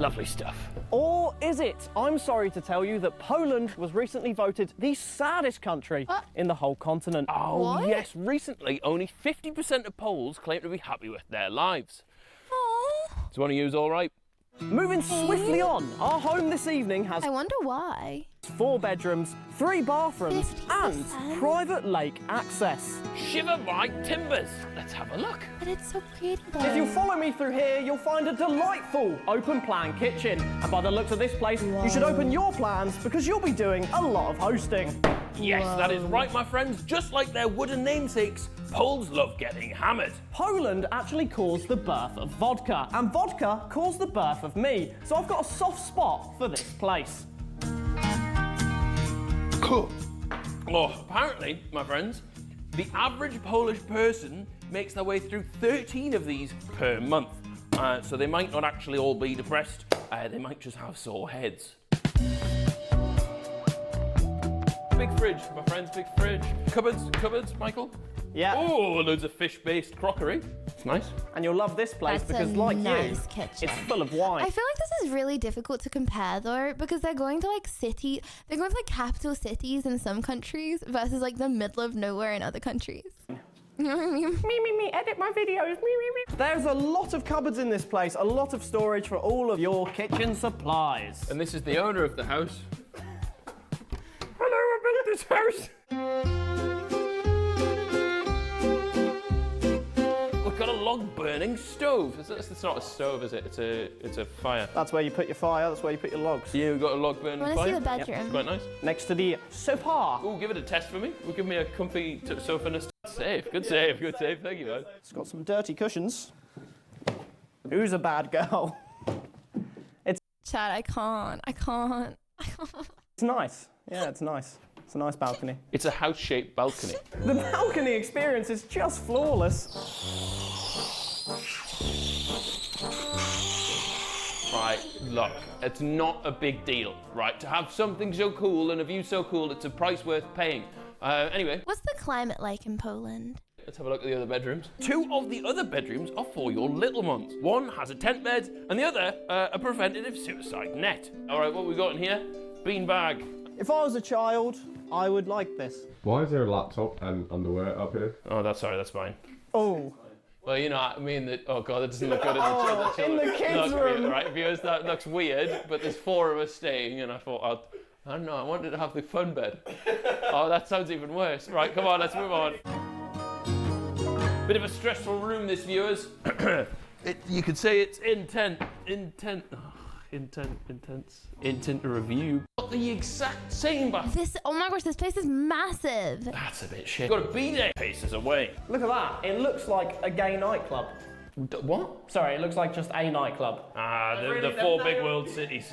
Lovely stuff. Or is it? I'm sorry to tell you that Poland was recently voted the saddest country in the whole continent. Oh, What? yes. Recently, only 50% of Poles claim to be happy with their lives. Aww. Is one of yous all right? Moving swiftly on, our home this evening has I wonder why. 4 bedrooms, 3 bathrooms, 50%. and private lake access. Shiver my timbers. Let's have a look. But it's so pretty though. If you follow me through here, you'll find a delightful open plan kitchen. And by the looks of this place, you should open your plans because you'll be doing a lot of hosting. Yes, that is right, my friends. Just like their wooden namesakes, Poles love getting hammered. Poland actually caused the birth of vodka, and vodka caused the birth of me. So I've got a soft spot for this place. Oh, apparently, my friends, the average Polish person makes their way through 13 of these per month. So they might not actually all be depressed, they might just have sore heads. Big fridge, my friends, big fridge. Cupboards, Michael? Yeah. Oh, loads of fish-based crockery. It's nice. And you'll love this place That's because, a like nice you, kitchen. it's full of wine. I feel like this is really difficult to compare though, because they're going to like capital cities in some countries versus like the middle of nowhere in other countries. You know what I mean? Me, edit my videos, me. There's a lot of cupboards in this place, a lot of storage for all of your kitchen supplies. And this is the owner of the house. Hello, I built this house. We've got a log-burning stove. It's not a stove, is it? It's a fire. That's where you put your fire, that's where you put your logs. Yeah, we've got a log-burning fire. I want to see the bedroom. It's quite nice. Next to the sofa. Oh, give it a test for me. Will give me a comfy sofa nest. Save. Good save. Thank you, man. It's got some dirty cushions. Who's a bad girl? Chad, I can't. It's nice. Yeah, it's nice. It's a nice balcony. It's a house-shaped balcony. The balcony experience is just flawless. Right, look, it's not a big deal, right? To have something so cool and a view so cool, it's a price worth paying. Anyway. What's the climate like in Poland? Let's have a look at the other bedrooms. 2 of the other bedrooms are for your little ones. One has a tent bed, and the other a preventative suicide net. All right, what we got in here? Beanbag. If I was a child, I would like this. Why is there a laptop and underwear up here? Oh, that's fine. Oh. Well, you know, I mean that. Oh god, that doesn't look good in the kids' room. Right, viewers, that looks weird. But there's 4 of us staying, and I thought, I don't know, I wanted to have the fun bed. Oh, that sounds even worse. Right, come on, let's move on. Bit of a stressful room, this, viewers. You could say it's intense to review. Got the exact same bath. Oh my gosh, this place is massive. That's a bit shit. Got to be there. Paces away. Look at that. It looks like a gay nightclub. What? Sorry, it looks like just a nightclub. Ah, the 4 big world cities.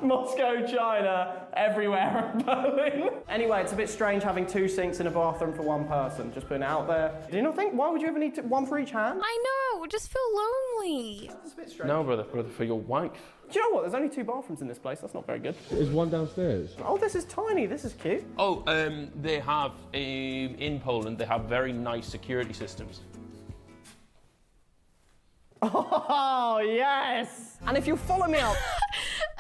Moscow, China, everywhere in Berlin. Anyway, it's a bit strange having 2 sinks in a bathroom for 1 person. Just putting it out there. Do you not think, why would you ever need 1 for each hand? I know, just feel lonely. It's a bit strange. No, brother, for your wife. Do you know what? There's only 2 bathrooms in this place. That's not very good. There's one downstairs. Oh, this is tiny. This is cute. Oh, they have, in Poland, they have very nice security systems. Oh, yes! And if you follow me up...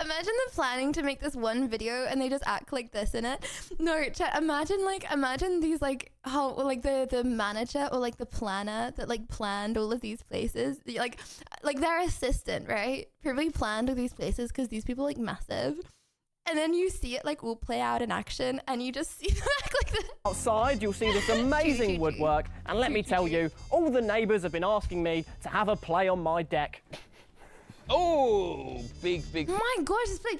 Imagine them planning to make this one video and they just act like this in it. No, chat, imagine these like, how, like the manager or like the planner that like planned all of these places. Like their assistant, right? Probably planned all these places because these people are like massive. And then you see it like all play out in action and you just see them act like this. Outside, you'll see this amazing woodwork. And let me tell you, all the neighbours have been asking me to have a play on my deck. Oh, big. Oh my gosh, this place.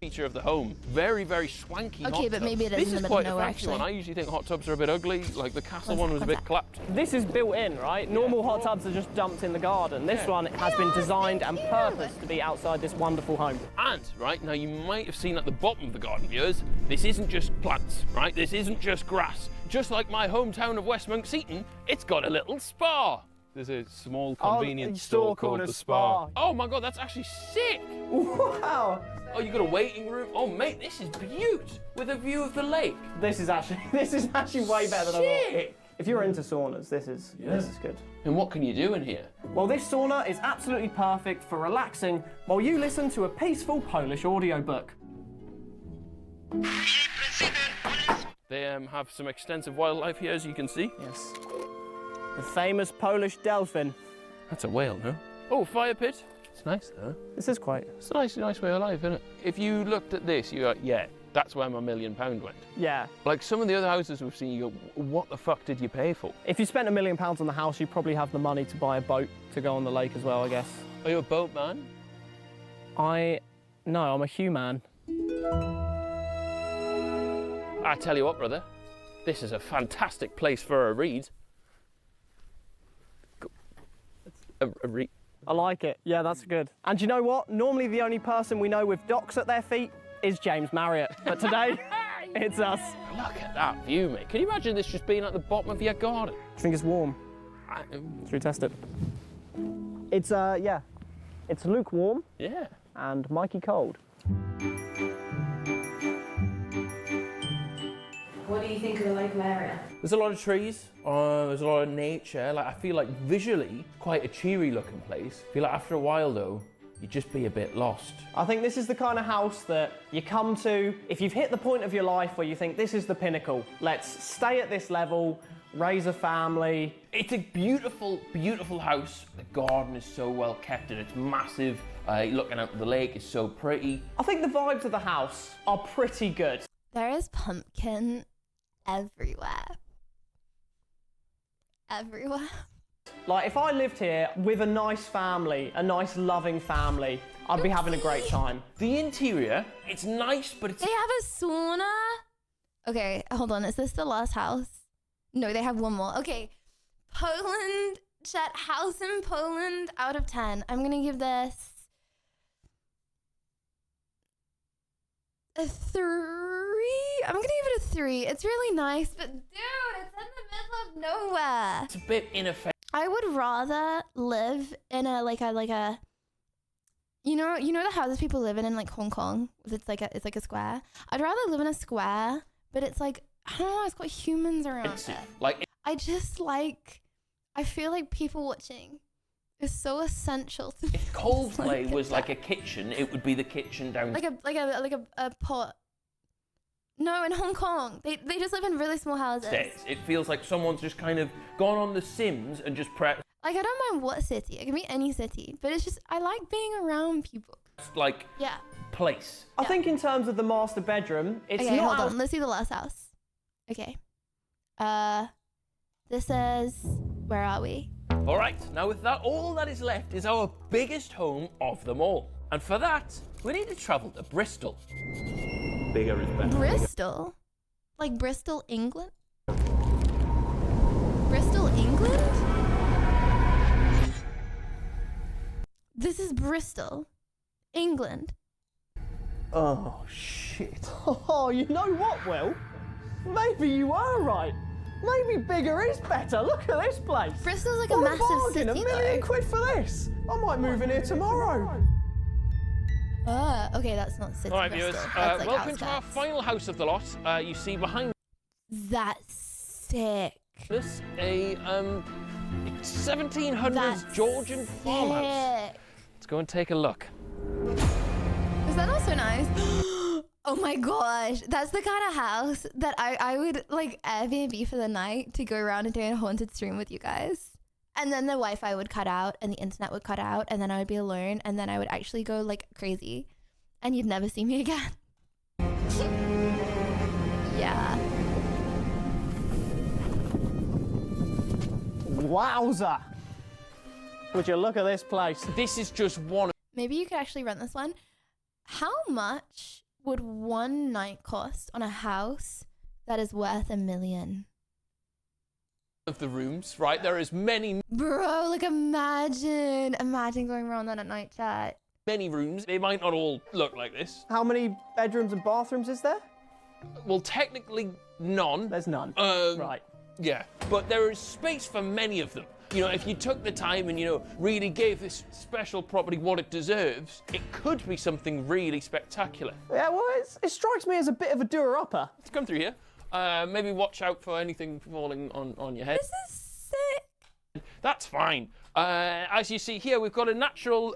Feature of the home. Very, very swanky. Okay, but maybe it is in the middle of nowhere, This is quite a fancy one. I usually think hot tubs are a bit ugly. Like the castle one was a bit clapped. This is built in, right? Normal hot tubs are just dumped in the garden. This one has been designed and purposed to be outside this wonderful home. And, right, now you might have seen at the bottom of the garden, viewers, this isn't just plants, right? This isn't just grass. Just like my hometown of West Monkseaton, it's got a little spa. There's a small convenience store called the Spa. Oh my god, that's actually sick! Wow! Oh, you got a waiting room? Oh mate, this is beaut! With a view of the lake. This is actually way better than I thought. If you're into saunas, this is good. And what can you do in here? Well, this sauna is absolutely perfect for relaxing while you listen to a peaceful Polish audiobook. They have some extensive wildlife here, as you can see. Yes. The famous Polish dolphin. That's a whale, no? Oh, fire pit. It's nice, though. This is quite... It's a nice way of life, isn't it? If you looked at this, you go, yeah, that's where my £1 million went. Yeah. Like some of the other houses we've seen, you go, what the fuck did you pay for? If you spent £1 million on the house, you probably have the money to buy a boat to go on the lake as well, I guess. Are you a boatman? No, I'm a human. I tell you what, brother, this is a fantastic place for a read. I like it. Yeah, that's good. And you know what? Normally the only person we know with docks at their feet is James Marriott. But today, it's us. Look at that view, mate. Can you imagine this just being at the bottom of your garden? Do you think it's warm? Should we test it? It's, yeah. It's lukewarm. Yeah. And Mikey cold. What do you think of the local area? There's a lot of trees, there's a lot of nature. Like, I feel like visually, quite a cheery looking place. I feel like after a while though, you'd just be a bit lost. I think this is the kind of house that you come to if you've hit the point of your life where you think this is the pinnacle. Let's stay at this level, raise a family. It's a beautiful, beautiful house. The garden is so well kept and it's massive. Looking out at the lake is so pretty. I think the vibes of the house are pretty good. There is pumpkin everywhere. Everywhere. Like, if I lived here with a nice family, a nice loving family, I'd be having a great time. The interior, it's nice, but it's... They have a sauna? Okay, hold on. Is this the last house? No, they have one more. Okay, Poland, chat, house in Poland out of 10. I'm gonna give this a 3. I'm gonna give it a 3. It's really nice, but dude, it's in the middle of nowhere. It's a bit ineffective. I would rather live in a you know the houses people live in like Hong Kong. It's like a square. I'd rather live in a square, but it's like, I don't know, it's got humans around it. Like, I feel like people watching is so essential to me. If Coldplay was like a kitchen, it would be the kitchen down. Like a pot. No, in Hong Kong. They just live in really small houses. It feels like someone's just kind of gone on The Sims and just pressed Like, I don't mind what city. It can be any city. But it's just, I like being around people. like Yeah. place. I think in terms of the master bedroom, it's Okay, not hold on. Let's see the last house. Okay. This says, where are we? All right, now with that, all that is left is our biggest home of them all. And for that, we need to travel to Bristol. Bigger is better. Bristol? Like Bristol, England? Bristol, England? This is Bristol, England. Oh, shit. Oh, you know what, Will? Maybe you are right. Maybe bigger is better. Look at this place. Bristol's like a What massive bargain, city, $1 million though. quid for this. I might move in here tomorrow. Okay, that's not city. All right, Bristol. viewers, That's like welcome to our outskirts. final house of the lot. You see behind That's sick. us a 1700s That's Georgian farmhouse. Sick. Let's go and take a look. Is that also nice? Oh my gosh, that's the kind of house that I would like Airbnb for the night to go around and do a haunted stream with you guys. And then the Wi-Fi would cut out and the internet would cut out and then I would be alone and then I would actually go like crazy and you'd never see me again. Yeah. Wowza. Would you look at this place? This is just one Maybe you could actually rent this one. How much would one night cost on a house that is worth $1 million? of the rooms, right? There is many Bro, like imagine going around that at night, chat. many rooms. They might not all look like this. How many bedrooms and bathrooms is there? Well, technically none. There's none. Right. Yeah, but there is space for many of them. You know, if you took the time and, you know, really gave this special property what it deserves, it could be something really spectacular. Yeah, well, it strikes me as a bit of a doer-upper. Let's come through here. Maybe watch out for anything falling on your head. This is sick. That's fine. As you see here, we've got a natural,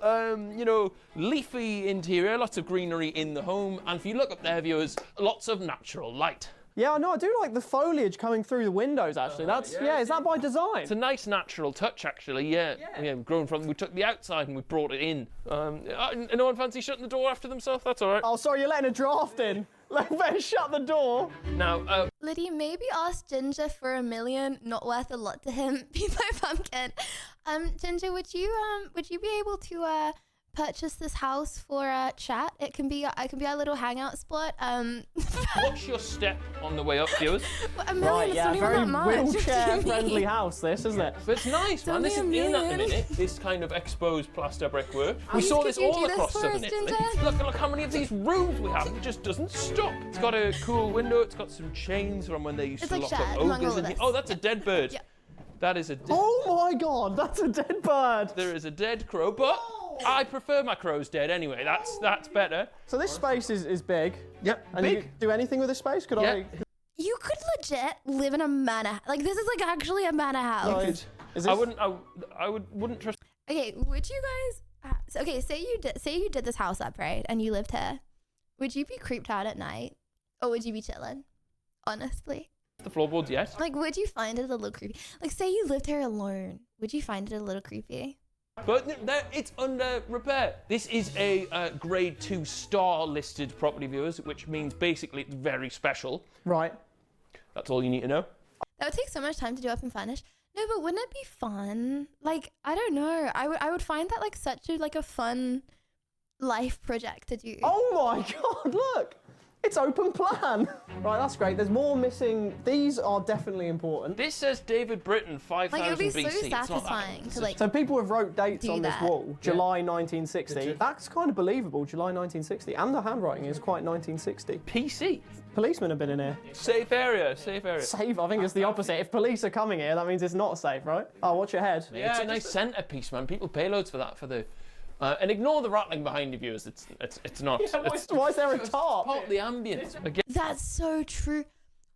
you know, leafy interior, lots of greenery in the home. And if you look up there, viewers, lots of natural light. Yeah, I know. I do like the foliage coming through the windows, actually. That's yeah, is that by design? It's a nice natural touch, actually, yeah. Grown from, we took the outside and we brought it in. No one fancy shutting the door after themselves? That's all right. Oh, sorry, you're letting a draft in. Better shut the door. Now, Liddy, maybe ask Ginger for $1 million, not worth a lot to him. Be my pumpkin. Ginger, would you be able to purchase this house for chat? It can be our little hangout spot. Watch your step on the way up, viewers. $1 million, yeah, it's not very even that much. wheelchair-friendly house, this, isn't it? But it's nice, man. Only This is $1 in at the million. minute. This kind of exposed plaster brickwork. We Please, saw could this you all do this across for southern us, Italy. Ginger? Look how many of these rooms we have. It just doesn't stop. It's got a cool window. It's got some chains from when they used It's to like lock up shared among ogres all in of here. us. Oh, that's a dead bird. Yeah. That is a dead... Oh my God, that's a dead bird. There is a dead crow, but I prefer my crows dead anyway. That's better. So this space is big. Yep, And big. you do anything with this space? Could Yeah. I? You could legit live in a manor. Like, this is like actually a manor house. Like, is this... I wouldn't trust... Okay, would you guys? Okay, say you did this house up, right, and you lived here. Would you be creeped out at night, or would you be chilling? Honestly, the floorboards yet. like, would you find it a little creepy? Like, say you lived here alone, would you find it a little creepy? But it's under repair. This is a grade 2 star listed property, viewers, which means basically it's very special. Right. That's all you need to know. That would take so much time to do up and furnish. No, but wouldn't it be fun? Like, I don't know. I would find that like such a fun life project to do. Oh my God! Look, it's open plan. Right, that's great. There's more missing. These are definitely important. This says David Britton, 5000 Like, it would be BC. so It's not that satisfying to like. So people have wrote dates Do on this that. wall. July 1960. That's kind of believable. July 1960, and the handwriting is quite 1960. PC. Policemen have been in here. Safe area, safe area. Safe? I think it's the opposite. If police are coming here, that means it's not safe, right? Oh, watch your head. Yeah, it's a nice centerpiece, man. People pay loads for that for the. And ignore the rattling behind you, viewers. It's not. Yeah, it's why is there a just tarp? part of the ambience. Again. That's so true.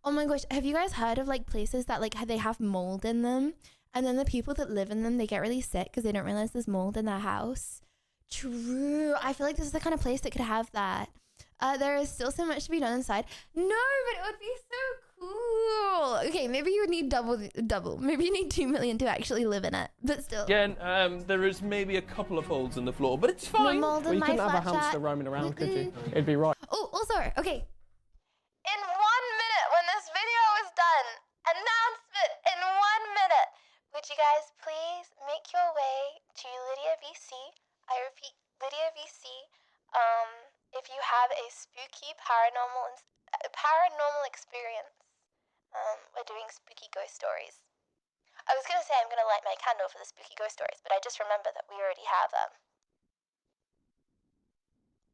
Oh my gosh, have you guys heard of like places that like they have mold in them, and then the people that live in them, they get really sick because they don't realize there's mold in their house? True. I feel like this is the kind of place that could have that. There is still so much to be done inside. No, but it would be so cool. Okay, maybe you would need double. Maybe you need 2 million to actually live in it, but still. Again, there is maybe a couple of holes in the floor, but it's fine. Well, you couldn't have a hamster roaming around, could you? It'd be right. Oh, also, okay. In 1 minute, when this video is done, announcement in 1 minute. Would you guys please make your way to Lydia VC? I repeat, Lydia VC. If you have a spooky paranormal experience, we're doing spooky ghost stories. I was gonna say I'm gonna light my candle for the spooky ghost stories, but I just remember that we already have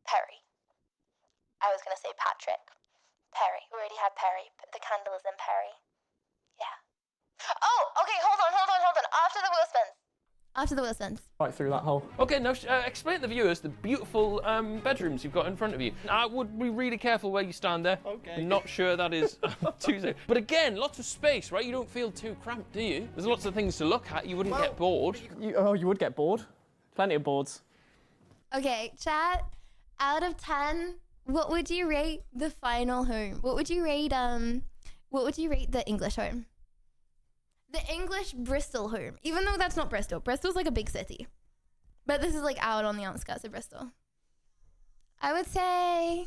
Perry. I was gonna say Patrick. Perry. We already have Perry. The candle is in Perry. Yeah. Oh, okay. Hold on. After the wheel spins. Right through that hole. Okay, now explain to the viewers the beautiful bedrooms you've got in front of you. I would be really careful where you stand there. Okay. I'm not sure that is too safe. But again, lots of space, right? You don't feel too cramped, do you? There's lots of things to look at. You wouldn't get bored. You would get bored. Plenty of boards. Okay, chat. Out of 10, what would you rate the final home? What would you rate the English home? The English Bristol home. Even though that's not Bristol. Bristol's like a big city. But this is like out on the outskirts of Bristol. I would say,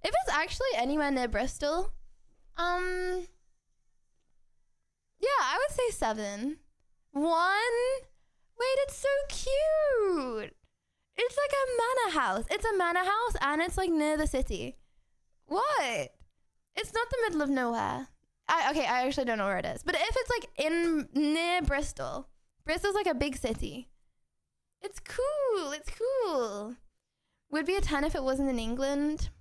if it's actually anywhere near Bristol, yeah, I would say 7. 1. Wait, it's so cute. It's like a manor house. It's a manor house and it's like near the city. What? It's not the middle of nowhere. I actually don't know where it is. But if it's like near Bristol, Bristol's like a big city. It's cool. Would be a 10 if it wasn't in England.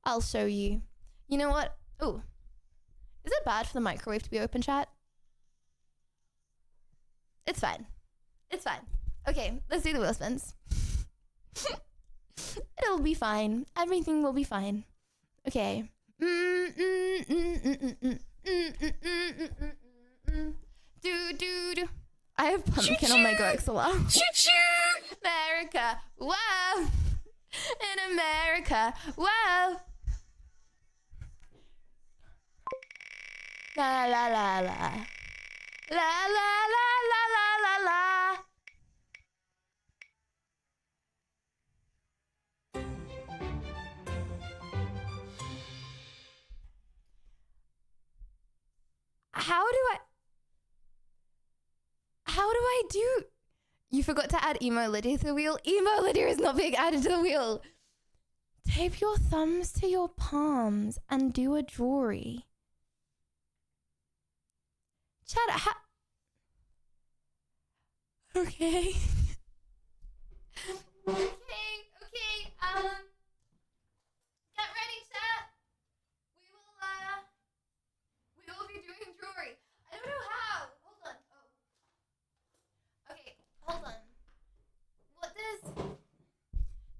I'll show you. You know what? Oh, is it bad for the microwave to be open, chat? It's fine. Okay, let's do the wheel spins. It'll be fine. Everything will be fine. Okay. Do. I have pumpkin on my Grex a lot. America, wow. In America, wow. La la la la. La la la la la la la. How do I do? You forgot to add emo Lydia to the wheel. Emo Lydia is not being added to the wheel. Tape your thumbs to your palms and do a jewelry. Chat, okay. Okay. Get ready, chat. We will be doing jewelry. I don't know how. Hold on. Oh. Okay, hold on.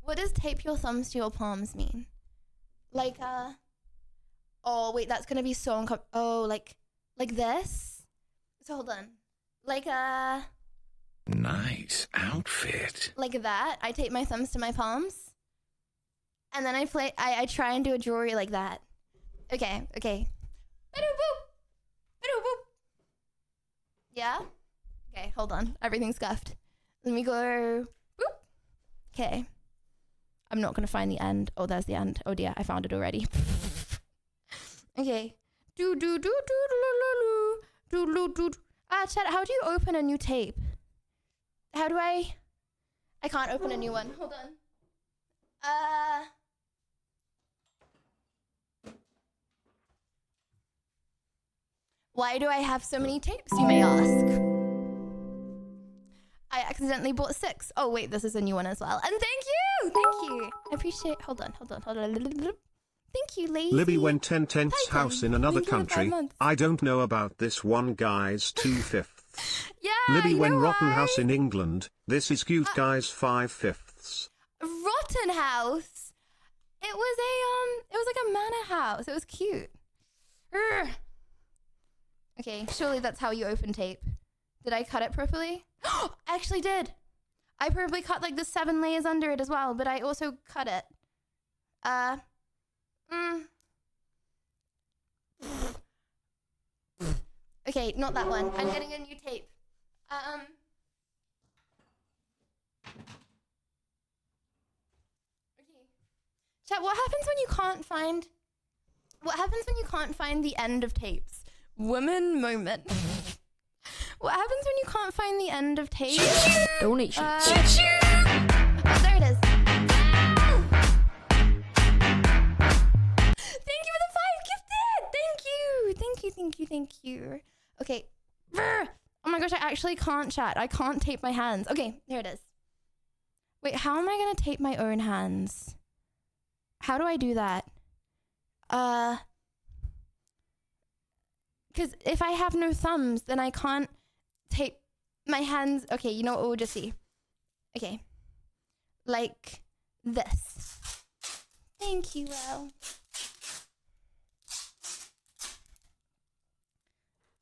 What does tape your thumbs to your palms mean? Like, oh wait, that's gonna be so uncomfortable. Oh, like this? So hold on. Like, Nice outfit. Like that. I tape my thumbs to my palms. And then I try and do a jewelry like that. Okay. Yeah? Okay, hold on. Everything's scuffed. Let me go. Boop. Okay. I'm not gonna find the end. Oh, there's the end. Oh dear, I found it already. Okay. Chat, how do you open a new tape? How do I can't open a new one. Hold on. Why do I have so many tapes, you may ask? I accidentally bought 6. Oh wait, this is a new one as well. And thank you. I appreciate. Hold on. Thank you, lady. Libby went 10 tenths house in another country. I don't know about this one, guys. 2/5. Yeah. Libby you went know rotten why? house in England. This is cute, guys. 5/5. Rotten house. It was like a manor house. It was cute. Urgh. Okay, surely that's how you open tape. Did I cut it properly? I actually did. I probably cut like the 7 layers under it as well, but I also cut it. Okay, not that one. I'm getting a new tape. Okay. Chat, what happens when you can't find... What happens when you can't find the end of tapes? Woman moment. What happens when you can't find the end of tapes? Donation. Oh, there it is. Thank you for the 5 gifted. Thank you. Okay. Oh my gosh, I actually can't chat. I can't tape my hands. Okay, there it is. Wait, how am I gonna tape my own hands? How do I do that? Because if I have no thumbs, then I can't tape my hands. Okay, you know what? We'll just see. Okay. Like this. Thank you, Will.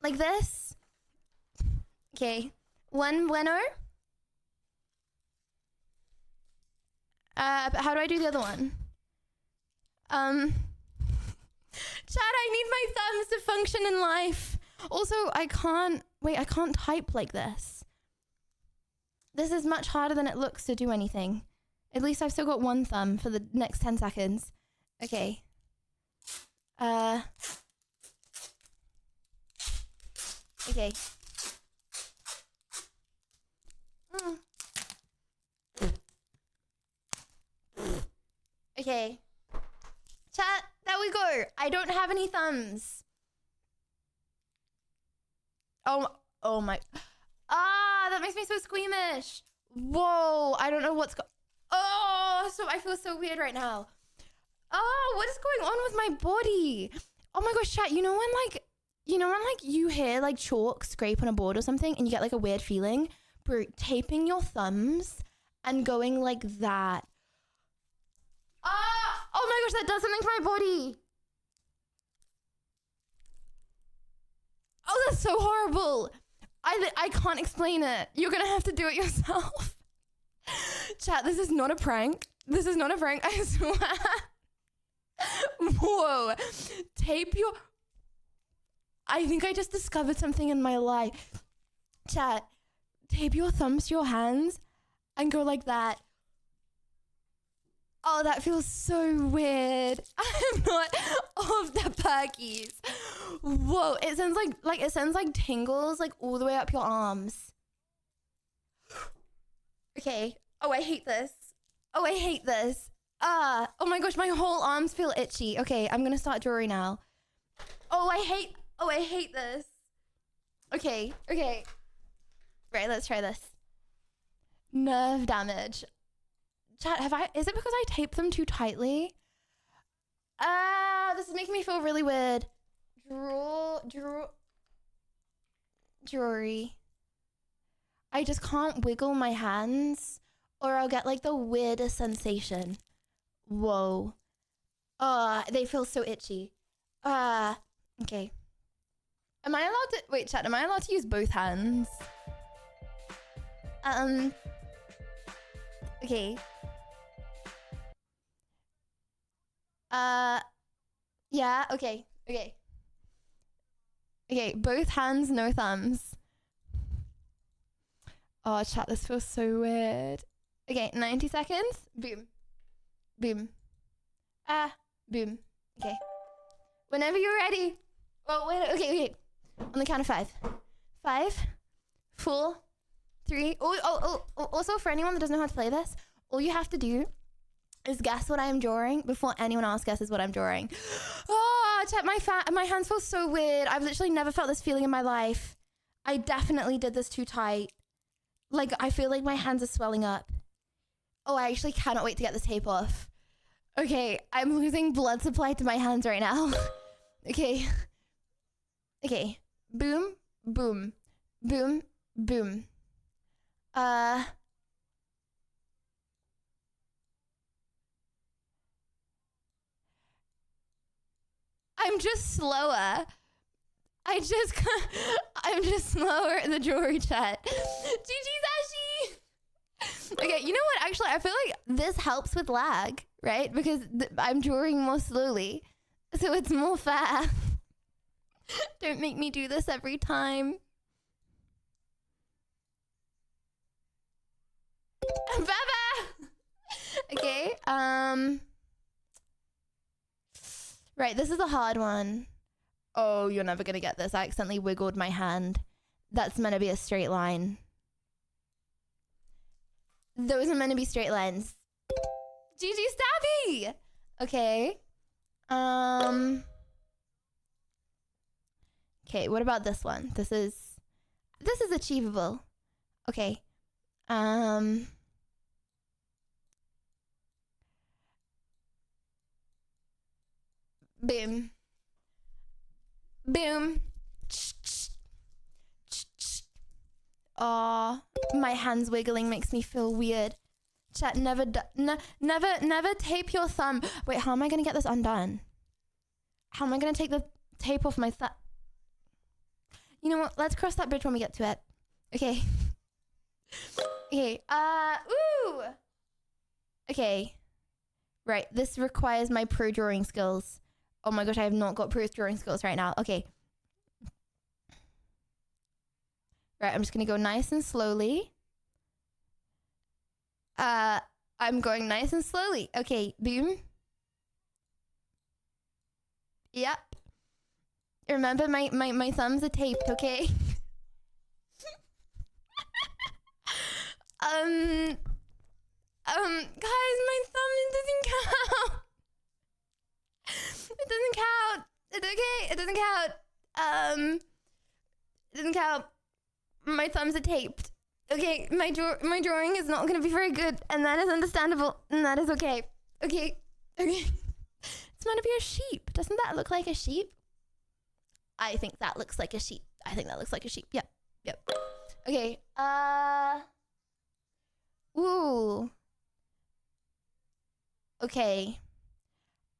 Like this. Okay. One bueno. But how do I do the other one? Chad, I need my thumbs to function in life. Also, I can't type like this. This is much harder than it looks to do anything. At least I've still got one thumb for the next 10 seconds. Okay. Okay. Okay. Chat, there we go. I don't have any thumbs. Oh my. That makes me so squeamish. Whoa, I don't know what's so I feel so weird right now. Oh, what is going on with my body? Oh my gosh, chat, you know when you hear like chalk scrape on a board or something and you get like a weird feeling? Bro, taping your thumbs and going like that. Oh my gosh, that does something to my body. Oh, that's so horrible. I can't explain it. You're gonna have to do it yourself. Chat, this is not a prank. This is not a prank, I swear. Whoa. Tape your... I think I just discovered something in my life. Chat, tape your thumbs to your hands and go like that. Oh, that feels so weird. I'm not of the perkies. Whoa, it sends it sends like tingles like all the way up your arms. Okay. Oh, I hate this. Oh, I hate this. Oh my gosh, my whole arms feel itchy. Okay, I'm gonna start drawing now. Oh, I hate this. Okay. Right, let's try this. Nerve damage. Chat, is it because I taped them too tightly? This is making me feel really weird. Jewelry. I just can't wiggle my hands or I'll get like the weirdest sensation. Whoa. They feel so itchy. Okay. Am I allowed to, wait, chat, am I allowed to use both hands? Okay. Yeah, okay, both hands, no thumbs. Oh, chat, this feels so weird. Okay, 90 seconds. Boom. Boom. Boom. Okay. Whenever you're ready. Oh, wait, okay. On the count of 5. 5, 4, 3. Also, for anyone that doesn't know how to play this, all you have to do is guess what I am drawing before anyone else guesses what I'm drawing. Oh, chat, my hands feel so weird. I've literally never felt this feeling in my life. I definitely did this too tight. Like, I feel like my hands are swelling up. Oh, I actually cannot wait to get this tape off. Okay, I'm losing blood supply to my hands right now. Okay. Boom, boom, boom, boom. I'm just slower. I'm just slower in the jewelry chat. GG Sashi! Okay, you know what? Actually, I feel like this helps with lag, right? Because I'm drawing more slowly, so it's more fair. Don't make me do this every time. Baba! Okay, right, this is a hard one. Oh, you're never gonna get this. I accidentally wiggled my hand. That's meant to be a straight line. Those are meant to be straight lines. GG Stabby! Okay. Okay, what about this one? This is achievable. Okay. Boom. Boom. Aw, my hands wiggling makes me feel weird. Chat, never tape your thumb. Wait, how am I gonna get this undone? How am I gonna take the tape off my thumb? You know what? Let's cross that bridge when we get to it. Okay. Okay. Ooh. Okay. Right. This requires my pro drawing skills. Oh my gosh, I have not got pro drawing skills right now. Okay. Right, I'm just gonna go nice and slowly. I'm going nice and slowly. Okay, boom. Yep. Remember, my thumbs are taped, okay? Guys, my thumb doesn't count. It doesn't count. It's okay. It doesn't count. It doesn't count. My thumbs are taped. Okay, my drawing is not gonna be very good, and that is understandable, and that is okay. Okay. It's meant to be a sheep. Doesn't that look like a sheep? I think that looks like a sheep. Yep. Okay. Ooh. Okay.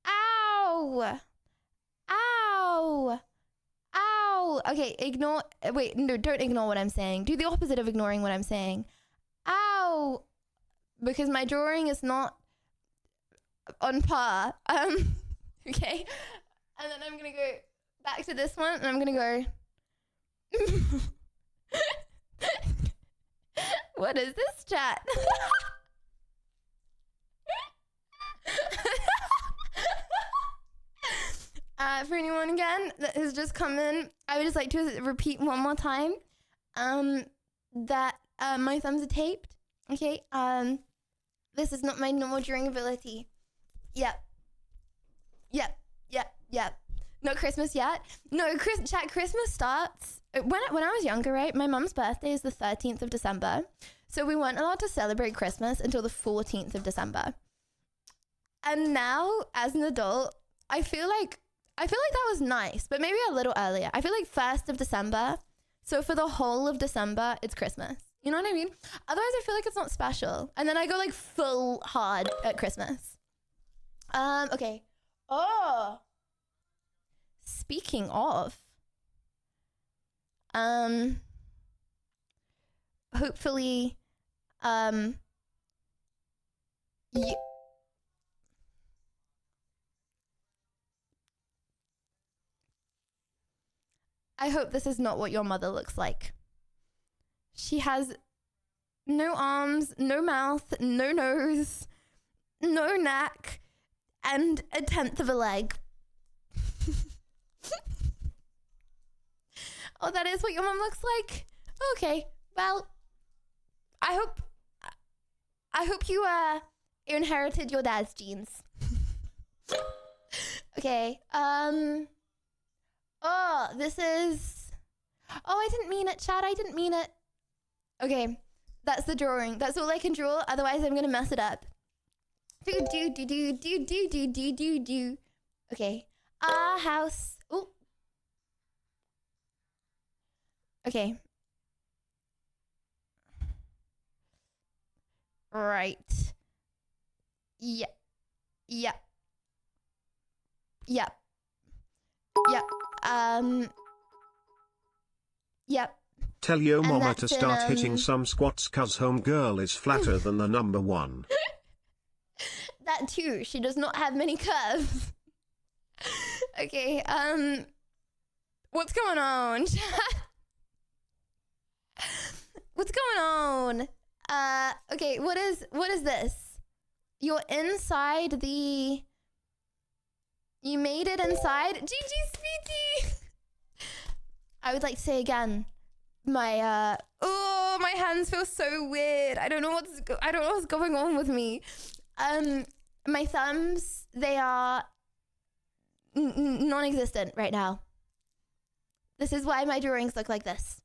Ow. Okay, don't ignore what I'm saying. Do the opposite of ignoring what I'm saying. Ow. Because my drawing is not on par. Okay. And then I'm gonna go back to this one, and I'm gonna go. What is this, chat? For anyone again that has just come in, I would just like to repeat one more time that my thumbs are taped. Okay. This is not my normal drawing ability. Yep. Not Christmas yet. No, Christmas starts when I was younger, right? My mum's birthday is the 13th of December. So we weren't allowed to celebrate Christmas until the 14th of December. And now, as an adult, I feel like that was nice, but maybe a little earlier. I feel like 1st of December. So for the whole of December, it's Christmas. You know what I mean? Otherwise, I feel like it's not special. And then I go like full hard at Christmas. Okay. Oh. Speaking of, hopefully, I hope this is not what your mother looks like. She has no arms, no mouth, no nose, no neck, and 1/10 of a leg. Oh, that is what your mom looks like? Okay, well, I hope you inherited your dad's genes. Okay, oh, this is... Oh, I didn't mean it, Chad. I didn't mean it. Okay, that's the drawing. That's all I can draw. Otherwise, I'm gonna mess it up. Do. Okay. A house. Oh. Okay. Right. Yep. Yep. Tell your And mama to that's in, start hitting some squats cause homegirl is flatter than the number one. That too. She does not have many curves. Okay, what's going on? What's going on? Okay, what is this? You're inside the... You made it inside? GG, Speedy! I would like to say again, my, oh, my hands feel so weird. I don't know what's going on with me. My thumbs, they are non-existent right now. This is why my drawings look like this.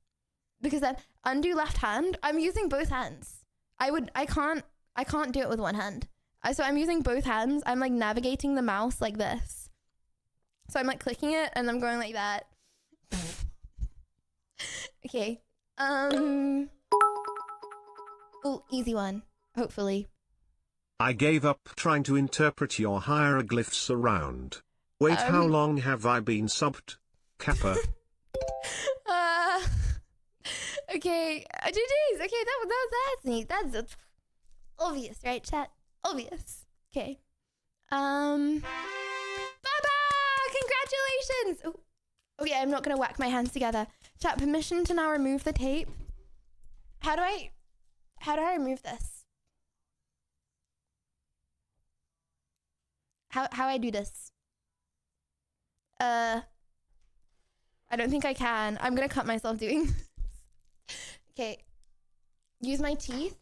Because then undo left hand, I'm using both hands. I can't do it with one hand. So I'm using both hands. I'm like navigating the mouse like this. So I'm like clicking it and I'm going like that. Okay. Oh, easy one, hopefully. I gave up trying to interpret your hieroglyphs around. Wait, how long have I been subbed? Kappa. Okay, GG's. Okay, that's neat. That's obvious, right, chat? Obvious. Okay. Baba! Congratulations! Oh, okay, I'm not gonna whack my hands together. Chat, permission to now remove the tape. How do I remove this? How I do this? I don't think I can. I'm gonna cut myself doing this. Okay. Use my teeth.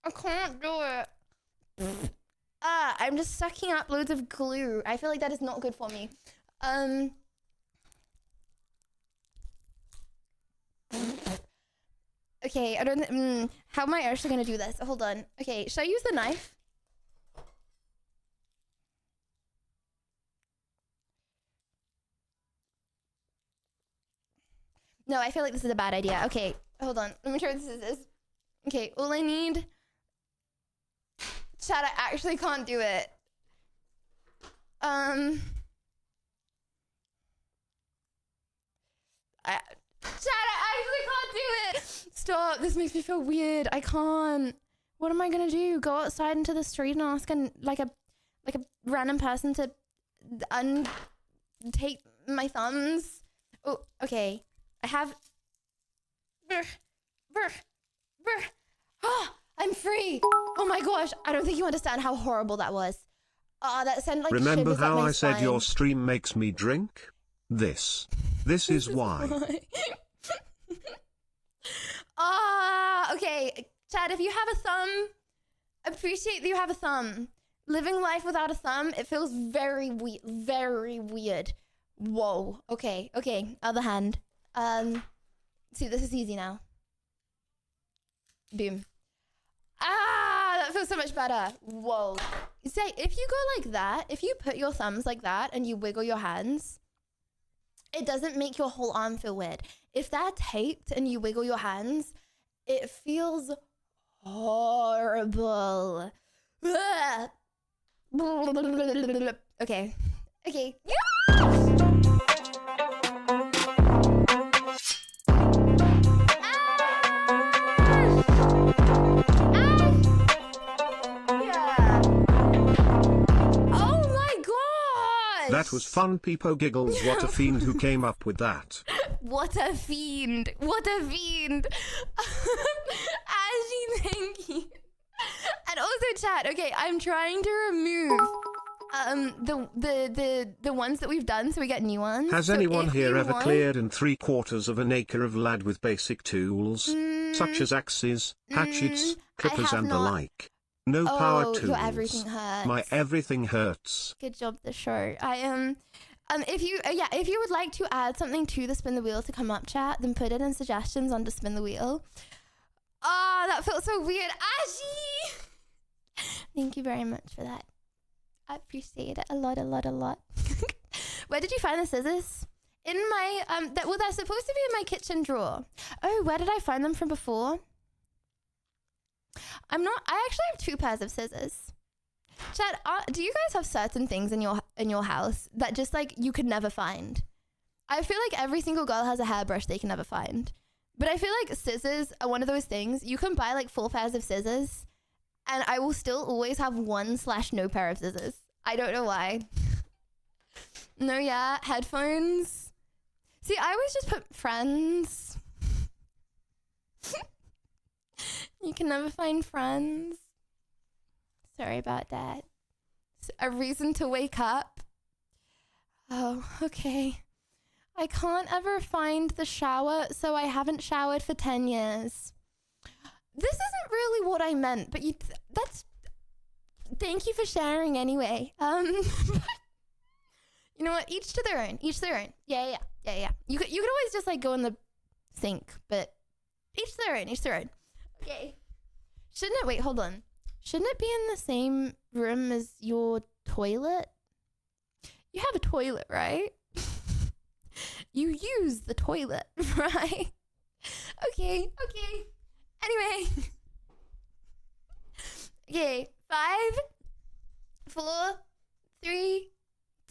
I can't do it. I'm just sucking up loads of glue. I feel like that is not good for me. Okay, I don't. How am I actually gonna do this? Hold on. Okay, should I use the knife? No, I feel like this is a bad idea. Okay, hold on. Let me try what this is. Okay, all I need. Chat, I actually can't do it. Chat, I actually can't do it. Stop. This makes me feel weird. I can't. What am I gonna do? Go outside into the street and ask like a random person to untake my thumbs? Oh, okay. I have. Ah, I'm free. Oh my gosh. I don't think you understand how horrible that was. That sounded like Remember shivers up how my I said spine. your stream makes me drink? This is why. Okay. Chad, if you have a thumb, appreciate that you have a thumb. Living life without a thumb, it feels very weird. Whoa. Okay. Other hand. See, this is easy now. Boom. That feels so much better. Whoa. Say, if you go like that, if you put your thumbs like that and you wiggle your hands, it doesn't make your whole arm feel weird. If they're taped and you wiggle your hands, it feels horrible. Okay. That was fun, Peepo giggles. What a fiend who came up with that. What a fiend. Ashy, thank you. And also chat, okay, I'm trying to remove the ones that we've done so we get new ones. Has So anyone if here you ever want- cleared in 3/4 of an acre of land with basic tools, such as axes, hatchets, clippers have and the not. like? No power Oh, tools. your everything hurts. My everything hurts. Good job, the show. I am. If you would like to add something to the spin the wheel to come up, chat, then put it in suggestions under spin the wheel. That felt so weird, Ashi. Thank you very much for that. I appreciate it a lot. Where did you find the scissors? In my they're supposed to be in my kitchen drawer. Oh, where did I find them from before? I actually have 2 pairs of scissors. Chad, do you guys have certain things in your house that just like you could never find? I feel like every single girl has a hairbrush they can never find. But I feel like scissors are one of those things. You can buy like 4 pairs of scissors and I will still always have 1/no pair of scissors. I don't know why. No, yeah, headphones. See, I always just put friends. You can never find friends. Sorry about that. A reason to wake up. Oh, okay. I can't ever find the shower, so I haven't showered for 10 years. This isn't really what I meant, but that's... Thank you for sharing anyway. You know what? Each to their own. Each to their own. Yeah. You could always just like go in the sink, but each to their own. Each to their own. Okay. Shouldn't it? Wait, hold on. Shouldn't it be in the same room as your toilet? You have a toilet, right? You use the toilet, right? Okay. Anyway. Okay, 5, 4, 3,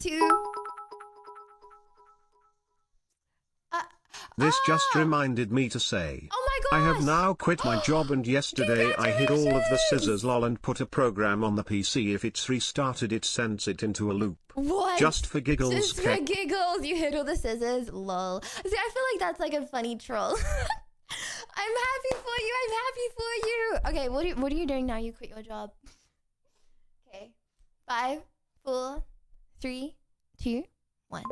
2. This just reminded me to say, oh my I have now quit my job and yesterday I hid all of the scissors lol and put a program on the PC. If it's restarted it sends it into a loop. What? Just for giggles. Just for giggles, you hid all the scissors, lol. See, I feel like that's like a funny troll. I'm happy for you. Okay, what are you doing now? You quit your job. Okay. 5, 4, 3, 2, 1.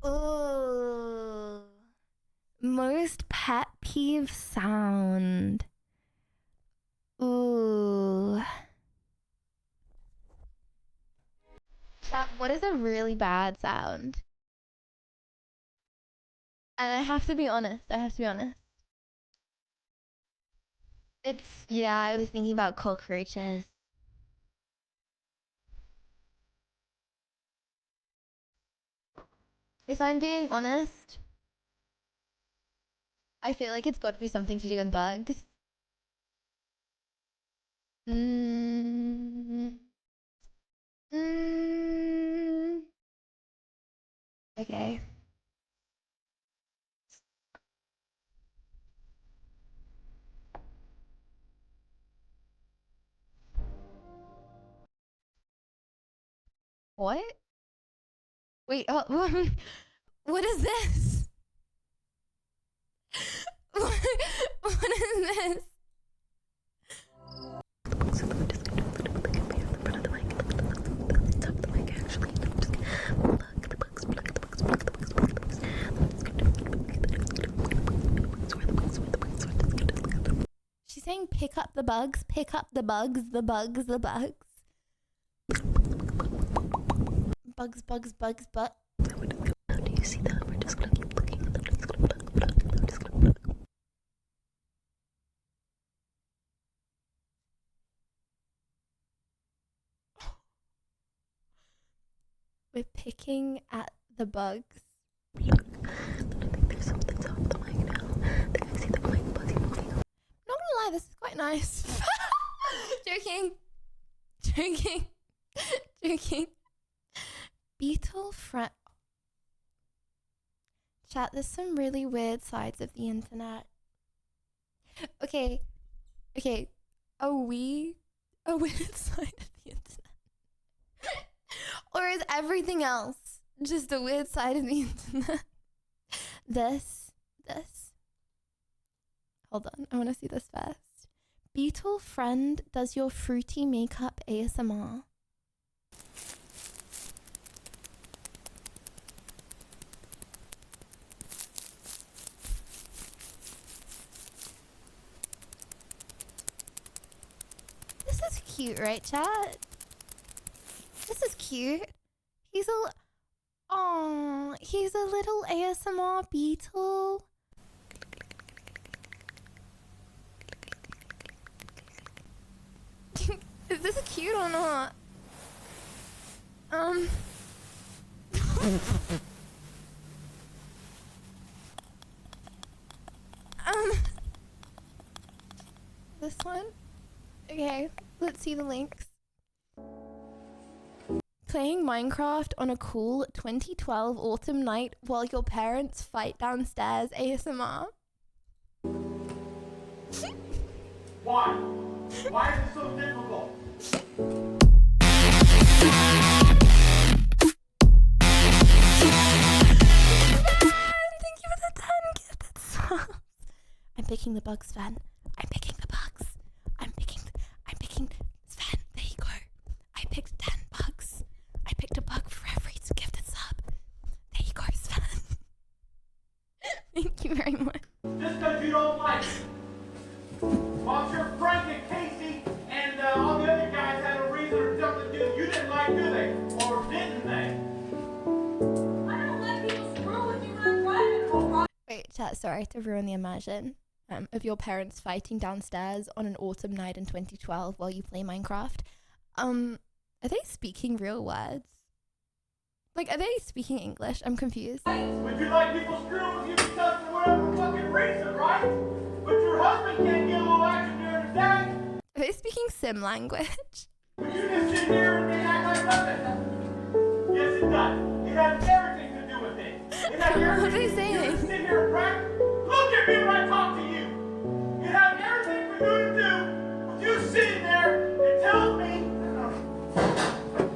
Ooh. Most pet peeve sound. Ooh. What is a really bad sound? And I have to be honest. Yeah, I was thinking about cockroaches. If I'm being honest, I feel like it's got to be something to do with bugs. Okay. What? Wait, what is this? What is this? She's saying pick up the bugs, the bugs. Bugs, but. How do you see that? We're just gonna keep looking at the We're picking at the bugs. I think there's something's off the mic now. I think I see the mic buzzy moving. Not gonna lie, this is quite nice. Joking. Beetle friend. Chat, there's some really weird sides of the internet. Okay. A weird side of the internet. Or is everything else just a weird side of the internet? This. Hold on, I want to see this first. Beetle friend does your fruity makeup ASMR. This is cute, right, chat? This is cute. He's a little ASMR beetle. Is this cute or not? This one? Okay, let's see the links. Playing Minecraft on a cool 2012 autumn night while your parents fight downstairs ASMR. Why? Why is it so difficult? Thank you for the 10 gifted subs. I'm picking the bugs, Sven. I'm picking the bugs. I'm picking Sven, there you go. I picked 10 bugs. I picked a bug for every gifted sub. There you go, Sven. Thank you very much. Just because you don't like it. Well, I'm sure Frank and Casey and all the other guys had a reason or something you didn't like, do they? Or didn't they? I don't let people screw with you when I'm private. Wait, chat, sorry to ruin the immersion of your parents fighting downstairs on an autumn night in 2012 while you play Minecraft. Are they speaking real words? Like, are they speaking English? I'm confused. Would you like people screwing with you because for whatever fucking reason, right? But your husband can't get a little action during the day. Are they speaking sim language? Would you just sit here and act like nothing? Yes, it does. It has everything to do with it. It has everything. What are they saying? You just sit here and practice. Look at me when I talk to you. It has everything for you to do with you sitting there and telling me.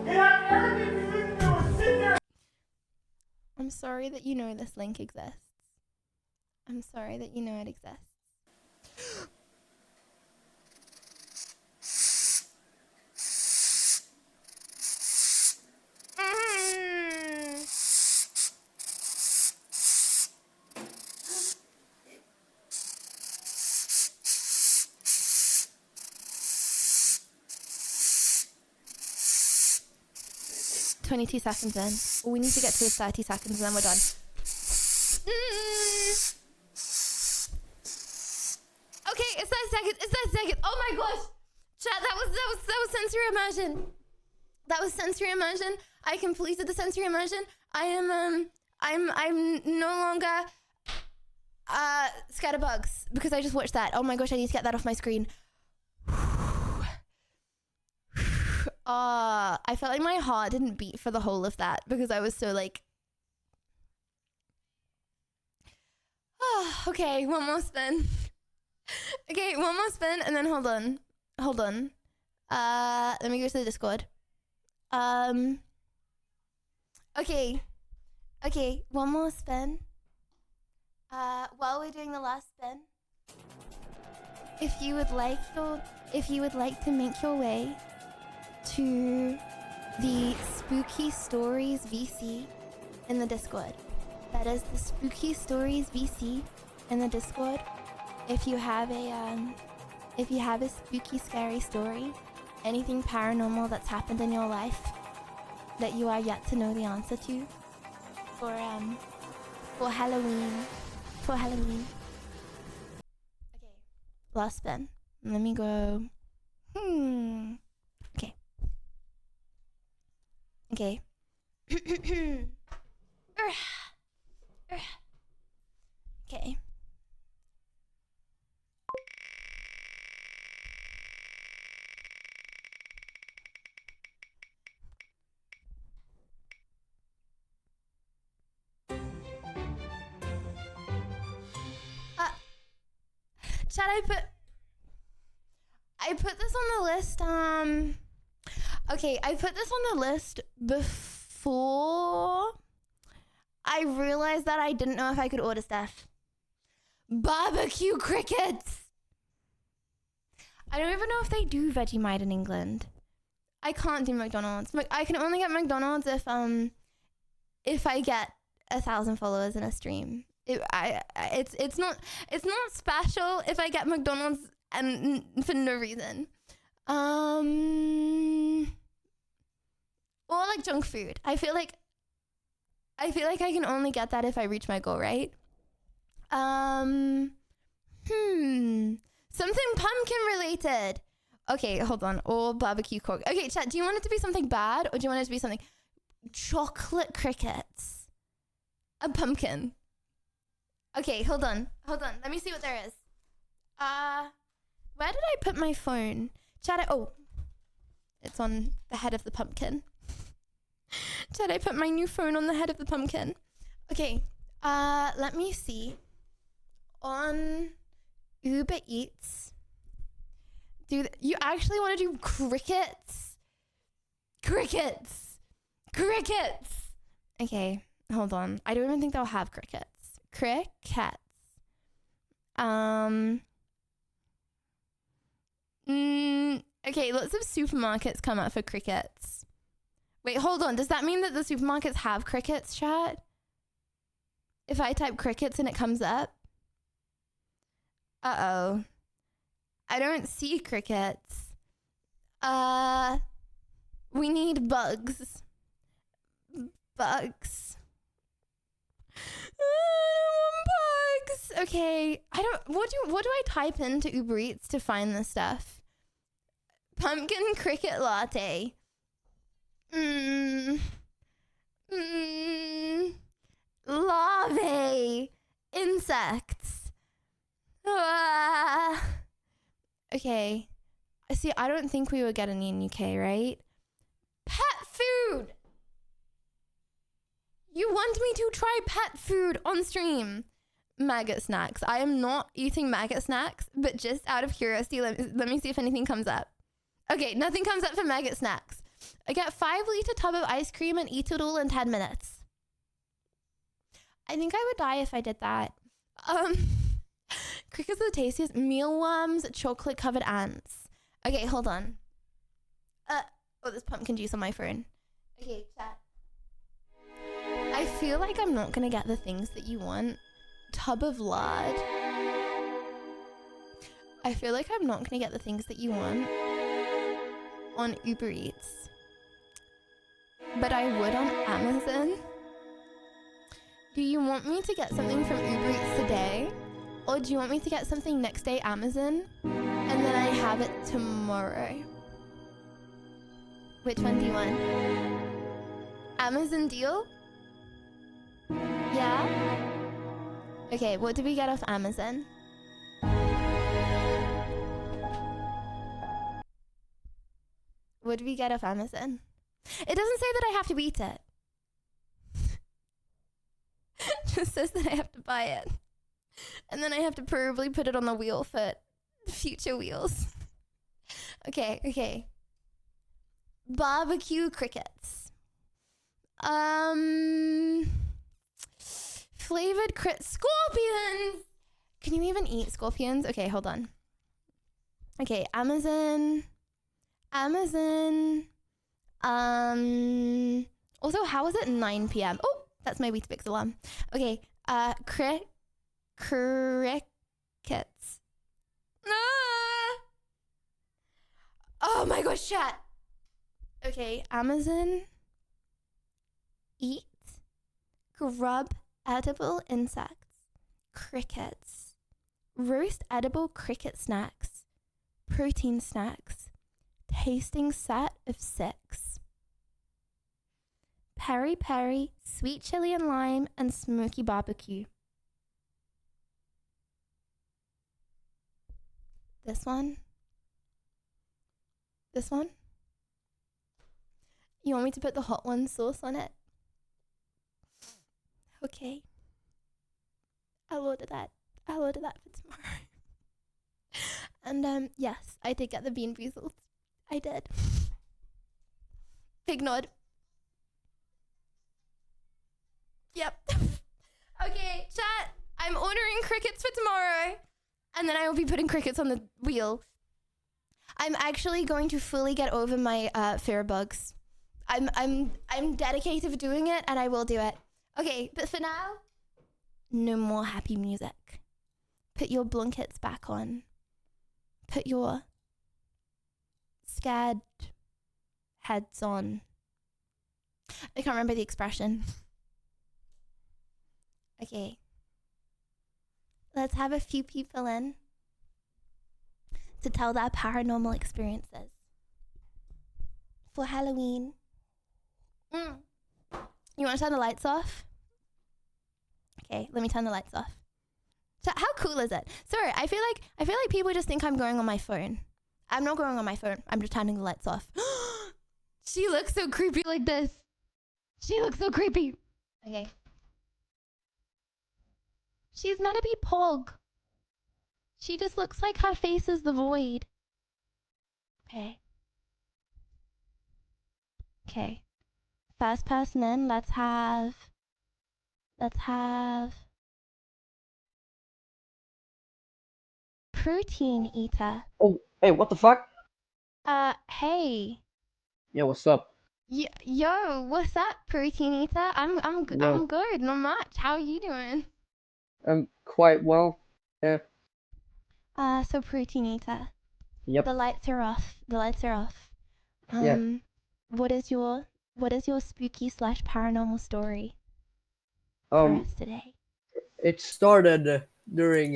It has everything for you to do and sit there. I'm sorry that you know this link exists. I'm sorry that you know it exists. 22 seconds in. We need to get to 30 seconds and then we're done. Okay, it's 30 seconds. It's 30 seconds. Oh my gosh. Chat, that was sensory immersion. That was sensory immersion. I completed the sensory immersion. I'm no longer scared of bugs because I just watched that. Oh my gosh, I need to get that off my screen. I felt like my heart didn't beat for the whole of that because I was so like, okay, one more spin. Okay, one more spin and then hold on. Let me go to the Discord. Okay, one more spin. While we're doing the last spin, if you would like to make your way to the Spooky Stories VC in the Discord. That is the Spooky Stories VC in the Discord. If you have a spooky, scary story, anything paranormal that's happened in your life that you are yet to know the answer to for Halloween. Okay, last spin. Let me go. Okay. Okay. Chad, I put this on the list, okay, I put this on the list before I realized that I didn't know if I could order stuff. Barbecue crickets! I don't even know if they do Vegemite in England. I can't do McDonald's. I can only get McDonald's if I get 1,000 followers in a stream. It's not special if I get McDonald's and for no reason. Or like junk food. I feel like I can only get that if I reach my goal, right? Something pumpkin related. Okay, hold on. Or barbecue cork. Okay, chat, do you want it to be something bad or do you want it to be something? Chocolate crickets. A pumpkin. Okay, hold on. Let me see what there is. Where did I put my phone? Chat, it's on the head of the pumpkin. Chat, I put my new phone on the head of the pumpkin. Okay, let me see. On Uber Eats. You actually want to do crickets? Crickets! Okay, hold on. I don't even think they'll have crickets. Crickets. Okay, lots of supermarkets come up for crickets. Wait, hold on. Does that mean that the supermarkets have crickets, chat? If I type crickets and it comes up? Uh-oh. I don't see crickets. We need bugs. Bugs. Okay, what do I type into Uber Eats to find this stuff? Pumpkin cricket latte. Larvae. Insects. Okay. See, I don't think we would get any in UK, right? Pet food! You want me to try pet food on stream? Maggot snacks. I am not eating maggot snacks, but just out of curiosity, let me see if anything comes up. Okay, nothing comes up for maggot snacks. I get 5-liter tub of ice cream and eat it all in 10 minutes. I think I would die if I did that. Crickets are the tastiest. Mealworms, chocolate covered ants. Okay, hold on. There's pumpkin juice on my phone. Okay, chat. I feel like I'm not gonna get the things that you want. Tub of lard. I feel like I'm not gonna get the things that you want on Uber Eats. But I would on Amazon. Do you want me to get something from Uber Eats today? Or do you want me to get something next day Amazon? And then I have it tomorrow? Which one do you want? Amazon deal? Yeah? Okay, what did we get off Amazon? What did we get off Amazon? It doesn't say that I have to eat it. It just says that I have to buy it. And then I have to probably put it on the wheel for future wheels. Okay. Barbecue crickets. Flavored scorpions! Can you even eat scorpions? Okay, hold on. Okay, Amazon. Also, how is it 9 p.m.? Oh, that's my Weetabix alarm. Okay, crickets. Oh my gosh, chat. Okay, Amazon. Eat. Grub edible insects. Crickets. Roast edible cricket snacks. Protein snacks. Tasting set of 6. Peri peri, sweet chili and lime, and smoky barbecue. This one? This one? You want me to put the hot one sauce on it? Okay. I'll order that. I'll order that for tomorrow. And yes, I did get the bean boozled. I did. Big nod. Yep. Okay, chat. I'm ordering crickets for tomorrow. And then I will be putting crickets on the wheel. I'm actually going to fully get over my fear of bugs. I'm dedicated to doing it, and I will do it. Okay, but for now, no more happy music. Put your blankets back on. Put your scared heads on. I can't remember the expression. Okay. Let's have a few people in. to tell their paranormal experiences for Halloween. You want to turn the lights off? Okay, let me turn the lights off. So how cool is it? Sorry, I feel like people just think I'm going on my phone. I'm not going on my phone. I'm just turning the lights off. She looks so creepy like this. She looks so creepy. Okay. She's meant to be Pog. She just looks like her face is the void. Okay. Okay. First person in, let's have Protein Eater. Oh, hey, what the fuck? Hey. Yeah, what's up? Yo, what's up, Protein Eater? I'm good, not much. How are you doing? Quite well. Yeah. So Protein Eater. Yep. The lights are off. Yeah. What is your spooky / paranormal story for us today? It started during.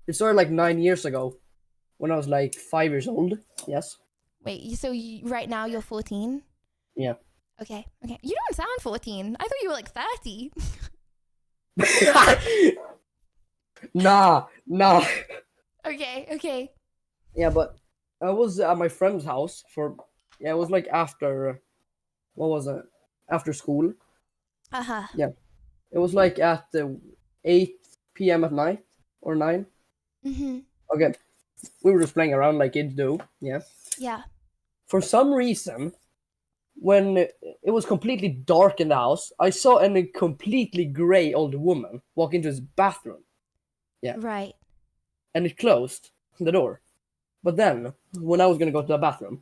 It started like 9 years ago, when I was like 5 years old. Yes. Wait, so right now you're 14? Yeah. Okay. You don't sound 14. I thought you were like 30. Nah. Okay. Yeah, but I was at my friend's house for. Yeah, it was like after. What was it? After school. Yeah. It was like at 8 p.m. at night or 9. Okay. We were just playing around like kids do. Yeah. Yeah. For some reason, when it was completely dark in the house, I saw a completely gray old woman walk into his bathroom. Yeah. Right. And it closed the door. But then, when I was gonna go to the bathroom,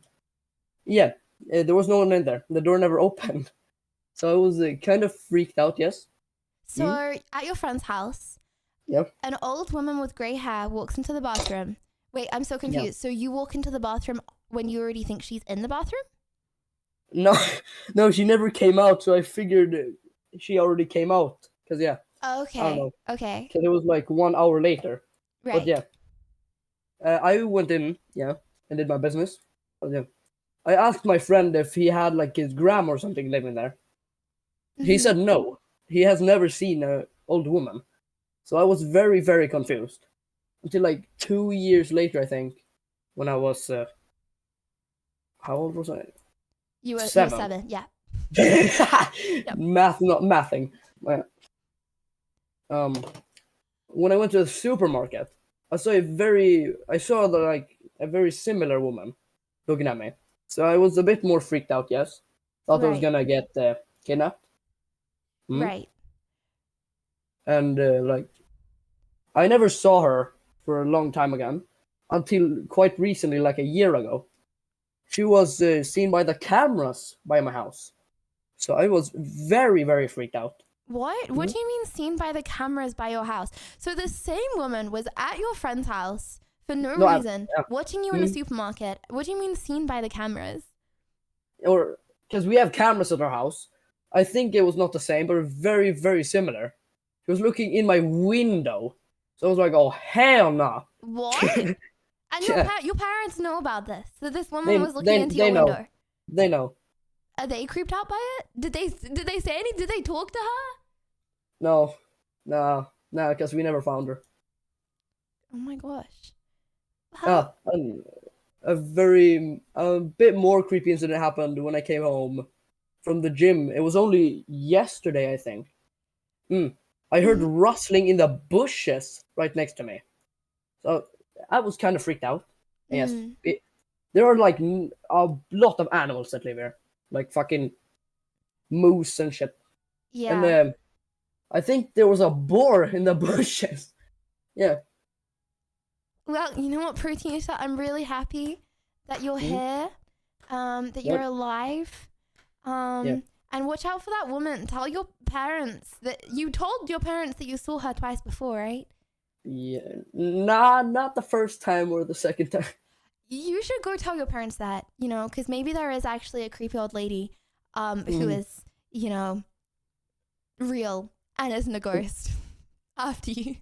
there was no one in there. The door never opened. So I was kind of freaked out, yes. So at your friend's house, an old woman with grey hair walks into the bathroom. Wait, I'm so confused. Yeah. So you walk into the bathroom when you already think she's in the bathroom? No, she never came out. So I figured she already came out. Cause I don't know. Okay. Cause it was like 1 hour later. Right. But yeah, I went in, and did my business. But yeah, I asked my friend if he had like his grandma or something living there. He said no. He has never seen an old woman. So I was very, very confused. Until like 2 years later, I think, when I was how old was I? You were 7. 7, yeah. Math, not mathing. When I went to the supermarket, I saw a very similar woman looking at me. So I was a bit more freaked out. Yes, thought I was gonna get kidnapped. Right. And I never saw her for a long time again, until quite recently, like a year ago. She was seen by the cameras by my house. So I was very, very freaked out. What? What do you mean seen by the cameras by your house? So the same woman was at your friend's house for no reason, watching you in a supermarket. What do you mean seen by the cameras? Or because we have cameras at our house. I think it was not the same, but very, very similar. She was looking in my window. So I was like, oh, hell nah. What? And your parents know about this? So this woman was looking into your window? They know. Are they creeped out by it? Did they say anything? Did they talk to her? No, because we never found her. Oh my gosh. A bit more creepy incident happened when I came home from the gym. It was only yesterday, I think. I heard rustling in the bushes right next to me. So I was kind of freaked out. Yes. There are like a lot of animals that live here. Like fucking moose and shit. Yeah. And I think there was a boar in the bushes. Yeah. Well, you know what, Protein Eater? I'm really happy that you're here, that you're alive. And watch out for that woman. Tell your parents that you told your parents that you saw her twice before, right? Yeah. Nah, not the first time or the second time. You should go tell your parents that, because maybe there is actually a creepy old lady who is, real and isn't a ghost after you.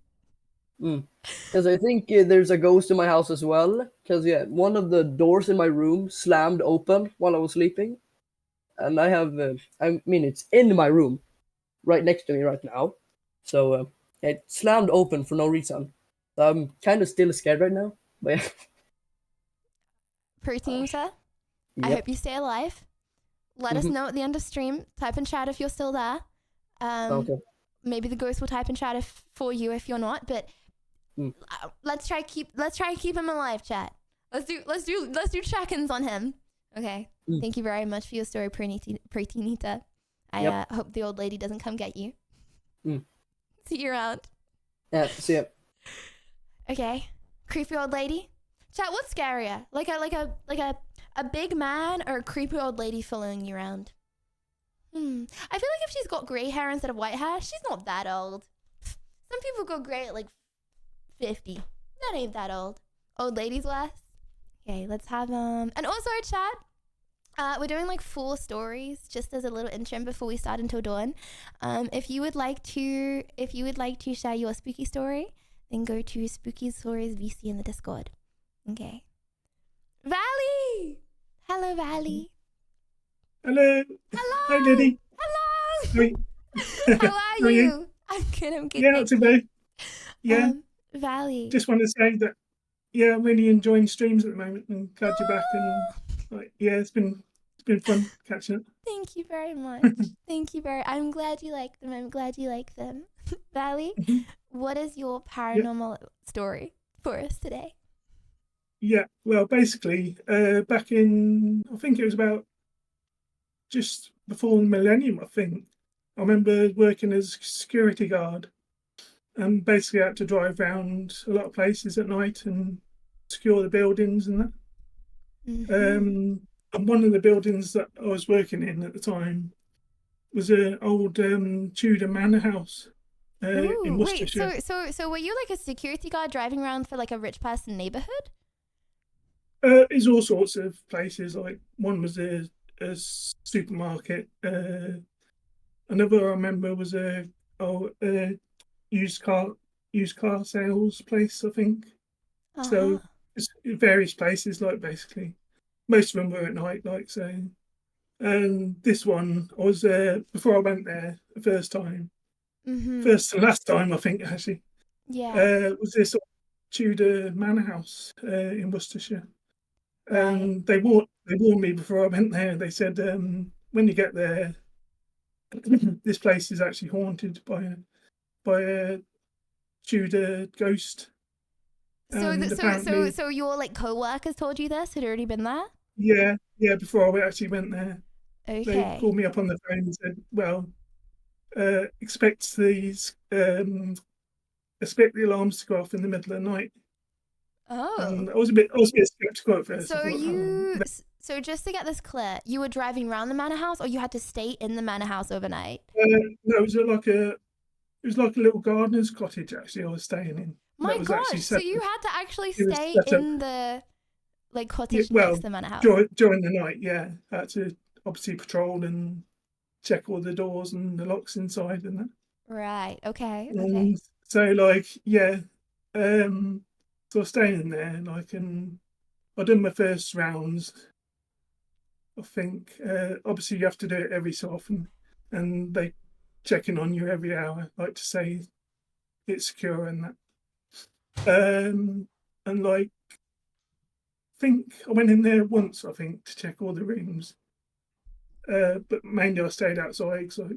Because I think there's a ghost in my house as well. Because yeah, one of the doors in my room slammed open while I was sleeping, and I have, I mean, it's in my room, right next to me right now. So it slammed open for no reason. So I'm kind of still scared right now. But yeah. Protein Eater, I Yep. hope you stay alive. Let us know at the end of stream. Type in chat if you're still there. Okay. Maybe the ghost will type in chat for you if you're not. But let's try keep him alive, chat. Let's do check-ins on him. Okay. Thank you very much for your story, Protein Eater. I hope the old lady doesn't come get you. See you around. Yeah. See ya. Okay. Creepy old lady. Chat, what's scarier? Like a big man or a creepy old lady following you around? I feel like if she's got grey hair instead of white hair, she's not that old. Some people go grey at like 50. That ain't that old. Old ladies less. Okay, let's have and also chat. We're doing like 4 stories just as a little intro before we start Until Dawn. If you would like to share your spooky story, then go to Spooky Stories VC in the Discord. Okay. Valley! Hello, Valley. Hello. Hello. Hi, Liddy. Hello. How are you? I'm good. I'm good. Yeah, not too bad. Yeah. Valley. Just want to say that, yeah, I'm really enjoying streams at the moment and glad you're back. And like, yeah, it's been fun catching up. Thank you very much. I'm glad you like them. I'm glad you like them. Valley, what is your paranormal story for us today? Yeah, well, basically, back in, I think it was about just before the millennium, I think. I remember working as a security guard and basically had to drive around a lot of places at night and secure the buildings and that. And one of the buildings that I was working in at the time was an old Tudor manor house in Worcestershire. Wait, so were you like a security guard driving around for like a rich person neighborhood? It's all sorts of places. Like one was a supermarket. Another I remember was a used car sales place, I think. So it's various places, like basically most of them were at night, like so. And this one, I was there before I went there the first time. First and last time, I think, actually. Yeah. Was this Tudor manor house in Worcestershire. And they warned me before I went there. They said, when you get there, this place is actually haunted by a Tudor ghost. So your like co-workers told you this? Had already been there? Yeah. Before I actually went there, Okay. they called me up on the phone and said, "Well, expect the alarms to go off in the middle of the night." Oh. And I was a bit skeptical at first. So just to get this clear, you were driving around the manor house, or you had to stay in the manor house overnight? No, it was like a little gardener's cottage. Actually, I was staying in. My gosh! So you had to actually stay in the like cottage next to the manor house during the night. Yeah, I had to obviously patrol and check all the doors and the locks inside and that. Right. Okay. And so like so I was staying in there, like, and I done my first rounds. I think obviously you have to do it every so often, and they check in on you every hour, like to say it's secure and that. And like, I think I went in there once, I think, to check all the rooms. But mainly I stayed outside, so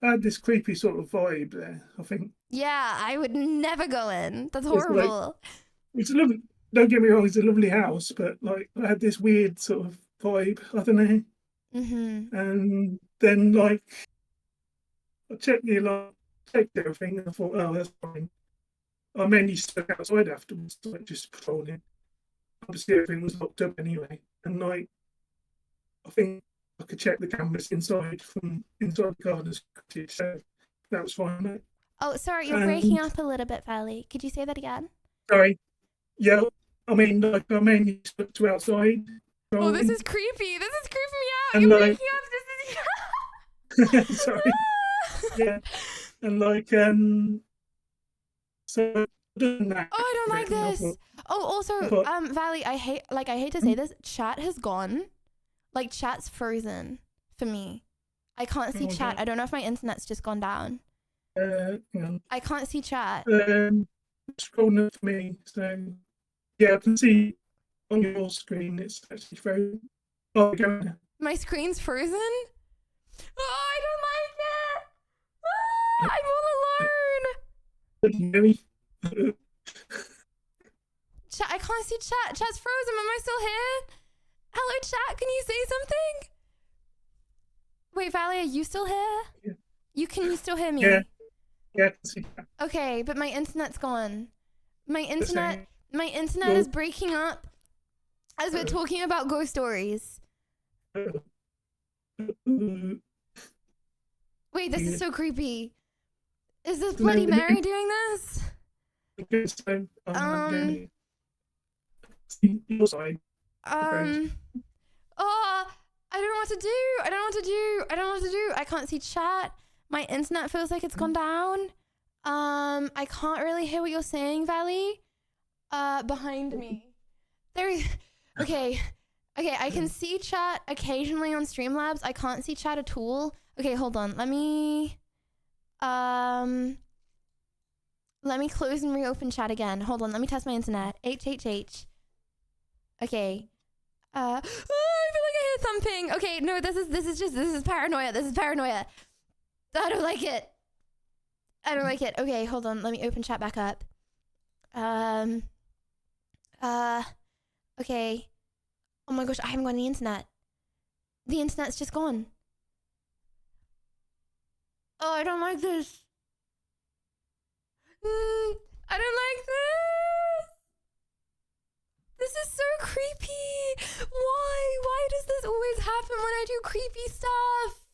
I had this creepy sort of vibe there, I think. Yeah, I would never go in. That's horrible. It's lovely. Don't get me wrong, it's a lovely house, but like I had this weird sort of vibe. I don't know. And then like I checked the alarm, checked everything, and I thought, oh, that's fine. I mainly stuck outside afterwards, like just patrolling. Obviously, everything was locked up anyway, and like I think I could check the cameras inside from inside the gardener's cottage, so that was fine. Mate. Oh, sorry, you're breaking up a little bit, Valley. Could you say that again? Sorry. Yeah, I mean, like I mainly stuck to outside. Oh, this is creepy. This is creeping me out. And You're like, breaking up. This is. sorry. Yeah, and like So other than that, Oh, I don't like this. Oh, also, Valley, I hate to say this, chat has gone. Like, chat's frozen for me. I can't see chat. I don't know if my internet's just gone down. Hang on. I can't see chat. Scrolling up for me, so yeah, I can see on your screen it's actually frozen. Oh, go on. My screen's frozen? Oh, I don't like it! Ah, I'm all alone! Chat, I can't see chat. Chat's frozen. Am I still here? Hello, chat. Can you say something? Wait, Valley, are you still here? Yeah. Can you still hear me? Yeah. Yeah, I can see that. Okay, but my internet's gone. My internet is breaking up as we're talking about ghost stories. Wait, this is so creepy. Is this Bloody Mary doing this? Oh, I don't know what to do. I can't see chat. My internet feels like it's gone down. I can't really hear what you're saying, Valley. Behind me. Okay, I can see chat occasionally on Streamlabs. I can't see chat at all. Okay, hold on. Let me close and reopen chat again. Hold on, let me test my internet. HHH. Okay. I feel like I hear something. Okay, no, this is paranoia. This is paranoia. I don't like it. Okay, hold on. Let me open chat back up. Okay. Oh my gosh, I haven't got any internet. The internet's just gone. Oh, I don't like this. I don't like this. This is so creepy. Why does this always happen when I do creepy stuff?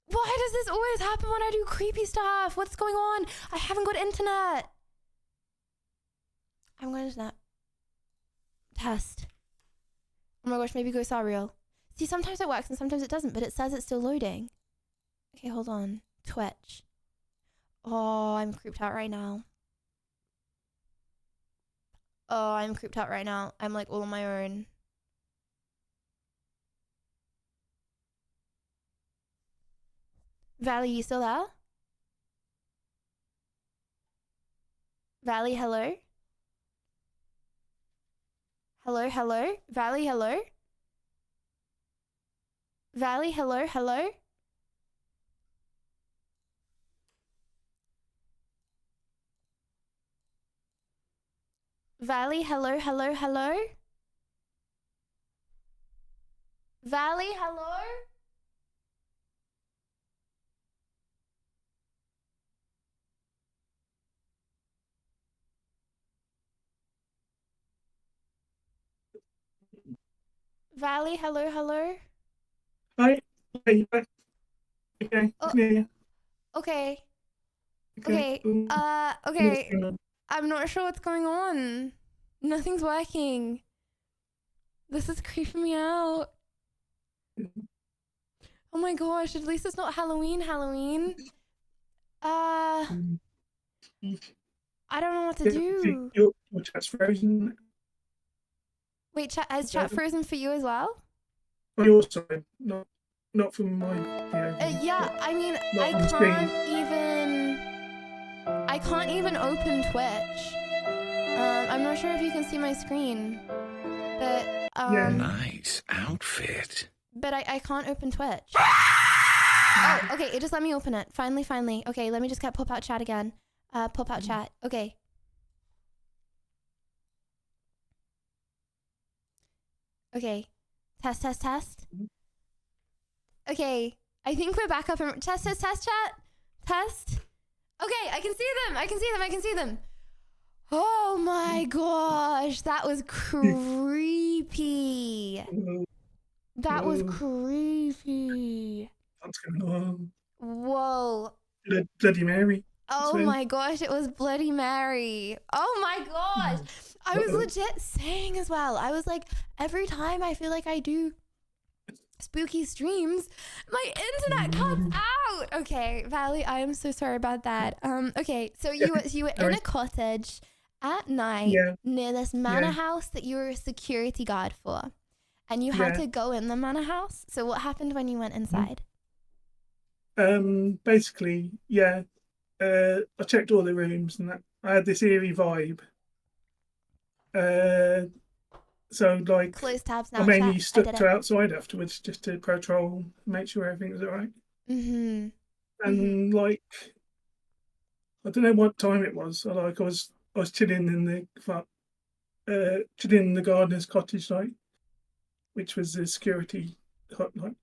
Why does this always happen when I do creepy stuff? What's going on? I haven't got internet. I'm going to that. Test. Oh my gosh, maybe ghosts are real. See, sometimes it works and sometimes it doesn't, but it says it's still loading. Okay, hold on. Twitch. Oh, I'm creeped out right now. I'm like all on my own. Valley, you still there? Valley, hello? Hello? Valley, hello? Valley, hello? Valley, hello? Valley, hello? Valley, hello? Hi. Okay. Okay. I'm not sure what's going on. Nothing's working. This is creeping me out. Oh my gosh, at least it's not Halloween. I don't know what to do. Your chat's frozen. Wait, has chat frozen for you as well? On your side, not from mine. Yeah, I mean, I can't even open Twitch. I'm not sure if you can see my screen, but nice outfit. But I can't open Twitch. Oh, okay, it just let me open it. Finally. Okay, let me just get pop out chat again. Pop out chat. Okay. Okay. Test. Okay, I think we're back up and test chat. Test. Okay, I can see them. Oh my gosh, that was creepy. What's going on? Whoa. Bloody Mary. Oh my gosh, it was Bloody Mary. Oh my gosh. I was legit saying as well. I was like, every time I feel like I do spooky streams, my internet cuts out. Okay, Valley, I am so sorry about that. Okay, so you were in a cottage at night near this manor house that you were a security guard for, and you had to go in the manor house. So what happened when you went inside? Basically, I checked all the rooms and that. I had this eerie vibe. So like, close tabs. I mainly stuck to outside afterwards just to patrol, make sure everything was alright. And like, I don't know what time it was. I was chilling in the gardener's cottage, like, which was the security hut, like,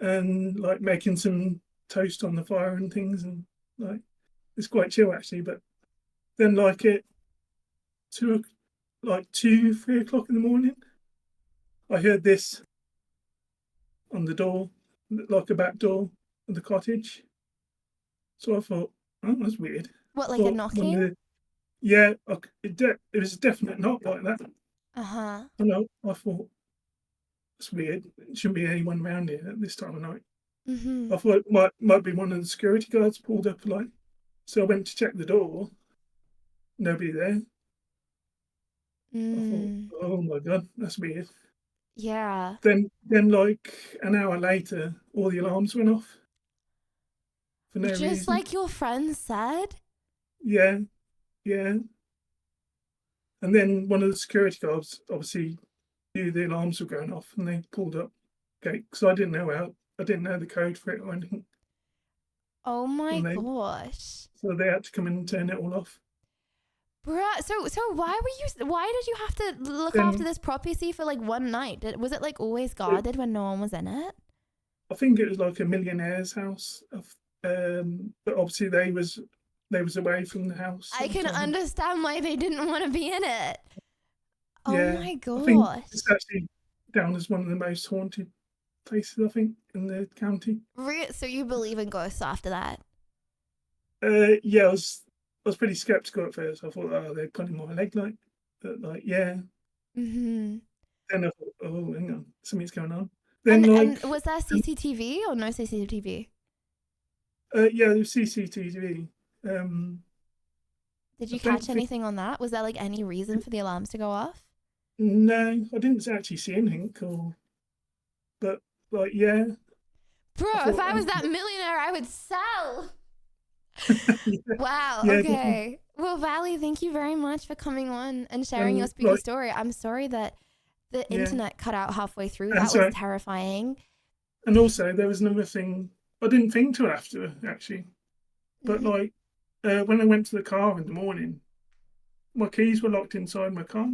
and like making some toast on the fire and things, and like it's quite chill actually. But then like 2, 3 o'clock in the morning, I heard this on the door, like a back door of the cottage. So I thought, oh, that's weird. What, like a knocking? It was a definite knock like that. Uh-huh. I thought, that's weird. There shouldn't be anyone around here at this time of night. I thought it might be one of the security guards pulled up, like. So I went to check the door. Nobody there. I thought, oh my God, that's weird. Yeah. Then like an hour later, all the alarms went off. For no reason. Just like your friend said? Yeah. And then one of the security guards obviously knew the alarms were going off, and they pulled up. Okay, because I didn't know the code for it or anything. Oh my gosh. So they had to come in and turn it all off. Bruh, so why did you have to look after this property for like one night? Was it like always guarded when no one was in it? I think it was like a millionaire's house. But obviously they was away from the house. I can understand why they didn't want to be in it. Oh my gosh. I think it's actually down as one of the most haunted places, I think, in the county. So you believe in ghosts after that? Yeah, I was pretty skeptical at first. I thought, oh, they're pulling my leg, yeah. Mm-hmm. Then I thought, oh, hang on, something's going on. Then and was there CCTV or no CCTV? Yeah, there was CCTV. Did you catch anything on that? Was there like any reason for the alarms to go off? No, I didn't actually see anything but like, yeah. Bro, if I was that millionaire, I would sell. Wow. Yeah, okay. definitely. Well, Valley, thank you very much for coming on and sharing your spooky story. I'm sorry that the internet cut out halfway through. That was terrifying. And also, there was another thing I didn't think till after, actually. But like, when I went to the car in the morning, my keys were locked inside my car,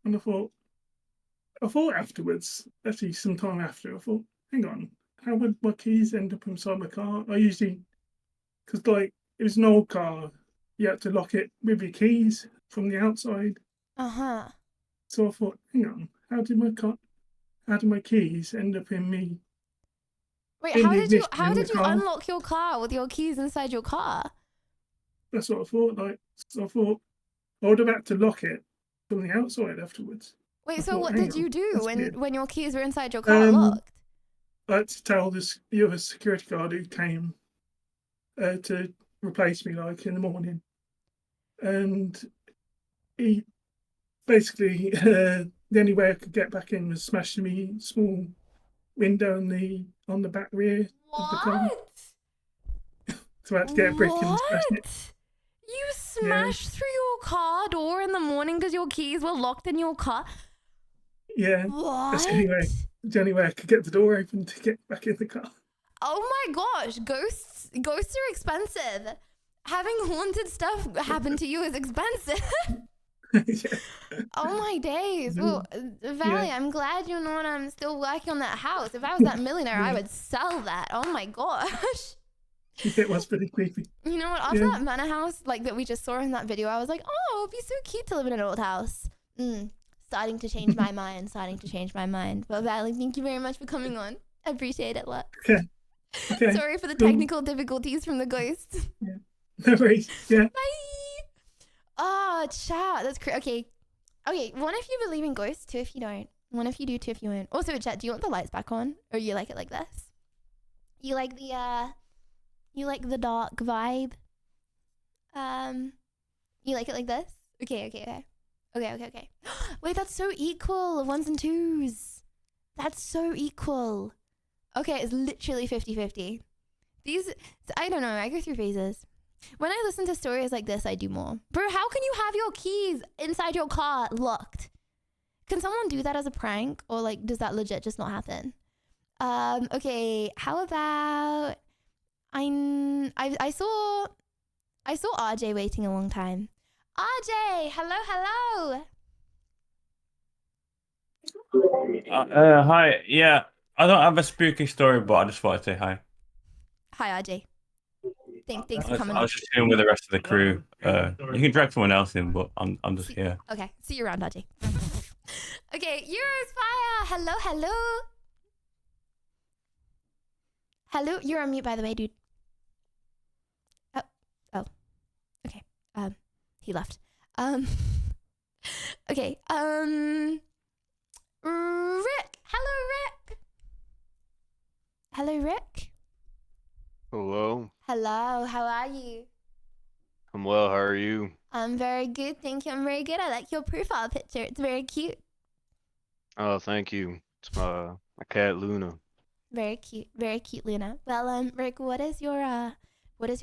and I thought afterwards, actually sometime after, I thought, hang on, how would my keys end up inside my car? I usually, because like it was an old car, you had to lock it with your keys from the outside. So I thought, hang on, how did my keys end up in me? Wait, how did you unlock your car with your keys inside your car? That's what I thought. Like, so I thought I would have had to lock it from the outside afterwards. Wait, so what did you do when your keys were inside your car locked? I had to tell the other security guard who came to replace me, like, in the morning. And he basically, the only way I could get back in was smashing me small window on the back rear of the car. So I had to get a brick and smash it. You smashed through your car door in the morning because your keys were locked in your car? Yeah. What? That's the only way I could get the door open to get back in the car. Oh my gosh, ghosts are expensive. Having haunted stuff happen to you is expensive. Oh my days. Well, Valley, I'm glad you're not still working on that house. If I was that millionaire, I would sell that. Oh my gosh. It was pretty creepy. You know what? After that manor house, like that we just saw in that video, I was like, oh, it'd be so cute to live in an old house. Starting to change my mind. But Valley, thank you very much for coming on. I appreciate it a lot. Okay. Sorry for the technical difficulties from the ghosts. Yeah. No worries. Yeah. Bye. Oh, chat. That's crazy. Okay. One if you believe in ghosts, two if you don't. One if you do, two if you won't. Also, chat, do you want the lights back on? Or you like it like this? You like the dark vibe? You like it like this? Okay. Wait, that's so equal. Ones and twos. That's so equal. Okay, it's literally 50-50. These, I don't know, I go through phases. When I listen to stories like this, I do more. Bro, how can you have your keys inside your car locked? Can someone do that as a prank? Or like, does that legit just not happen? Okay, how about, I saw RJ waiting a long time. RJ, hello. Hi. Yeah, I don't have a spooky story, but I just thought I'd say hi. Hi, RJ. Thanks for coming I on. was just chilling with the rest of the crew. You can drag someone else in, but I'm just here. Okay, see you around, RJ. Okay, Eurospire. Hello. Hello, you're on mute, by the way, dude. Oh. Okay. He left. Okay. Rick. Hello, Rick. Hello. Hello, how are you? I'm well. How are you? I'm very good, thank you. I'm very good. I like your profile picture. It's very cute. Oh, thank you. It's my cat Luna. Very cute, Luna. Well, Rick, what is your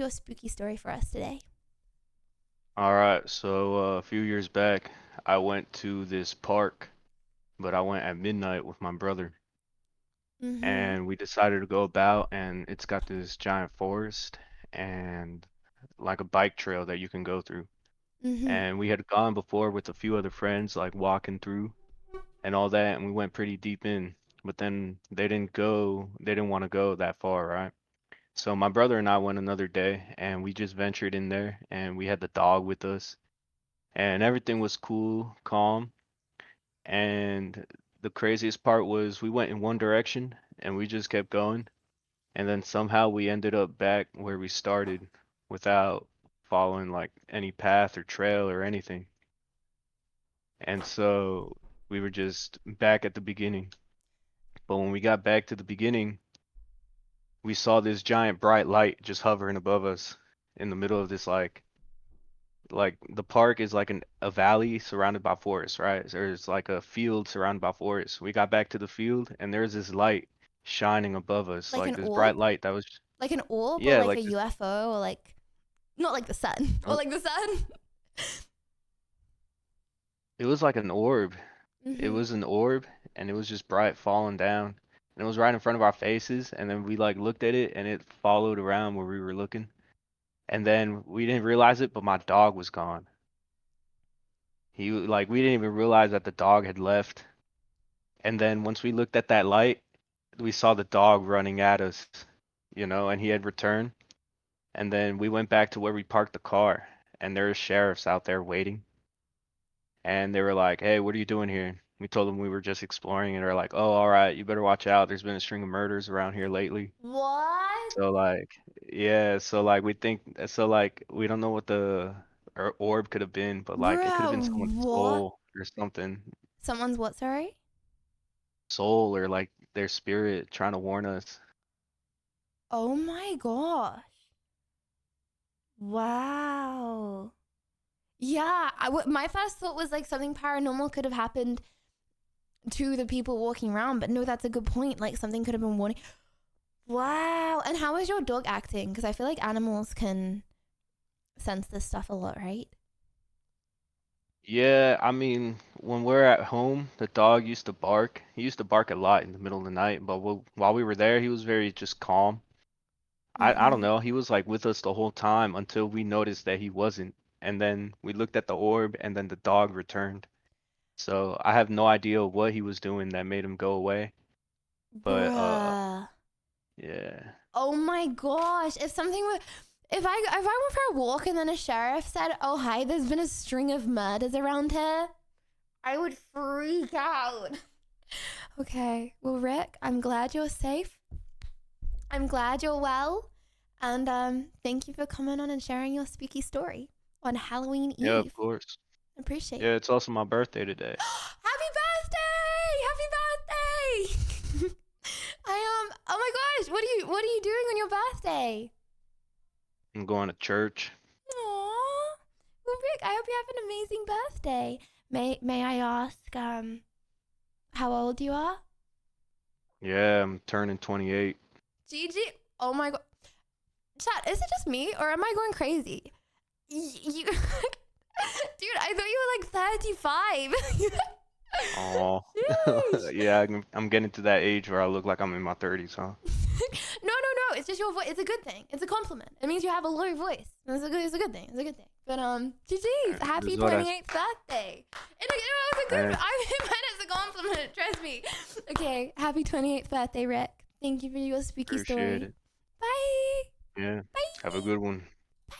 spooky story for us today? All right. So a few years back, I went to this park, but I went at midnight with my brother, and we decided to go about, and it's got this giant forest and like a bike trail that you can go through. And we had gone before with a few other friends, like walking through and all that, and we went pretty deep in. But then they didn't want to go that far, right? So my brother and I went another day, and we just ventured in there, and we had the dog with us, and everything was cool, calm. And the craziest part was we went in one direction, and we just kept going, and then somehow we ended up back where we started without following like any path or trail or anything. And so we were just back at the beginning. But when we got back to the beginning, we saw this giant bright light just hovering above us in the middle of this like the park is like a valley surrounded by forest, right? There's like a field surrounded by forest. We got back to the field and there's this light shining above us, Like like an this orb? bright light that was Like an orb yeah, or like like a this, UFO or like not like the sun. Or like the sun. it was like an orb. It Mhm. was an orb and it was just bright falling down. And it was right in front of our faces and then we like looked at it and it followed around where we were looking. And then we didn't realize it, but my dog was gone. We didn't even realize that the dog had left. And then once we looked at that light, we saw the dog running at us, and he had returned. And then we went back to where we parked the car, and there were sheriffs out there waiting. And they were like, "Hey, what are you doing here?" We told them we were just exploring, and they're like, "Oh, all right, you better watch out. There's been a string of murders around here lately." What? So like, yeah, so like we don't know what the orb could have been, but like it could have Bro, been someone's what? soul or something, Someone's what, sorry? soul or like their spirit trying to warn us. Oh my gosh. Wow. Yeah, my first thought was like something paranormal could have happened to the people walking around, but no, that's a good point. Like something could have been warning. Wow. And how is your dog acting? Because I feel like animals can sense this stuff a lot, right? Yeah, I mean, when we're at home, the dog used to bark. He used to bark a lot in the middle of the night, but while we were there, he was very just calm. I don't know. He was like with us the whole time until we noticed that he wasn't. And then we looked at the orb and then the dog returned. So I have no idea what he was doing that made him go away. But Bruh. yeah. Oh my gosh. If I went for a walk and then a sheriff said, "Oh hi, there's been a string of murders around here," I would freak out. Okay. Well, Rick, I'm glad you're safe. I'm glad you're well. And thank you for coming on and sharing your spooky story on Halloween Eve. Yeah, of course. Appreciate Yeah, it. it's also my birthday today. Happy birthday! Happy Oh my gosh, what are you doing on your birthday? I'm going to church. Aww. Well, Rick, I hope you have an amazing birthday. May I ask how old you are? Yeah, I'm turning 28. Gigi, oh my god. Chat, is it just me or am I going crazy? You Dude, I thought you were like 35. Oh, yeah, I'm getting to that age where I look like I'm in my 30s, huh? No, it's just your voice. It's a good thing. It's a compliment. It means you have a low voice. It's a good thing. But GG's, happy 28th birthday. It was a good. I meant it as a compliment. Trust me. Okay, happy 28th birthday, Rick. Thank you for your spooky story. Appreciate it. Bye. Yeah. Bye. Have a good one. Bye.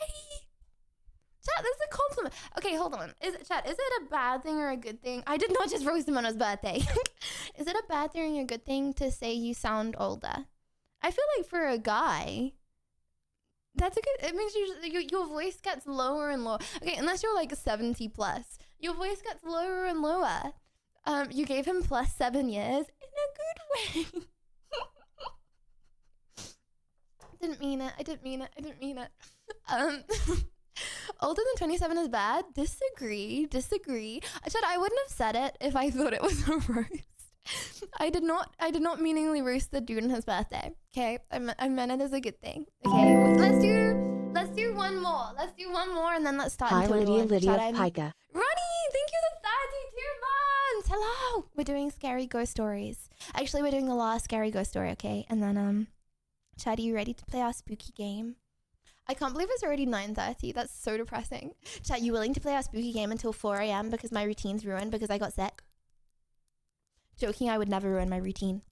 Chat, this is a compliment. Okay, hold on. Is it a bad thing or a good thing? I did not just roast him on his birthday. Is it a bad thing or a good thing to say you sound older? I feel like for a guy, that's a good. It means your voice gets lower and lower. Okay, unless you're like 70 plus, your voice gets lower and lower. You gave him plus 7 years in a good way. I didn't mean it. Older than 27 is bad. Disagree. I said I wouldn't have said it if I thought it was a roast. I did not meaningly roast the dude on his birthday. Okay, I meant it as a good thing. Okay, let's do one more. Let's do one more and then let's start. Hi, Lydia Pica. Ronnie, thank you for 32 months. Hello. We're doing scary ghost stories. Actually, we're doing the last scary ghost story. Okay, and then Chad, are you ready to play our spooky game? I can't believe it's already 9:30. That's so depressing. Chat, you willing to play our spooky game until 4 a.m. because my routine's ruined because I got sick? Joking, I would never ruin my routine.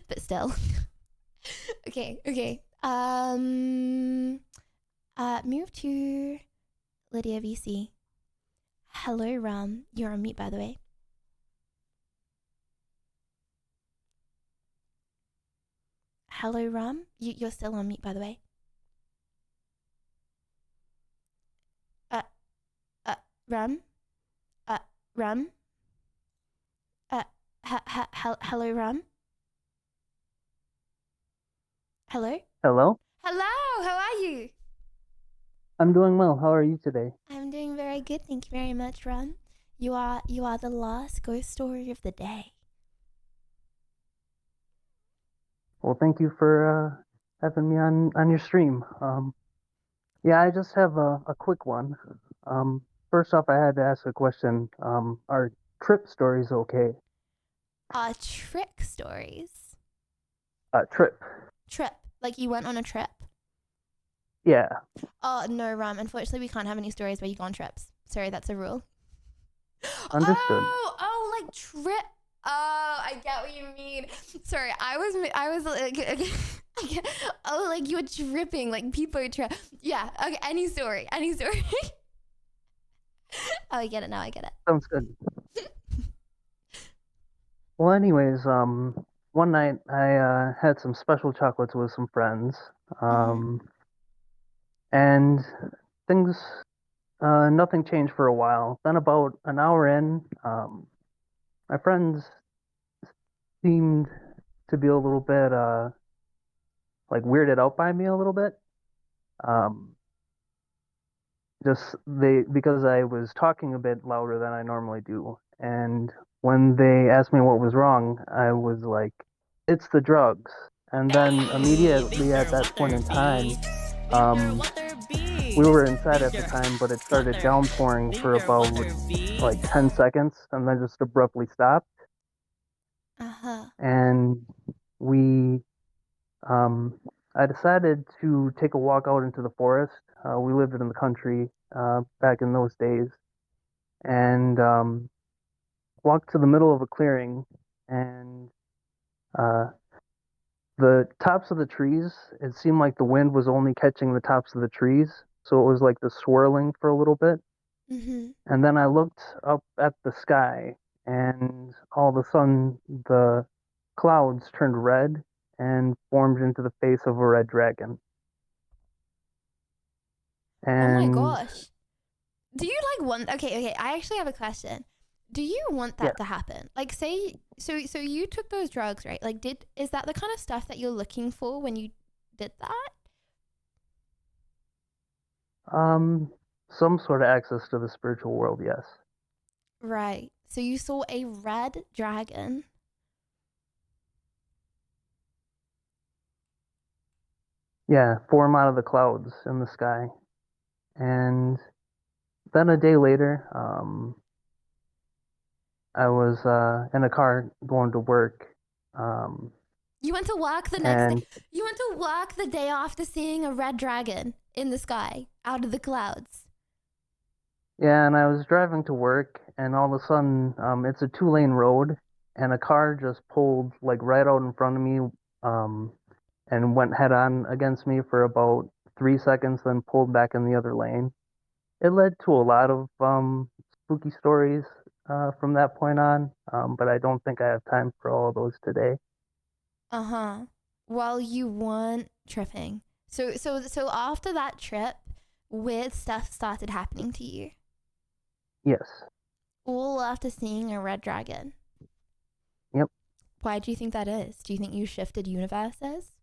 But still. Okay. Move to Lydia VC. Hello, Ram. You're on mute, by the way. Hello, Ram. You're still on mute, by the way. Ram? Ram? Hello, Ram? Hello? Hello? Hello, how are you? I'm doing well. How are you today? I'm doing very good, thank you very much, Ram. You are the last ghost story of the day. Well, thank you for having me on your stream. Yeah, I just have a quick one. First off, I had to ask a question. Are trip stories okay? Trick stories? Trip. Trip, like you went on a trip? Yeah. Oh, no, Ram. Unfortunately, we can't have any stories where you go on trips. Sorry, that's a rule. Understood. Oh, like trip. Oh, I get what you mean. Sorry, I was like, oh, like you were tripping, like people trip. Yeah, okay, any story. Oh, I get it now, Sounds good. Well, anyways, one night I had some special chocolates with some friends, and things, nothing changed for a while. Then about an hour in, my friends seemed to be a little bit, like weirded out by me a little bit. Because I was talking a bit louder than I normally do, and when they asked me what was wrong, I was like, "It's the drugs." And then immediately at that point in time, we were inside at the time, but it started downpouring for about like 10 seconds, and then just abruptly stopped. And I decided to take a walk out into the forest. We lived in the country back in those days, and walked to the middle of a clearing, and the tops of the trees, it seemed like the wind was only catching the tops of the trees, so it was like the swirling for a little bit. And then I looked up at the sky, and all of a sudden the clouds turned red and formed into the face of a red dragon. And Oh my gosh. Do you like one? Okay. I actually have a question. Do you want that to happen? Like, say, so you took those drugs, right? Like, is that the kind of stuff that you're looking for when you did that? Some sort of access to the spiritual world, yes. Right. So you saw a red dragon. Yeah, form out of the clouds in the sky. And then a day later, I was in a car going to work. You went to work the next day. You went to work the day after seeing a red dragon in the sky, out of the clouds. Yeah, and I was driving to work, and all of a sudden, it's a 2-lane road, and a car just pulled like right out in front of me, and went head on against me for about 3 seconds, then pulled back in the other lane. It led to a lot of spooky stories from that point on, but I don't think I have time for all of those today. Well, you weren't tripping. So after that trip, weird stuff started happening to you. Yes. All after seeing a red dragon. Yep. Why do you think that is? Do you think you shifted universes?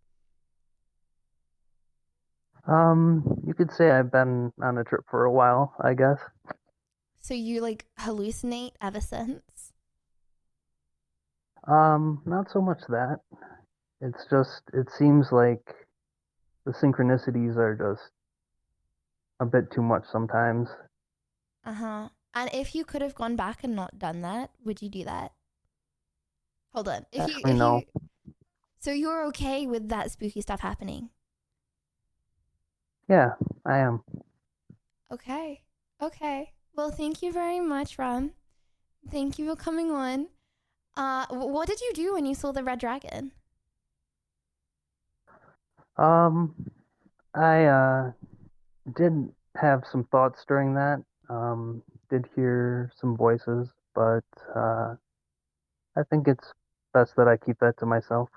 You could say I've been on a trip for a while, I guess. So you like hallucinate ever since? Not so much that. It's just, it seems like the synchronicities are just a bit too much sometimes. And if you could have gone back and not done that, would you do that? Hold on. No. So you're okay with that spooky stuff happening? Yeah, I am. Okay. Well, thank you very much, Ram. Thank you for coming on. What did you do when you saw the red dragon? I did have some thoughts during that. Did hear some voices, but I think it's best that I keep that to myself.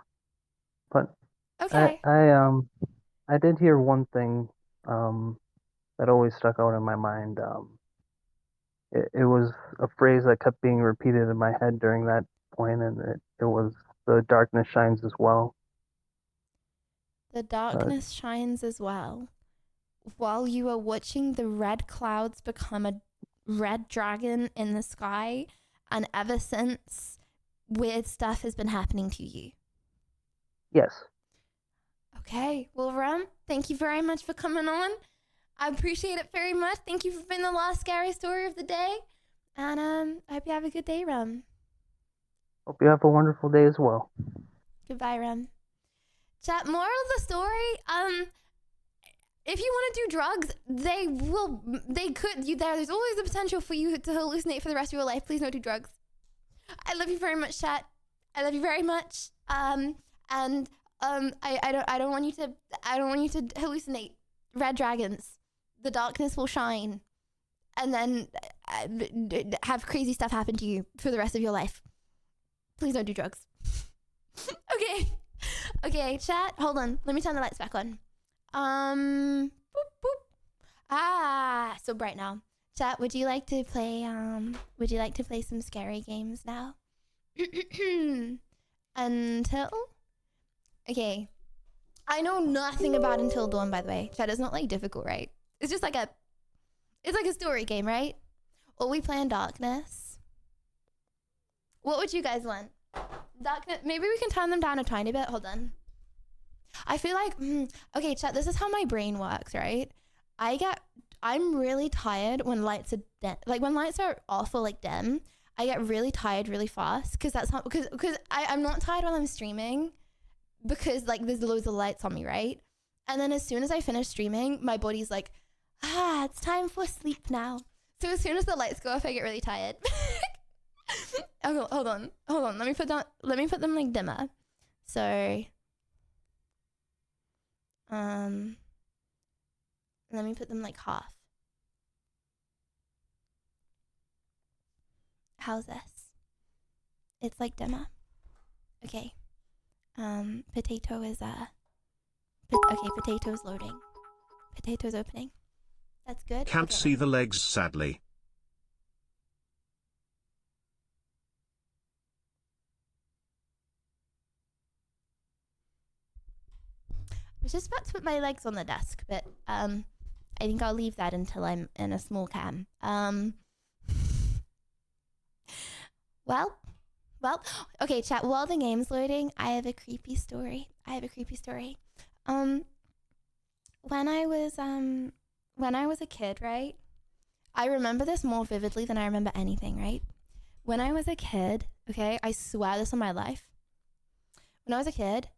But okay. I did hear one thing that always stuck out in my mind. It was a phrase that kept being repeated in my head during that point, and it was "the darkness shines as well." The darkness shines as well. While you were watching the red clouds become a red dragon in the sky, and ever since, weird stuff has been happening to you. Yes. Okay. Well, Ram, thank you very much for coming on. I appreciate it very much. Thank you for being the last scary story of the day. And I hope you have a good day, Ram. Hope you have a wonderful day as well. Goodbye, Ram. Chat, moral of the story, if you want to do drugs, there's always the potential for you to hallucinate for the rest of your life. Please don't do drugs. I love you very much, chat. I love you very much. I don't want you to hallucinate red dragons. The darkness will shine, and then have crazy stuff happen to you for the rest of your life. Please don't do drugs. Okay, chat. Hold on. Let me turn the lights back on. Boop, boop. So bright now. Chat, would you like to play some scary games now? Until? Okay. I know nothing about Until Dawn, by the way. Chat, it's not like difficult, right? It's just like a story game, right? Or we play in Darkness. What would you guys want? Darkness. Maybe we can turn them down a tiny bit. Hold on. I feel like, okay, chat, this is how my brain works, right? I'm really tired when lights are like when lights are off or like dim. I get really tired really fast because I'm not tired when I'm streaming because like there's loads of lights on me, right? And then as soon as I finish streaming, my body's like, it's time for sleep now. So as soon as the lights go off, I get really tired. Oh, hold on. Let me put them like dimmer. So, let me put them like half. How's this? It's like dimmer. Okay. Potato is okay, potato's loading. Potato's opening. That's good. Can't okay. see the legs, sadly. was just about to put my legs on the desk, but I think I'll leave that until I'm in a small cam. Well, okay, chat. While the game's loading, I have a creepy story. When I was a kid, right? I remember this more vividly than I remember anything, right? When I was a kid, okay, I swear this on my life. When I was a kid,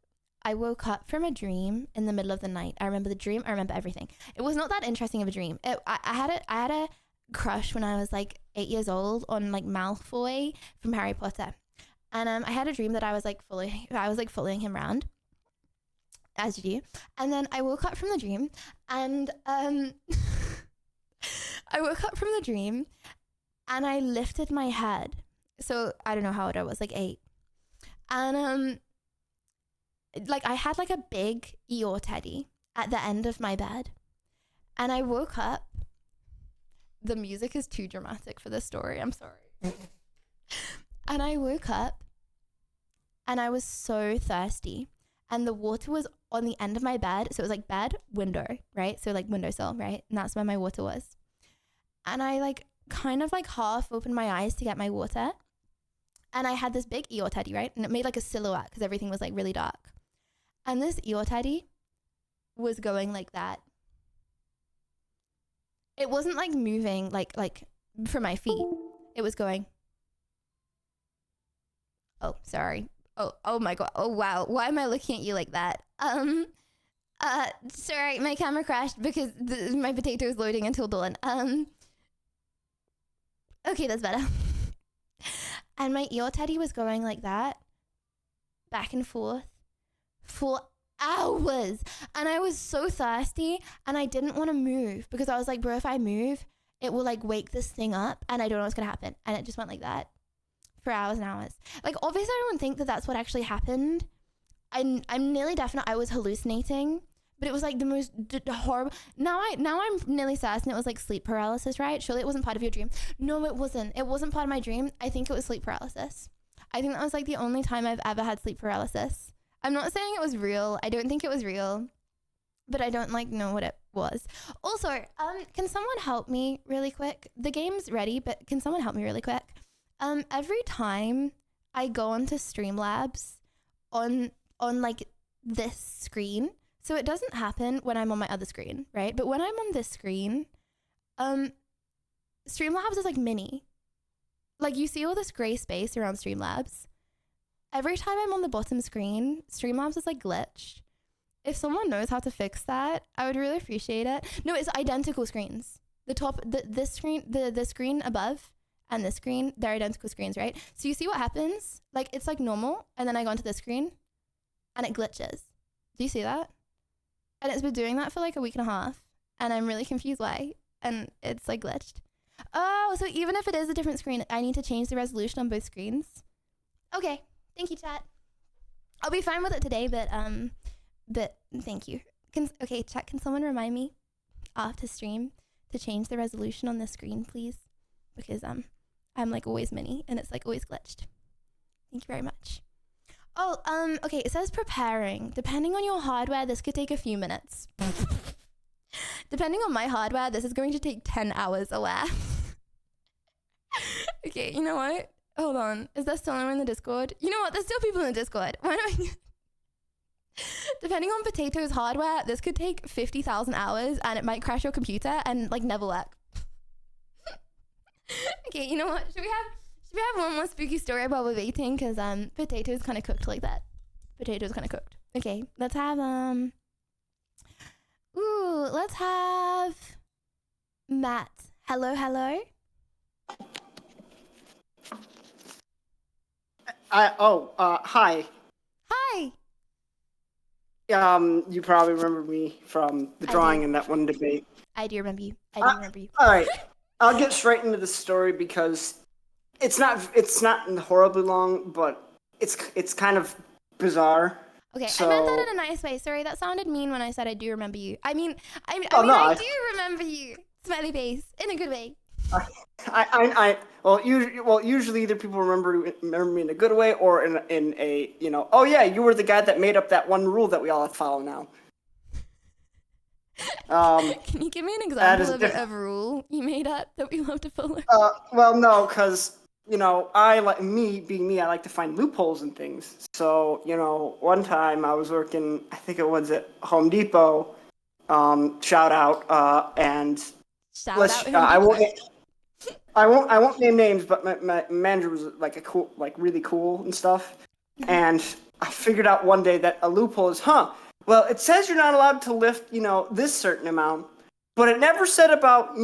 I woke up from a dream in the middle of the night. I remember the dream. I remember everything. It was not that interesting of a dream. I had a crush when I was like 8 years old on like Malfoy from Harry Potter, and I had a dream that I was like following him around, as you do. And then I woke up from the dream, and and I lifted my head. So I don't know how old I was, like 8, and like I had like a big Eeyore teddy at the end of my bed, and I woke up. The music is too dramatic for this story. I'm sorry. And I woke up and I was so thirsty, and the water was on the end of my bed. So it was like bed, window, right? So like windowsill, right? And that's where my water was. And I like kind of like half opened my eyes to get my water. And I had this big Eeyore teddy, right? And it made like a silhouette because everything was like really dark. And this Eeyore teddy was going like that. It wasn't like moving like from my feet. It was going. Oh, sorry. Oh my God. Oh wow. Why am I looking at you like that? Sorry, my camera crashed because my potato is loading until dawn. Okay, that's better. And my Eeyore teddy was going like that, back and forth, for hours. And I was so thirsty, and I didn't want to move because I was like, bro, if I move, it will like wake this thing up, and I don't know what's gonna happen. And it just went like that for hours and hours. Like, obviously I don't think that that's what actually happened. I'm nearly definite I was hallucinating, but it was like the most horrible. Now I'm nearly certain it was like sleep paralysis, right? Surely it wasn't part of your dream. No, it wasn't part of my dream. I think it was sleep paralysis. I think that was like the only time I've ever had sleep paralysis. I'm not saying it was real. I don't think it was real, but I don't like know what it was. Also, can someone help me really quick? The game's ready, but can someone help me really quick? Every time I go onto Streamlabs on like this screen, so it doesn't happen when I'm on my other screen, right? But when I'm on this screen, Streamlabs is like mini. Like, you see all this gray space around Streamlabs. Every time I'm on the bottom screen, Streamlabs is like glitched. If someone knows how to fix that, I would really appreciate it. No, it's identical screens. This screen, the screen above and this screen, they're identical screens, right? So you see what happens? Like, it's like normal, and then I go onto this screen, and it glitches. Do you see that? And it's been doing that for like a week and a half, and I'm really confused why, and it's like glitched. Oh, so even if it is a different screen, I need to change the resolution on both screens? Okay, thank you, chat. I'll be fine with it today, but thank you. Okay, chat, can someone remind me after stream to change the resolution on the screen, please? Because I'm like always mini, and it's like always glitched. Thank you very much. Oh, okay, it says preparing. Depending on your hardware, this could take a few minutes. Depending on my hardware, this is going to take 10 hours aware. Okay, you know what? Hold on. Is there still anyone in the Discord? You know what? There's still people in the Discord. Why don't I... Depending on Potato's hardware, this could take 50,000 hours, and it might crash your computer and like never work. Okay, you know what? Should we have one more spooky story while we're waiting? Because Potato's kind of cooked like that. Potato's kind of cooked. Okay, let's have let's have Matt. Hello. Hi. Hi. You probably remember me from the drawing in that one debate. I do remember you. All right. I'll get straight into the story because it's not horribly long, but it's kind of bizarre. Okay, so... I meant that in a nice way. Sorry, that sounded mean when I said I do remember you. I mean, I do remember you. Smiley face in a good way. Usually either people remember me in a good way or in a oh yeah, you were the guy that made up that one rule that we all have to follow now. Can you give me an that is example of diff- a rule you made up that we love to follow? Well, no, because I like being me, I like to find loopholes in things. So, one time I was working, I think it was at Home Depot. Shout out, and I won't name names, but my manager was like really cool and stuff. And I figured out one day that a loophole is, well, it says you're not allowed to lift, this certain amount, but it never said about,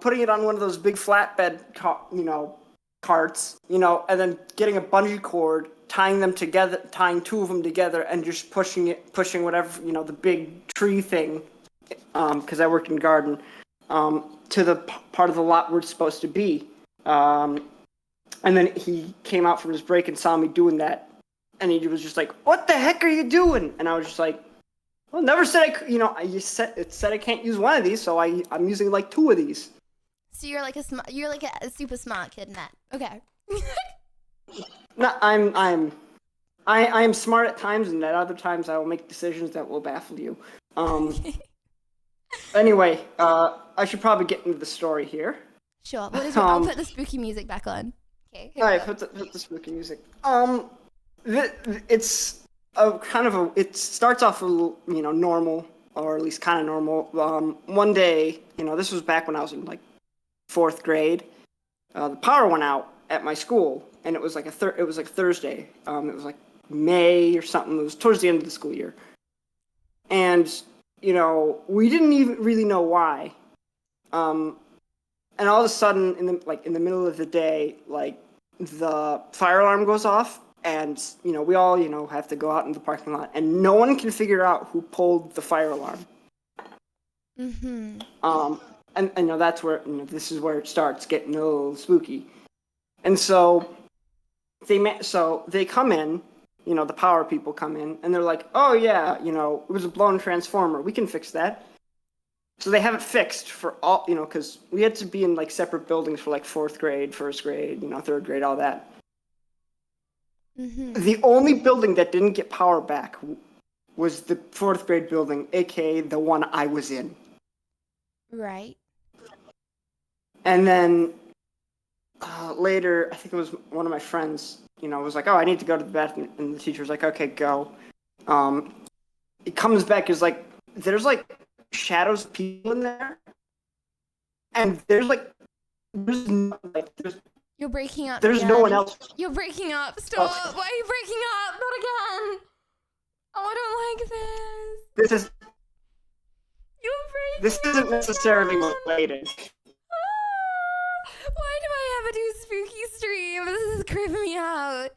putting it on one of those big flatbed, carts, and then getting a bungee cord, tying two of them together, and just pushing whatever, the big tree thing, because I worked in garden, to the part of the lot where it's supposed to be. And then he came out from his break and saw me doing that, and he was just like, "What the heck are you doing?" And I was just like, "Well, never said it said I can't use one of these, so I'm using like two of these." So you're like a super smart kid, Matt. Okay. No, I am smart at times, and at other times I will make decisions that will baffle you. Anyway, I should probably get into the story here. Sure. What is I'll put the spooky music back on. Okay. All right, put the spooky music. It's it starts off a little, normal, or at least kind of normal. One day, this was back when I was in like 4th grade. The power went out at my school, and it was like Thursday. It was like May or something. It was towards the end of the school year, and we didn't even really know why. And all of a sudden, in the middle of the day, like the fire alarm goes off, and we all have to go out in the parking lot, and no one can figure out who pulled the fire alarm. Mm-hmm. And that's where this is where it starts getting a little spooky. And so they come in, the power people come in, and they're like, "Oh yeah, it was a blown transformer. We can fix that." So they have it fixed for all, because we had to be in like separate buildings for like 4th grade, 1st grade, 3rd grade, all that. Mm-hmm. The only building that didn't get power back was the 4th grade building, aka the one I was in. Right. And then later, I think it was one of my friends, was like, "Oh, I need to go to the bathroom," and the teacher was like, "Okay, go." It comes back, is like, there's like shadows of people in there, and there's You're breaking up. There's again. no one else. You're breaking up. Stop. Oh. Why are you breaking up? Not again. Oh, I don't like this. This is. You're breaking. This isn't necessarily related. Why do I have to do spooky stream? This is creeping me out.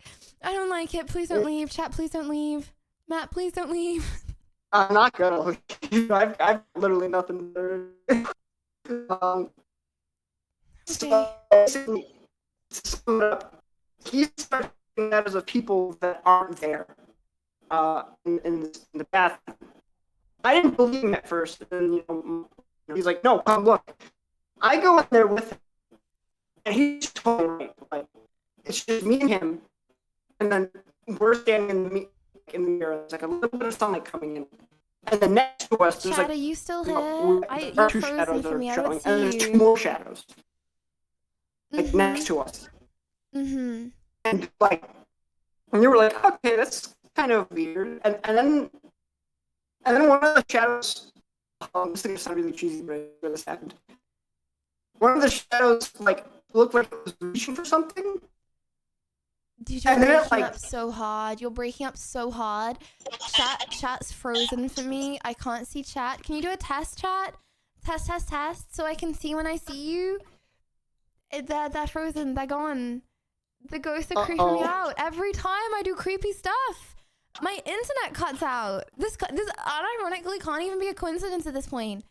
I don't like it. Please don't leave. Chat, please don't leave. Matt, please don't leave. I'm not gonna. I've literally nothing to do. So he's starting that as a people that aren't there in the bathroom. I didn't believe him at first, and he's like, "No, come look." I go in there with him, and he's totally right. Like, it's just me and him, and then we're standing in the mirror. There's like a little bit of sunlight coming in, and then next to us, there's Chad, like, are you still here? You're You're frozen for me. I don't see and there's you. 2 more shadows, like next to us. Mm-hmm. And and you were like, "Okay, that's kind of weird." And then one of the shadows. This thing sounds really cheesy, but this happened. One of the shadows looked like it was reaching for something. Dude, you're breaking up so hard. You're breaking up so hard. Chat's frozen for me. I can't see chat. Can you do a test, chat? Test, so I can see when I see you. They're frozen. They're gone. The ghosts are creeping me out. Every time I do creepy stuff, my internet cuts out. This unironically can't even be a coincidence at this point.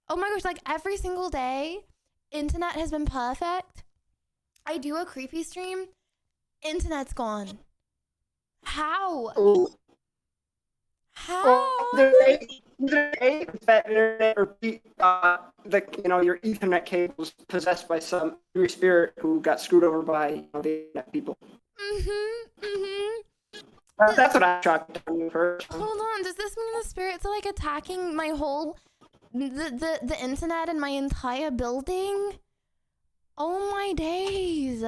Oh my gosh, like every single day, internet has been perfect. I do a creepy stream, internet's gone. How? Ooh. How? Either A, bad internet, or B, your Ethernet cable was possessed by some angry spirit who got screwed over by the internet people. That's what I shocked you first. Hold on, does this mean the spirits are like attacking my whole the internet and my entire building? Oh my days.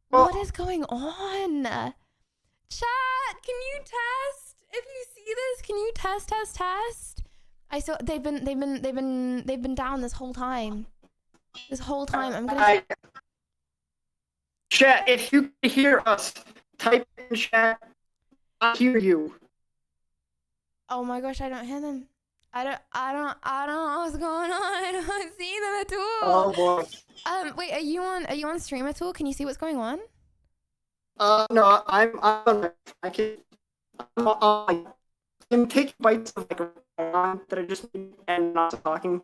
What is going on? Chat, can you test? If you see this, can you test? I saw they've been down this whole time. I'm gonna Chat, if you can hear us, type in chat. I hear you. Oh my gosh, I don't hear them. I don't know what's going on. I don't see them at all. Oh boy. Wait, are you on stream at all? Can you see what's going on? No, I'm taking bites of like that I just made and not talking.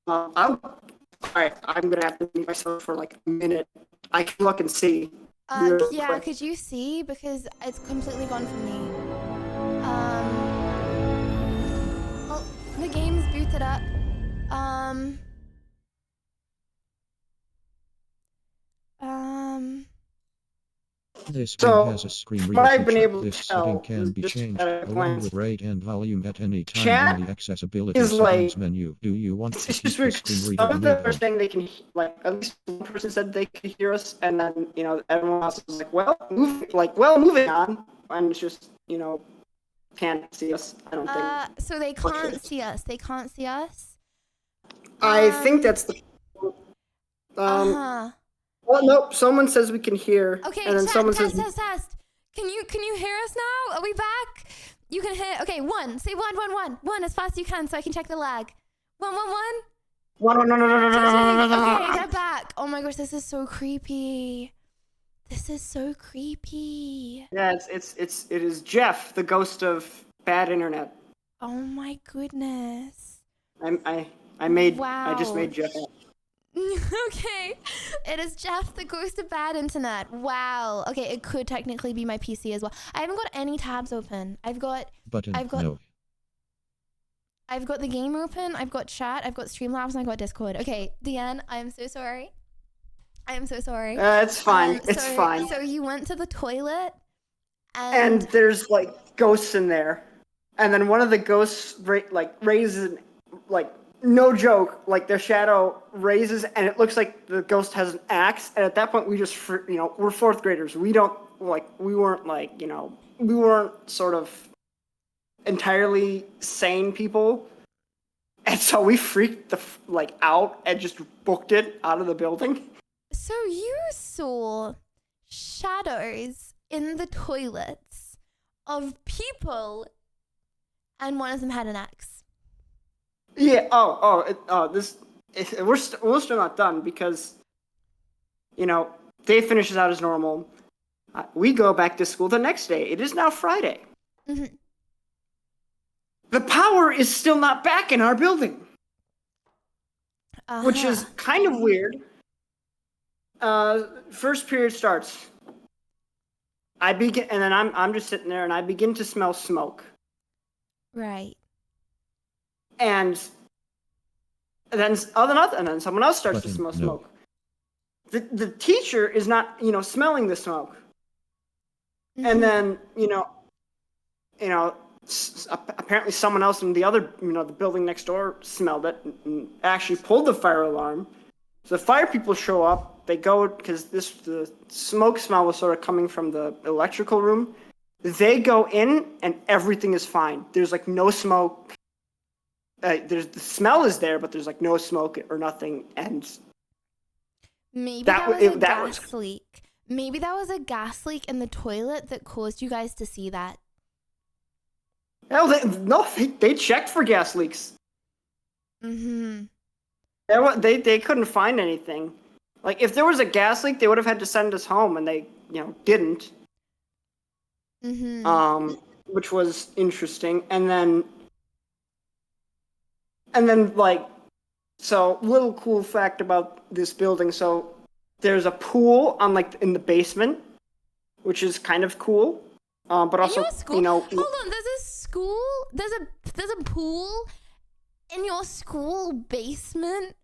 Alright, I'm gonna have to mute myself for like a minute. I can look and see. Yeah, could you see? Because it's completely gone from me. Oh, the game's booted up. This game has a screen reader I've been feature. able to This tell setting can be just changed at a along glance. with rate and volume at any time Chat in the accessibility is settings like- menu. Do you want to It's keep just the weird. screen reader Some of them are enabled? saying they can, like, at least one person said they could hear us, and then, everyone else was like, moving on. And it's just, can't see us, I don't think. So they can't see us. They can't see us. I think that's the. Well, nope. Someone says we can hear. Okay, and then chat, someone test. says. Can you hear us now? Are we back? You can hear. Okay, one. Say one as fast as you can, so I can check the lag. One. Okay, they're back. Oh my gosh, this is so creepy. Yeah, it is Jeff, the ghost of bad internet. Oh my goodness. I just made Jeff up. Okay, it is Jeff, the ghost of bad internet. Wow. Okay, it could technically be my PC as well. I haven't got any tabs open. I've got No. I've got the game open. I've got chat. I've got Streamlabs, and I got Discord. Okay, Deanne, I am so sorry. It's fine. It's fine. So you went to the toilet, And there's like ghosts in there, and then one of the ghosts raises no joke, like their shadow raises, and it looks like the ghost has an axe. And at that point, we just we're fourth graders. We weren't sort of entirely sane people, and so we freaked out and just booked it out of the building. So you saw shadows in the toilets of people, and one of them had an axe. Yeah. We're still not done because, day finishes out as normal. We go back to school the next day. It is now Friday. Mm-hmm. The power is still not back in our building, which is kind of weird. First period starts. And then I'm just sitting there, and I begin to smell smoke. Right. And then someone else starts to smell smoke. The teacher is not, smelling the smoke. Mm-hmm. And then, apparently someone else in the other, the building next door smelled it and actually pulled the fire alarm. So the fire people show up. They go because the smoke smell was sort of coming from the electrical room. They go in and everything is fine. There's no smoke. The smell is there, but there's no smoke or nothing, and maybe that was a gas leak. Maybe that was a gas leak in the toilet that caused you guys to see that. Hell, they checked for gas leaks. Mm-hmm. They couldn't find anything. If there was a gas leak, they would have had to send us home, and they didn't. Mm-hmm. Which was interesting, and then so little cool fact about this building. So there's a pool in the basement, which is kind of cool. But also, hold on, there's a school, there's a pool in your school basement.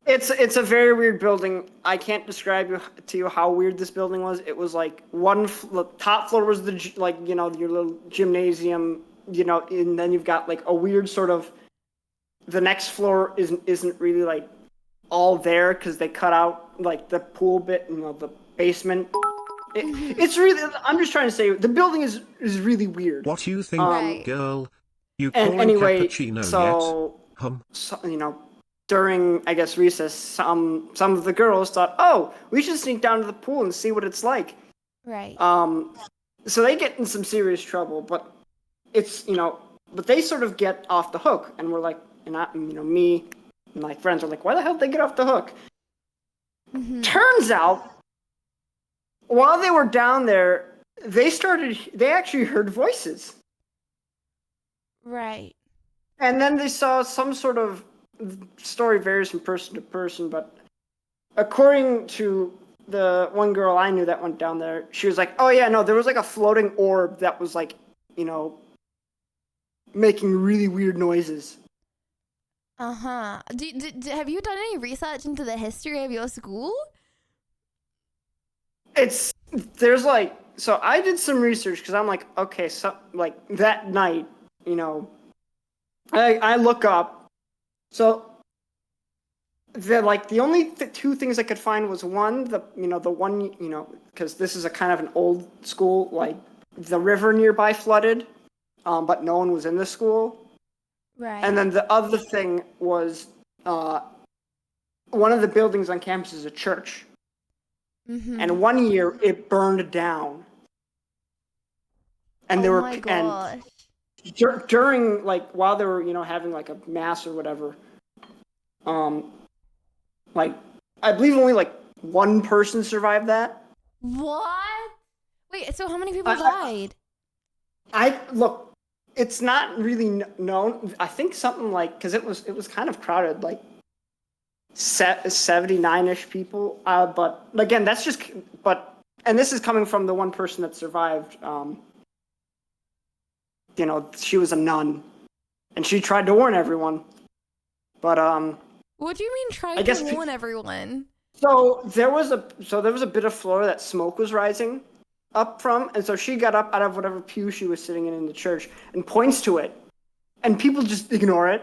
It's a very weird building. I can't describe to you how weird this building was. It was like the top floor was your little gymnasium, and then you've got like a weird sort of. The next floor isn't really like all there because they cut out like the pool bit, the basement. It's really. I'm just trying to say the building is really weird. What you think, girl? You And calling anyway, cappuccino so, yet? Hum. During I guess recess, some of the girls thought, oh, we should sneak down to the pool and see what it's like. Right. So they get in some serious trouble, but it's but they sort of get off the hook, and we're like, me and my friends are like, why the hell did they get off the hook? Turns out, while they were down there, they actually heard voices. Right. And then they saw some sort of story varies from person to person, but according to the one girl I knew that went down there, she was like, oh yeah, no, there was like a floating orb that was like, making really weird noises. Uh-huh. Have you done any research into the history of your school? So I did some research because I'm like, okay, so like that night, I look up. So the only two things I could find was one, because this is a kind of an old school, like the river nearby flooded, but no one was in the school. Right. And then the other thing was one of the buildings on campus is a church. And one year it burned down. And during while they were having like a mass or whatever, I believe only like one person survived that. What? Wait, so how many people died? Look, it's not really known. I think something like, because it was kind of crowded, like 79-ish people. But again, and this is coming from the one person that survived. She was a nun, and she tried to warn everyone. But what do you mean trying to warn everyone? So there was a bit of floor that smoke was rising up from, and so she got up out of whatever pew she was sitting in the church and points to it, and people just ignore it.